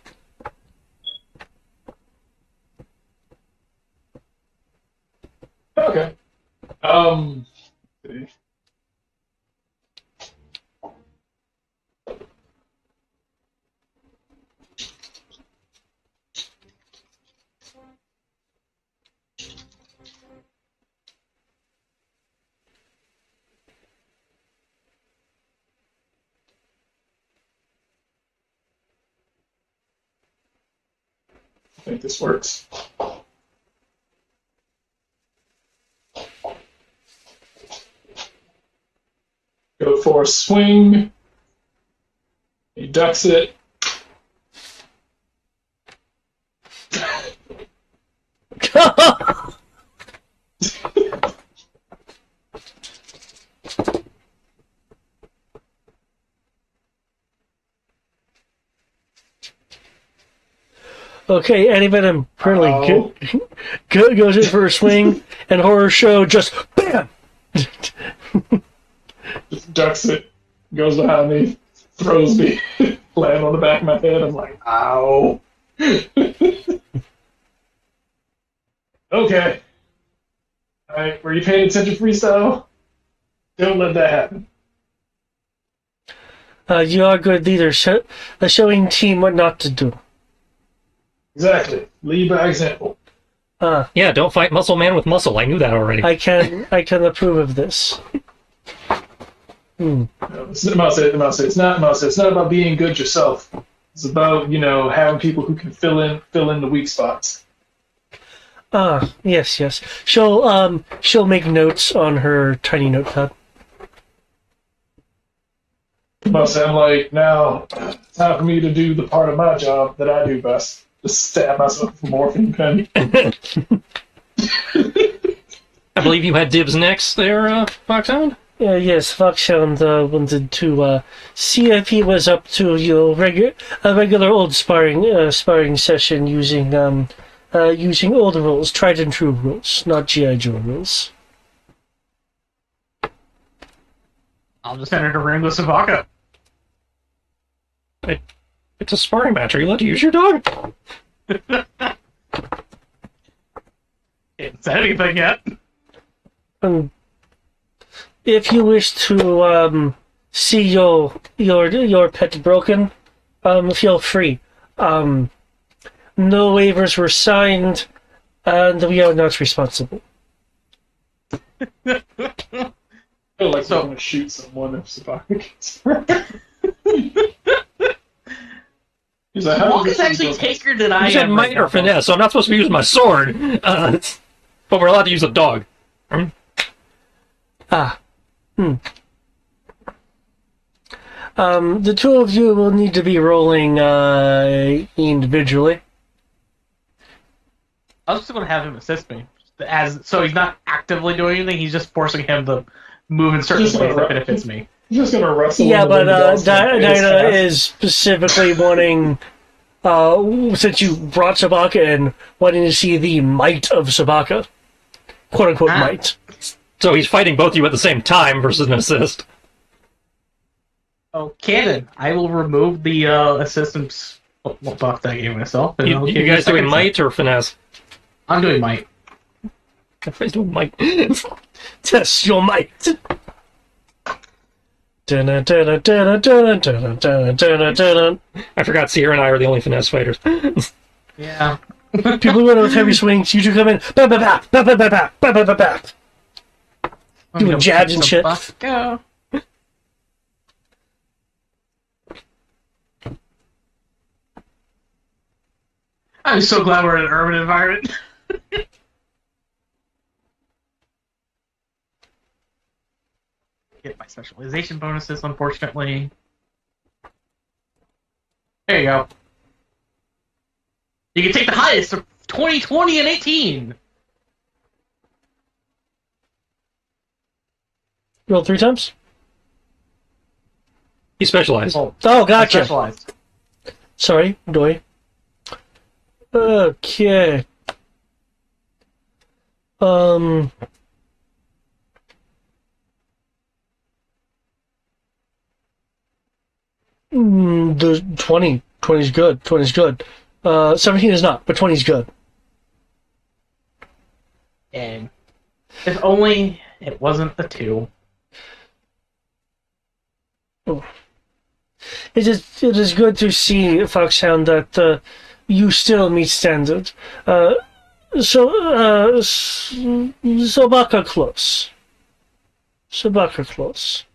Okay. Let's see. I think this works. Go for a swing. He ducks it.
Okay, anybody apparently goes in for a swing, and Horror Show just BAM!
Just ducks it. Goes behind me. Throws me. Land on the back of my head. I'm like, ow. Okay. Alright, were you paying attention, freestyle? Don't let that happen.
You are good leader, showing team what not to do.
Exactly. Lead by example.
Yeah, don't fight muscle man with muscle. I knew that already.
I can approve of this.
No, it's not about being good yourself. It's about, having people who can fill in the weak spots.
Yes. She'll make notes on her tiny notepad.
I'm like, now, time for me to do the part of my job that I do best. Just stab myself with a morphine pen.
I believe you had dibs next there, Foxhound?
Yes, Foxhound wanted to see if he was up to a regular old sparring session using old rules, tried and true rules, not G.I. Joe rules.
I'll just enter the ring with Savaka.
It's a sparring match. Are you allowed to use your dog?
Ain't said anything yet.
If you wish to see your pet broken, feel free. No waivers were signed, and we are not responsible.
I feel like I'm going to shoot someone if Sabaka gets hurt. He's like, how
Walk
does
is
this
actually
go?
taker than I
You said
am.
might or finesse, so I'm not supposed to be using my sword. But we're allowed to use a dog.
The two of you will need to be rolling individually.
I was just going to have him assist me. So he's not actively doing anything, he's just forcing him to move in certain
Just
ways that
gonna-
benefits me.
He's just going to wrestle.
Yeah,
him
but
and then go
Dinah
fast.
is specifically wanting, since you brought Sabaka in, wanting to see the might of Sabaka. Quote unquote might.
So he's fighting both of you at the same time versus an assist.
Okay then, I will remove the assistance buff that I gave myself. And
You,
I'll give
you
a
guys doing
second
might or finesse?
I'm doing might.
Everybody's doing might.
Test your might. Dun,
I forgot Sierra and I are the only finesse fighters.
Yeah.
People who with heavy swings, you two come in. Bap, bap, bap, bap, bap, bap, bap, bap, bap, bap. Doing jabs and shit.
Go.
I'm so glad we're in an urban environment. Get my specialization bonuses, unfortunately. There you go. You can take the highest of 20, 20, and 18.
Roll 3 times?
He specialized.
Oh,
Oh, gotcha.
specialized.
Sorry, Doi. Okay. The 20. 20 is good. 20 is good. 17 is not, but 20 is good.
And if only it wasn't the 2.
It is good to see, Foxhound, that you still meet standard. Sobaka close. Sobaka close.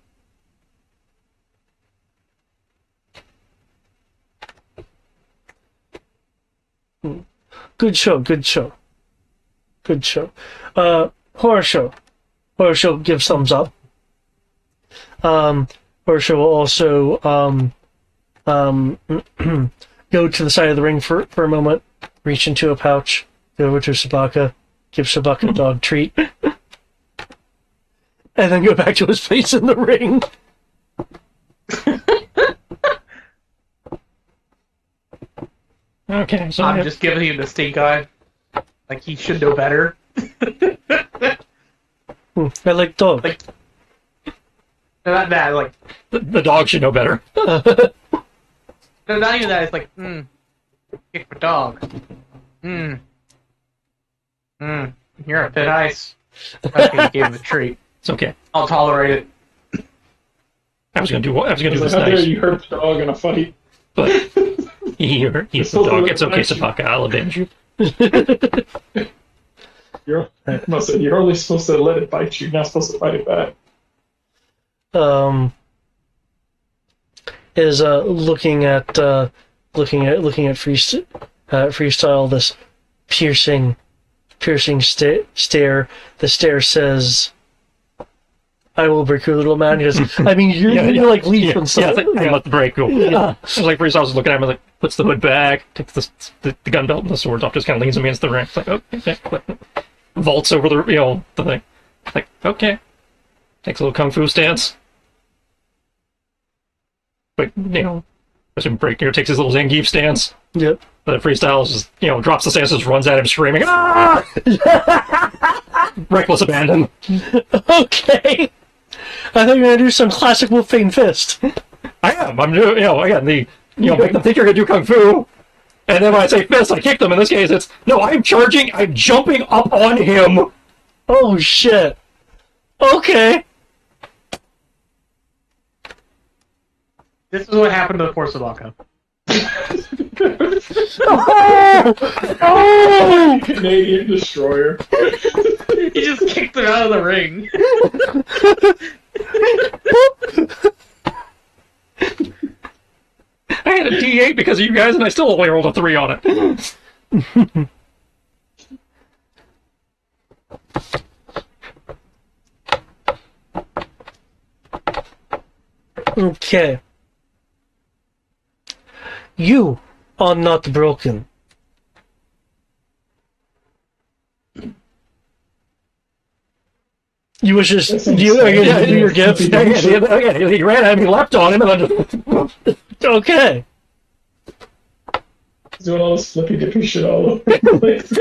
Good show, good show. Good show. Horror show. Horror show gives thumbs up. Horror show will also go to the side of the ring for a moment, reach into a pouch, go over to Sabaka, give Sabaka a dog treat, and then go back to his place in the ring.
Okay, so
I'm just giving him the stink eye. Like, he should know better.
I like dog.
Like- Not that, like,
the dog should know better.
no, not even that. It's like, kick the dog. You're a bit ice. Okay, you gave him a treat.
It's okay.
I'll tolerate it.
I was gonna do
He's
this
like, how dare
nice,
you hurt the dog in a fight?
but he's the dog. It's okay, Sabaka. I'll avenge you.
You're only supposed to let it bite you. You're not supposed to fight it back.
Is looking at freestyle, this piercing stare. The stare says, "I will break your little man." He goes, "I mean, you're like Leaf and stuff."
Yeah, I let the break go. I was like, first I was looking at him, like, puts the hood back, takes the gun belt and the swords off, just kind of leans him against the ring. It's like, okay, vaults over the the thing. It's like, okay, takes a little kung fu stance, but break takes his little Zangief stance.
Yep.
But the freestyle is just drops the stance, just runs at him screaming, ah! Reckless abandon.
Okay. I thought you were gonna do some classic Wolfane Fist.
I am. I'm doing, again, make them think you're gonna do kung fu, and then when I say fist, I kick them. In this case, it's no. I'm charging. I'm jumping up on him.
Oh shit. Okay.
This is what happened to the Force of Laka.
Oh!
Canadian destroyer.
He just kicked him out of the ring.
I had a D8 because of you guys, and I still only rolled a 3 on it.
Okay. You are not broken. You was just are you gonna do your gift?
He ran at him, he leapt on him, and then just...
Okay.
He's doing all this flippy dippy shit all over the place.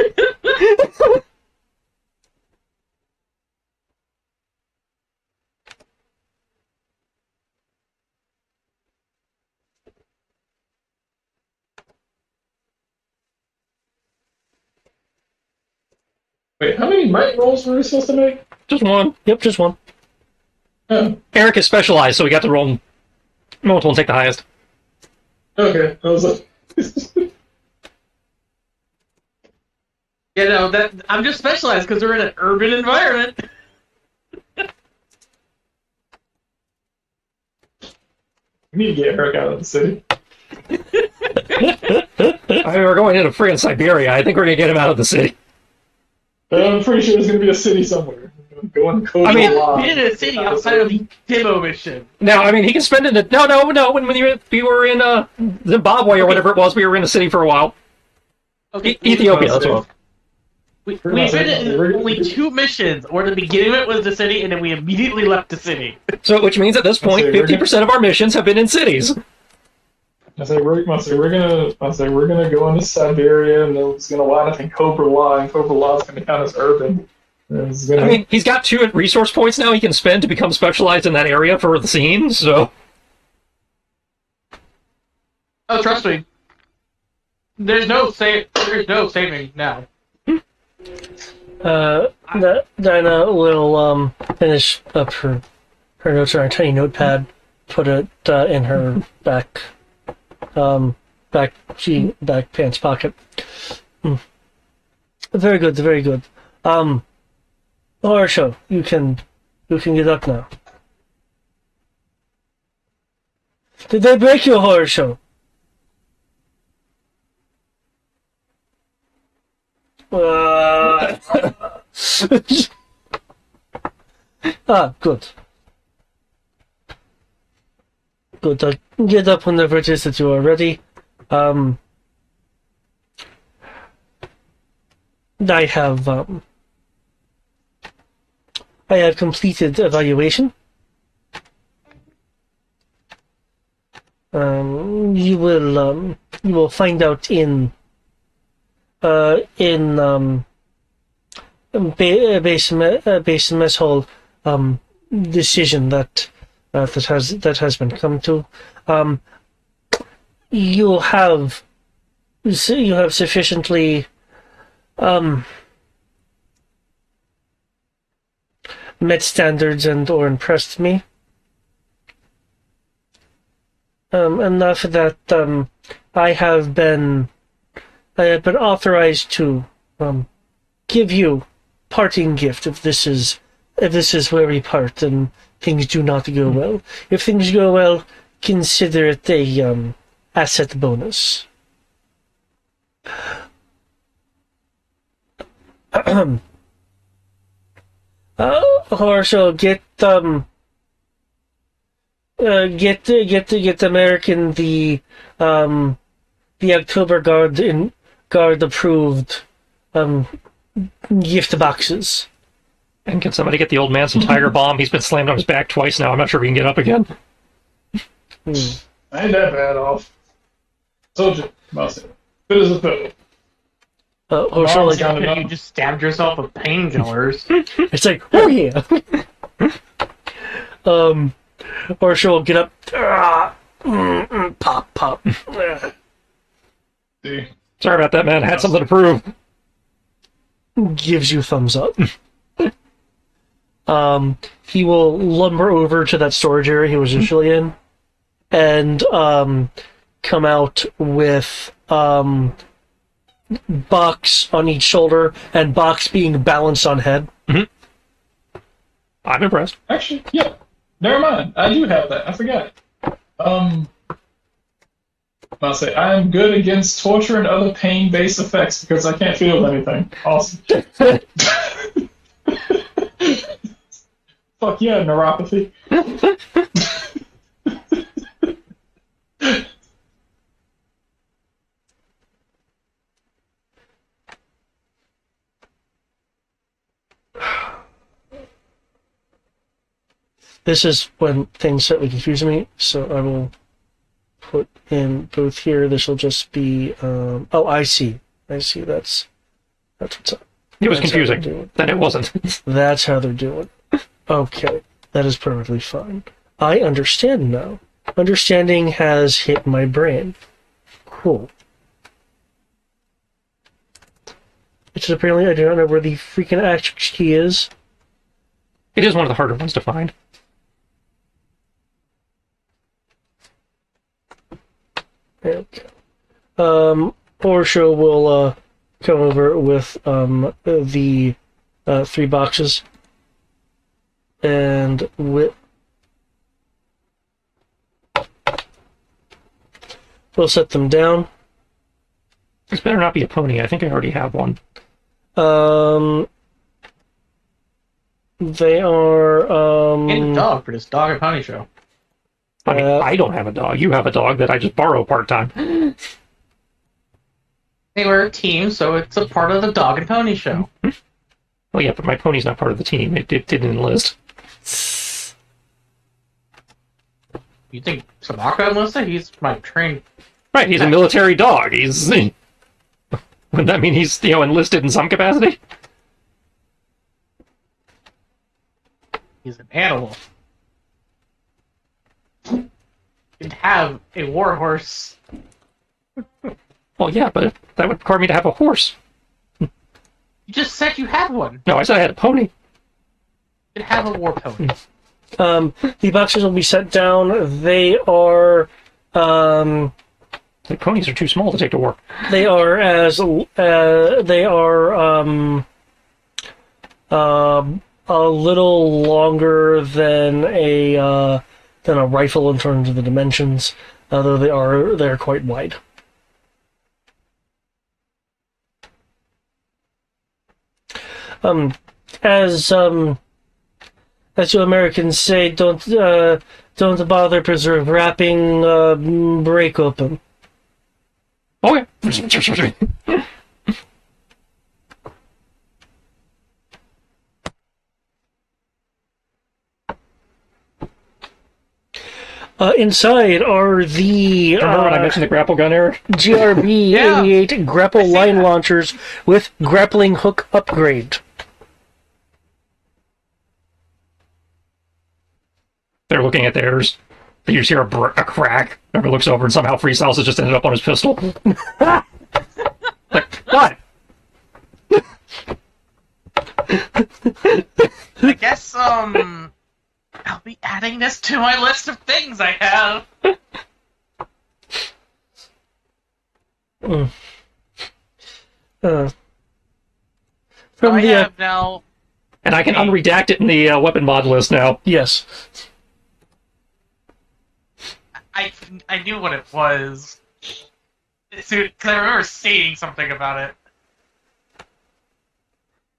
Wait, how many might rolls were we supposed to make?
Just one.
Yep, just one.
Oh,
Eric is specialized, so we got to roll multiple and take the highest.
okay. I was like,
Yeah, no, that I'm just specialized because we're in an urban environment.
we need to get Eric out of the city.
I mean, we're going into friggin' Siberia. I think we're gonna get him out of the city.
But I'm pretty sure there's going to be a city somewhere. Go in
I mean,
We in a city outside of the Timo mission.
Now, I mean, he can spend it. No. When we were in Zimbabwe or whatever it was, we were in a city for a while.
Okay,
Ethiopia. That's what.
we've been in only 2 missions, where the beginning of it was the city, and then we immediately left the city.
So, which means at this point,
Okay, we're
50% of our missions have been in cities.
I say we're gonna go into Siberia, and it's gonna wind up in Cobra La, and Cobra La is gonna count as urban. And it's gonna,
I mean, he's got 2 resource points now he can spend to become specialized in that area for the scene. So,
Oh, trust me. There's no saving now.
Dinah will finish up her notes on a tiny notepad, put it in her back pants pocket. Very good, very good. Horror show, you can get up now. Did they break your horror show? Good. Good. Get up whenever it is that you are ready. I have completed evaluation. You will find out in base mess hall decision that has been come to. You have sufficiently met standards and or impressed me enough that I have been authorized to give you parting gift if this is where we part and things do not go well. If things go well, consider it a asset bonus. Horso, get American the October Guard approved gift boxes.
And can somebody get the old man some Tiger Bomb? He's been slammed on his back twice now. I'm not sure if he can get up again.
I ain't that bad off. Told you, Mousy. Good as a fiddle.
Horso, like,
Sounded
You just stabbed yourself with painkillers.
it's like, oh yeah. Horso will get up. Pop.
See.
Sorry about that, man. I had something to prove.
Gives you thumbs up. He will lumber over to that storage area he was usually in, and come out with box on each shoulder and box being balanced on head.
I'm impressed.
Actually, yeah. Never mind. I do have that. I forgot. I'll say I am good against torture and other pain-based effects because I can't feel anything. Awesome. Fuck yeah, neuropathy.
This is when things start to confuse me, so I will put in both here. This will just be. Oh, I see. That's what's up.
It was
That's how they're
confusing.
doing.
Then it wasn't.
That's how they're doing. Okay, that is perfectly fine. I understand now. Understanding has hit my brain. Cool. Which apparently I do not know where the freaking access key is.
It is one of the harder ones to find.
There we go. Porsche will come over with the 3 boxes. And we'll set them down.
This better not be a pony. I think I already have one.
They are
Need a dog for this dog and pony show.
I mean, I don't have a dog. You have a dog that I just borrow part-time.
They were a team, so it's a part of the dog and pony show.
Well, yeah, but my pony's not part of the team. It didn't enlist.
You think Samaka enlisted? He's my trained.
Right, he's a military dog. He's... Wouldn't that mean he's, enlisted in some capacity?
He's an animal. You'd have a war horse.
Well, yeah, but that would require me to have a horse.
You just said you had one.
No, I said I had a pony.
You'd have a war pony.
the boxes will be set down. They are
The ponies are too small to take to war.
they are a little longer than a rifle in terms of the dimensions, though they're quite wide. As you Americans say, don't bother preserve wrapping, break open.
Oh, yeah.
Inside are the
Remember when I mentioned the grapple gun, Eric?
GRB 88 grapple line launchers with grappling hook upgrade.
They're looking at theirs. You just hear a crack. Whoever looks over and somehow Freestyles has just ended up on his pistol. Like, what?
I guess, I'll be adding this to my list of things I have.
From
I
the
have now.
And I can unredact it in the weapon mod list now.
yes,
I knew what it was. Because I remember stating something about it.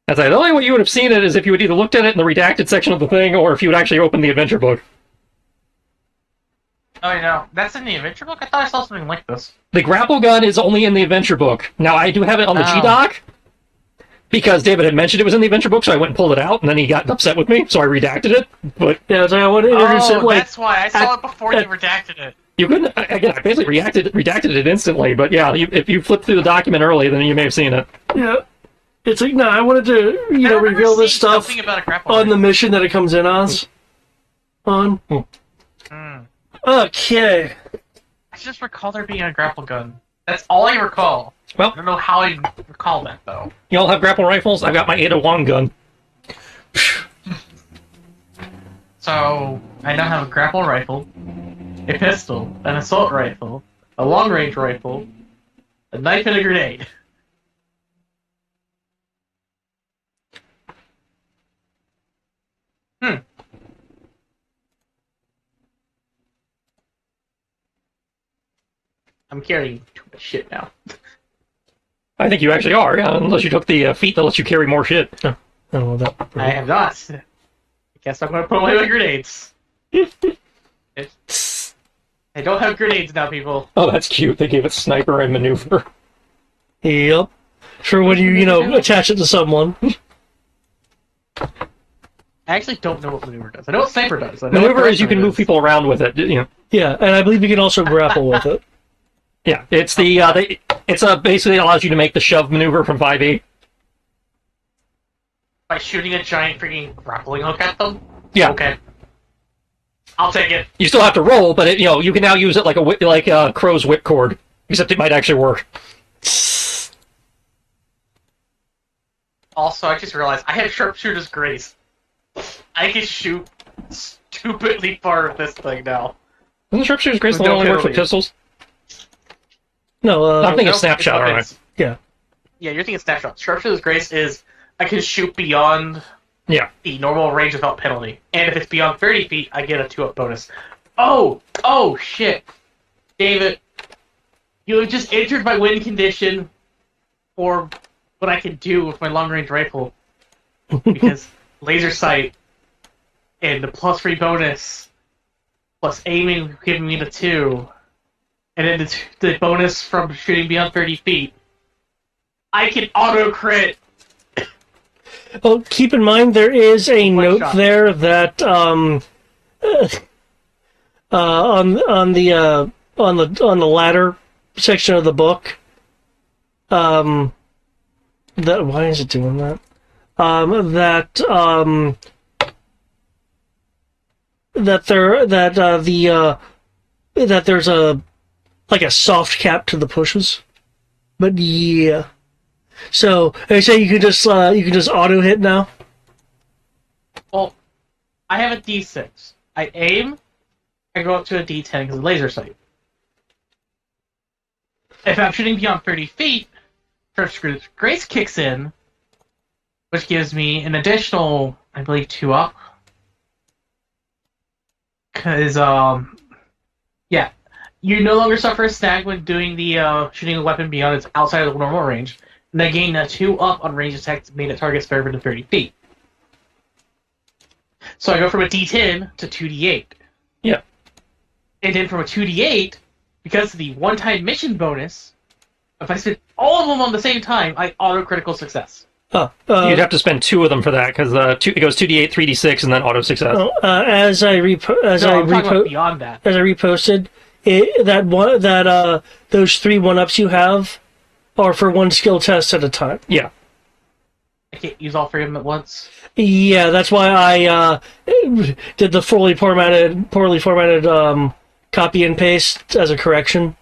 That's like, the only way you would have seen it is if you had either looked at it in the redacted section of the thing, or if you would actually open the adventure book.
Oh, I know. That's in the adventure book? I thought I saw something like this.
The grapple gun is only in the adventure book. Now, I do have it on the
Oh.
G-Doc, because David had mentioned it was in the adventure book, so I went and pulled it out, and then he got upset with me, so I redacted it. But
yeah. So I want to introduce it like
that's why. I saw it before you redacted it.
you couldn't, again, I basically redacted it instantly, but yeah, if you flipped through the document early, then you may have seen it.
yeah. It's like no, I wanted to
I remember
reveal this
seeing
stuff
something about a grapple
on the
gun.
mission that it comes in on.
Hmm.
Okay.
I just recall there being a grapple gun. That's all I recall.
Well,
I don't know how I recall that, though.
you all have grapple rifles? I've got my Ada Wong gun.
So, I now have a grapple rifle, a pistol, an assault rifle, a long-range rifle, a knife, and a grenade. I'm carrying too much shit now.
I think you actually are, yeah, unless you took the feat that lets you carry more shit.
Oh, well, that.
I have not. I guess I'm gonna put away my grenades. I don't have grenades now, people.
Oh, that's cute. They gave it sniper and maneuver.
Yep. For when you attach it to someone.
I actually don't know what maneuver does. I know what sniper does. I know what
Maneuver is you can
grenade
move people around with it.
Yeah, and I believe you can also grapple with it.
Yeah, it's it's basically allows you to make the shove maneuver from 5e.
By shooting a giant freaking grappling hook at them?
Yeah.
Okay. I'll take it.
You still have to roll, but you can now use it like a crow's whipcord, except it might actually work.
Also, I just realized I have Sharpshooter's Grace. I can shoot stupidly far with this thing now.
Isn't Sharpshooter's Grace
With
the one
no
only work for
penalty.
pistols?
No,
I'm thinking
Nope,
Snapshot,
it's
aren't I?
weapons.
yeah.
Yeah, you're thinking Snapshot. Sharpshooter's Grace is I can shoot beyond
Yeah.
the normal range without penalty. And if it's beyond 30 feet, I get a 2-up bonus. Oh, shit. David, you have just entered my win condition for what I can do with my long-range rifle. Because laser sight and the +3 bonus plus aiming giving me the 2, and then the bonus from shooting beyond 30 feet, I can auto-crit.
Well, keep in mind there is a
One
note
shot.
there that on the latter section of the book. That why is it doing that? That there's a like a soft cap to the pushes, but yeah. So I say you can just auto hit now.
Well, I have a D6. I aim, I go up to a D10 because of laser sight. If I'm shooting beyond 30 feet, Sharpshooter's Grace kicks in, which gives me an additional, I believe, 2-up. Because, yeah, you no longer suffer a snag when doing the shooting a weapon beyond its outside of the normal range, and I gain a 2-up on range attacks made at targets further than 30 feet. So I go from a D10 to 2D8.
Yeah.
And then from a 2D8, because of the one-time mission bonus, if I spend all of them on the same time, I auto-critical success.
You'd have to spend 2 of them for that, because it goes 2d8, 3d6, and then auto success.
As I
I'm talking about beyond that.
reposted, those 3 1-ups you have are for 1 skill test at a time.
Yeah.
I can't use all 3 of them at once.
Yeah, that's why I did the poorly formatted copy and paste as a correction.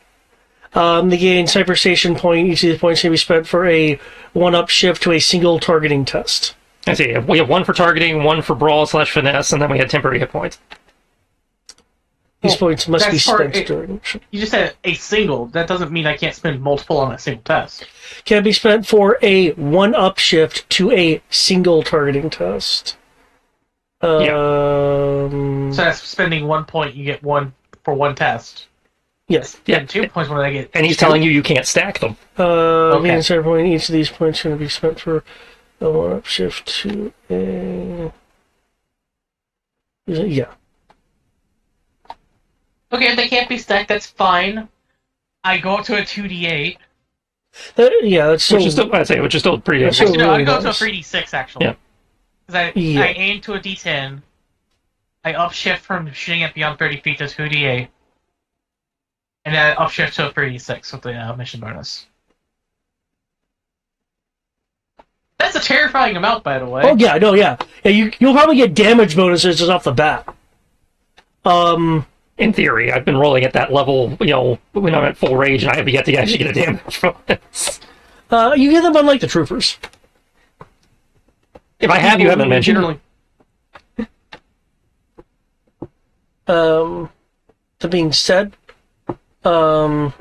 They gain Cyber Station point. Each of these points can be spent for a 1-up shift to a single targeting test.
I see. We have 1 for targeting, 1 for brawl/finesse, and then we had temporary hit points.
These points must be
that's part-
spent during.
You just said a single. That doesn't mean I can't spend multiple on a single test.
Can be spent for a 1-up shift to a single targeting test.
So that's spending 1 point, you get 1 for 1 test.
Yes.
Yeah.
And 2 points when I get...
And he's telling you can't stack them.
Okay.
Gain Cyber point. Each of these points going to be spent for a 1-up shift to a. Yeah.
Okay, if they can't be stacked, that's fine. I go up to a 2d8.
Yeah, that's so.
Which is still pretty good.
That's so-
Actually, no, I go up to a
nice.
3d6, actually.
Yeah.
Because
Yeah.
I aim to a d10. I upshift from shooting it beyond 30 feet to 2d8. And then I upshift to a 3d6 with the mission bonus. That's a terrifying amount, by the way.
Oh yeah, no, yeah. You'll probably get damage bonuses just off the bat.
In theory, I've been rolling at that level, when I'm at full rage, and I have yet to actually get a damage from this.
You get them unlike the troopers.
If I have, you haven't mentioned.
Generally.
That being said, don't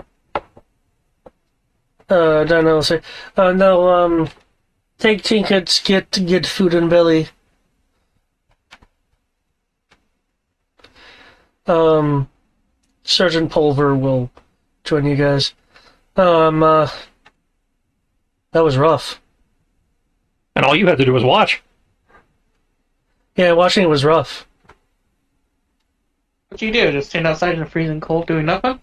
know. Say, no. Take trinkets, get food and belly. Sergeant Pulver will join you guys. That was rough.
And all you had to do was watch.
Yeah, watching it was rough.
What'd you do? Just stand outside in the freezing cold doing nothing?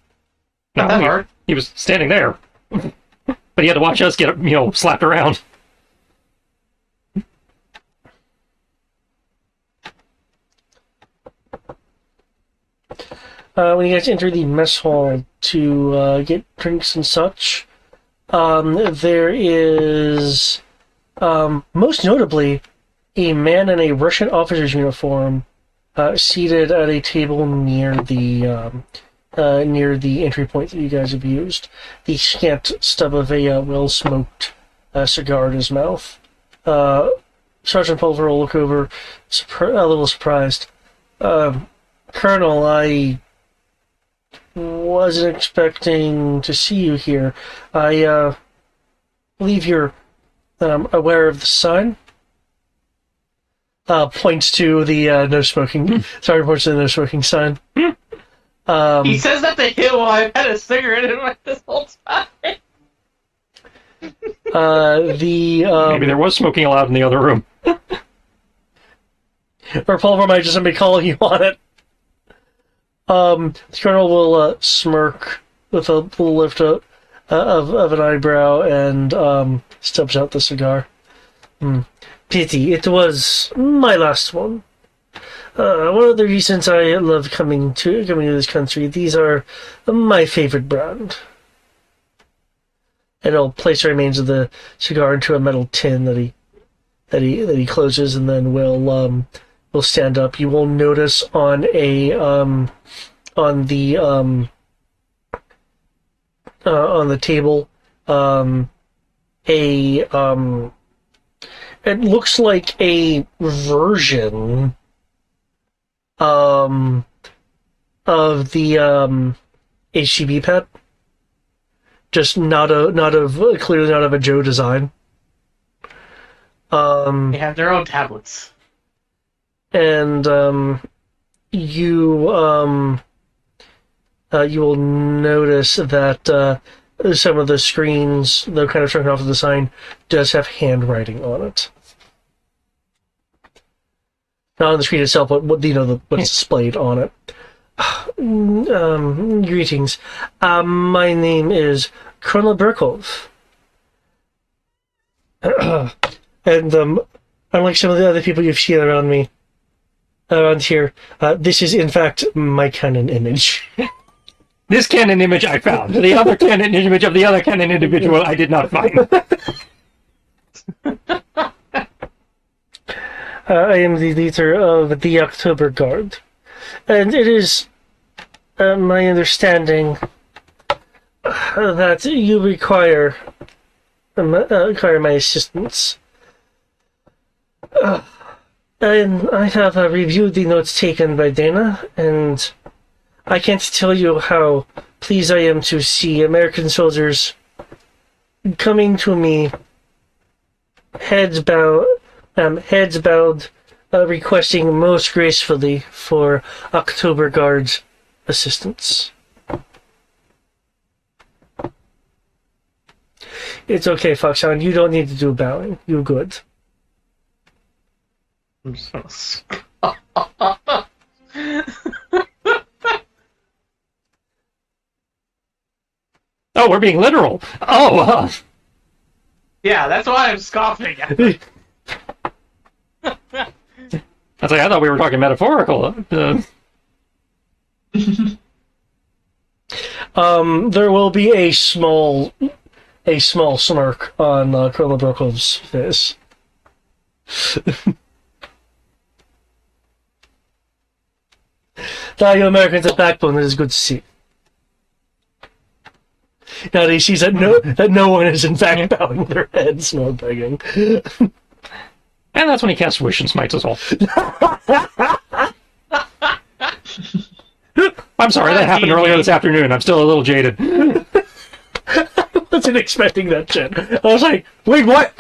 No,
Not that hard.
he was standing there. But he had to watch us get, slapped around.
When you guys enter the mess hall to get drinks and such, there is, most notably, a man in a Russian officer's uniform seated at a table near the entry point that you guys have used. The scant stub of a well-smoked cigar in his mouth. Sergeant Pulver will look over, a little surprised. Colonel, I wasn't expecting to see you here. I believe you're aware of the sign. Points to the no smoking. Sorry, points to the no smoking sign.
He says that to him while I've had a cigarette in my this whole time.
Maybe there was smoking allowed in the other room.
Or Pulver might just be calling you on it. The Colonel will smirk with a little lift up of an eyebrow and stubs out the cigar. Pity, it was my last one. One of the reasons I love coming to this country. These are my favorite brand. And he'll place the remains of the cigar into a metal tin that he closes, and then will stand up. You will notice on the table it looks like a version of the HCB pad, just clearly not of a Joe design.
They have their own tablets.
And you will notice that some of the screens, though kind of turned off of the sign, does have handwriting on it. Not on the screen itself, but what's displayed on it. Greetings. My name is Colonel Burkov. And unlike some of the other people you've seen around here, this is in fact my canon image.
This canon image I found. The other canon image of the other canon individual I did not find.
I am the leader of the October Guard, and it is my understanding that you require my assistance. And I have reviewed the notes taken by Dana, and I can't tell you how pleased I am to see American soldiers coming to me, heads bowed, requesting most gracefully for October Guard's assistance. It's okay, Foxhound. You don't need to do bowing. You're good.
I'm just gonna
Oh, we're being literal. Oh,
yeah, that's why I'm scoffing.
I thought we were talking metaphorical.
There will be a small smirk on Colonel Brokov's face. Now you Americans have backbone. It is good to see. Now he sees that no one is in fact bowing their heads nor begging.
And that's when he casts Wish and smites us all. I'm sorry, that happened earlier this afternoon. I'm still a little jaded.
I wasn't expecting that shit. I was like, wait, what?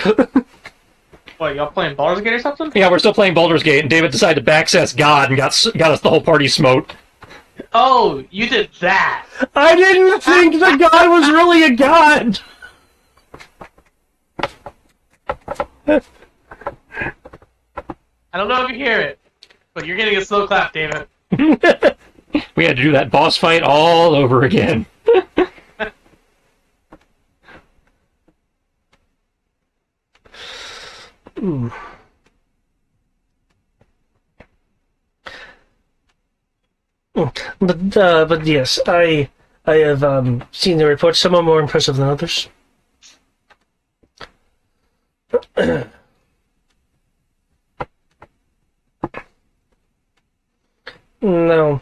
What, y'all playing Baldur's Gate or something?
Yeah, we're still playing Baldur's Gate, and David decided to backsass God and got us the whole party smote.
Oh, you did that.
I didn't think the guy was really a god!
I don't know if you hear it, but you're getting a slow clap, David.
We had to do that boss fight all over again.
But yes, I have seen the reports. Some are more impressive than others. No.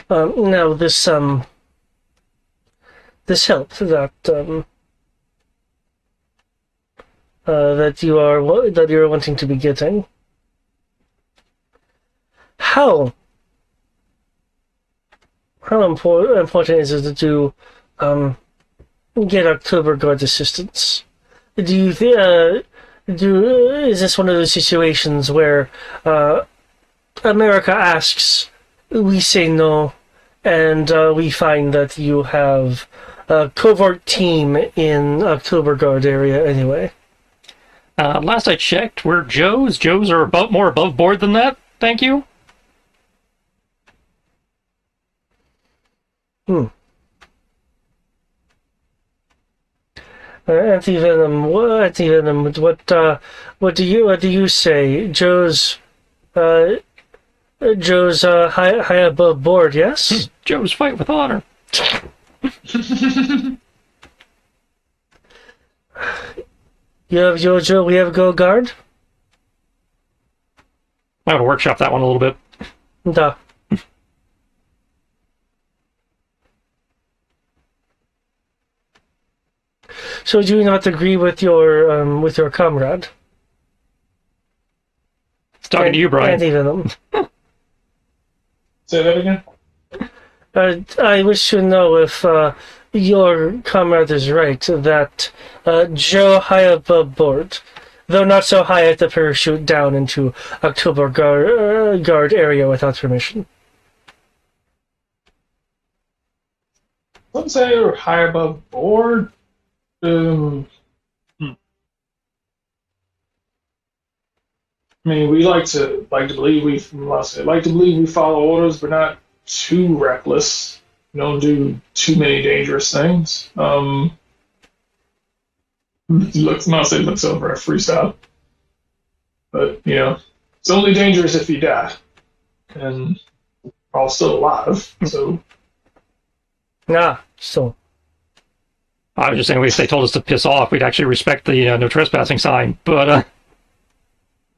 Now this help that that you're wanting to be getting. How important is it to get October Guard assistance? Do you is this one of those situations where America asks, we say no, and we find that you have a covert team in October Guard area anyway?
Last I checked, we're Joes. Joes are more above board than that. Thank you.
Anti-venom. What do you say? Joe's high above board, yes?
Joes fight with honor.
You have Jojo, we have Go Guard?
I want to workshop that one a little bit.
Duh. So do you not agree with your comrade?
It's talking to you, Brian.
Anti-venom.
Say that again?
I wish to know if your comrade is right, that Joe high above board, though not so high at the parachute down into October guard area without permission.
Let's say you're high above board. I mean, we like to believe we follow orders, but not too reckless. We don't do too many dangerous things. Looks over at freestyle, but it's only dangerous if you die, and we're all still alive. So,
So.
I was just saying, if they told us to piss off, we'd actually respect the no trespassing sign. But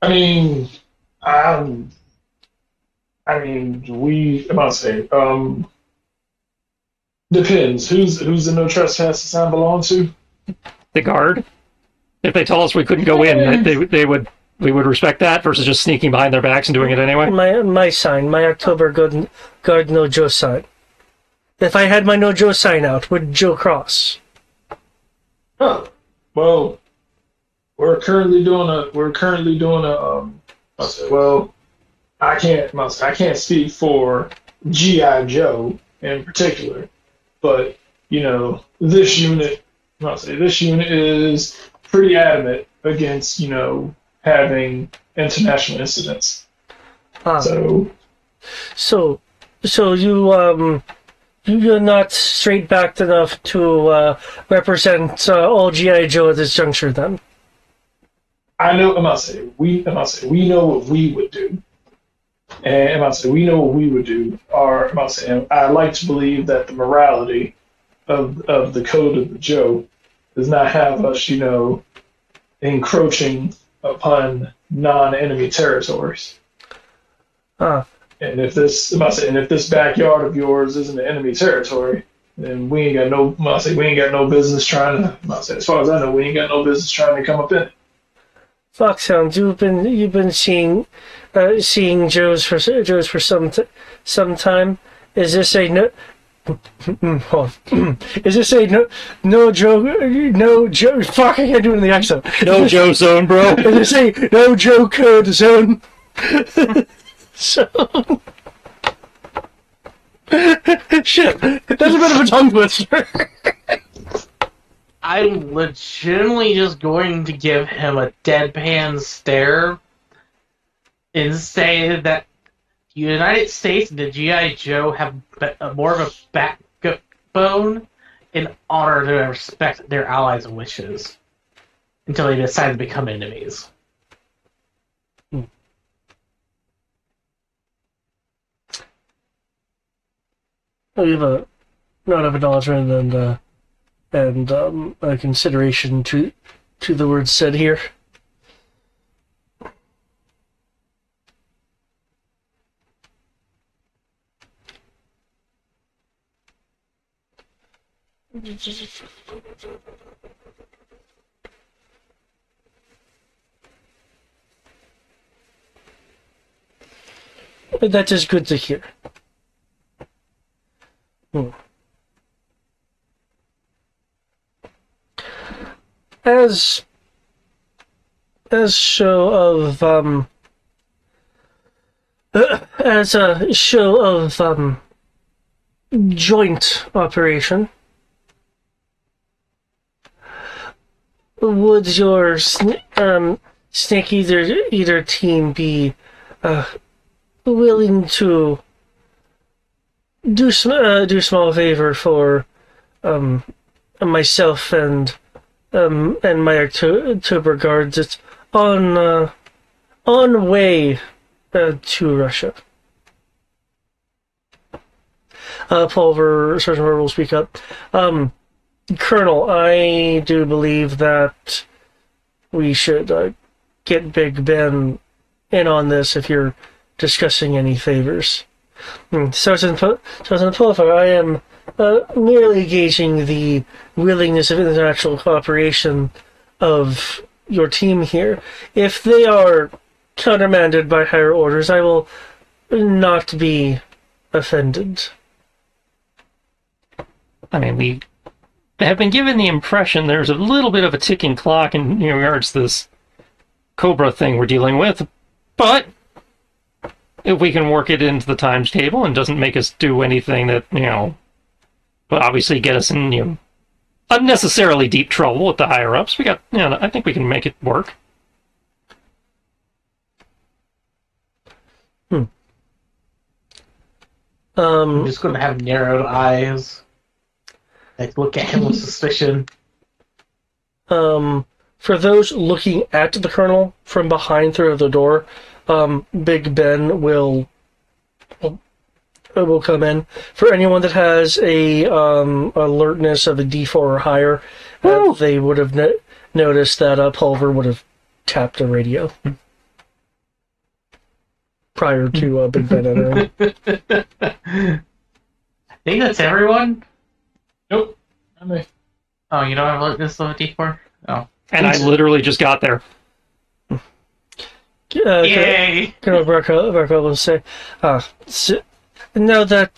I mean, depends. Who's the no trespassing sign belong to?
the guard, if they told us we couldn't go in, we would respect that versus just sneaking behind their backs and doing it anyway.
My sign, my October Guard No Joe sign. If I had my No Joe sign out, would Joe cross?
Huh. Well, we're currently doing a. I can't speak for GI Joe in particular, but this unit. This unit is pretty adamant against having international incidents.
So you're not straight backed enough to represent all GI Joe at this juncture, then.
I know. We know what we would do, and we know what we would do. I like to believe that the morality of the code of the Joe does not have us, encroaching upon non-enemy territories. And if this backyard of yours isn't the enemy territory, then we ain't got no business trying to. As far as I know, we ain't got no business trying to come up in it.
Foxhound, you've been seeing Joe's for some time. Is this a no? Is this a no Joe? Fuck! I can't do it in the accent.
No Joe zone, bro.
Is this a no Joe code zone? So shit, that's a bit of a tongue twister.
I'm legitimately just going to give him a deadpan stare and say that the United States and the G.I. Joe have more of a backbone in honor to respect their allies' wishes until they decide to become enemies.
We have a not of acknowledgement and a consideration to the words said here. That is good to hear. As show of as a show of joint operation, would your snake eater team be willing to do small favor for myself and my October guards? It's on way to Russia. Sergeant Pulver will speak up. Colonel, I do believe that we should get Big Ben in on this if you're discussing any favors. Sergeant Pulver, I am merely gauging the willingness of international cooperation of your team here. If they are countermanded by higher orders, I will not be offended.
I mean, we have been given the impression there's a little bit of a ticking clock in regards to this Cobra thing we're dealing with, but if we can work it into the times table and doesn't make us do anything that, but obviously get us in, unnecessarily deep trouble with the higher-ups, I think we can make it work.
I'm just going to have narrowed eyes. Like, look at him with suspicion.
For those looking at the Colonel from behind through the door, Big Ben will come in. For anyone that has a alertness of a D4 or higher, they would have noticed that Pulver would have tapped a radio prior to Big Ben entering.
I think that's everyone.
Nope. Not me.
Oh, you don't have alertness of a D4? Oh.
And I literally just got there.
Yay!
Colonel Barco will say, now that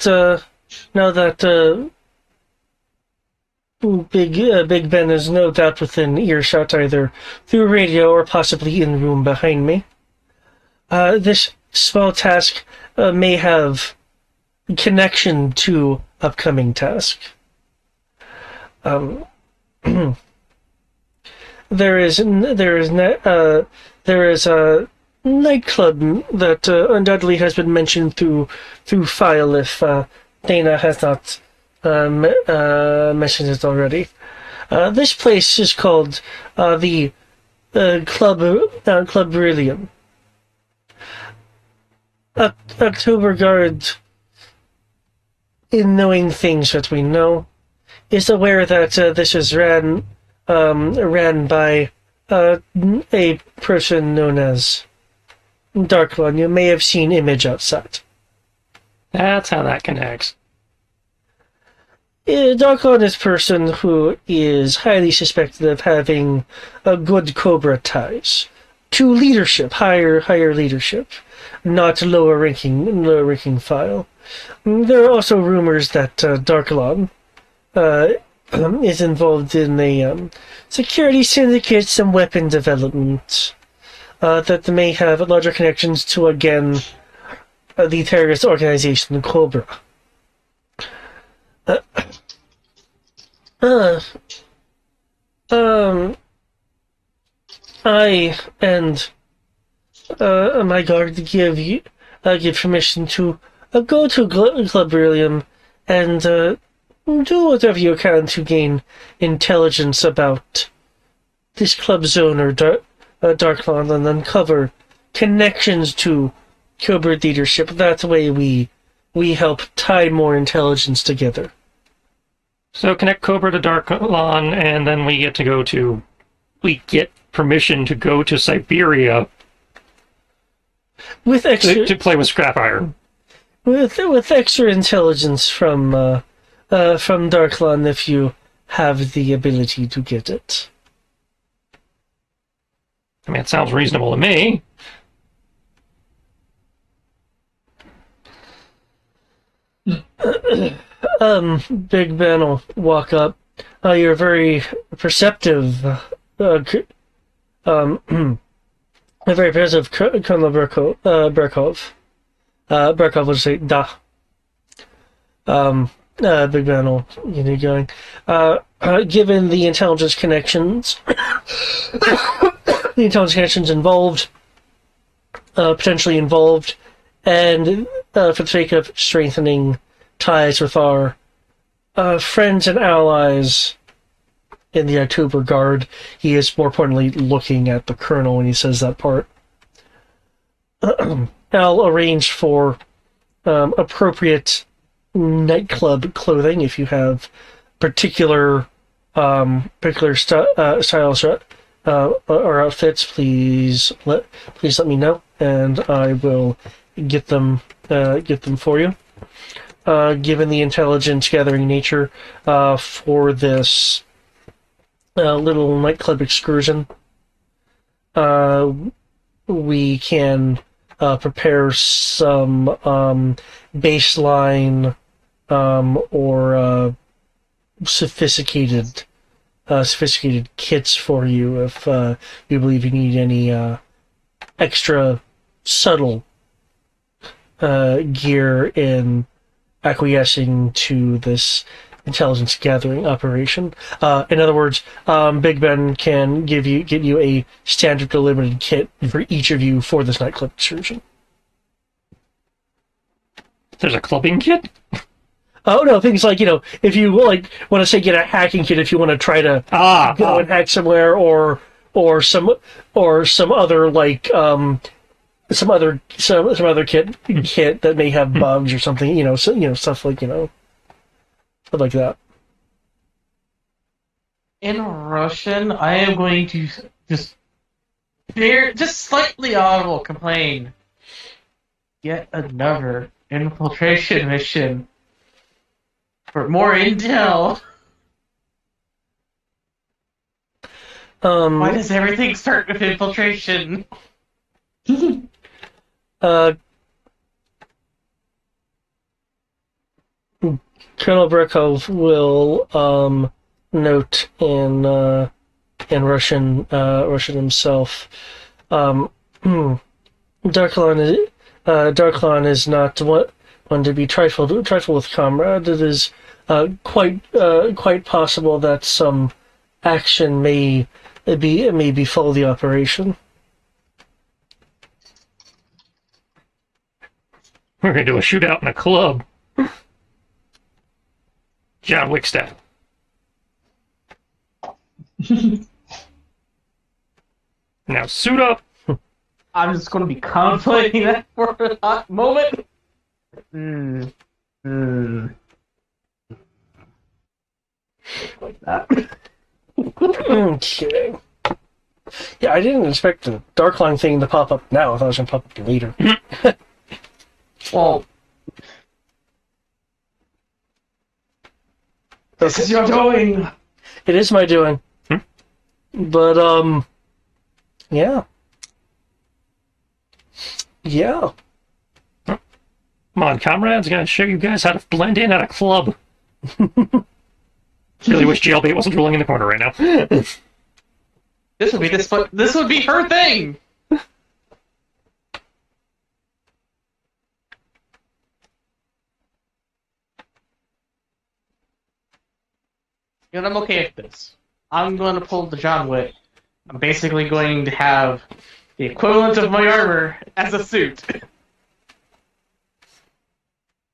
Big Ben is no doubt within earshot, either through radio or possibly in the room behind me, this small task may have connection to upcoming task. There is a nightclub that undoubtedly has been mentioned through file if Dana has not mentioned it already. This place is called the Club Brillium. October Guard, in knowing things that we know, is aware that this is ran by a person known as Darklon. You may have seen image outside.
That's how that connects.
Darklon is a person who is highly suspected of having a good Cobra ties to leadership, higher leadership, not lower ranking file. There are also rumors that Darklon is involved in a security syndicate, some weapon development that may have larger connections to, again, the terrorist organization Cobra. I and my guard give permission to go to Club Brillium and do whatever you can to gain intelligence about this club zone or Darkland and uncover connections to Cobra leadership. That way we help tie more intelligence together.
So connect Cobra to Darklon, and then we get permission to go to Siberia
with extra
to play with scrap iron.
With extra intelligence from Darklon, have the ability to get it.
I mean, it sounds reasonable to me.
Big Ben will walk up. You're very perceptive, very perceptive, Colonel Berkov. Berkov will say, da. Big Ben will get going. Given the intelligence connections, involved, potentially involved, and for the sake of strengthening ties with our friends and allies in the October Guard, he is more importantly looking at the Colonel when he says that part. I'll arrange for appropriate nightclub clothing if you have particular styles or outfits. Please let me know, and I will get them for you. Given the intelligence gathering nature for this little nightclub excursion, we can prepare some baseline or sophisticated kits for you if you believe you need any extra subtle gear in acquiescing to this intelligence gathering operation. In other words, Big Ben can get you a standard delimited kit for each of you for this nightclub excursion.
There's a clubbing kit?
Oh no, things like, if you want to say get a hacking kit if you want to try to go and hack somewhere, or some other some other kit that may have bugs or something, stuff like stuff like that.
In Russian, I am going to just slightly audible complain. Yet another infiltration mission. For more intel. Why does everything start with infiltration?
Colonel Brekov will note in Russian himself. Darklon is not one to be trifled with, comrade. It is quite possible that some action may befall the operation.
We're going to do a shootout in a club. John Wick style. Now suit up.
I'm just going to be contemplating that for a hot moment. Like that.
Okay. Yeah, I didn't expect the Darkline thing to pop up now. I thought it was going to pop up later.
Well, this is your doing.
It is my doing. But, yeah. Yeah.
Come on, comrades. Gotta show you guys how to blend in at a club. Really wish GLB wasn't rolling in the corner right now.
This would be her thing. And I'm okay with this. I'm going to pull the John Wick. I'm basically going to have the equivalent of my armor as a suit.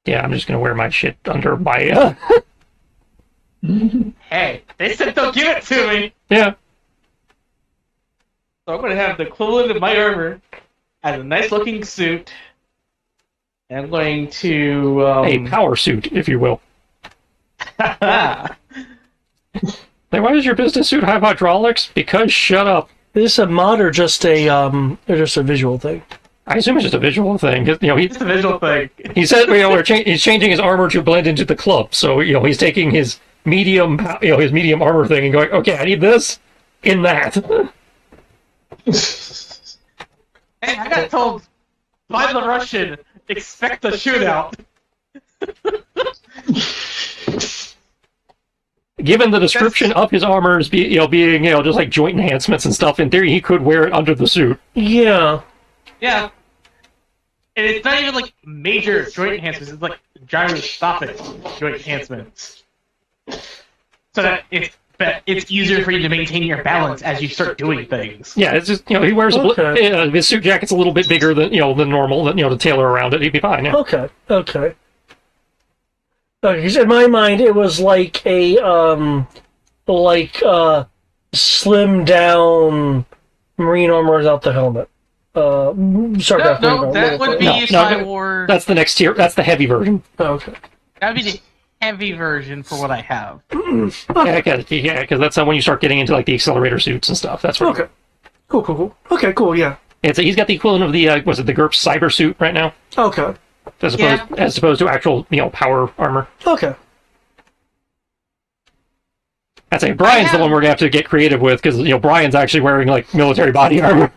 Yeah, I'm just gonna wear my shit under my.
Hey, they said they'll give it to me.
Yeah.
So I'm going to have the equivalent of my armor as a nice-looking suit. And I'm going to...
A power suit, if you will. Then why does your business suit have hydraulics? Because shut up.
Is this a mod or just a visual thing?
I assume it's just a visual thing.
It's a visual thing.
He said, he's changing his armor to blend into the club. So, he's taking his medium, his medium armor thing, and going, okay, I need this in that.
Hey, I got told by the Russian, expect a shootout.
Given the description of his armor as being just like joint enhancements and stuff, in theory he could wear it under the suit.
Yeah.
Yeah. And it's not even like major joint enhancements, it's like gyroscopic joint enhancements. So that it's easier for you to maintain your balance as you start doing things.
Yeah, it's just he wears his suit jacket's a little bit bigger than than normal. To tailor around it, he'd be fine. Yeah.
Okay. Okay. Because in my mind, it was like a slim down marine armor without the helmet.
No, that would be Cywar.
That's the next tier. That's the heavy version.
Oh, okay.
That would be the heavy version for what I have.
Because that's when you start getting into like the accelerator suits and stuff. That's where.
Okay. Cool. Okay, cool. Yeah.
He's got the equivalent of the the GURPS cyber suit right now,
Okay.
as opposed to actual power armor.
Okay.
I'd say Brian's the one we're gonna have to get creative with because Brian's actually wearing like military body armor.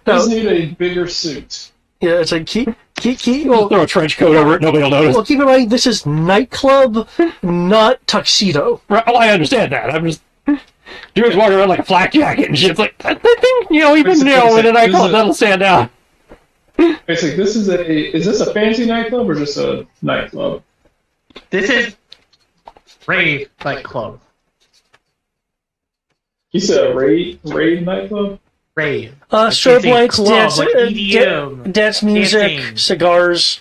You just need a bigger suit.
Yeah, it's like keep.
We'll throw a trench coat over it. Nobody will notice.
Well, keep in mind this is nightclub, not tuxedo.
Right, well, I understand that. I'm just dudes walking around like a flak jacket and shit. It's like I think even in a nightclub that'll stand out.
It's like is this a fancy nightclub or just a nightclub?
This is rave nightclub.
You said a raid nightclub?
Rave.
Strobe lights,
club,
dance,
like EDM.
dance music,
Dancing.
cigars.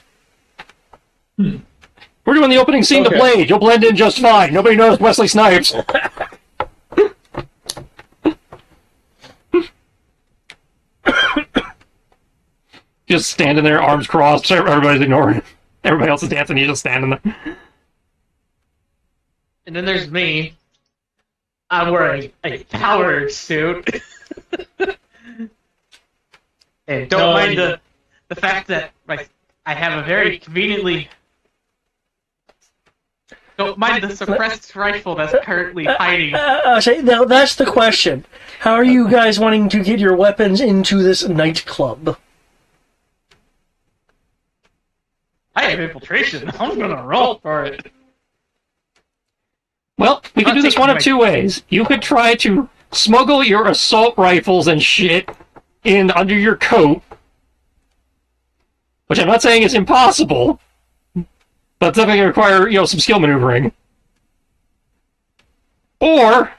We're doing the opening scene to Blade. You'll blend in just fine. Nobody knows Wesley Snipes. Just standing there, arms crossed. Everybody's ignoring. Everybody else is dancing. He's just standing there.
And then there's me. I'm wearing a power suit. And don't mind the fact that I have a very conveniently. Don't mind the suppressed rifle that's currently hiding.
Now that's the question. How are you guys wanting to get your weapons into this nightclub?
I have infiltration. I'm gonna roll for it.
Well, we could do this one of two ways. You could try to smuggle your assault rifles and shit in under your coat, which I'm not saying is impossible, but it's definitely going to require, some skill maneuvering. Or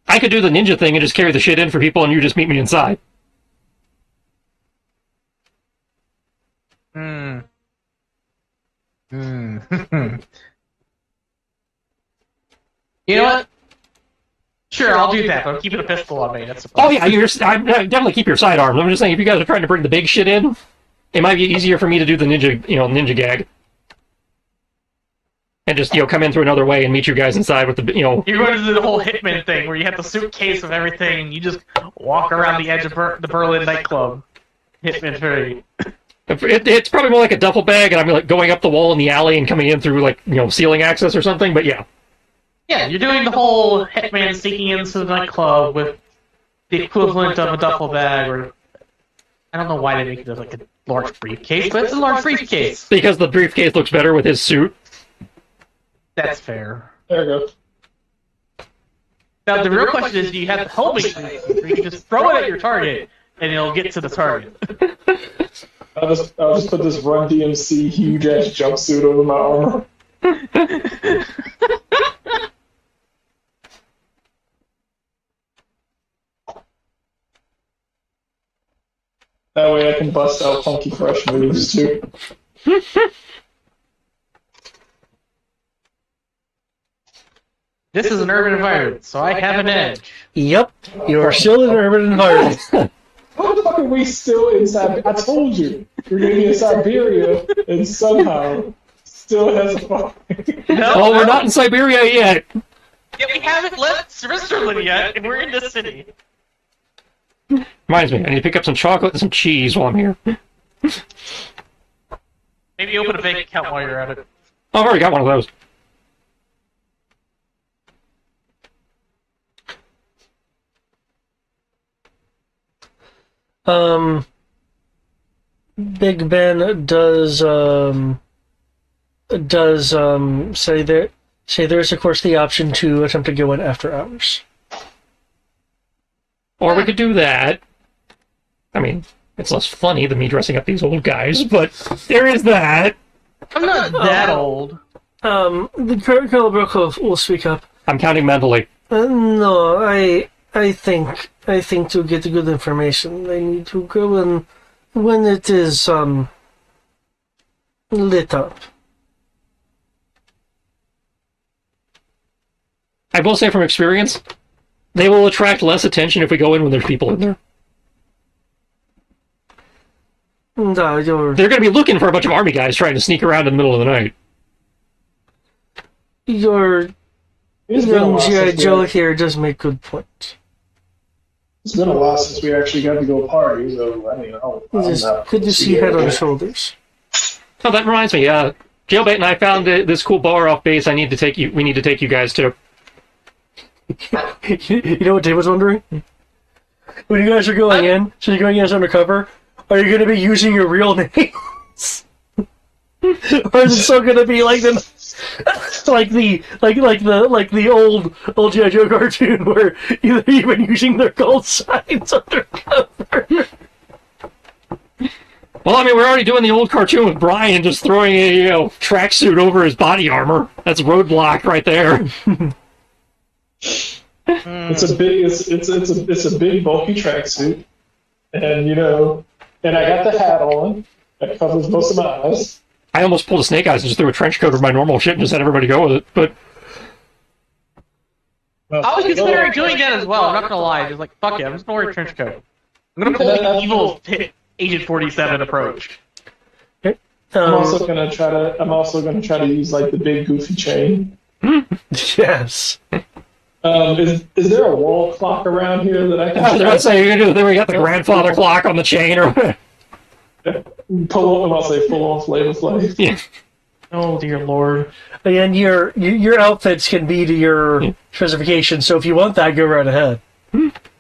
I could do the ninja thing and just carry the shit in for people, and you just meet me inside.
You know what? Sure, I'll do that, but I'm keeping a pistol on me. That's
Oh yeah, I definitely keep your sidearms. I'm just saying, if you guys are trying to bring the big shit in, it might be easier for me to do the ninja gag, and just come in through another way and meet you guys inside with the
You're going to do the whole Hitman thing where you have the suitcase of everything and you just walk around the edge of the Berlin nightclub. Hitman 3.
It's probably more like a duffel bag, and I'm like going up the wall in the alley and coming in through ceiling access or something. But yeah.
Yeah, you're doing the whole Hitman sneaking into the nightclub with the equivalent of a duffel bag, or I don't know why they make it like a large briefcase, but it's a large briefcase.
Because the briefcase looks better with his suit.
That's fair.
There you go.
Now the real question is, do you have the helmet? Or you can just throw it at your target, and it'll get to the target.
I'll just put this Run DMC huge ass jumpsuit over my armor. That way I can bust out funky fresh moves too.
This is an urban environment, so I have an edge.
Yep, you are still in an urban environment.
How the fuck are we still in Siberia? I told you we're gonna be in Siberia, and somehow still has a fucking.
No, we're not in Siberia yet.
Yeah, we haven't left Switzerland yet, and we're in the city.
Reminds me, I need to pick up some chocolate and some cheese while I'm here.
Maybe open a bank account while you're at it.
Oh, I've already got one of those.
Big Ben does say there's of course the option to attempt to go in after hours.
Or we could do that. I mean, it's less funny than me dressing up these old guys, but there is that.
I'm not that old.
The Colonel Brokov will speak up.
I'm counting mentally.
No, I think to get good information, they need to go in when it is lit up.
I will say from experience, they will attract less attention if we go in when there's people in there.
No,
They're going to be looking for a bunch of army guys trying to sneak around in the middle of the night.
your
It's been a
young
while
G.I.
since
Joe
we-
here does make good points.
It's been a while since we actually got to go party, so I mean,
It is good to see head on shoulders.
Oh, that reminds me. Jailbait and I found this cool bar off base. We need to take you guys to.
You know what Dave was wondering? When you guys are going in, so you're going in as undercover, are you going to be using your real names? Or is it still going to be like the old G.I. Joe cartoon where they're even using their call signs undercover?
Well, I mean, we're already doing the old cartoon with Brian just throwing a tracksuit over his body armor. That's roadblock right there.
It's a big bulky tracksuit, and I got the hat on that covers most of my eyes.
I almost pulled a Snake Eyes and just threw a trench coat over my normal shit and just had everybody go with it. But
I was considering doing that as well. I'm not gonna lie. Just like fuck it, I'm just gonna wear a trench coat. I'm gonna pull the evil Agent 47 approach.
I'm also gonna try to use like the big goofy chain.
Yes.
Is there a wall clock around here that I
I was
can
about to say, you're gonna do. We got the grandfather clock on the chain, or
pull on? I'll say full on Flavor Flav.
yeah.
Oh dear lord.
And your outfits can be to your specifications, so if you want that, go right ahead.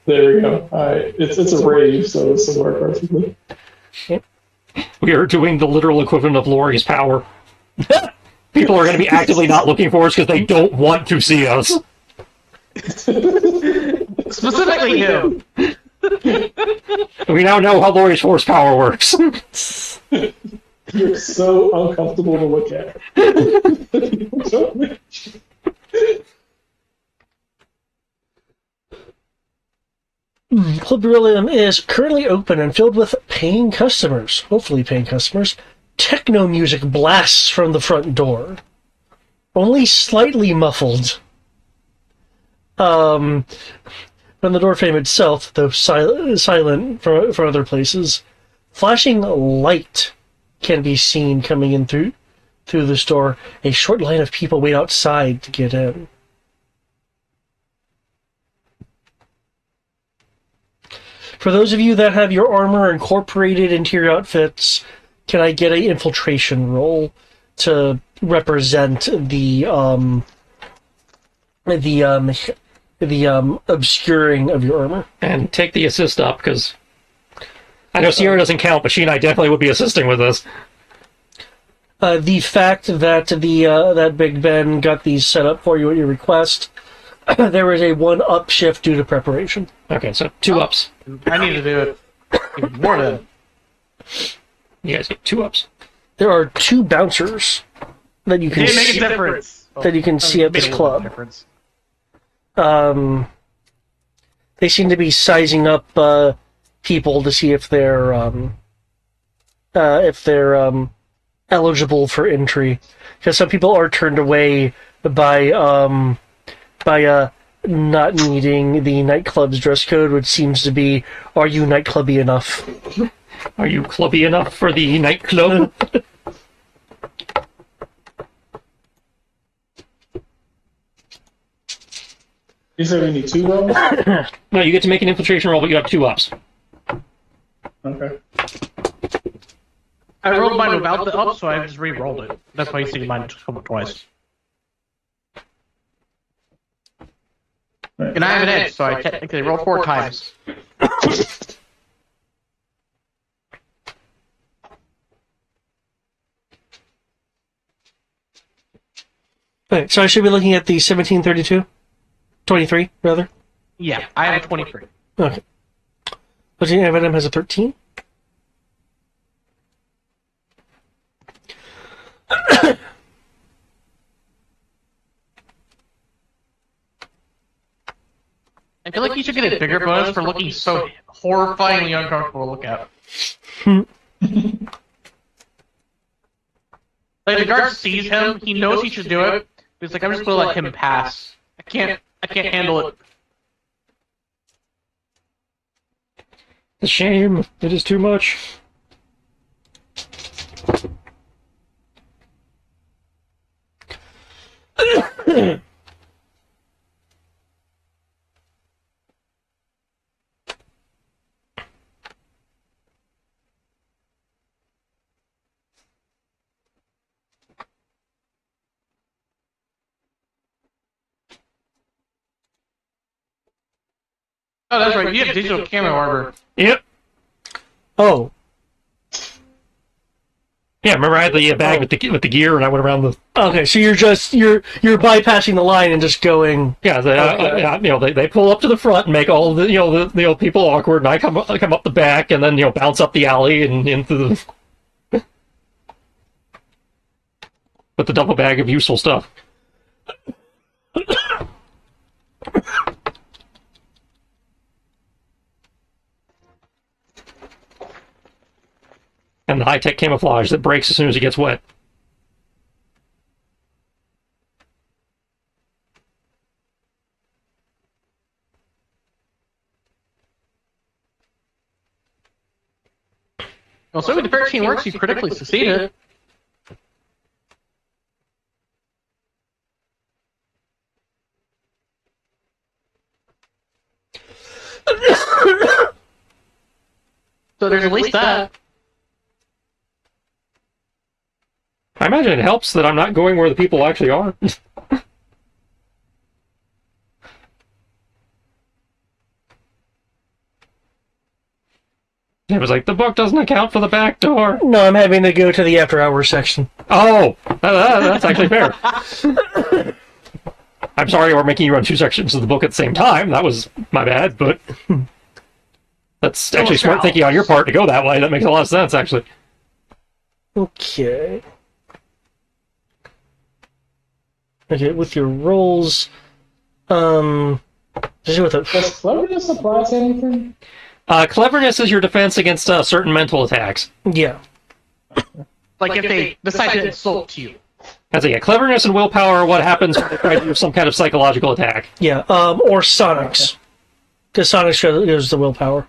There we go. All right, it's a rave, so this will work perfectly.
We are doing the literal equivalent of Lori's power. People are going to be actively not looking for us because they don't want to see us.
Specifically him.
We now know how Lori's horsepower works.
You're so uncomfortable to look at.
Club Beryllium is currently open and filled with paying customers. Hopefully paying customers. Techno music blasts from the front door. Only slightly muffled. From the doorframe itself, though silent from other places. Flashing light can be seen coming in through the store. A short line of people wait outside to get in. For those of you that have your armor incorporated into your outfits, can I get an infiltration roll to represent the obscuring of your armor?
And take the assist up, because I know Sierra doesn't count, but she and I definitely would be assisting with this.
The fact that that Big Ben got these set up for you at your request, there is a 1-up shift due to preparation.
Okay, so 2 ups.
I need to do it even more than.
You guys get 2 ups.
There are 2 bouncers that you can
Didn't make
see,
a difference.
that you can see at
Made
this
a little
club.
difference.
They seem to be sizing up people to see if they're eligible for entry, because some people are turned away by not needing the nightclub's dress code, which seems to be, are you nightclubby enough?
Are you clubby enough for the nightclub?
You said we need 2 rolls?
No, you get to make an infiltration roll, but you have 2 ups.
Okay.
I rolled mine without the up, so I just re-rolled it. That's why you see mine come up twice. And I have an edge, so I technically rolled 4 times.
Okay, so I should be looking at the 1732? 23, rather?
Yeah, I have a 23.
Okay. But the Venom has a 13?
I feel like you should get a bigger bonus for looking so horrifyingly uncomfortable to look at. Like, the guard sees him, he knows he should do it, but he's like, I'm just gonna let him pass. I can't handle it.
It's a shame. It is too much.
Oh, that's right, you have digital camo armor.
Yep.
Oh,
Yeah, remember I had the bag with the gear, and I went around the
okay, so you're bypassing the line and just going...
they pull up to the front and make all the people awkward, and I come up the back and then bounce up the alley and into the with the double bag of useful stuff. And the high-tech camouflage that breaks as soon as it gets wet.
Well, so with the 13 works, you critically succeeded. So there's at least that.
I imagine it helps that I'm not going where the people actually are. It was like, the book doesn't account for the back door.
No, I'm having to go to the after-hours section.
Oh, that's actually fair. I'm sorry we're making you run 2 sections of the book at the same time. That was my bad, but that's actually smart thinking on your part to go that way. That makes a lot of sense, actually.
Okay. Okay, with your rolls, with a...
Does cleverness apply to anything?
Cleverness is your defense against certain mental attacks.
Yeah.
Like if they decide to insult you.
That's it. Cleverness and willpower are what happens when they try to do some kind of psychological attack.
Yeah, or Sonics. Because Sonics gives the willpower.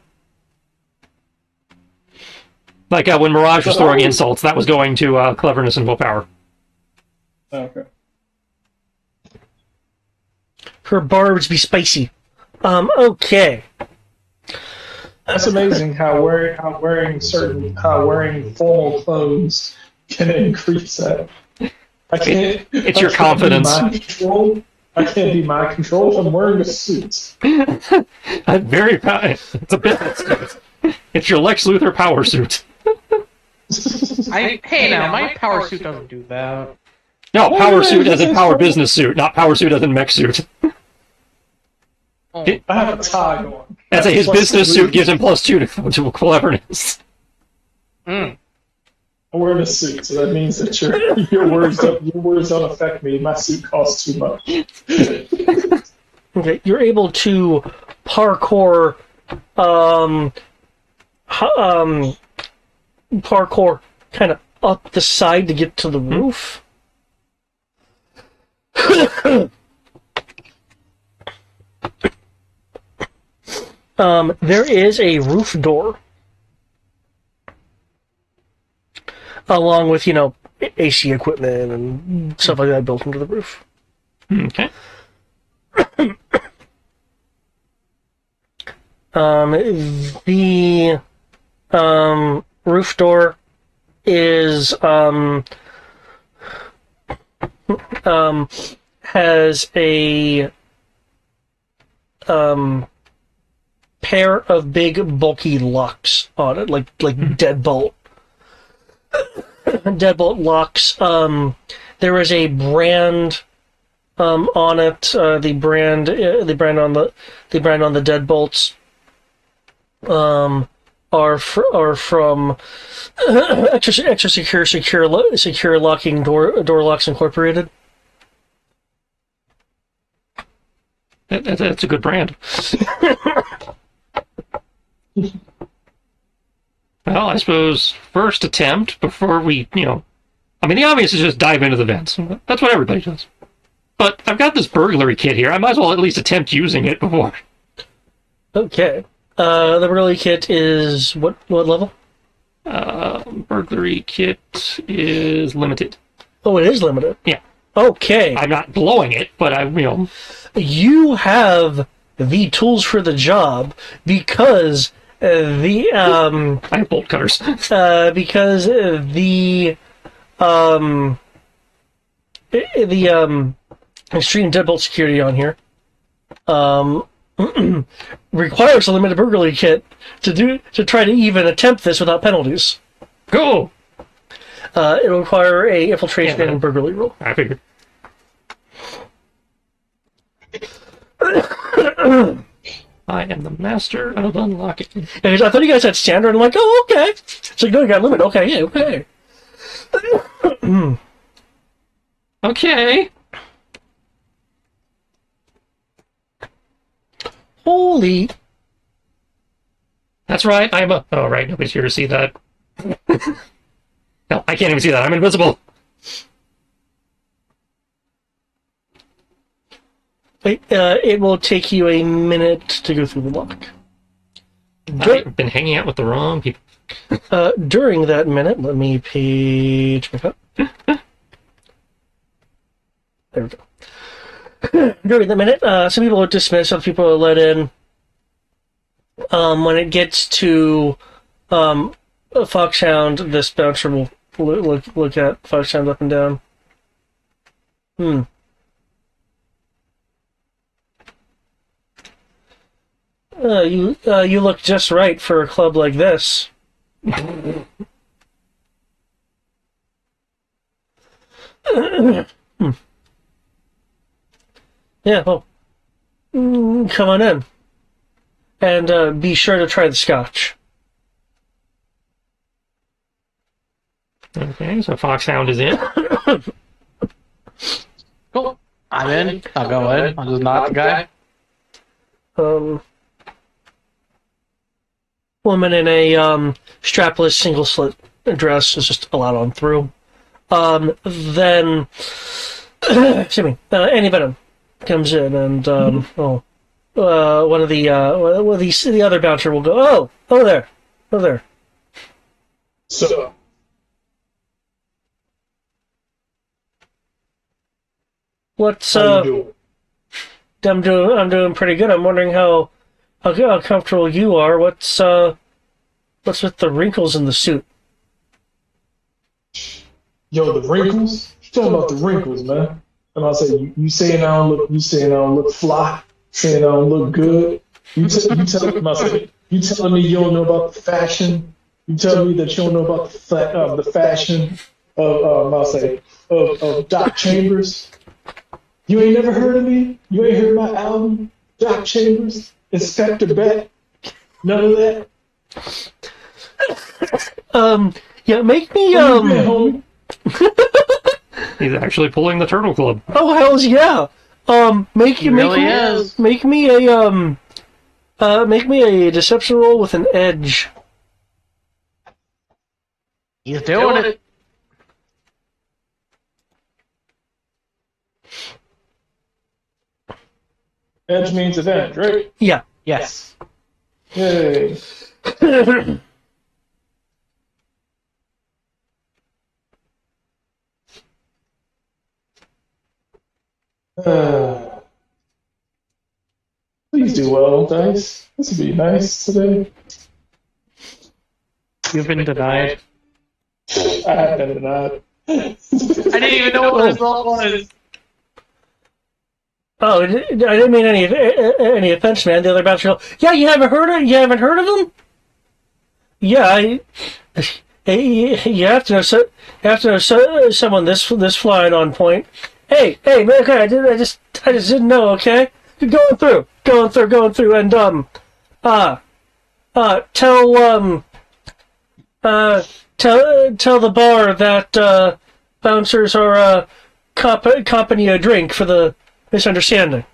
Like when Mirage was throwing insults, that was going to cleverness and willpower.
Okay.
Her barbs be spicy. Okay.
That's amazing how wearing formal clothes can increase that.
It's your confidence.
I can't be my control if I'm wearing a suit.
It's a business suit. It's your Lex Luthor power suit.
Hey now, my power suit doesn't do that.
No, power suit as in power business suit, not power suit as in mech suit.
I have a tie on.
That's his business suit gives him +2 to cleverness.
I'm wearing a suit, so that means that your words don't affect me. My suit costs too much.
Okay, you're able to parkour, parkour kind of up the side to get to the roof. There is a roof door. Along with, AC equipment and stuff like that built into the roof.
Okay.
The roof door is has a pair of big bulky locks on it, like deadbolt locks. There is a brand on it. The brand on the deadbolts are from extra secure locking door locks incorporated.
That's a good brand. Well, I suppose first attempt before we, I mean, the obvious is just dive into the vents. That's what everybody does. But I've got this burglary kit here. I might as well at least attempt using it before.
Okay. The burglary kit is what level?
Burglary kit is limited.
Oh, it is limited.
Yeah.
Okay.
I'm not blowing it, but
You have the tools for the job because I
have bolt cutters.
because the extreme deadbolt security on here requires a limited burglary kit to try to even attempt this without penalties.
Go!
It'll require a infiltration and burglary roll.
I figured. I am the master of unlocking.
And I thought you guys had standard. I'm like, oh, okay. It's like, no, you got limit. Okay, yeah, okay.
Okay.
Holy.
That's right. Oh, right. Nobody's here to see that. No, I can't even see that. I'm invisible.
It will take you a minute to go through the lock.
I've been hanging out with the wrong people.
During that minute, let me page back up. There we go. During the minute, some people are dismissed, other people are let in. When it gets to Foxhound, this bouncer will look at Foxhound up and down. You look just right for a club like this. Yeah, well, come on in. And be sure to try the scotch.
Okay, so Foxhound is in.
Cool. I'm in. I'll go in. I'm just not the guy.
Woman in a strapless single slit dress is just allowed on through. Then, excuse me, Annie Venom comes in, and one of the other bouncer will go, oh there.
So,
What's
how you doing?
I'm doing pretty good. I'm wondering how comfortable you are. What's with the wrinkles in the suit?
Yo, the wrinkles? You talking about the wrinkles, man? And I'll say, you saying I don't look fly, saying I don't look good. You telling me you don't know about the fashion. You telling me that you don't know about the fashion of Doc Chambers. You ain't never heard of me? You ain't heard my album, Doc Chambers, Inspector Beck? None of that?
Yeah, make me
Where you been, homie?
He's actually pulling the Turtle Club.
Oh hells yeah! Make me a deception roll with an edge.
He's doing it.
Edge means advantage, right?
Yeah.
Yes.
Yay. Please do well, Dice. This would be nice today.
You've been denied.
I have been denied.
I didn't even know what the result was.
Oh, I didn't mean any offense, man. The other bouncer go, yeah, you haven't heard of them? Yeah, you have to know someone this flying on point. Hey, man, okay, I just didn't know, okay? Going through, and tell the bar that bouncers are company a drink for the misunderstanding.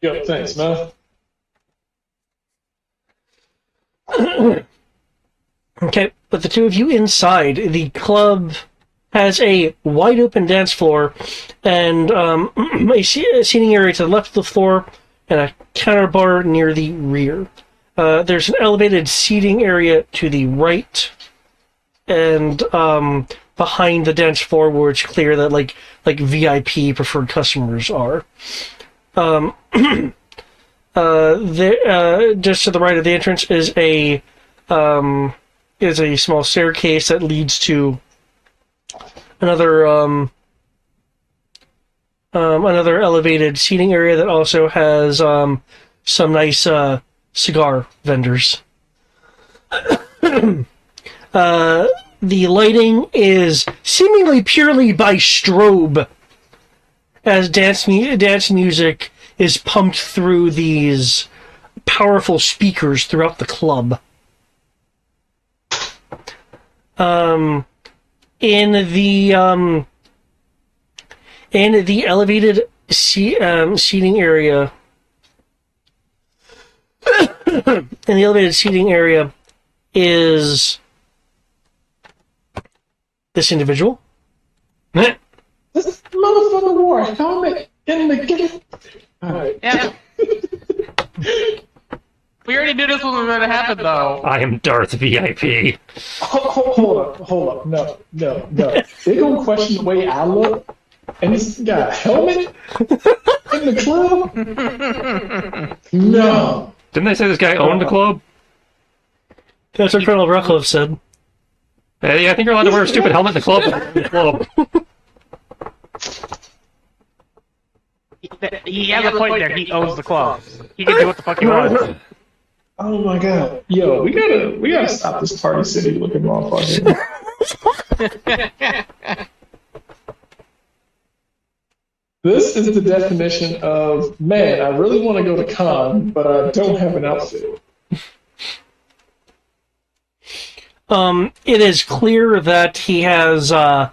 Yo, thanks, man.
Okay, with the two of you inside, the club has a wide open dance floor and a seating area to the left of the floor and a counter bar near the rear. There's an elevated seating area to the right and behind the dance floor where it's clear that like VIP preferred customers are. Just to the right of the entrance is a small staircase that leads to another elevated seating area that also has some nice cigar vendors. The lighting is seemingly purely by strobe, as dance music is pumped through these powerful speakers throughout the club. In the elevated seating area, is this individual.
This motherfucker wore a helmet in the game. Alright.
Yeah. We already knew this was going to happen, though.
I am Darth VIP.
Hold up. No. They don't question the way I look, and this got a helmet in the club? No.
Didn't they say this guy owned the club?
That's what Colonel Ruckloff said.
Yeah, I think you're allowed to wear a stupid helmet in the club.
He has a point there. He owns the club. He can do what the fuck he wants.
Oh my god. Yo, we gotta stop this Party City looking motherfucker. This is the definition of, man, I really want to go to con, but I don't have an outfit.
It is clear that he has that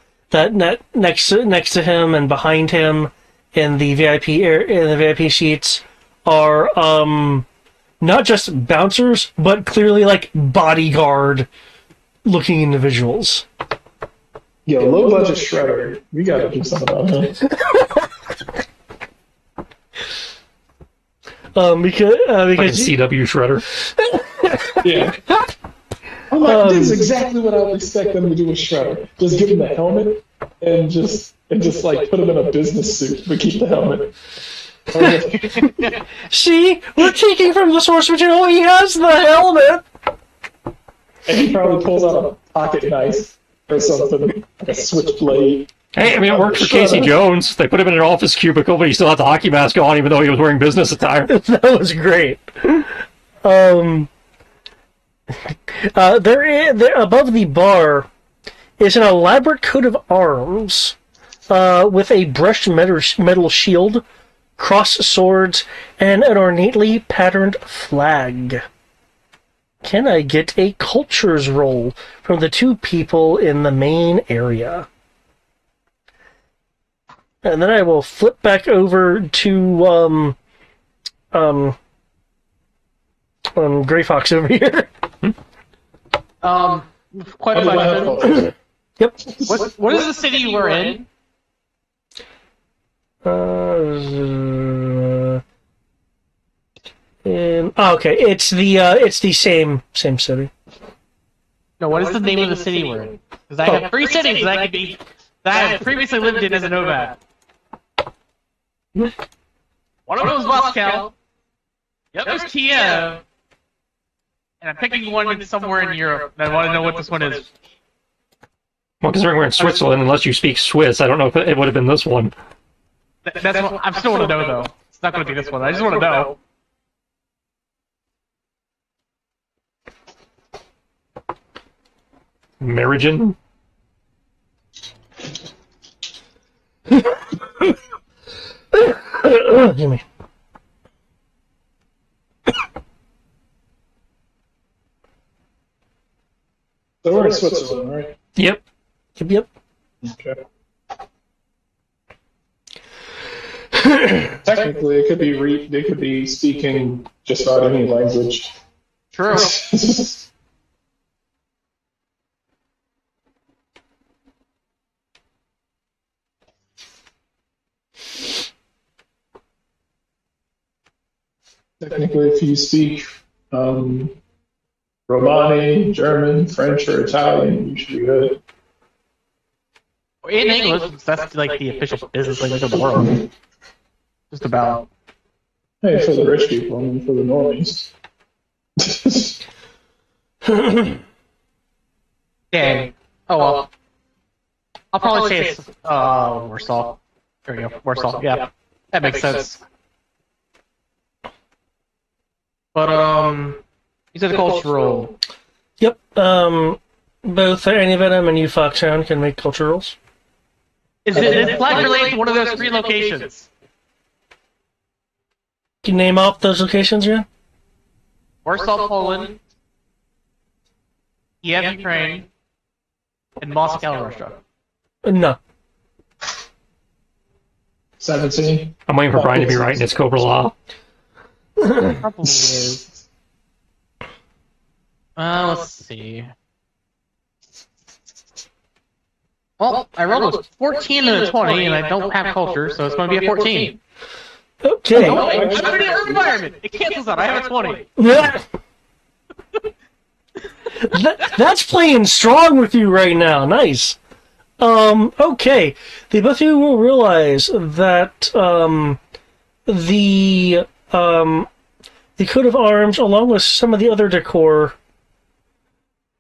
next to him and behind him in the VIP seats are not just bouncers, but clearly like bodyguard looking individuals.
Yo, low budget Shredder, we gotta do something about him.
Because
Like a CW shredder.
Yeah. I'm like, this is exactly what I would expect them to do with Shredder. Just give him the helmet and just like put him in a business suit, but keep the helmet.
see, we're taking from the source material. He has the helmet.
And he probably pulls out a pocket knife or something, like a switchblade.
Hey, I mean, it worked for Casey Jones. They put him in an office cubicle, but he still had the hockey mask on, even though he was wearing business attire.
That was great. There above the bar is an elaborate coat of arms with a brushed metal shield, crossed swords, and an ornately patterned flag. Can I get a cultures roll from the two people in the main area? And then I will flip back over to Gray Fox over here.
Quite a question.
Yep.
What is the city we're in?
Okay. It's the same city.
No, what is the name of the city we're in? Because I have 3 cities that I have previously lived in as a nomad. One of them was Moscow. The other was Kiev. And I'm picking one somewhere in Europe, and I want to know what this one is.
Well, considering we're in Switzerland, unless you speak Swiss, I don't know if it would have been this one.
That's what I still want to know, though. It's not going to be this one. I just want to know.
Merigen?
Excuse me.
So we're in Switzerland, right?
Yep.
Yep.
Okay. Technically, it could be they could be speaking just about any language.
True.
Technically, if you speak Romani, German, French, or Italian, you should be good.
In English, that's like the official business language of the world. Just about.
Hey, for the rich people, I mean, for the normies.
Dang. Oh well. I'll probably say it's Warsaw. There we go. Warsaw. Yeah, that makes sense. But you said cultural.
Yep. Both Antivenom and you Foxhound can make culture rolls.
Is this flag related to one of those 3 locations?
Can you name off those locations again?
Warsaw, Poland, Kiev, Ukraine, and Moscow, Russia.
No.
17.
I'm waiting for Brian to be right, and it's Cobra Law.
Probably is. Let's see. Well, I rolled a 14 and a 20, and I don't have culture, so it's going to be a 14.
Okay.
No, wait, I'm in an environment. It cancels out. I have a 20.
That's playing strong with you right now. Nice. Okay. The both of you will realize that the coat of arms, along with some of the other decor,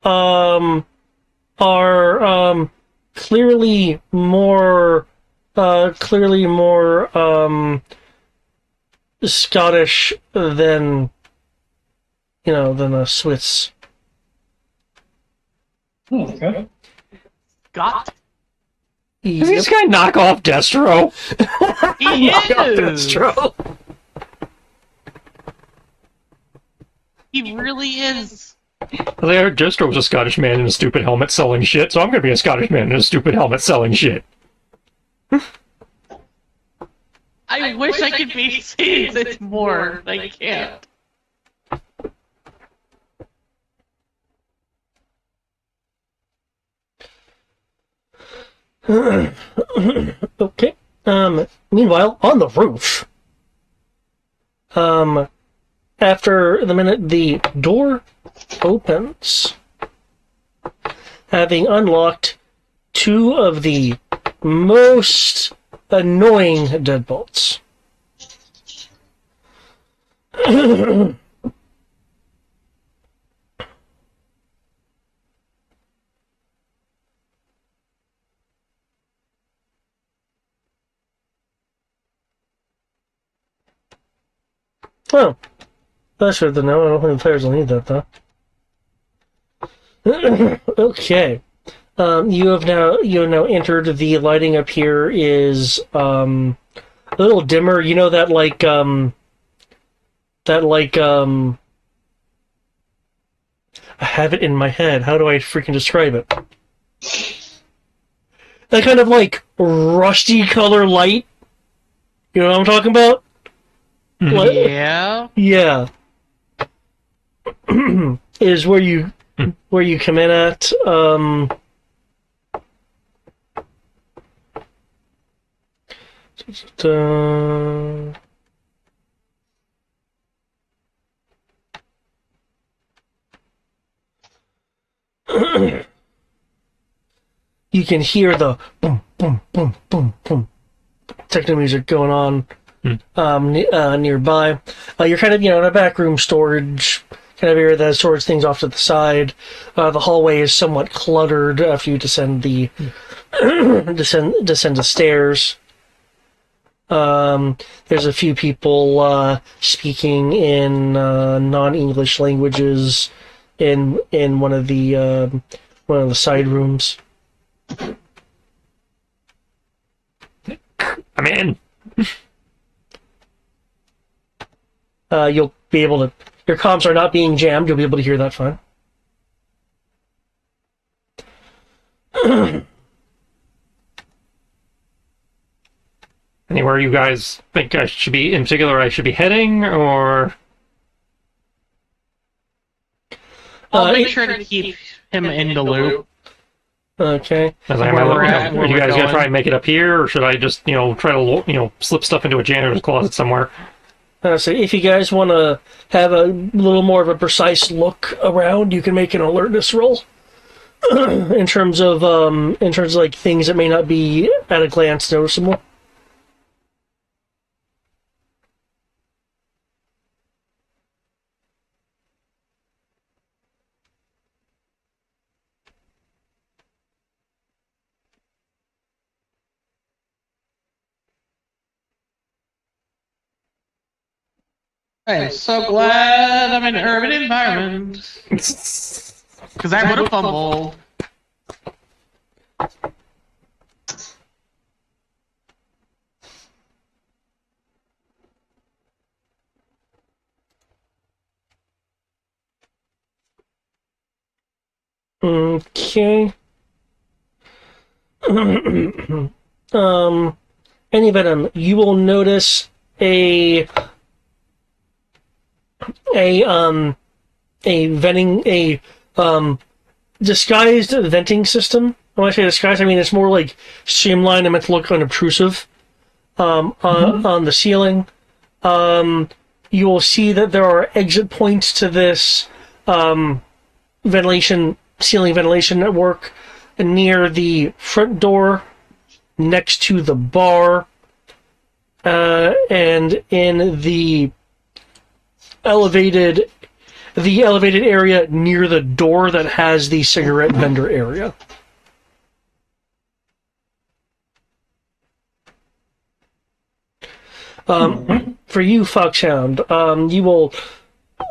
are clearly more Scottish than than a Swiss.
Okay.
Got.
Is this guy knock off Destro?
He
Knock off
is.
Destro.
He really is.
There, Destro was a Scottish man in a stupid helmet selling shit, so I'm gonna be a Scottish man in a stupid helmet selling shit.
I wish I could be saying it more. I can't.
Okay. Meanwhile, on the roof, after the minute the door opens, having unlocked 2 of the most annoying deadbolts. Oh, that's good to know. I don't think the players will need that, though. Okay. You have now entered. The lighting up here is a little dimmer. You know that I have it in my head. How do I freaking describe it? That kind of rusty color light. You know what I'm talking about? What?
Yeah.
Yeah. Is where you come in at. You can hear the boom, boom, boom, boom, boom techno music going on nearby. You're kind of in a back room storage kind of area that stores things off to the side. The hallway is somewhat cluttered after you descend the descend the stairs. There's a few people speaking in non-English languages in one of the side rooms.
I'm in.
You'll be able to. Your comms are not being jammed. You'll be able to hear that fine.
Anywhere you guys think I should be, in particular, I should be heading, or...
I'll make sure to keep him in the loop.
Okay.
As I am,
Where we're at,
are
where
you
we're
guys gonna
going.
try and make it up here, or should I just, try to, slip stuff into a janitor's closet somewhere?
So if you guys want to have a little more of a precise look around, you can make an alertness roll. in terms of like things that may not be at a glance noticeable.
I am so glad I'm in an urban environment. Because I would have fumbled.
Okay. Any venom, you will notice a disguised venting system. When I say disguised, I mean it's more like streamlined and meant to look unobtrusive. On the ceiling, you will see that there are exit points to this ceiling ventilation network near the front door, next to the bar, and in the elevated area near the door that has the cigarette vendor area. For you, Foxhound, you will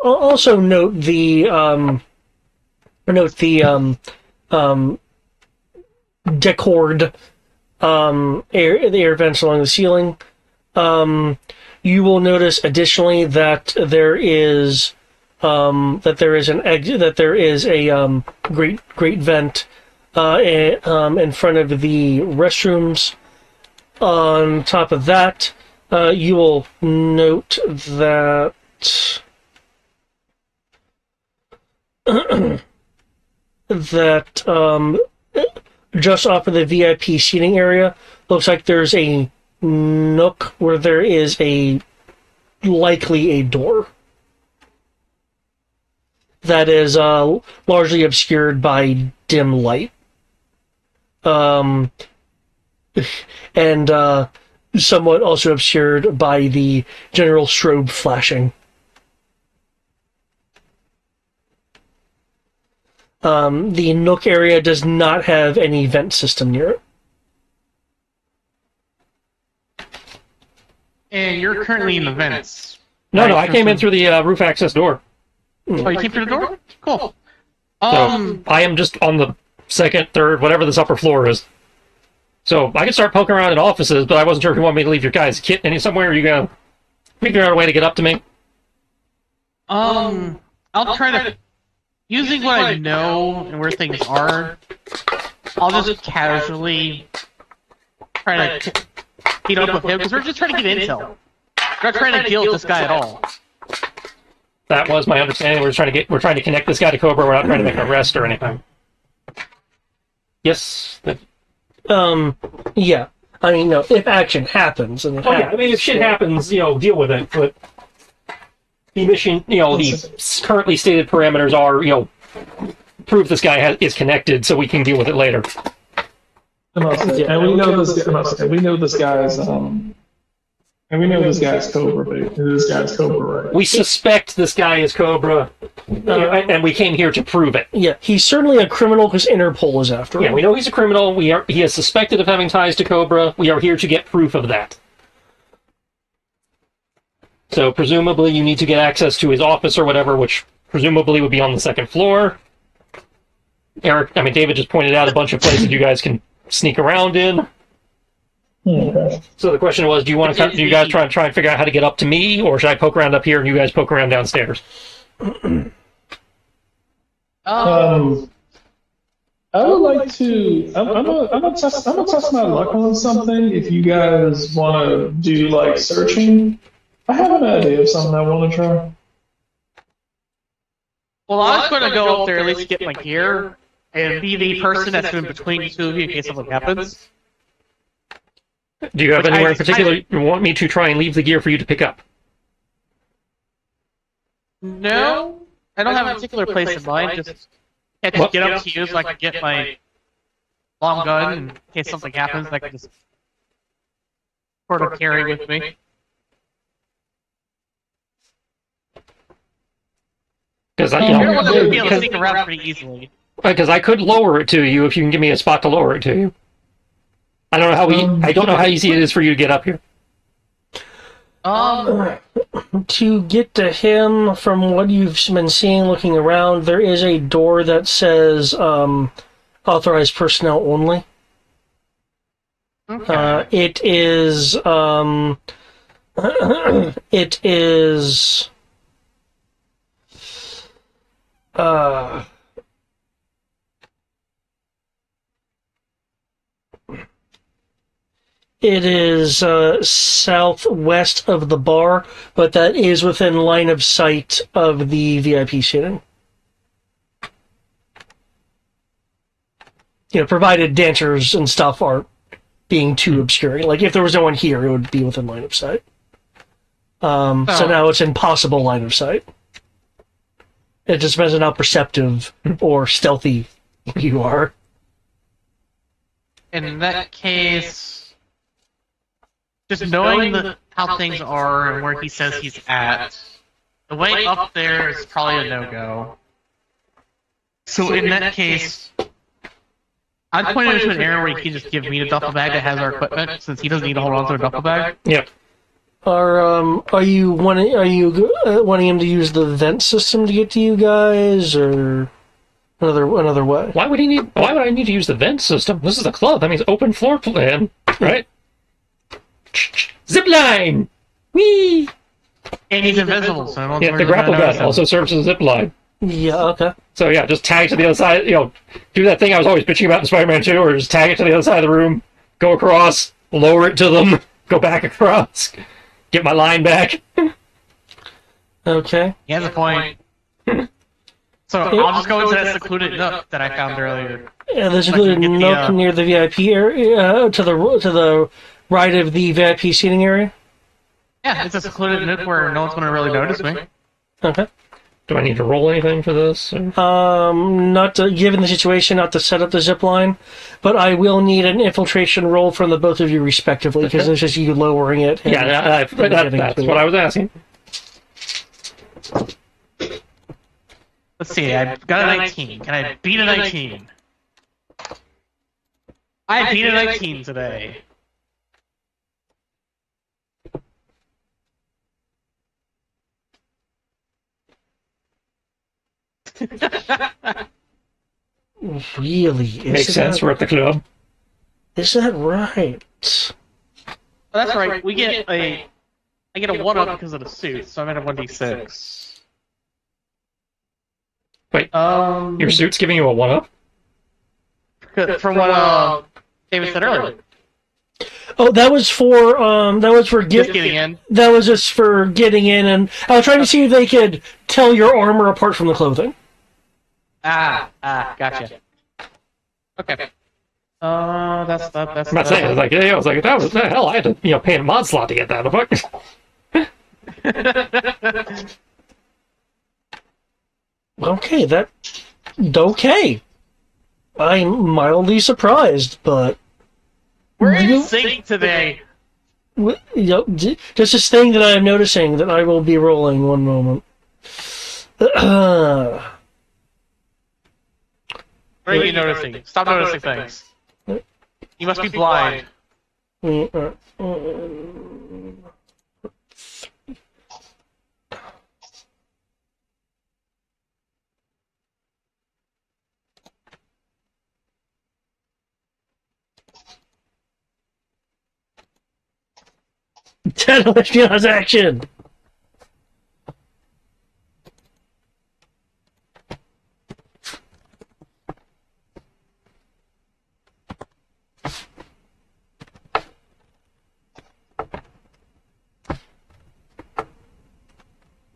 also note the decored air vents along the ceiling. You will notice additionally that there is a great vent in front of the restrooms. On top of that, you will note that just off of the VIP seating area, looks like there's a nook where there is likely a door that is largely obscured by dim light, and somewhat also obscured by the general strobe flashing. The nook area does not have any vent system near it.
And you're currently in the vents.
No, I came in through the roof access door.
Oh, you came through the door? Cool.
So I am just on the second, third, whatever this upper floor is. So I can start poking around in offices, but I wasn't sure if you want me to leave your guys' kit somewhere. Or you gonna figure out a way to get up to me?
I'll try to. Using what I know and where things are, I'll just casually try to meet up with him because we're just trying to get intel. We're not trying to deal with this guy at all.
That was my understanding. We're trying to connect this guy to Cobra. We're not trying to make an arrest or anything. Yes.
Yeah. I mean, no. If action happens, and
Oh yeah. I mean, if shit happens, deal with it. But the mission, the currently stated parameters are, prove this guy is connected, so we can deal with it later.
And we know this guy's And we know this guy's Cobra, but this guy's Cobra, right?
We suspect this guy is Cobra, and we came here to prove it.
Yeah, he's certainly a criminal because Interpol is after him.
Yeah, we know he's a criminal. He is suspected of having ties to Cobra. We are here to get proof of that. So presumably you need to get access to his office or whatever, which presumably would be on the second floor. David just pointed out a bunch of places you guys can sneak around in.
Okay.
So the question was, do you guys try and figure out how to get up to me, or should I poke around up here and you guys poke around downstairs?
I would like to. I'm gonna test my luck on something. If you guys want to do like searching, I have an idea of something I want to try.
Well, I was going to go up there at least get my gear and be the person that's in between the two of you in case something happens.
Do you have anywhere in particular you want me to try and leave the gear for you to pick up?
No, I don't have a particular place in mind. Just get up to you so I can get my long gun in case something happens. I can just sort of carry with me.
Because
You're one that would be able to sneak around pretty easily.
Because I could lower it to you if you can give me a spot to lower it to you. I don't know how easy it is for you to get up here.
To get to him, from what you've been seeing looking around, there is a door that says authorized personnel only.
Okay.
It is it is southwest of the bar, but that is within line of sight of the VIP seating. Provided dancers and stuff aren't being too obscuring. Like, if there was no one here, it would be within line of sight. So now it's in possible line of sight. It just depends on how perceptive or stealthy you are.
In that case, just knowing how things are and where he says he's at, the way up there is probably a no-go. So in that case, I'd point him to an area where he can just give me the duffel bag that has our equipment, since he doesn't need to hold on to a duffel bag.
Yep.
Are you wanting him to use the vent system to get to you guys, or another way?
Why would I need to use the vent system? This is a club. That means open floor plan, right? Zip line! Whee!
And he's invisible, so no one's
Yeah, the grapple gun also serves as a zip line.
Yeah, okay.
So yeah, just tag to the other side, do that thing I was always bitching about in Spider-Man 2, or just tag it to the other side of the room, go across, lower it to them, go back across, get my line back.
Okay.
He has a point. So I'll just go into that secluded nook that I found earlier.
Yeah, there's a secluded nook near the VIP area, to the right of the VIP seating area.
Yeah, it's a secluded nook where no one's going to really notice me.
Okay.
Do I need to roll anything for this?
Not to, given the situation, not to set up the zip line, but I will need an infiltration roll from the both of you respectively, because it's just you lowering it.
Yeah, that's what I was asking.
Let's see, I got a 19. Can I beat a 19? I beat a 19 today.
Really?
Makes sense. We're at the club.
Is that right?
Oh, that's right. I get a 1-up because of the suit, so I'm at a 1d6.
Wait, your suit's giving you a 1-up?
From what David said earlier.
Oh, that was for
Just getting in.
That was just for getting in, and I was trying to see if they could tell your armor apart from the clothing.
Gotcha. Okay. That's.
I'm not saying, I was like, that was the hell. I had to, pay a mod slot to get that.
Okay. I'm mildly surprised, but
We're in sync today.
Just this thing that I am noticing that I will be rolling one moment.
What are you noticing? Stop noticing things. You must be blind.
Espionage action!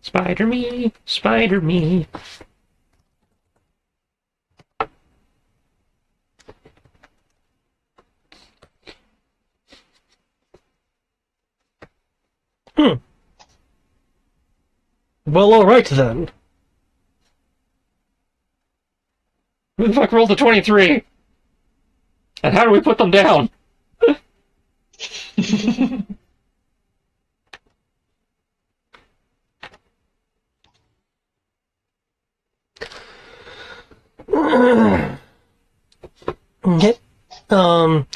Spider me, spider me.
Well, alright then.
Who the fuck rolled the 23? And how do we put them down?
Okay.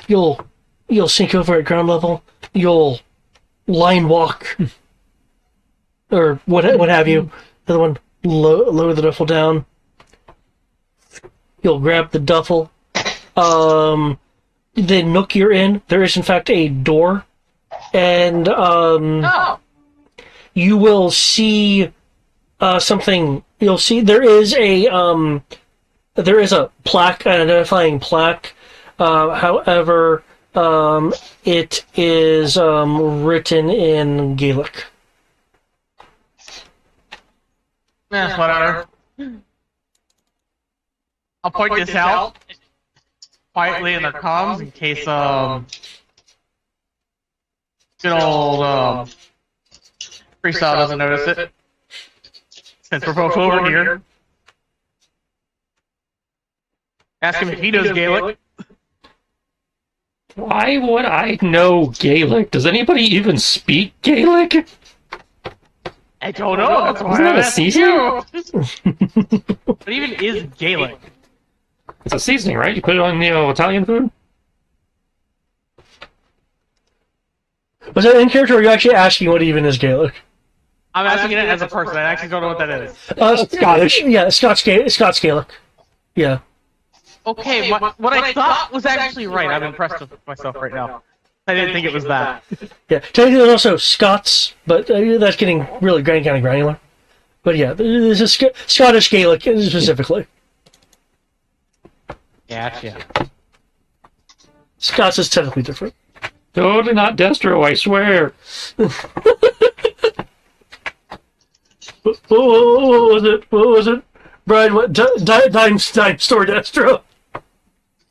You'll sink over at ground level. You'll line walk, or what have you. The other one, lower the duffel down. You'll grab the duffel. The nook you're in, there is in fact a door, and
Oh!
you will see something. You'll see there is a plaque, an identifying plaque. However, it is written in Gaelic.
Whatever. I'll point this out quietly in their comms in case good old Freestyle doesn't notice it. Since we're both over here. Ask him if he knows Gaelic.
Why would I know Gaelic? Does anybody even speak Gaelic?
I don't know. That's why
Isn't that
I'm
a
asking
seasoning?
you. What even is Gaelic?
It's a seasoning, right? You put it on, Italian food?
Was that in character, or are you actually asking what even is Gaelic?
I'm asking it as a person. I actually don't know what that is.
Scottish. Yeah, Scots Gaelic. Yeah.
Okay, what I thought was actually right. I'm impressed with myself right now. I didn't think it was that.
Yeah. Technically, there's also Scots, but that's getting really kind of granular. But yeah, there's a Scottish Gaelic specifically.
Gotcha.
Scots is technically different.
Totally not Destro, I swear.
What was it? What was it? Brian, what? Dime Store Destro.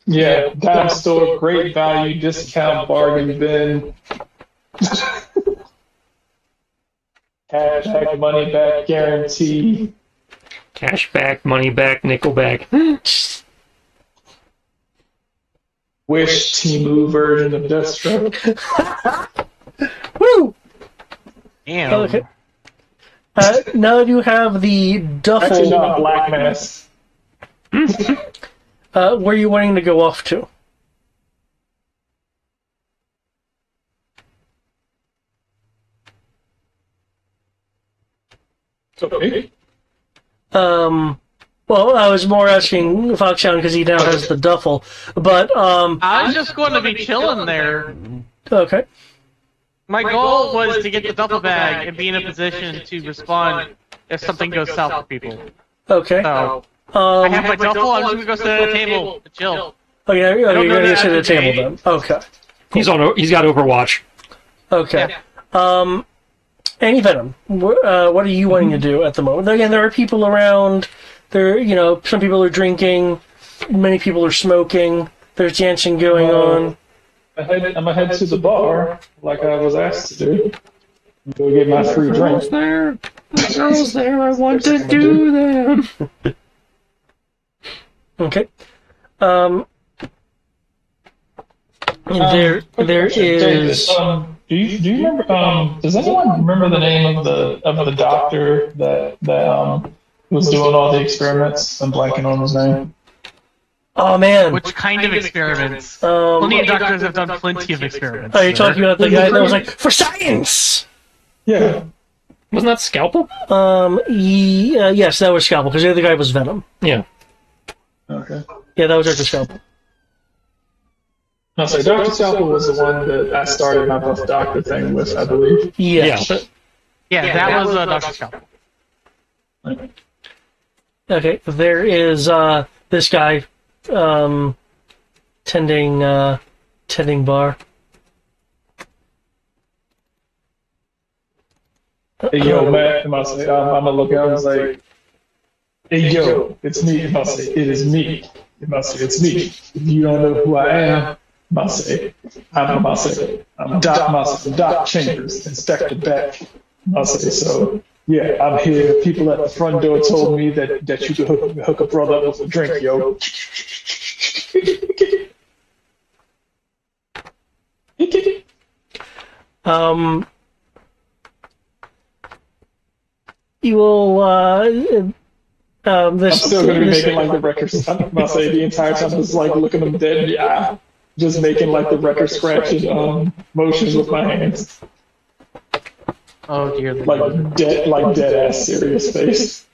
Yeah, dime store, great value, discount, bargain bin. Cashback, money back guarantee.
Cash back, money back, nickel back.
Wish Temu version of Deathstroke.
Woo!
Damn.
Okay. Now that you have the
Actually,
duffel,
not Black Mass.
where are you wanting to go off to?
Okay.
Well, I was more asking Foxhound because he now has the duffel, but
I was just going to be chilling there.
okay.
My goal was to get the duffel bag and be in a position to respond if something goes south for people.
Okay.
So, I have my duffel, I'm just going to go sit at a table and chill.
Oh yeah,
don't
you're
know
gonna
that
sit at the
as a
table
day.
then. Okay.
He's got Overwatch.
Okay. Any Venom, what are you wanting to do at the moment? Again, there are people around. There, some people are drinking. Many people are smoking. There's dancing going on.
I'm gonna head to the bar, like I was asked to do. Go get my free drink.
There. The girls there. I want to do them.
Okay. There
Take
is.
this, do you remember? Does anyone remember the name of the doctor that was doing all the experiments? I'm blanking on his name.
Oh man.
Which kind of experiments?
Um,
Plenty of doctors have done plenty of experiments.
are you
sir.
talking about the guy that was like, for science?
Yeah.
Wasn't that Scalpel?
Yes, that was Scalpel, because the other guy was Venom.
Yeah.
Okay.
Yeah, that was Dr. Scalpel.
No, so Dr. Scalpel was the one that I started my buff doctor thing with, I believe.
Yeah.
Yes.
But
Yeah, that was Dr. Scalpel.
Okay, there is this guy tending bar.
Hey, yo, Matt, I'm gonna look at him and was like, hey, yo, it's me. I say, it is me. I say, it's me. If you don't know who I am, I say, I'm Doc Chambers, Inspector Beck. I say, so, yeah, I'm here. People at the front door told me that you could hook a brother up with a drink, yo.
You will
I'm
this
still gonna be
this-
making like the records. I'm gonna say the entire time, just like looking them dead in the eye, just making like the record scratching motions with my hands,
Oh dear Lord.
like dead ass serious face.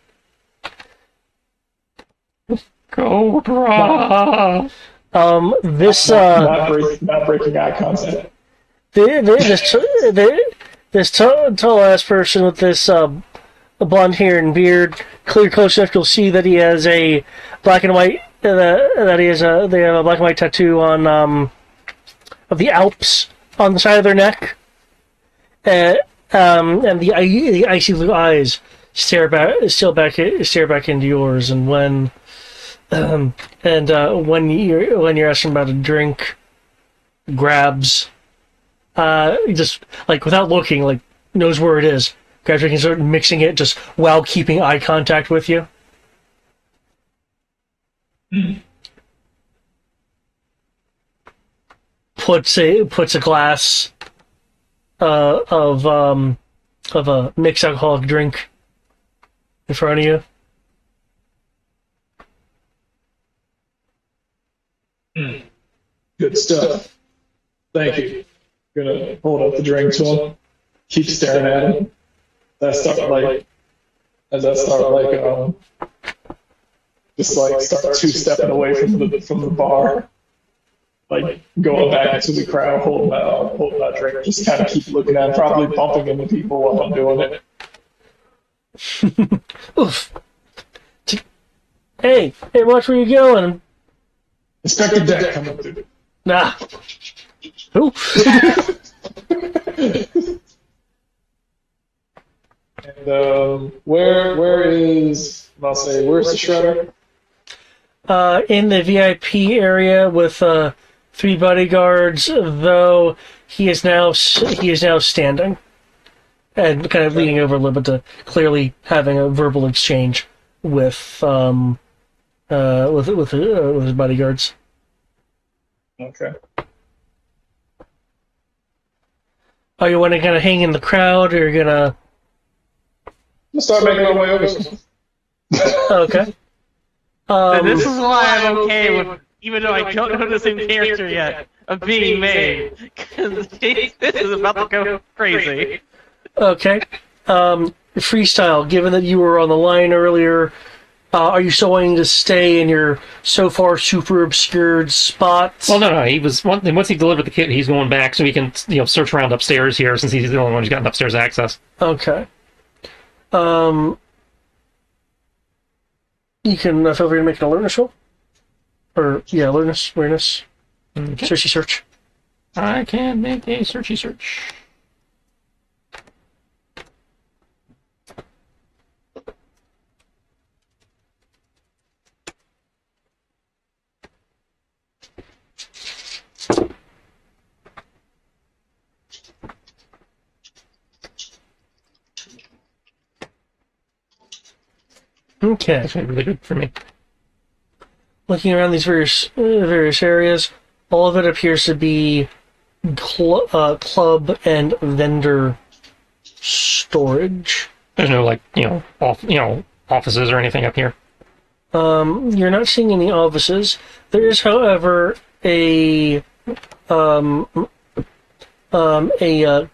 Cobra.
this
Not breaking eye contact.
this tall ass person with this blonde hair and beard, clear close enough, you'll see that he has a black and white they have a black and white tattoo on of the Alps on the side of their neck, and the icy blue eyes stare back into yours, and when you're asking about a drink, grabs just like without looking, like knows where it is, grabs it and start mixing it just while keeping eye contact with you. Puts a glass of a mixed alcoholic drink in front of you.
Good stuff. Thank you. Gonna hold up the drink to him. Keep staring at him. As I start just like start two-stepping away from the bar, like going back into the crowd, holding my drink, just kind of keep looking at him, probably bumping into people while I'm doing it.
Oof. Hey, watch where you're going.
Inspector Deck coming through.
Nah. Who?
And where's the shredder?
In the VIP area with 3 bodyguards, though he is now standing and kind of leaning over a little bit to clearly having a verbal exchange with his bodyguards.
Okay.
Are you want to kind of hang in the crowd, or you're gonna?
Let's start making our way over.
Okay.
And this is why I'm okay with, even though I don't know the same character yet, of being made. Because this is about to go crazy.
Okay. Freestyle. Given that you were on the line earlier, are you still wanting to stay in your so far super obscured spots?
Well, no. He was once he delivered the kit, he's going back so he can search around upstairs here since he's the only one who's gotten upstairs access.
Okay. You can feel free to make an alertness roll. Or, yeah, awareness.
Okay.
Search.
I can make a searchy search.
Okay.
That's really good for me.
Looking around these various areas, all of it appears to be club and vendor storage.
There's no offices or anything up here.
You're not seeing any offices. There is, however, a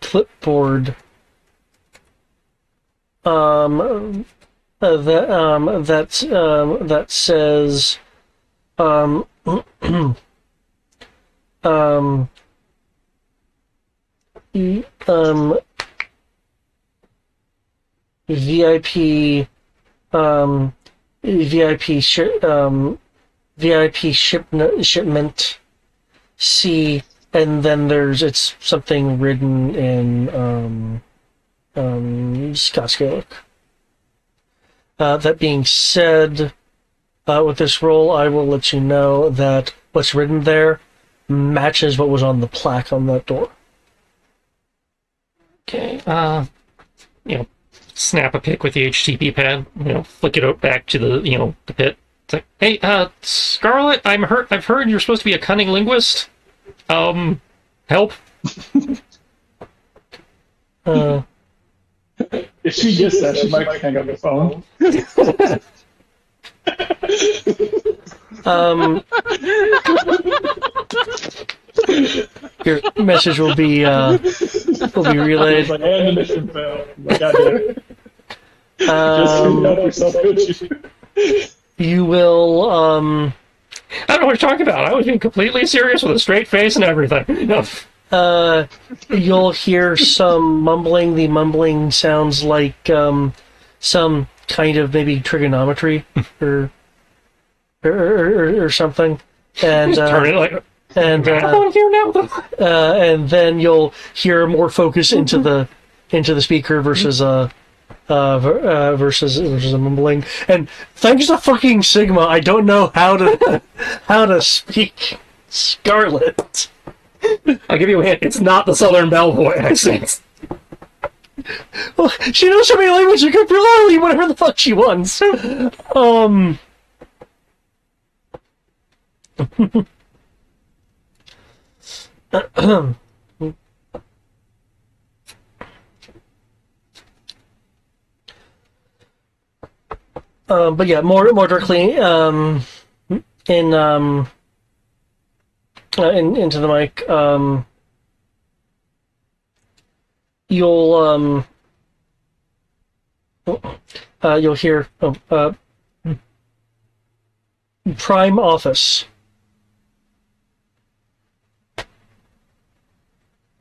clipboard that says VIP shipment C, and then it's something written in Scots Gaelic. That being said, with this roll, I will let you know that what's written there matches what was on the plaque on that door.
Okay. Snap a pic with the HTTP pad. Flick it back to the the pit. It's like, hey, Scarlet, I've heard you're supposed to be a cunning linguist. Help.
If she gets that, she might hang up the phone.
Your message will be relayed.
Like, and the mission failed. Like, I did. Just clean up yourself, could you?
You will,
I don't know what you're talking about. I was being completely serious with a straight face and everything. No.
you'll hear some mumbling. The mumbling sounds like some kind of maybe trigonometry or something. And
Turn it like
and
on here now.
and then you'll hear more focus into the speaker versus a mumbling. And thanks to fucking Sigma, I don't know how to speak Scarlet.
I'll give you a hint. It's not the Southern Bellboy accent.
Well, she knows so many languages. You can literally whatever the fuck she wants. But yeah, more directly into the mic. You'll hear Prime Office.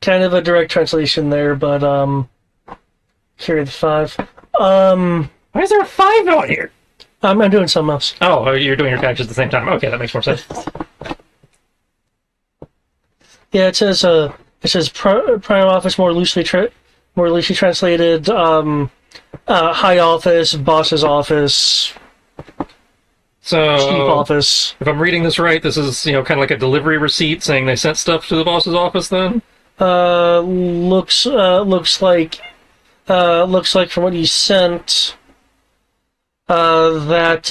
Kind of a direct translation there, but here are the 5.
Why is there a 5 on here?
I'm doing something else.
Oh, you're doing your taxes at the same time. Okay, that makes more sense.
Yeah, it says Prime Office, more loosely translated. High Office, Boss's Office,
So,
Chief Office.
if I'm reading this right, this is kind of like a delivery receipt saying they sent stuff to the boss's office. Then
Looks like from what you sent that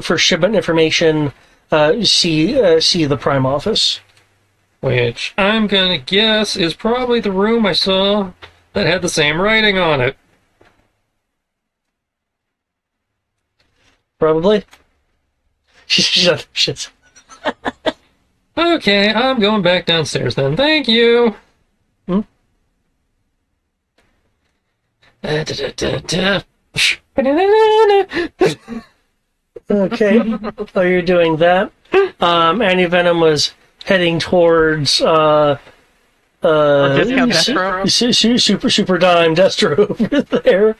for shipment information, see the Prime Office.
which I'm gonna guess is probably the room I saw that had the same writing on it.
Probably. Shit.
Okay, I'm going back downstairs then. Thank you.
Hmm? Okay. Oh, you're doing that. Annie Venom was heading towards
Discount Destro?
super dime Destro over there.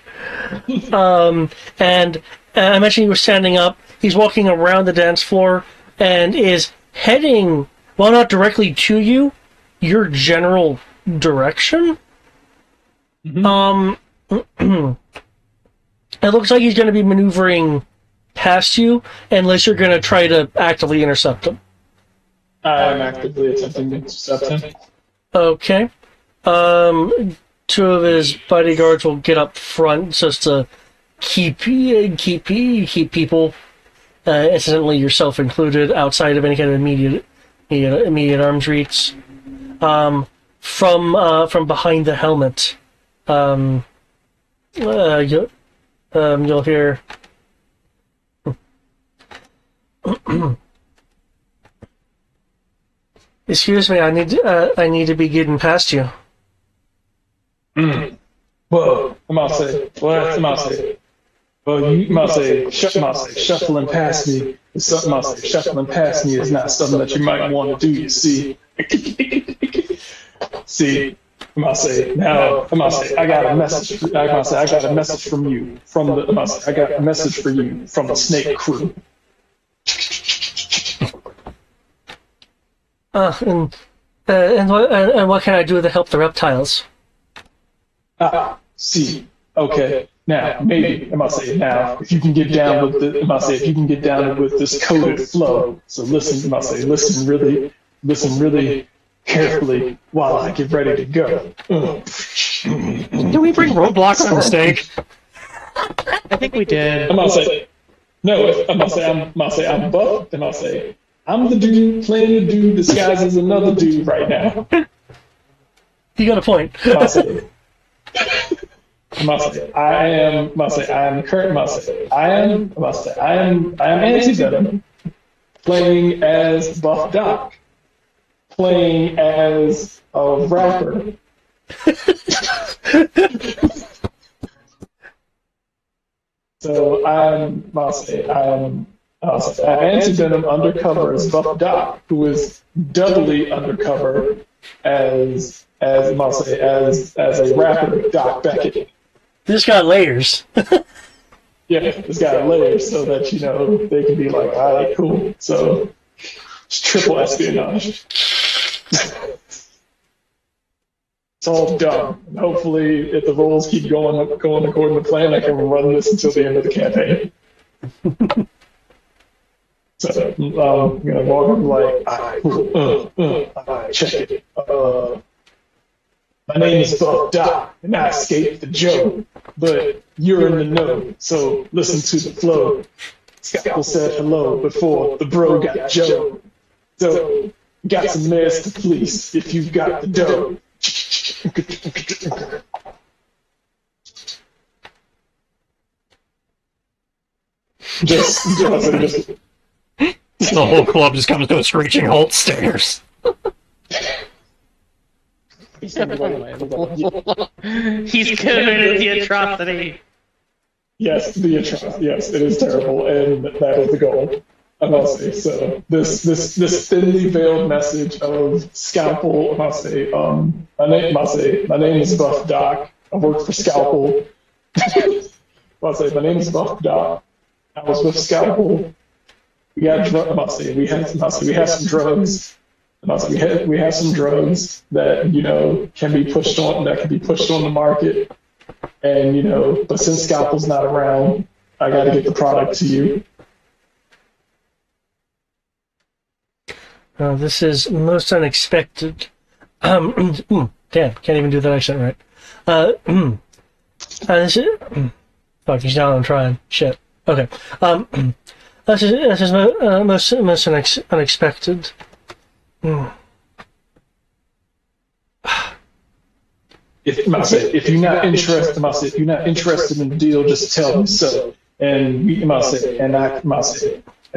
And I mentioned he was standing up. He's walking around the dance floor and is heading, well, not directly to you, your general direction.
Mm-hmm.
It looks like he's going to be maneuvering past you, unless you're going to try to actively intercept him.
I'm actively attempting to intercept him.
Okay. 2 of his bodyguards will get up front just to keep people incidentally yourself included, outside of any kind of immediate arms reach. From behind the helmet, you'll hear. Excuse me, I need to be getting past you.
Well, I must say, well, you must say, shuffling past me is something. Must say, shuffling past me is not something that you might want to do. You see, see, I must say, I got a message. I got a message from you from the. I got a message for you from the Snake Crew.
And what can I do to help the reptiles?
See, okay. Now, maybe I must say, now if you can get down with the, I must say, if you can get down with this coded flow. So listen, I must say, listen really carefully while I get ready to go.
Do we bring roadblocks on mistake?
I think we did.
I must say, no. I must say, I'm buff. I must say, I'm the dude playing the dude disguised as another dude right now.
You got a point.
I must say, I am Anti-Venom, playing as Buff Doc, playing as a rapper. So I'm Anti-Venom undercover as Buff Doc, who is doubly undercover as a rapper, Doc Beckett.
This got layers.
Yeah, it's got layers so that, they can be like, all right, cool. So it's triple espionage. It's all done. And hopefully, if the rolls keep going according to plan, I can run this until the end of the campaign. So I'm gonna walk in like, all right, cool. All right, check it. My name is Buff Doc, and I escaped the Joe, but you're in the know, so listen to the flow. Scalpel said hello before the bro got Joe. So, got some mares to fleece if you've got the dough. Just
The whole club just comes to a screeching halt, stares.
He's committed the atrocity.
Yes, the atrocity. Yes, it is terrible, and that is the goal. I must say. So this thinly veiled message of Scalpel. I must say. My name is Buff Doc. I work for Scalpel. I must say my name is Buff Doc. I was with Scalpel. We got I must say we have some drugs. We have some drugs that can be pushed on the market, and but since Scalpel's not around, I got to get the product to you.
This is most unexpected. Damn, can't even do that accent right. This is, fuck, he's down on trying. Shit. Okay. This is most unexpected.
If you're not interested in the deal, just tell me so. And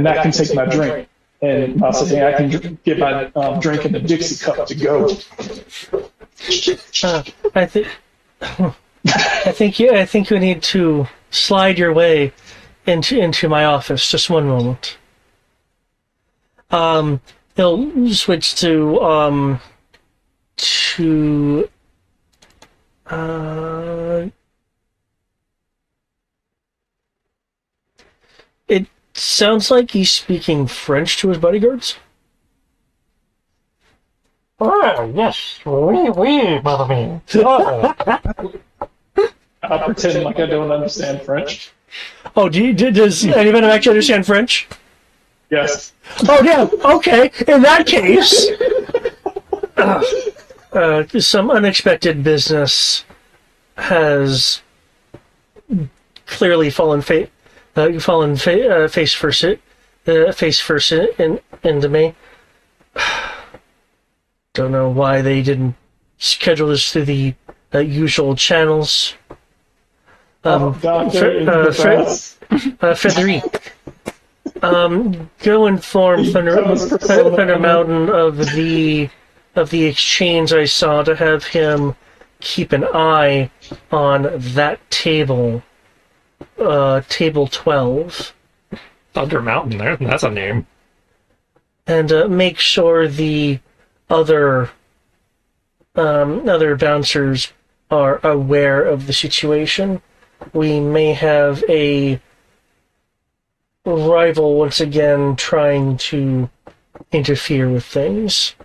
I can take my drink. And I can get my drink in the Dixie cup to go.
I think you need to slide your way into my office. Just one moment. He'll switch to it sounds like he's speaking French to his bodyguards.
Oh, yes. Oui, madame.
I'll pretend like I don't understand French.
Oh, does anyone actually understand French?
Yes.
Oh, yeah. Okay. In that case, some unexpected business has clearly fallen face first face first into me. Don't know why they didn't schedule this through the usual channels.
Doctor,
Frederic, go inform Thunder Mountain of the exchange I saw to have him keep an eye on that table, table 12.
Thunder Mountain, there. That's a name.
And make sure the other bouncers are aware of the situation. We may have a rival once again trying to interfere with things.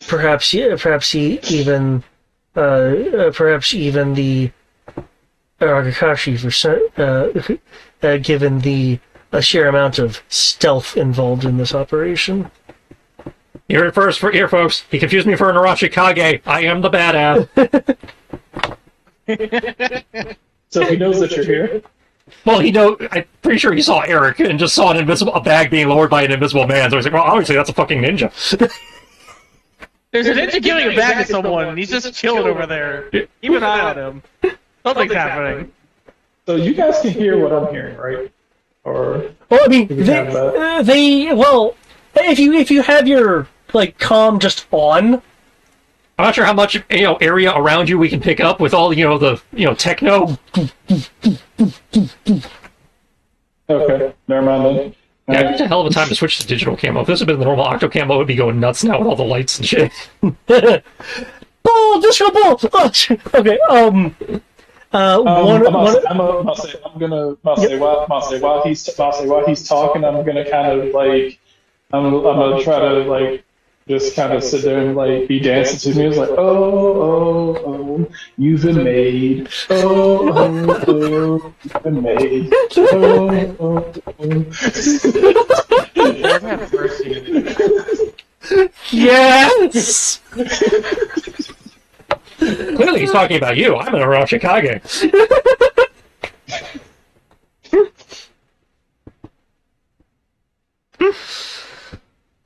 Perhaps even the Arakashi, given the sheer amount of stealth involved in this operation.
You heard it first here, folks. He confused me for an Arashikage. I am the badass.
So he knows that you're here.
Well, I'm pretty sure he saw Eric and just saw a bag being lowered by an invisible man. So he's like, well, obviously that's a fucking ninja.
There's a ninja giving a bag to someone, and he's just chilling over there. Keep an eye on him. Something's happening.
So you guys can hear what I'm hearing, right? Or
Well, I mean,
you have that?
if you have your comm just on,
I'm not sure how much area around you we can pick up with all the techno.
Okay, never mind then.
Yeah, it's a hell of a time to switch to digital camo. If this had been the normal octo camo, it would be going nuts now with all the lights and shit.
ball, digital ball. Oh, shit. Okay. While
he's talking, I'm gonna kind of I'm gonna try to just kind of sit there and be dancing to music oh, you've been made. Oh, you've been made.
Lord have mercy.
yes.
Clearly, he's talking about you. I'm an Arashikage.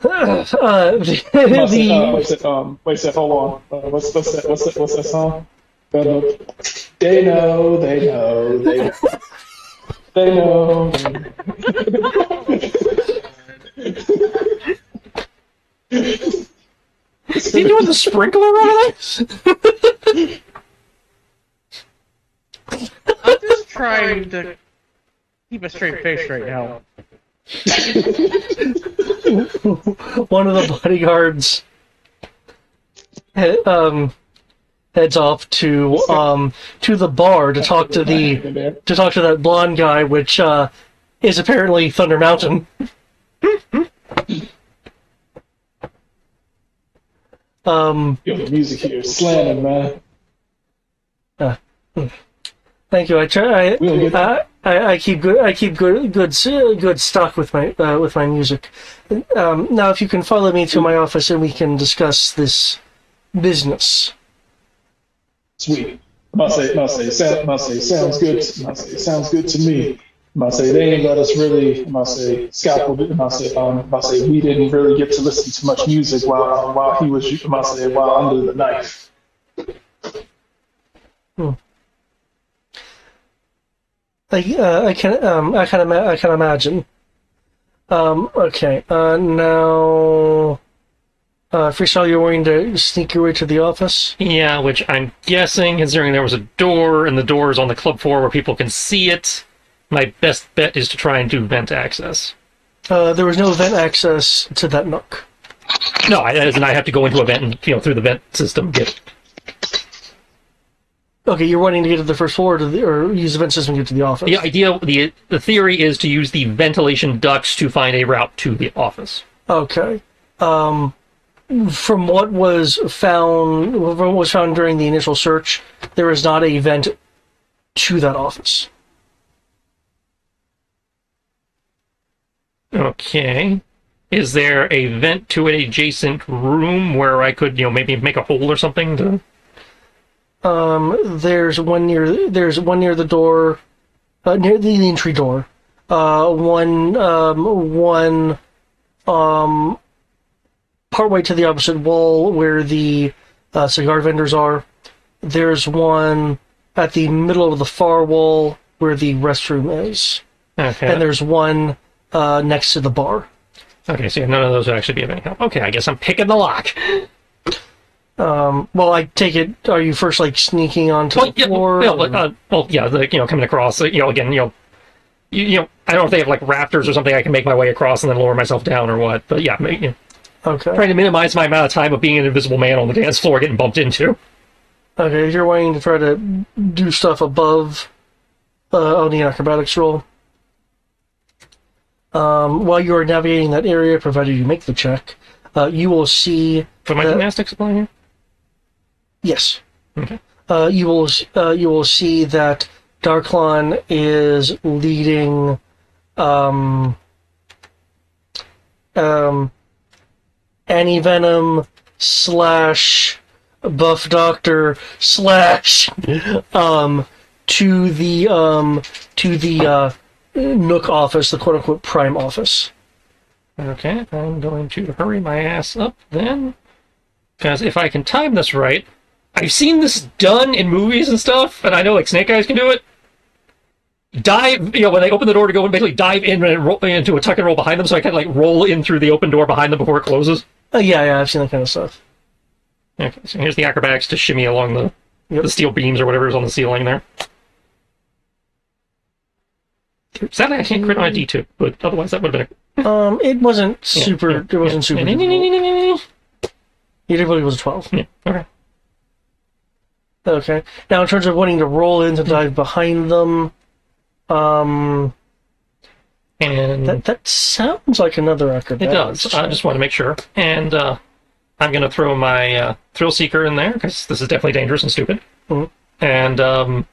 Wait, hold on. What's that song? They know.
Is he doing the sprinkler over there?
I'm just trying to keep a straight face right now.
One of the bodyguards heads off to the bar to talk to that blonde guy, which is apparently Thunder Mountain.
Yo, the music here is slamming, man.
Thank you. I keep good stock with my music. Now, if you can follow me to my office and we can discuss this business.
Sweet. Sounds good. Sounds good to me. They ain't let us really. Scalpel. We didn't really get to listen to much music while he was. While under the knife.
I can imagine. Okay. Now, Freestyle, you're wanting to sneak your way to the office?
Yeah, which I'm guessing, considering there was a door, and the door is on the club floor where people can see it, my best bet is to try and do vent access.
There was no vent access to that nook.
No, as in I have to go into a vent and, through the vent system, get it.
Okay, you're wanting to get to the first floor or use the vent system to get to the office.
The theory is to use the ventilation ducts to find a route to the office.
Okay. From what was found during the initial search, there is not a vent to that office.
Okay. Is there a vent to an adjacent room where I could, maybe make a hole or something to...
There's one near the door, near the entry door. one partway to the opposite wall where the cigar vendors are. There's one at the middle of the far wall where the restroom is.
Okay.
And there's one next to the bar.
Okay, so none of those would actually be of any help. Okay, I guess I'm picking the lock.
Well, I take it, are you first, like, sneaking onto the floor?
Coming across, again, I don't know if they have, like, rafters or something I can make my way across and then lower myself down or what, but yeah,
Okay.
trying to minimize my amount of time of being an invisible man on the dance floor getting bumped into.
Okay, if you're wanting to try to do stuff above on the acrobatics roll. While you are navigating that area, provided you make the check, you will see...
For my gymnastics apply here?
Yes.
Okay.
You will see that Darklon is leading Annie Venom / Buff Doctor / to the Nook office, the quote unquote Prime office.
Okay, I'm going to hurry my ass up then. Because if I can time this right, I've seen this done in movies and stuff, and I know like Snake Eyes can do it. Dive, when they open the door to go and basically dive in and roll into a tuck and roll behind them, so I can like roll in through the open door behind them before it closes.
Yeah, I've seen that kind of stuff.
Okay, so here's the acrobatics to shimmy along the steel beams or whatever is on the ceiling there. Sadly, I can't crit on a D2, but otherwise that would have been
It wasn't super. It wasn't super. Difficult. Your difficulty was a 12.
Yeah. Okay.
Okay. Now, in terms of wanting to roll in to dive behind them,
And
that sounds like another
it
acrobatics.
does. I just want to make sure. And I'm going to throw my Thrill Seeker in there, because this is definitely dangerous and stupid.
Mhm.
And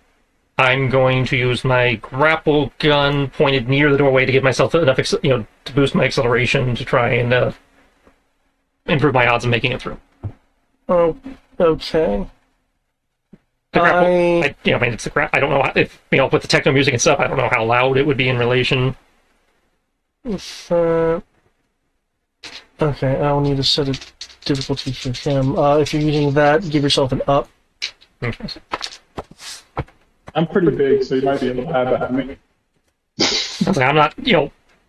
I'm going to use my grapple gun pointed near the doorway to give myself enough, to boost my acceleration to try and improve my odds of making it through.
Oh, okay.
The grapple, it's the I don't know if with the techno music and stuff. I don't know how loud it would be in relation.
Okay, I'll need to set a difficulty for him. If you're using that, give yourself an up.
Okay.
I'm pretty big, so you might be able to have that.
I was like, I'm not,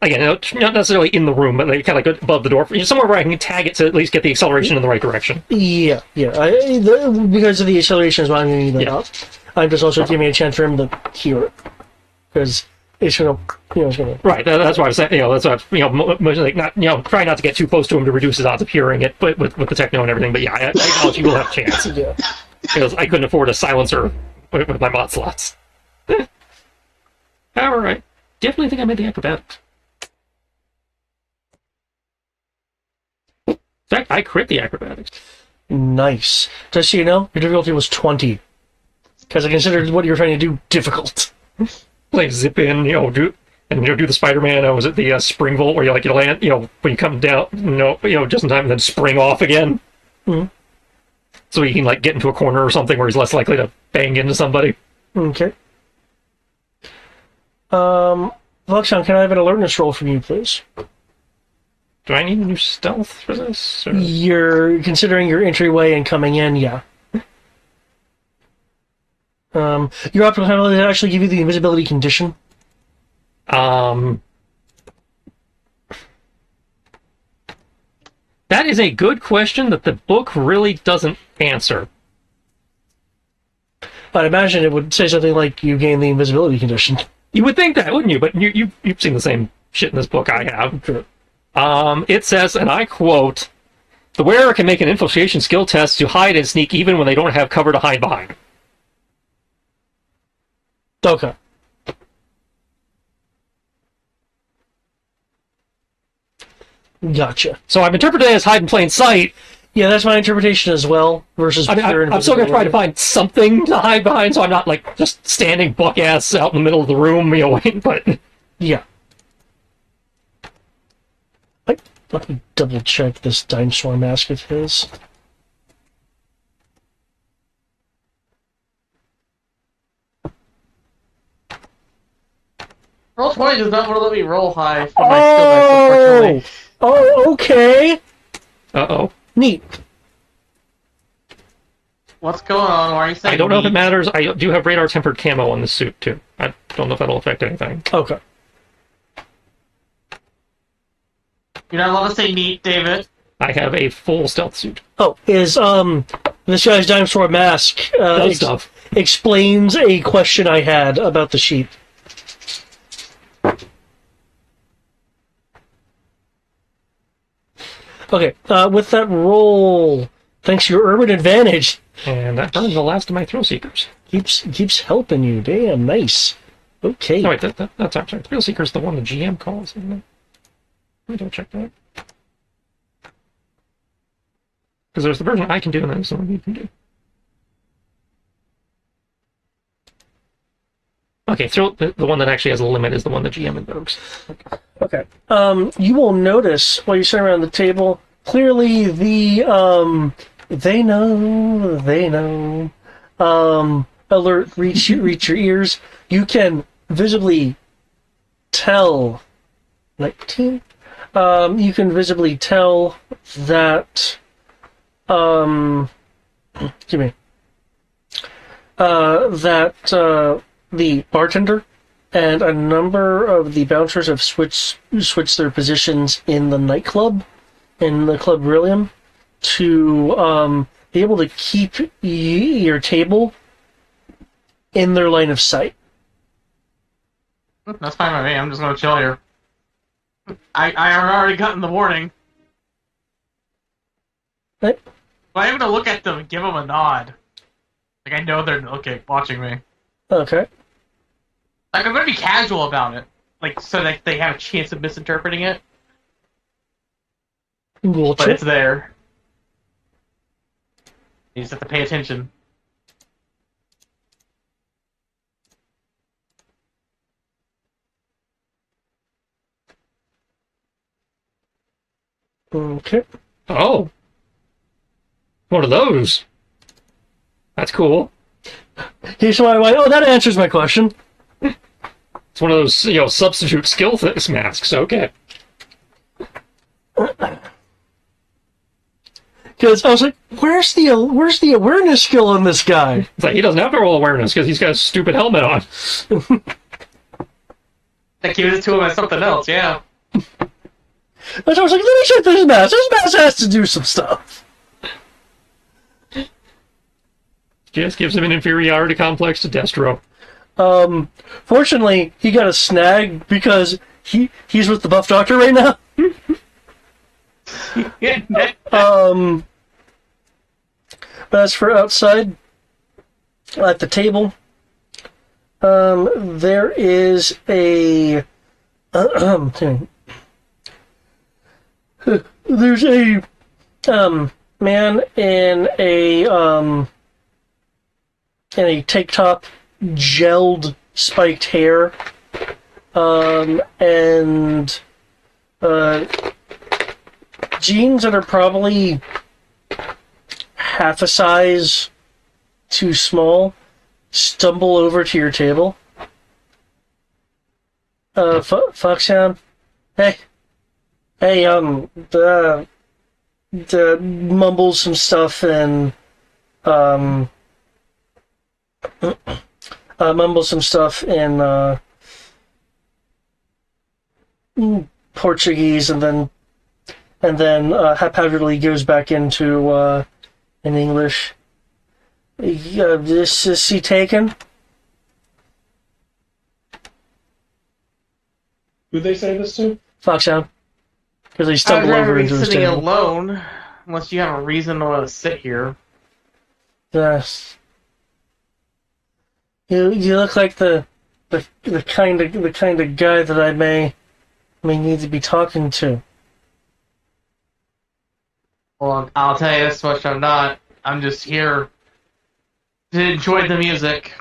again, not necessarily in the room, but like kind of like above the door, somewhere where I can tag it to at least get the acceleration in the right direction.
Yeah. Because of the acceleration is why I'm going to need that up. I'm just also giving me a chance for him to hear it, because it's going to, it's going to.
Right. That's why I was saying, that's why like not, try not to get too close to him to reduce his odds of hearing it, but with the techno and everything. But yeah, I acknowledge you will have a chance.
Yeah.
Because I couldn't afford a silencer with my mod slots. All right. Definitely think I made the acrobatics. In fact, I crit the acrobatics.
Nice. Just so you know, your difficulty was 20. Because I considered what you were trying to do difficult.
Like zip in, do the Spider-Man. Was it the spring volt where you land, when you come down, just in time, and then spring off again.
Mm-hmm.
So he can get into a corner or something where he's less likely to bang into somebody.
Okay. Luxon, can I have an alertness roll from you, please?
Do I need a new stealth for this? Or?
You're considering your entryway and coming in, yeah. Your optical ability actually give you the invisibility condition.
That is a good question that the book really doesn't answer.
I'd imagine it would say something like you gain the invisibility condition.
You would think that, wouldn't you? But you've seen the same shit in this book I have.
Sure.
It says, and I quote, "The wearer can make an infiltration skill test to hide and sneak even when they don't have cover to hide behind."
Okay. Gotcha.
So I've interpreted it as hide in plain sight.
Yeah, that's my interpretation as well, versus pure
I'm still going to try to
invisibility.
find something to hide behind, so I'm not, just standing buck-ass out in the middle of the room, waiting, but...
Yeah. Let me double check this dinosaur mask of his.
Roll
20 does not want to let me roll high for my skill dice, unfortunately.
Oh, okay.
Uh-oh.
Neat.
What's going on? Why are you saying
I don't know if it
neat?
matters. I do have radar tempered camo on this suit, too. I don't know if that'll affect anything.
Okay.
You're not allowed to say neat, David.
I have a full stealth suit.
Oh, is this guy's dinosaur mask
Does stuff.
explains a question I had about the sheep. Okay, with that roll, thanks to your urban advantage,
And that burns the last of my thrill seekers.
keeps helping you. Damn, nice. Okay.
No, wait, that's I'm sorry. Thrill seeker's the one the GM calls, isn't it? Let me double check that. Because there's the version I can do, and then there's the one you can do. Okay, the one that actually has a limit is the one the GM invokes.
Okay. You will notice while you're sitting around the table, clearly the they know alert reach your ears. You can visibly tell 19. You can visibly tell that excuse me. That the bartender and a number of the bouncers have switched their positions in the nightclub, in the Club Brillium, to be able to keep your table in their line of sight.
That's fine by me. I'm just gonna chill here. I already gotten the warning.
Right?
But I'm gonna look at them and give them a nod. Like I know they're watching me.
Okay.
Like I'm gonna be casual about it. Like so that they have a chance of misinterpreting it.
We'll
But
check.
it's there. You just have to pay attention.
Okay.
Oh! One of those! That's cool.
Here's why I went, oh, that answers my question.
It's one of those, substitute skill masks. Okay.
Because I was like, where's the awareness skill in this guy?
It's like he doesn't have to roll awareness because he's got a stupid helmet on.
That gives it to him as something else, yeah.
And so I was like, let me check this mask. This mask has to do some stuff.
Just gives him an inferiority complex to Destro.
Fortunately, he got a snag because he's with the buff doctor right now. But as for outside, at the table, there is a there's a man in a tank top, gelled spiked hair, and jeans that are probably half a size too small, stumble over to your table. Foxhound, hey, mumbles some stuff and Portuguese, and then haphazardly goes back into in English. This is he taken?
Who'd they say this to?
Foxhound, because he
I'd
stumbled
rather
over
be
into his
sitting
table.
alone, unless you have a reason to want to sit here.
Yes. You look like the kind of guy that I may need to be talking to.
Well, I'll tell you this much, I'm not. I'm just here to enjoy the music.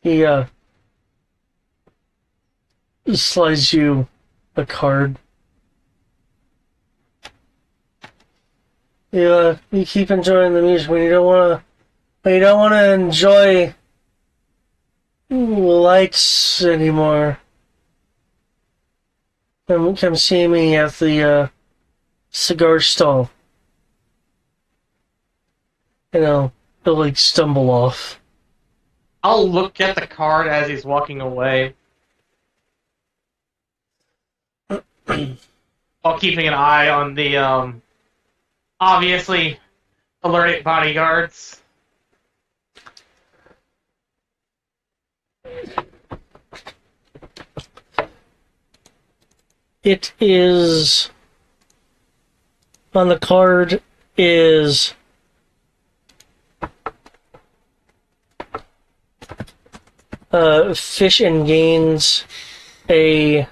He slides you a card. You keep enjoying the music when you don't want to enjoy lights anymore. Come see me at the cigar stall. And he'll like stumble off.
I'll look at the card as he's walking away. While keeping an eye on the, obviously, alerted bodyguards.
It is... On the card is... Fish and Gains, a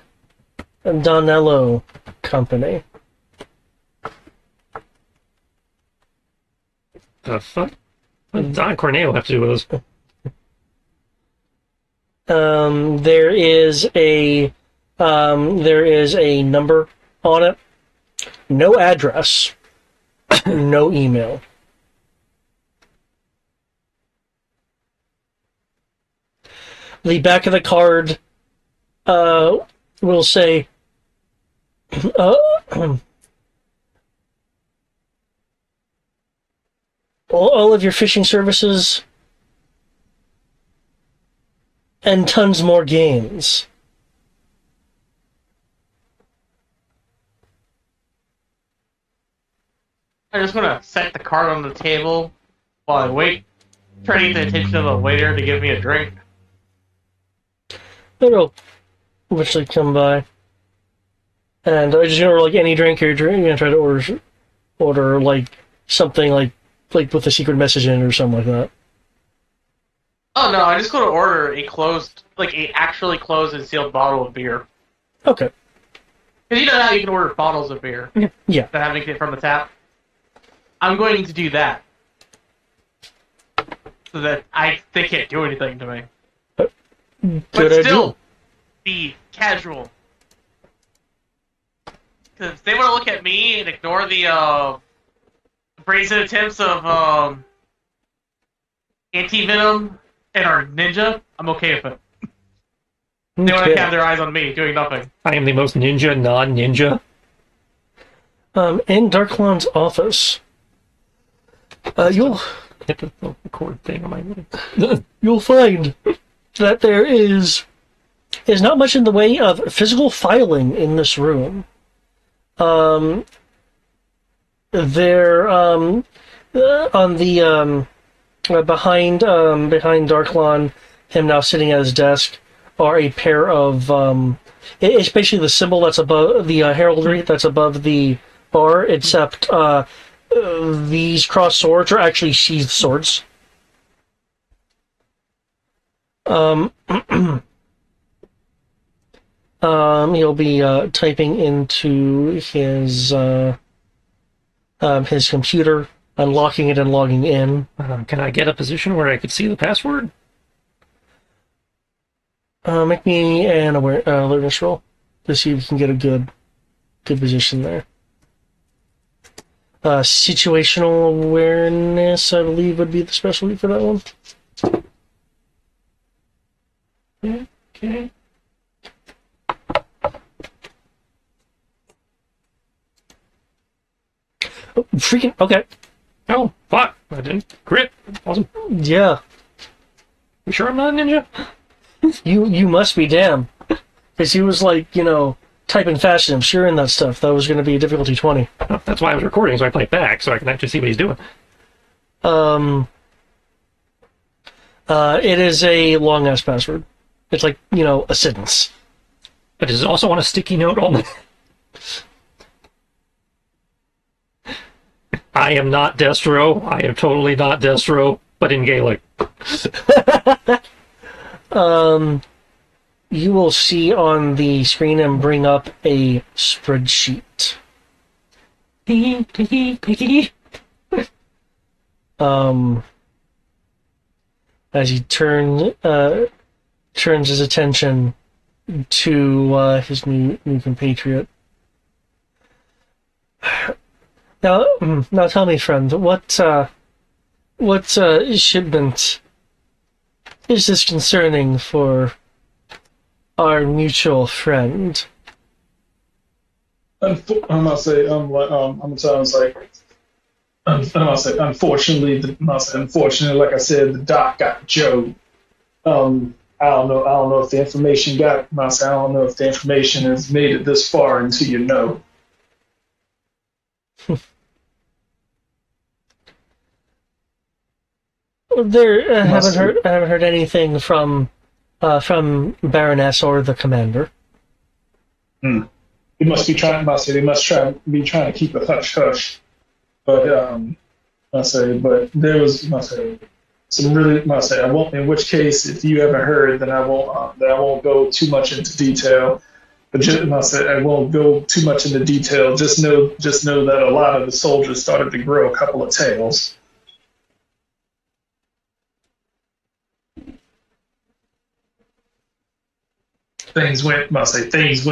Donello company.
The fuck? What does Don Corneo have to do with this?
There is a number on it. No address. No email. The back of the card will say all of your fishing services and tons more gains.
I just want to set the card on the table while I wait, try to get the attention of the waiter to give me a drink.
It'll eventually come by. And I just order like any drink you're gonna try to order like something like with a secret message in it or something like that.
Oh no, I just go to order a actually closed and sealed bottle of beer.
Okay.
Because you know how you can order bottles of beer
Yeah.
that having it from the tap? I'm going to do that. So that they can't do anything to me. But
Good
still,
idea.
be casual. Because if they want to look at me and ignore the brazen attempts of anti-venom and our ninja, I'm okay with it. They want to have their eyes on me doing nothing.
I am the most ninja non-ninja.
In Darklon's office, you'll
Hit the record thing on my little...
you'll find that there is not much in the way of physical filing in this room. There on the behind Darklon, him now sitting at his desk, are a pair of it's basically the symbol that's above the heraldry that's above the bar, except these crossed swords are actually sheathed swords. He'll be typing into his computer, unlocking it and logging in.
Can I get a position where I could see the password?
Make me an alertness roll to see if you can get a good position there. Situational awareness, I believe, would be the specialty for that one.
Yeah, okay.
Oh, freaking okay.
Oh, fuck. I didn't crit. Awesome.
Yeah,
You sure I'm not a ninja?
you must be damn, because he was like typing fast and sure in that stuff. That was going to be a difficulty 20.
Oh, that's why I was recording, so I play back, so I can actually see what he's doing.
It is a long ass password. It's like a sentence.
But does it also want a sticky note on the... I am not Destro. I am totally not Destro, but in Gaelic.
You will see on the screen and bring up a spreadsheet. As he turns his attention to his new compatriot. Now tell me, friend, what shipment is this concerning for our mutual friend?
I'm gonna say, I'm gonna tell him, it's like, I'm gonna say, unfortunately, like I said, the doc got Joe. I don't know if the information got, I don't know if the information has made it this far into your know.
I haven't heard anything from Baroness or the commander.
They must be trying. They must be trying to keep it hush hush. But but there was, some really, I won't. In which case, if you haven't heard, then I won't go too much into detail. But I won't go too much into detail. Just know that a lot of the soldiers started to grow a couple of tails. Things went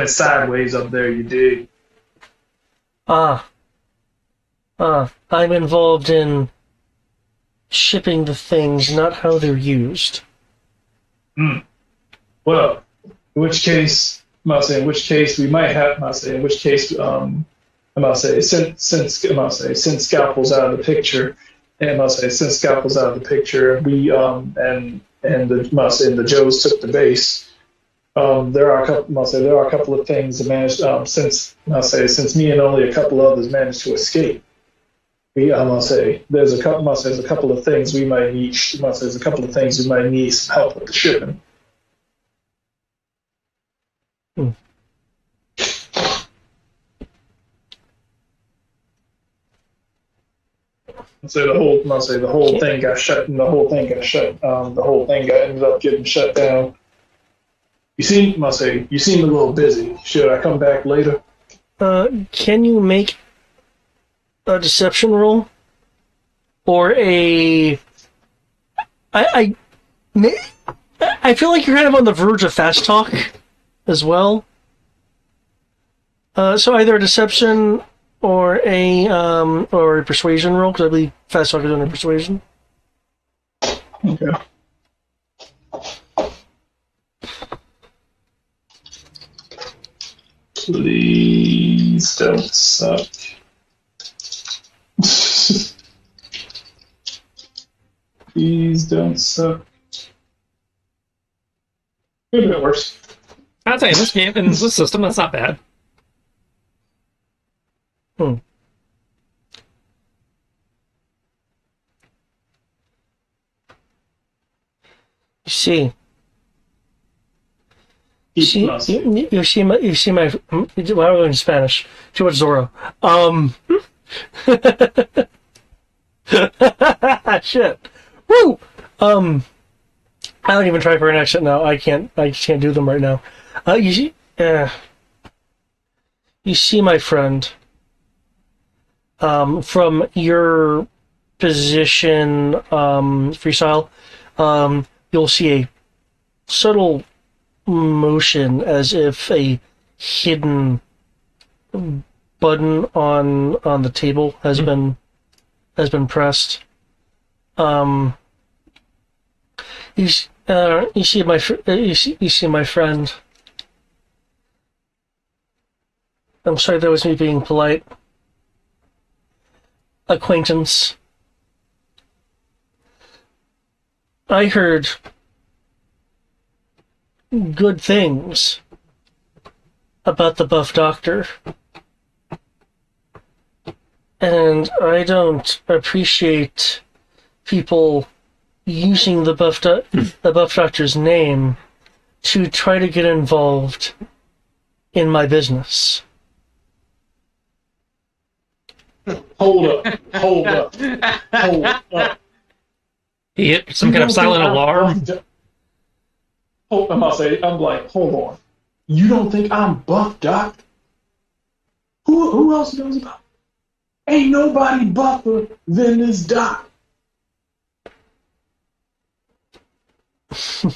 sideways up there. You dig?
I'm involved in shipping the things, not how they're used.
Well, in which case we might have. Since Scalpel's out of the picture, we and the Joes took the base. There are a couple of things that managed since me and only a couple others managed to escape. There's a couple of things we might need. There's a couple of things we might need some help with the shipping. So the whole thing got shut. The whole thing ended up getting shut down. You seem a little busy. Should I come back later?
Can you make a deception roll? Or a... I feel like you're kind of on the verge of fast talk as well. So either a deception or a persuasion roll, because I believe fast talk is under persuasion.
Okay. Please don't suck. Please don't suck. Could have been worse.
I'd say in this game, in this system, that's not bad.
You see, you see my. Why are we in Spanish? Too much Zorro. Shit. Woo. I don't even try for an accent now. I just can't do them right now. You see, my friend. From your position, freestyle, you'll see a subtle motion as if a hidden button on the table has been pressed. You see my friend. I'm sorry, that was me being polite. Acquaintance. I heard good things about the Buff Doctor, and I don't appreciate people using the Buff Doctor's name to try to get involved in my business.
Hold up.
He hit some kind of silent alarm.
I'm like, hold on. You don't think I'm Buff Doc? Who else knows about? Ain't nobody buffer than this Doc.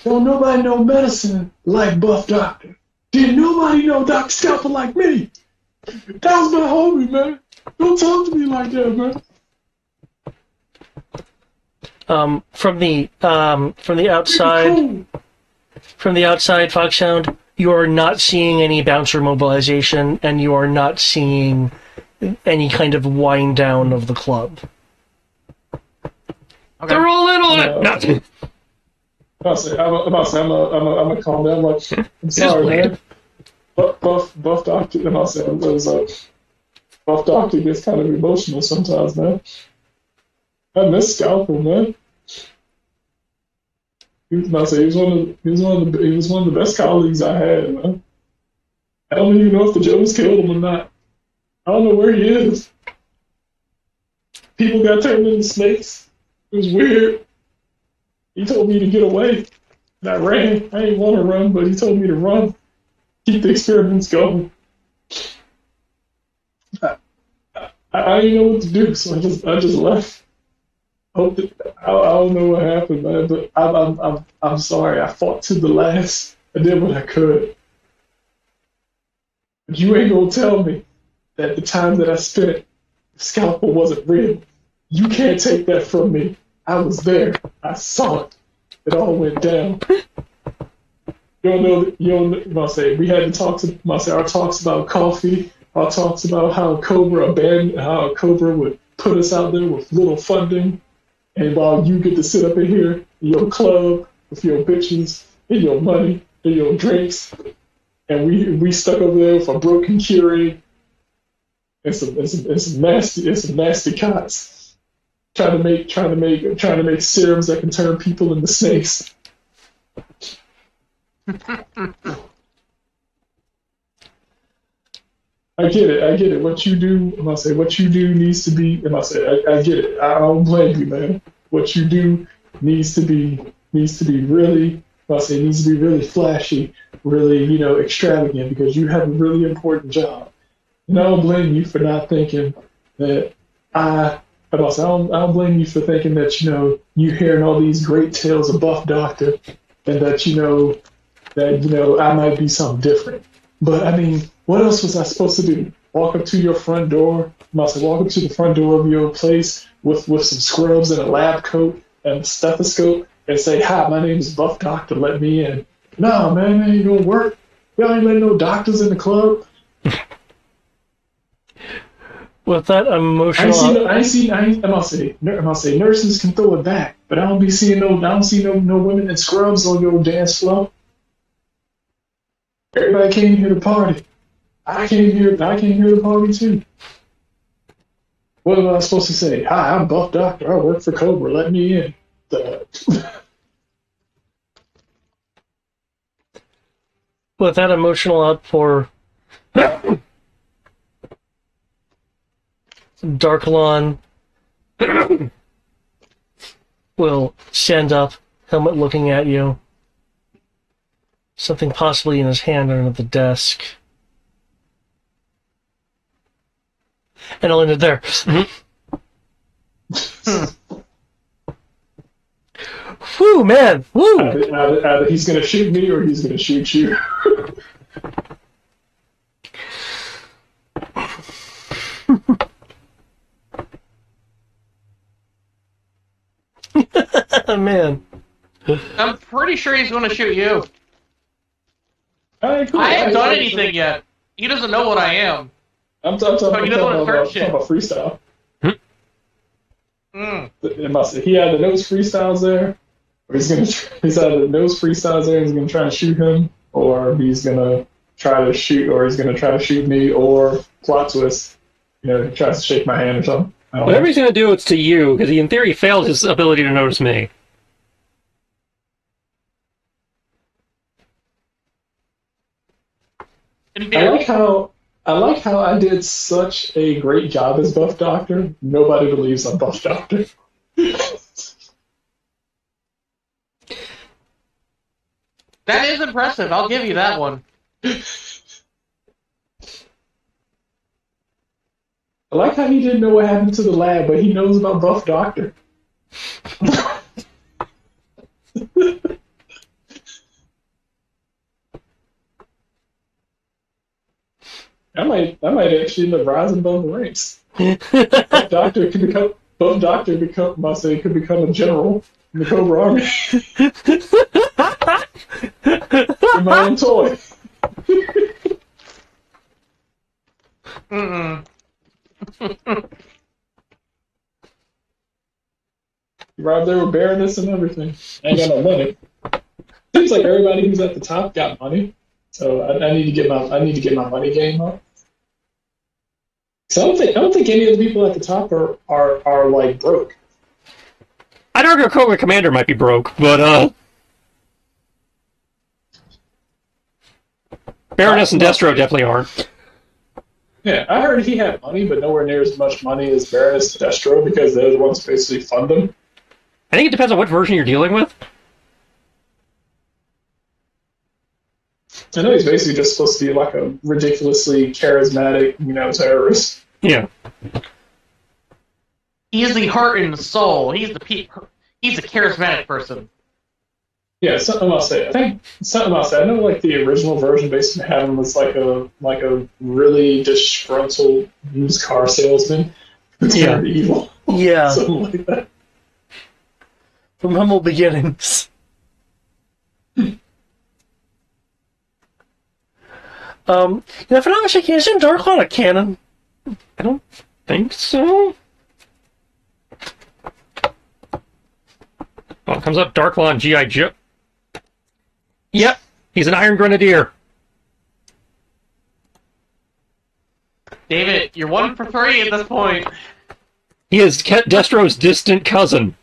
Don't nobody know medicine like Buff Doctor. Did nobody know Dr. Scalpel like me? That was my homie, man. Don't talk to me like that, man.
From the outside,
Cool.
from the outside, Foxhound, you are not seeing any bouncer mobilization, and you are not seeing any kind of wind down of the club.
Okay.
They're all in on it.
No. I'm gonna calm down. Like, I'm sorry,
played.
man. Buff Doctor, and I'll say, Buff Doctor gets kind of emotional sometimes, man. I miss Scalpel, man. He was one of the best colleagues I had, man. I don't even know if the Joes killed him or not. I don't know where he is. People got turned into snakes. It was weird. He told me to get away, and I ran. I didn't want to run, but he told me to run. Keep the experiments going. I didn't know what to do, so I just left. Hope that, I don't know what happened, man, but I'm sorry. I fought to the last. I did what I could. But you ain't gonna tell me that the time that I spent, Scalpel wasn't real. You can't take that from me. I was there. I saw it. It all went down. You don't know, we had to talk to, our talks about coffee, our talks about how Cobra would put us out there with little funding, and while you get to sit up in here in your club with your bitches and your money and your drinks, and we stuck over there with a broken Keurig and some nasty cots, trying to make serums that can turn people into snakes. I get it. What you do, what you do needs to be. I get it. I don't blame you, man. What you do needs to be really. It needs to be really flashy, really, extravagant, because you have a really important job. And I don't blame you for not thinking that I don't blame you for thinking that, you hearing all these great tales of Buff Doctor, and that, I might be something different. But I mean, what else was I supposed to do? Walk up to your front door? Walk up to the front door of your place with some scrubs and a lab coat and a stethoscope and say, "Hi, my name is Buff Doctor. Let me in." No, man, that ain't gonna work. Y'all ain't letting no doctors in the club.
With that emotional,
I'm gonna say nurses can throw it back, but I don't see no women in scrubs on your dance floor. Everybody came here to party. I came here to party too. What am I supposed to say? "Hi, I'm Buff Doctor. I work for Cobra. Let me in."
with that emotional outpour, Darklon will stand up, helmet looking at you. Something possibly in his hand under the desk. And I'll end it there. Whew, man! Woo!
Either he's gonna shoot me or he's gonna shoot you.
Man.
I'm pretty sure he's going to shoot you.
Alright, cool.
I haven't done anything yet. He doesn't know what I am.
I'm talking
he doesn't want to
about
search it.
freestyle.
Mm.
He either knows freestyles there, or he's either knows freestyles there and he's gonna try to shoot him, or he's gonna try to shoot me, or plot twist, he tries to shake my hand or something. I don't know.
Whatever he's going to do, it's to you, because he in theory failed his ability to notice me.
In
I like
theory,
how I did such a great job as Buff Doctor. Nobody believes I'm Buff Doctor.
that is impressive. I'll give you that one.
I like how he didn't know what happened to the lab, but he knows about Buff Doctor. I might actually end up rising above the ranks. Buff Doctor could become. Buff Doctor become. Must say could become a general in the Cobra Army. In my own toy.
Mm-mm.
Right there with Baroness and everything. Ain't got no money. Seems like everybody who's at the top got money, so I need to get my money game up. So I don't think any of the people at the top are like broke.
I'd argue Cobra Commander might be broke, but Baroness and Destro definitely aren't.
Yeah, I heard he had money, but nowhere near as much money as Baroness and Destro because they're the ones who basically fund him.
I think it depends on what version you're dealing with.
I know he's basically just supposed to be like a ridiculously charismatic, terrorist.
Yeah.
He's the heart and the soul. He's a charismatic person.
Yeah, something I'll say. I think something I'll say. I know, like the original version basically had him as like a really disgruntled used car salesman who turned evil.
Yeah.
Something like that.
From humble beginnings. If I'm not mistaken, isn't Darklon a canon?
I don't think so. Oh, it comes up Darklon G.I. Joe. Yep, he's an Iron Grenadier.
David, you're 1 for 3 at this point.
He is Destro's distant cousin.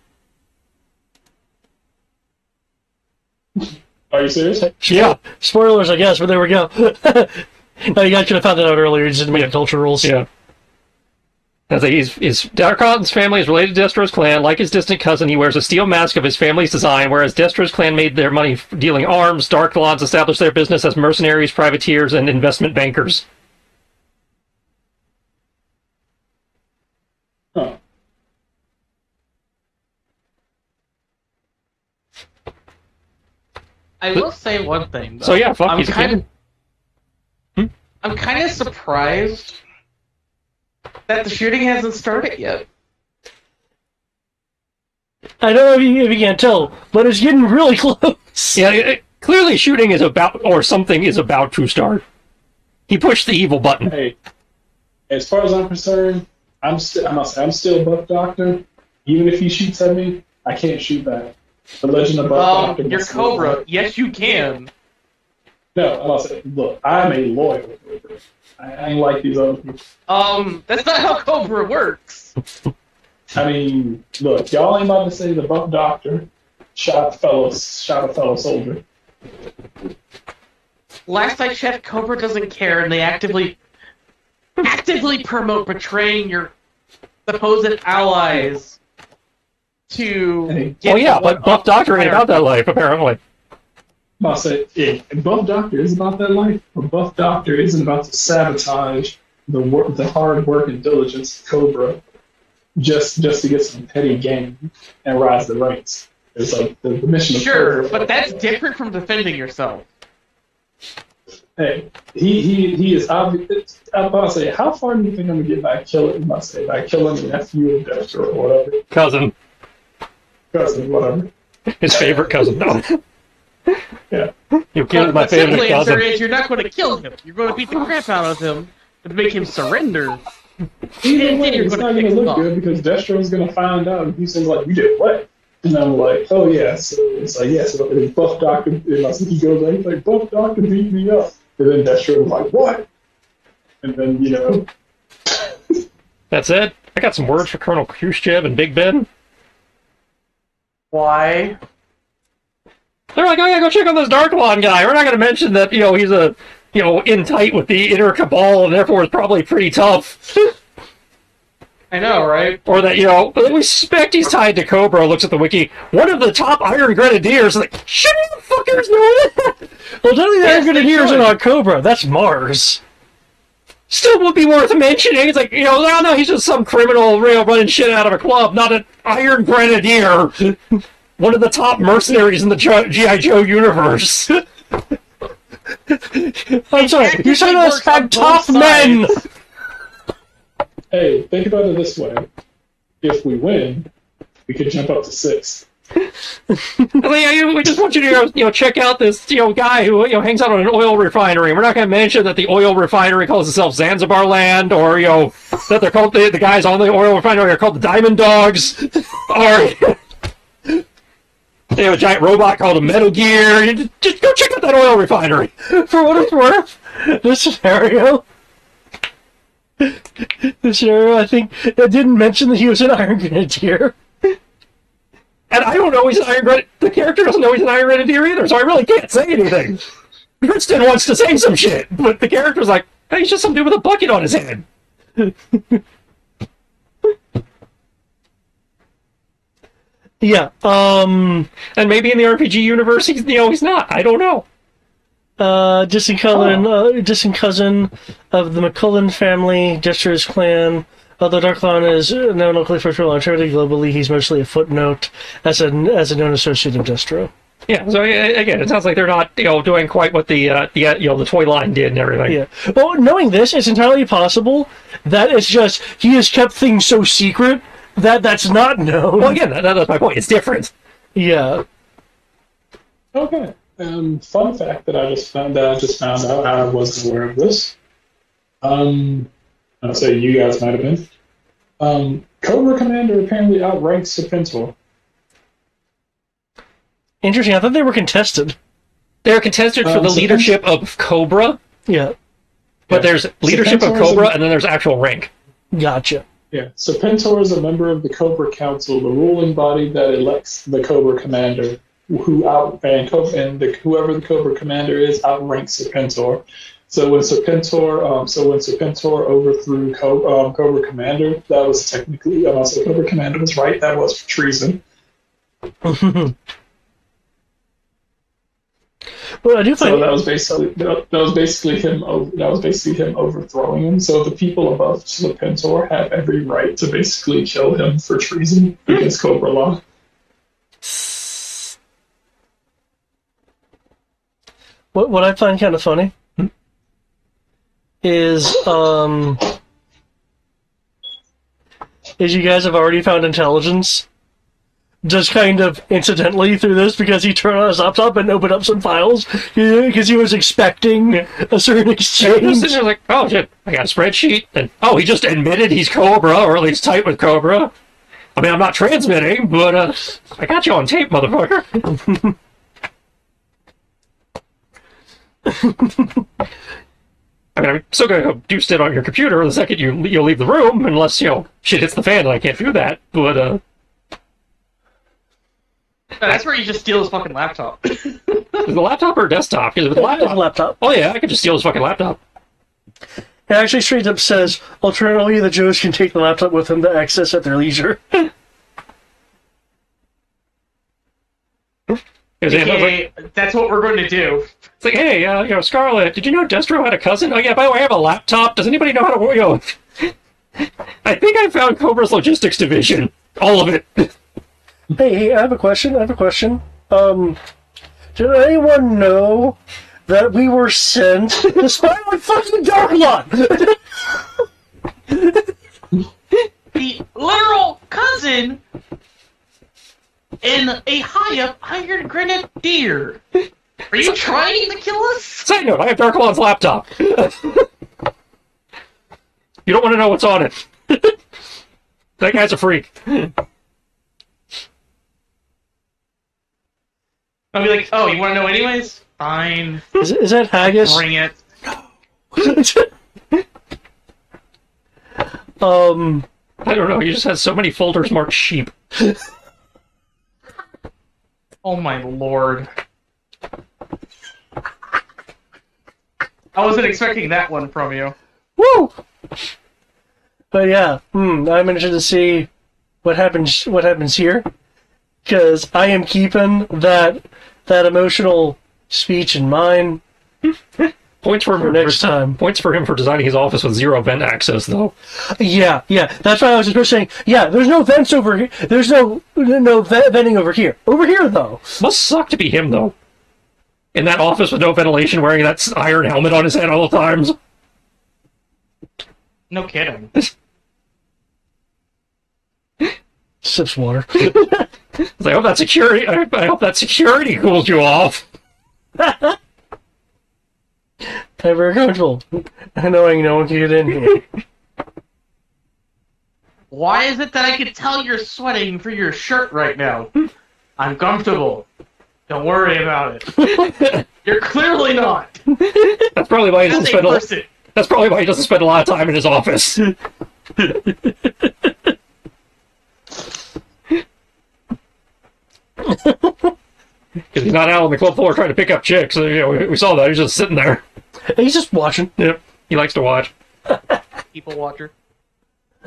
Are you serious?
Yeah.
Spoilers, I guess, but there we go. No, you guys should have found that out earlier. You just didn't make the culture rules.
Yeah. Darklon's family is related to Destro's clan. Like his distant cousin, he wears a steel mask of his family's design, whereas Destro's clan made their money dealing arms. Darklons established their business as mercenaries, privateers, and investment bankers.
Huh.
I will say one thing, though.
So yeah, fuck,
I'm
he's a
kind
kid.
I'm kind of surprised that the shooting hasn't started yet.
I don't know if you can't tell, but it's getting really close.
Yeah, clearly shooting is about, or something is about to start. He pushed the evil button.
Hey, as far as I'm concerned, I'm still Buff Doctor. Even if he shoots at me, I can't shoot back. The Legend of Buff Doctor.
You're Cobra. Yes, you can.
No, I'm not saying. Look, I'm a loyal Cobra. I ain't like these other people.
That's not how Cobra works.
I mean, look, y'all ain't about to say the Buff Doctor shot a fellow soldier.
Last I checked, Cobra doesn't care, and they actively promote betraying your supposed allies to get
Oh yeah, but Buff Doctor ain't about that life, apparently.
I'll say, yeah, Buff Doctor is about that life, but Buff Doctor isn't about to sabotage the hard work and diligence of Cobra just to get some petty gain and rise the ranks. It's like the mission of
Sure,
Cobra.
but that's different from defending yourself.
Hey, he is obvious. I'm about to say, how far do you think I'm gonna get by killing? By killing the nephew of Dexter or whatever,
Cousin.
whatever.
His favorite cousin. No.
Yeah.
You killed my
The simple
favorite
answer
cousin.
is you're not going to kill him. You're going to beat the crap out of him to make him surrender.
Either way,
You're
it's
gonna
not
fix
gonna
it
look
up.
good because Destro's gonna find out and he's like, "You did what?" And I'm like, "Oh yeah." So it's like, "Yeah." So it's Buff Doctor, and I think he goes like, "Buff Doctor beat me up," and then Destro was like, "What?" And then
That's it. I got some words for Colonel Khrushchev and Big Ben.
Why?
They're like, oh yeah, go check on this Darklon guy. We're not going to mention that, he's a, in tight with the inner cabal and therefore is probably pretty tough.
I know, right?
Or that, we suspect he's tied to Cobra, looks at the wiki. One of the top Iron Grenadiers, like, shouldn't you fuckers know that?
Well, tell me the
Yes,
Iron
they
Grenadiers
should.
are not Cobra. That's Mars.
Still would be worth mentioning. It's like, no, he's just some criminal, running shit out of a club, not an Iron Grenadier. One of the top mercenaries in the G.I. Joe universe.
I'm sorry, you said us
works on
had top
both
men!
sides.
Hey, think about it this way. If we win, we could jump up to 6.
We just want you to check out this guy who hangs out on an oil refinery. We're not going to mention that the oil refinery calls itself Zanzibar Land, or that they're called the guys on the oil refinery are called the Diamond Dogs, or a giant robot called a Metal Gear. Just go check out that oil refinery.
For what it's worth, this scenario, I think it didn't mention that he was an Iron Grenadier.
And I don't know he's an Iron Grenadier. The character doesn't know he's an Iron Grenadier either, so I really can't say anything. Princeton wants to say some shit, but the character's like, hey, he's just some dude with a bucket on his head.
Yeah,
and maybe in the RPG universe, he's not. I don't know.
distant cousin of the McCullen family, Destro's clan. Although Darklon is known locally for longevity, globally he's mostly a footnote as a known associate of Destro.
Yeah, so again, it sounds like they're not doing quite what the toy line did and everything.
Yeah. Well, knowing this, it's entirely possible that it's just he has kept things so secret that that's not known.
Well, again, that's my point. It's different.
Yeah.
Okay. Fun fact that I just found out. I wasn't aware of this. I'll say you guys might have been. Cobra Commander apparently outranks Serpentor.
Interesting. I thought they were contested.
They're contested for the leadership of Cobra.
Yeah.
But there's leadership of Cobra, and then there's actual rank.
Gotcha.
Yeah. Serpentor is a member of the Cobra Council, the ruling body that elects the Cobra Commander, whoever the Cobra Commander is outranks Serpentor. So when Serpentor overthrew Cobra Commander, that was technically, so Cobra Commander was right. That was treason.
Well, I do find
so that was basically him overthrowing him. So the people above Serpentor have every right to basically kill him for treason against Cobra law.
What I find kind of funny is you guys have already found intelligence just kind of incidentally through this because he turned on his laptop and opened up some files because he was expecting a certain exchange.
They're like, oh shit, I got a spreadsheet, and he just admitted he's Cobra, or at least tight with Cobra. I mean, I'm not transmitting, but I got you on tape, motherfucker. I mean, I'm still gonna do shit on your computer the second you leave the room, unless shit hits the fan and I can't do that. But
that's where you just steal his fucking laptop.
is the laptop or desktop? Because with the
laptop.
Oh yeah, I could just steal his fucking laptop.
It actually straight up says, alternatively, the Joes can take the laptop with them to access at their leisure.
That's what we're going to do.
It's like, hey, Scarlet, did you know Destro had a cousin? Oh yeah, by the way, I have a laptop. Does anybody know how to I think I found Cobra's logistics division. All of it.
Hey, I have a question. Did anyone know that we were sent to spy on fucking Darklon?
The literal cousin in a high-up Iron Grenadier. Are you trying to kill us?
Side note, I have Darklon's laptop. You don't want to know what's on it. That guy's a freak.
I'll be like, oh, you want to know anyways? Fine.
Is that Haggis?
Bring it.
I don't know, he just has so many folders marked sheep.
Oh my lord. I wasn't expecting that one from you.
Woo! But yeah, I'm interested to see what happens here, because I am keeping that emotional speech in mind.
Points for him
for next time.
Points for him for designing his office with zero vent access, though.
Yeah. That's why I was just saying. Yeah, there's no vents over here. There's no venting over here. Over here, though.
Must suck to be him, though. In that office with no ventilation, wearing that iron helmet on his head all the times.
No kidding.
Sips water.
I hope that security. I hope that security cools you off.
I'm very comfortable, knowing no one can get in here.
Why is it that I can tell you're sweating through your shirt right now? I'm comfortable. Don't worry about it. You're clearly not.
That's probably why he doesn't
As a
spend.
person.
That's probably why he doesn't spend a lot of time in his office. Because he's not out on the club floor trying to pick up chicks. We saw that. He's just sitting there.
He's just watching.
Yep. He likes to watch.
People watcher.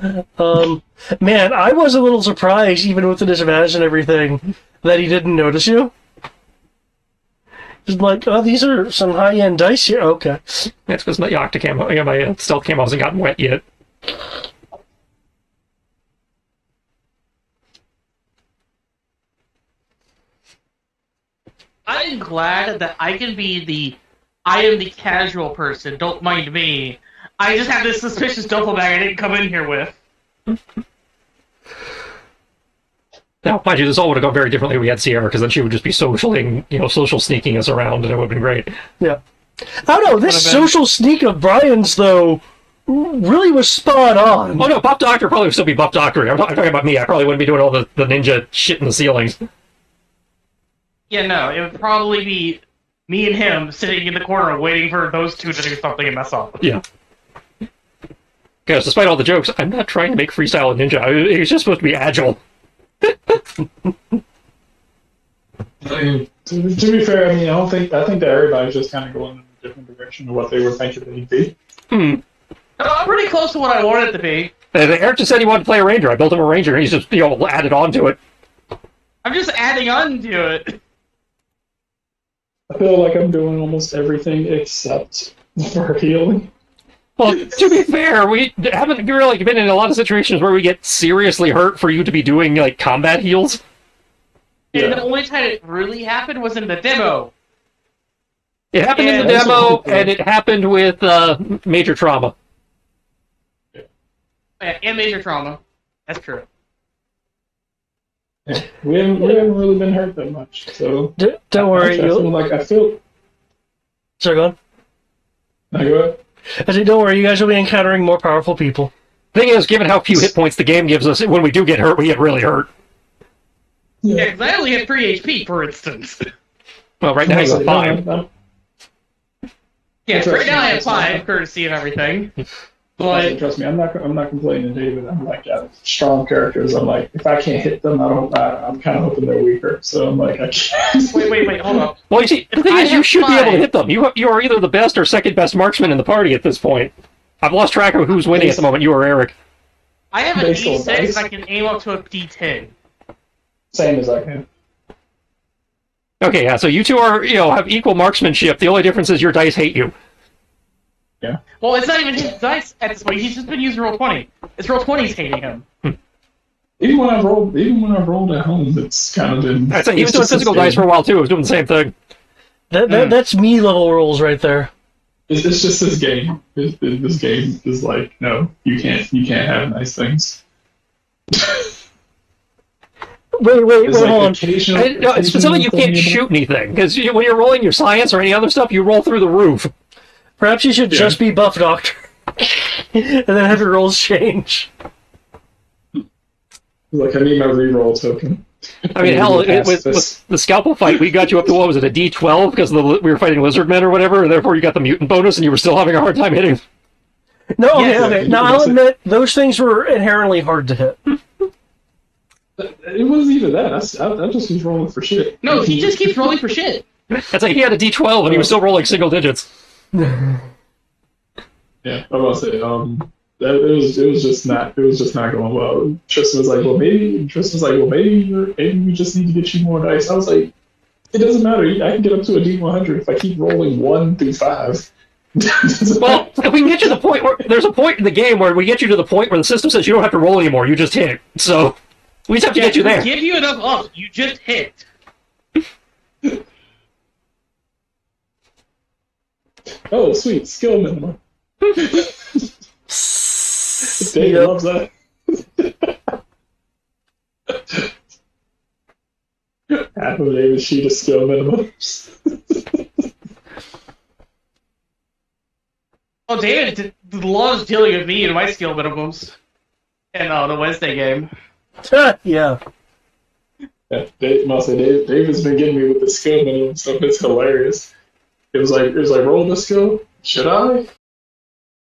Man, I was a little surprised, even with the disadvantage and everything, that he didn't notice you. Just like, oh, these are some high-end dice here. Okay.
That's because my Octa camo, my stealth camo hasn't gotten wet yet.
I'm glad that I can be I am the casual person, don't mind me. I just have this suspicious duffel bag I didn't come in here with.
Now, mind you, this all would have gone very differently if we had Sierra, because then she would just be social sneaking us around, and it would have been great.
Yeah. I don't know, this social sneak of Brian's, though, really was spot on.
Oh no, Buff Doctor probably would still be Buff Doctoring. I'm talking about me. I probably wouldn't be doing all the ninja shit in the ceilings.
Yeah, no, it would probably be me and him sitting in the corner waiting for those two to do something and mess up.
Yeah. Because despite all the jokes, I'm not trying to make freestyle a ninja. He's just supposed to be agile.
To be fair, I mean, I think that everybody's just kind of going in a different direction of what they were thinking that he'd be.
I'm pretty close to what I wanted it to be.
Eric just said he wanted to play a ranger. I built him a ranger, and he's just added on to it.
I'm just adding on to it.
I feel like I'm doing almost everything except for healing.
Well, to be fair, we haven't really been in a lot of situations where we get seriously hurt for you to be doing like combat heals.
And the only time it really happened was in the demo.
It happened in the
Yeah,
demo, and it happened with major trauma.
Yeah, and major trauma. That's true.
Yeah, we haven't really been hurt that much, so
Don't worry.
I feel.
Sorry, go on.
No, go ahead.
I said, don't worry, you guys will be encountering more powerful people.
Thing is, given how few hit points the game gives us, when we do get hurt, we get really hurt.
Yeah, because I only have 3 HP, for instance.
Well, right now you have 5.
Yeah, right now I have 5, courtesy of everything. But
Trust me, I'm not complaining, David. I'm like, strong characters. I'm like, if I can't hit them, I'm kind of hoping they're weaker. So I'm like, I can't.
wait, hold up.
Well, you see, the thing is, you should be able to hit them. You are either the best or second best marksman in the party at this point. I've lost track of who's winning at the moment. You or Eric?
I have a
Based on
D6
dice.
and I can aim up to a D10.
Same as I can.
Okay, yeah. So you two are, have equal marksmanship. The only difference is your dice hate you.
Yeah.
Well, it's not even his dice at this point. He's just been using Roll20. It's Roll20's hating him.
Even when I've rolled at home, it's kind of been.
I'd say he was doing physical dice for a while too. He was doing the same thing.
That's me level rolls right there.
It's just this game. This game is like, no, you can't have nice things.
Wait,
It's
hold on.
Specifically, you can't shoot anything because when you're rolling your science or any other stuff, you roll through the roof.
Perhaps you should just be Buff Doctor. And then have your rolls change.
Like, I need my reroll token.
I mean, hell, with
this.
the scalpel fight, we got you up to, what was it, a D12 because we were fighting lizard men or whatever, and therefore you got the mutant bonus and you were still having a hard time hitting.
No, okay,
Yes.
okay. Now, I'll admit, those things were inherently hard to hit.
It wasn't even that. I just was rolling for shit.
No, he just keeps rolling for shit.
It's like he had a D12 and he was still rolling single digits.
Yeah, I was gonna say, it was just not going well. Tristan was like, well, maybe we just need to get you more dice. I was like, it doesn't matter. I can get up to a D100 if I keep rolling 1 through 5.
Well, if we can get you to the point where there's a point in the game where we get you to the point where the system says you don't have to roll anymore, you just hit. So we just have to get you there.
Give you enough up. You just hit.
Oh, sweet skill minimum. Dave
Yep.
loves that. half of David's sheet of skill minimums.
Oh, David loves dealing with me and my skill minimums. And the Wednesday game.
Yeah.
Yeah, David's been getting me with the skill minimum stuff. It's hilarious. It was like roll the skill. Should I?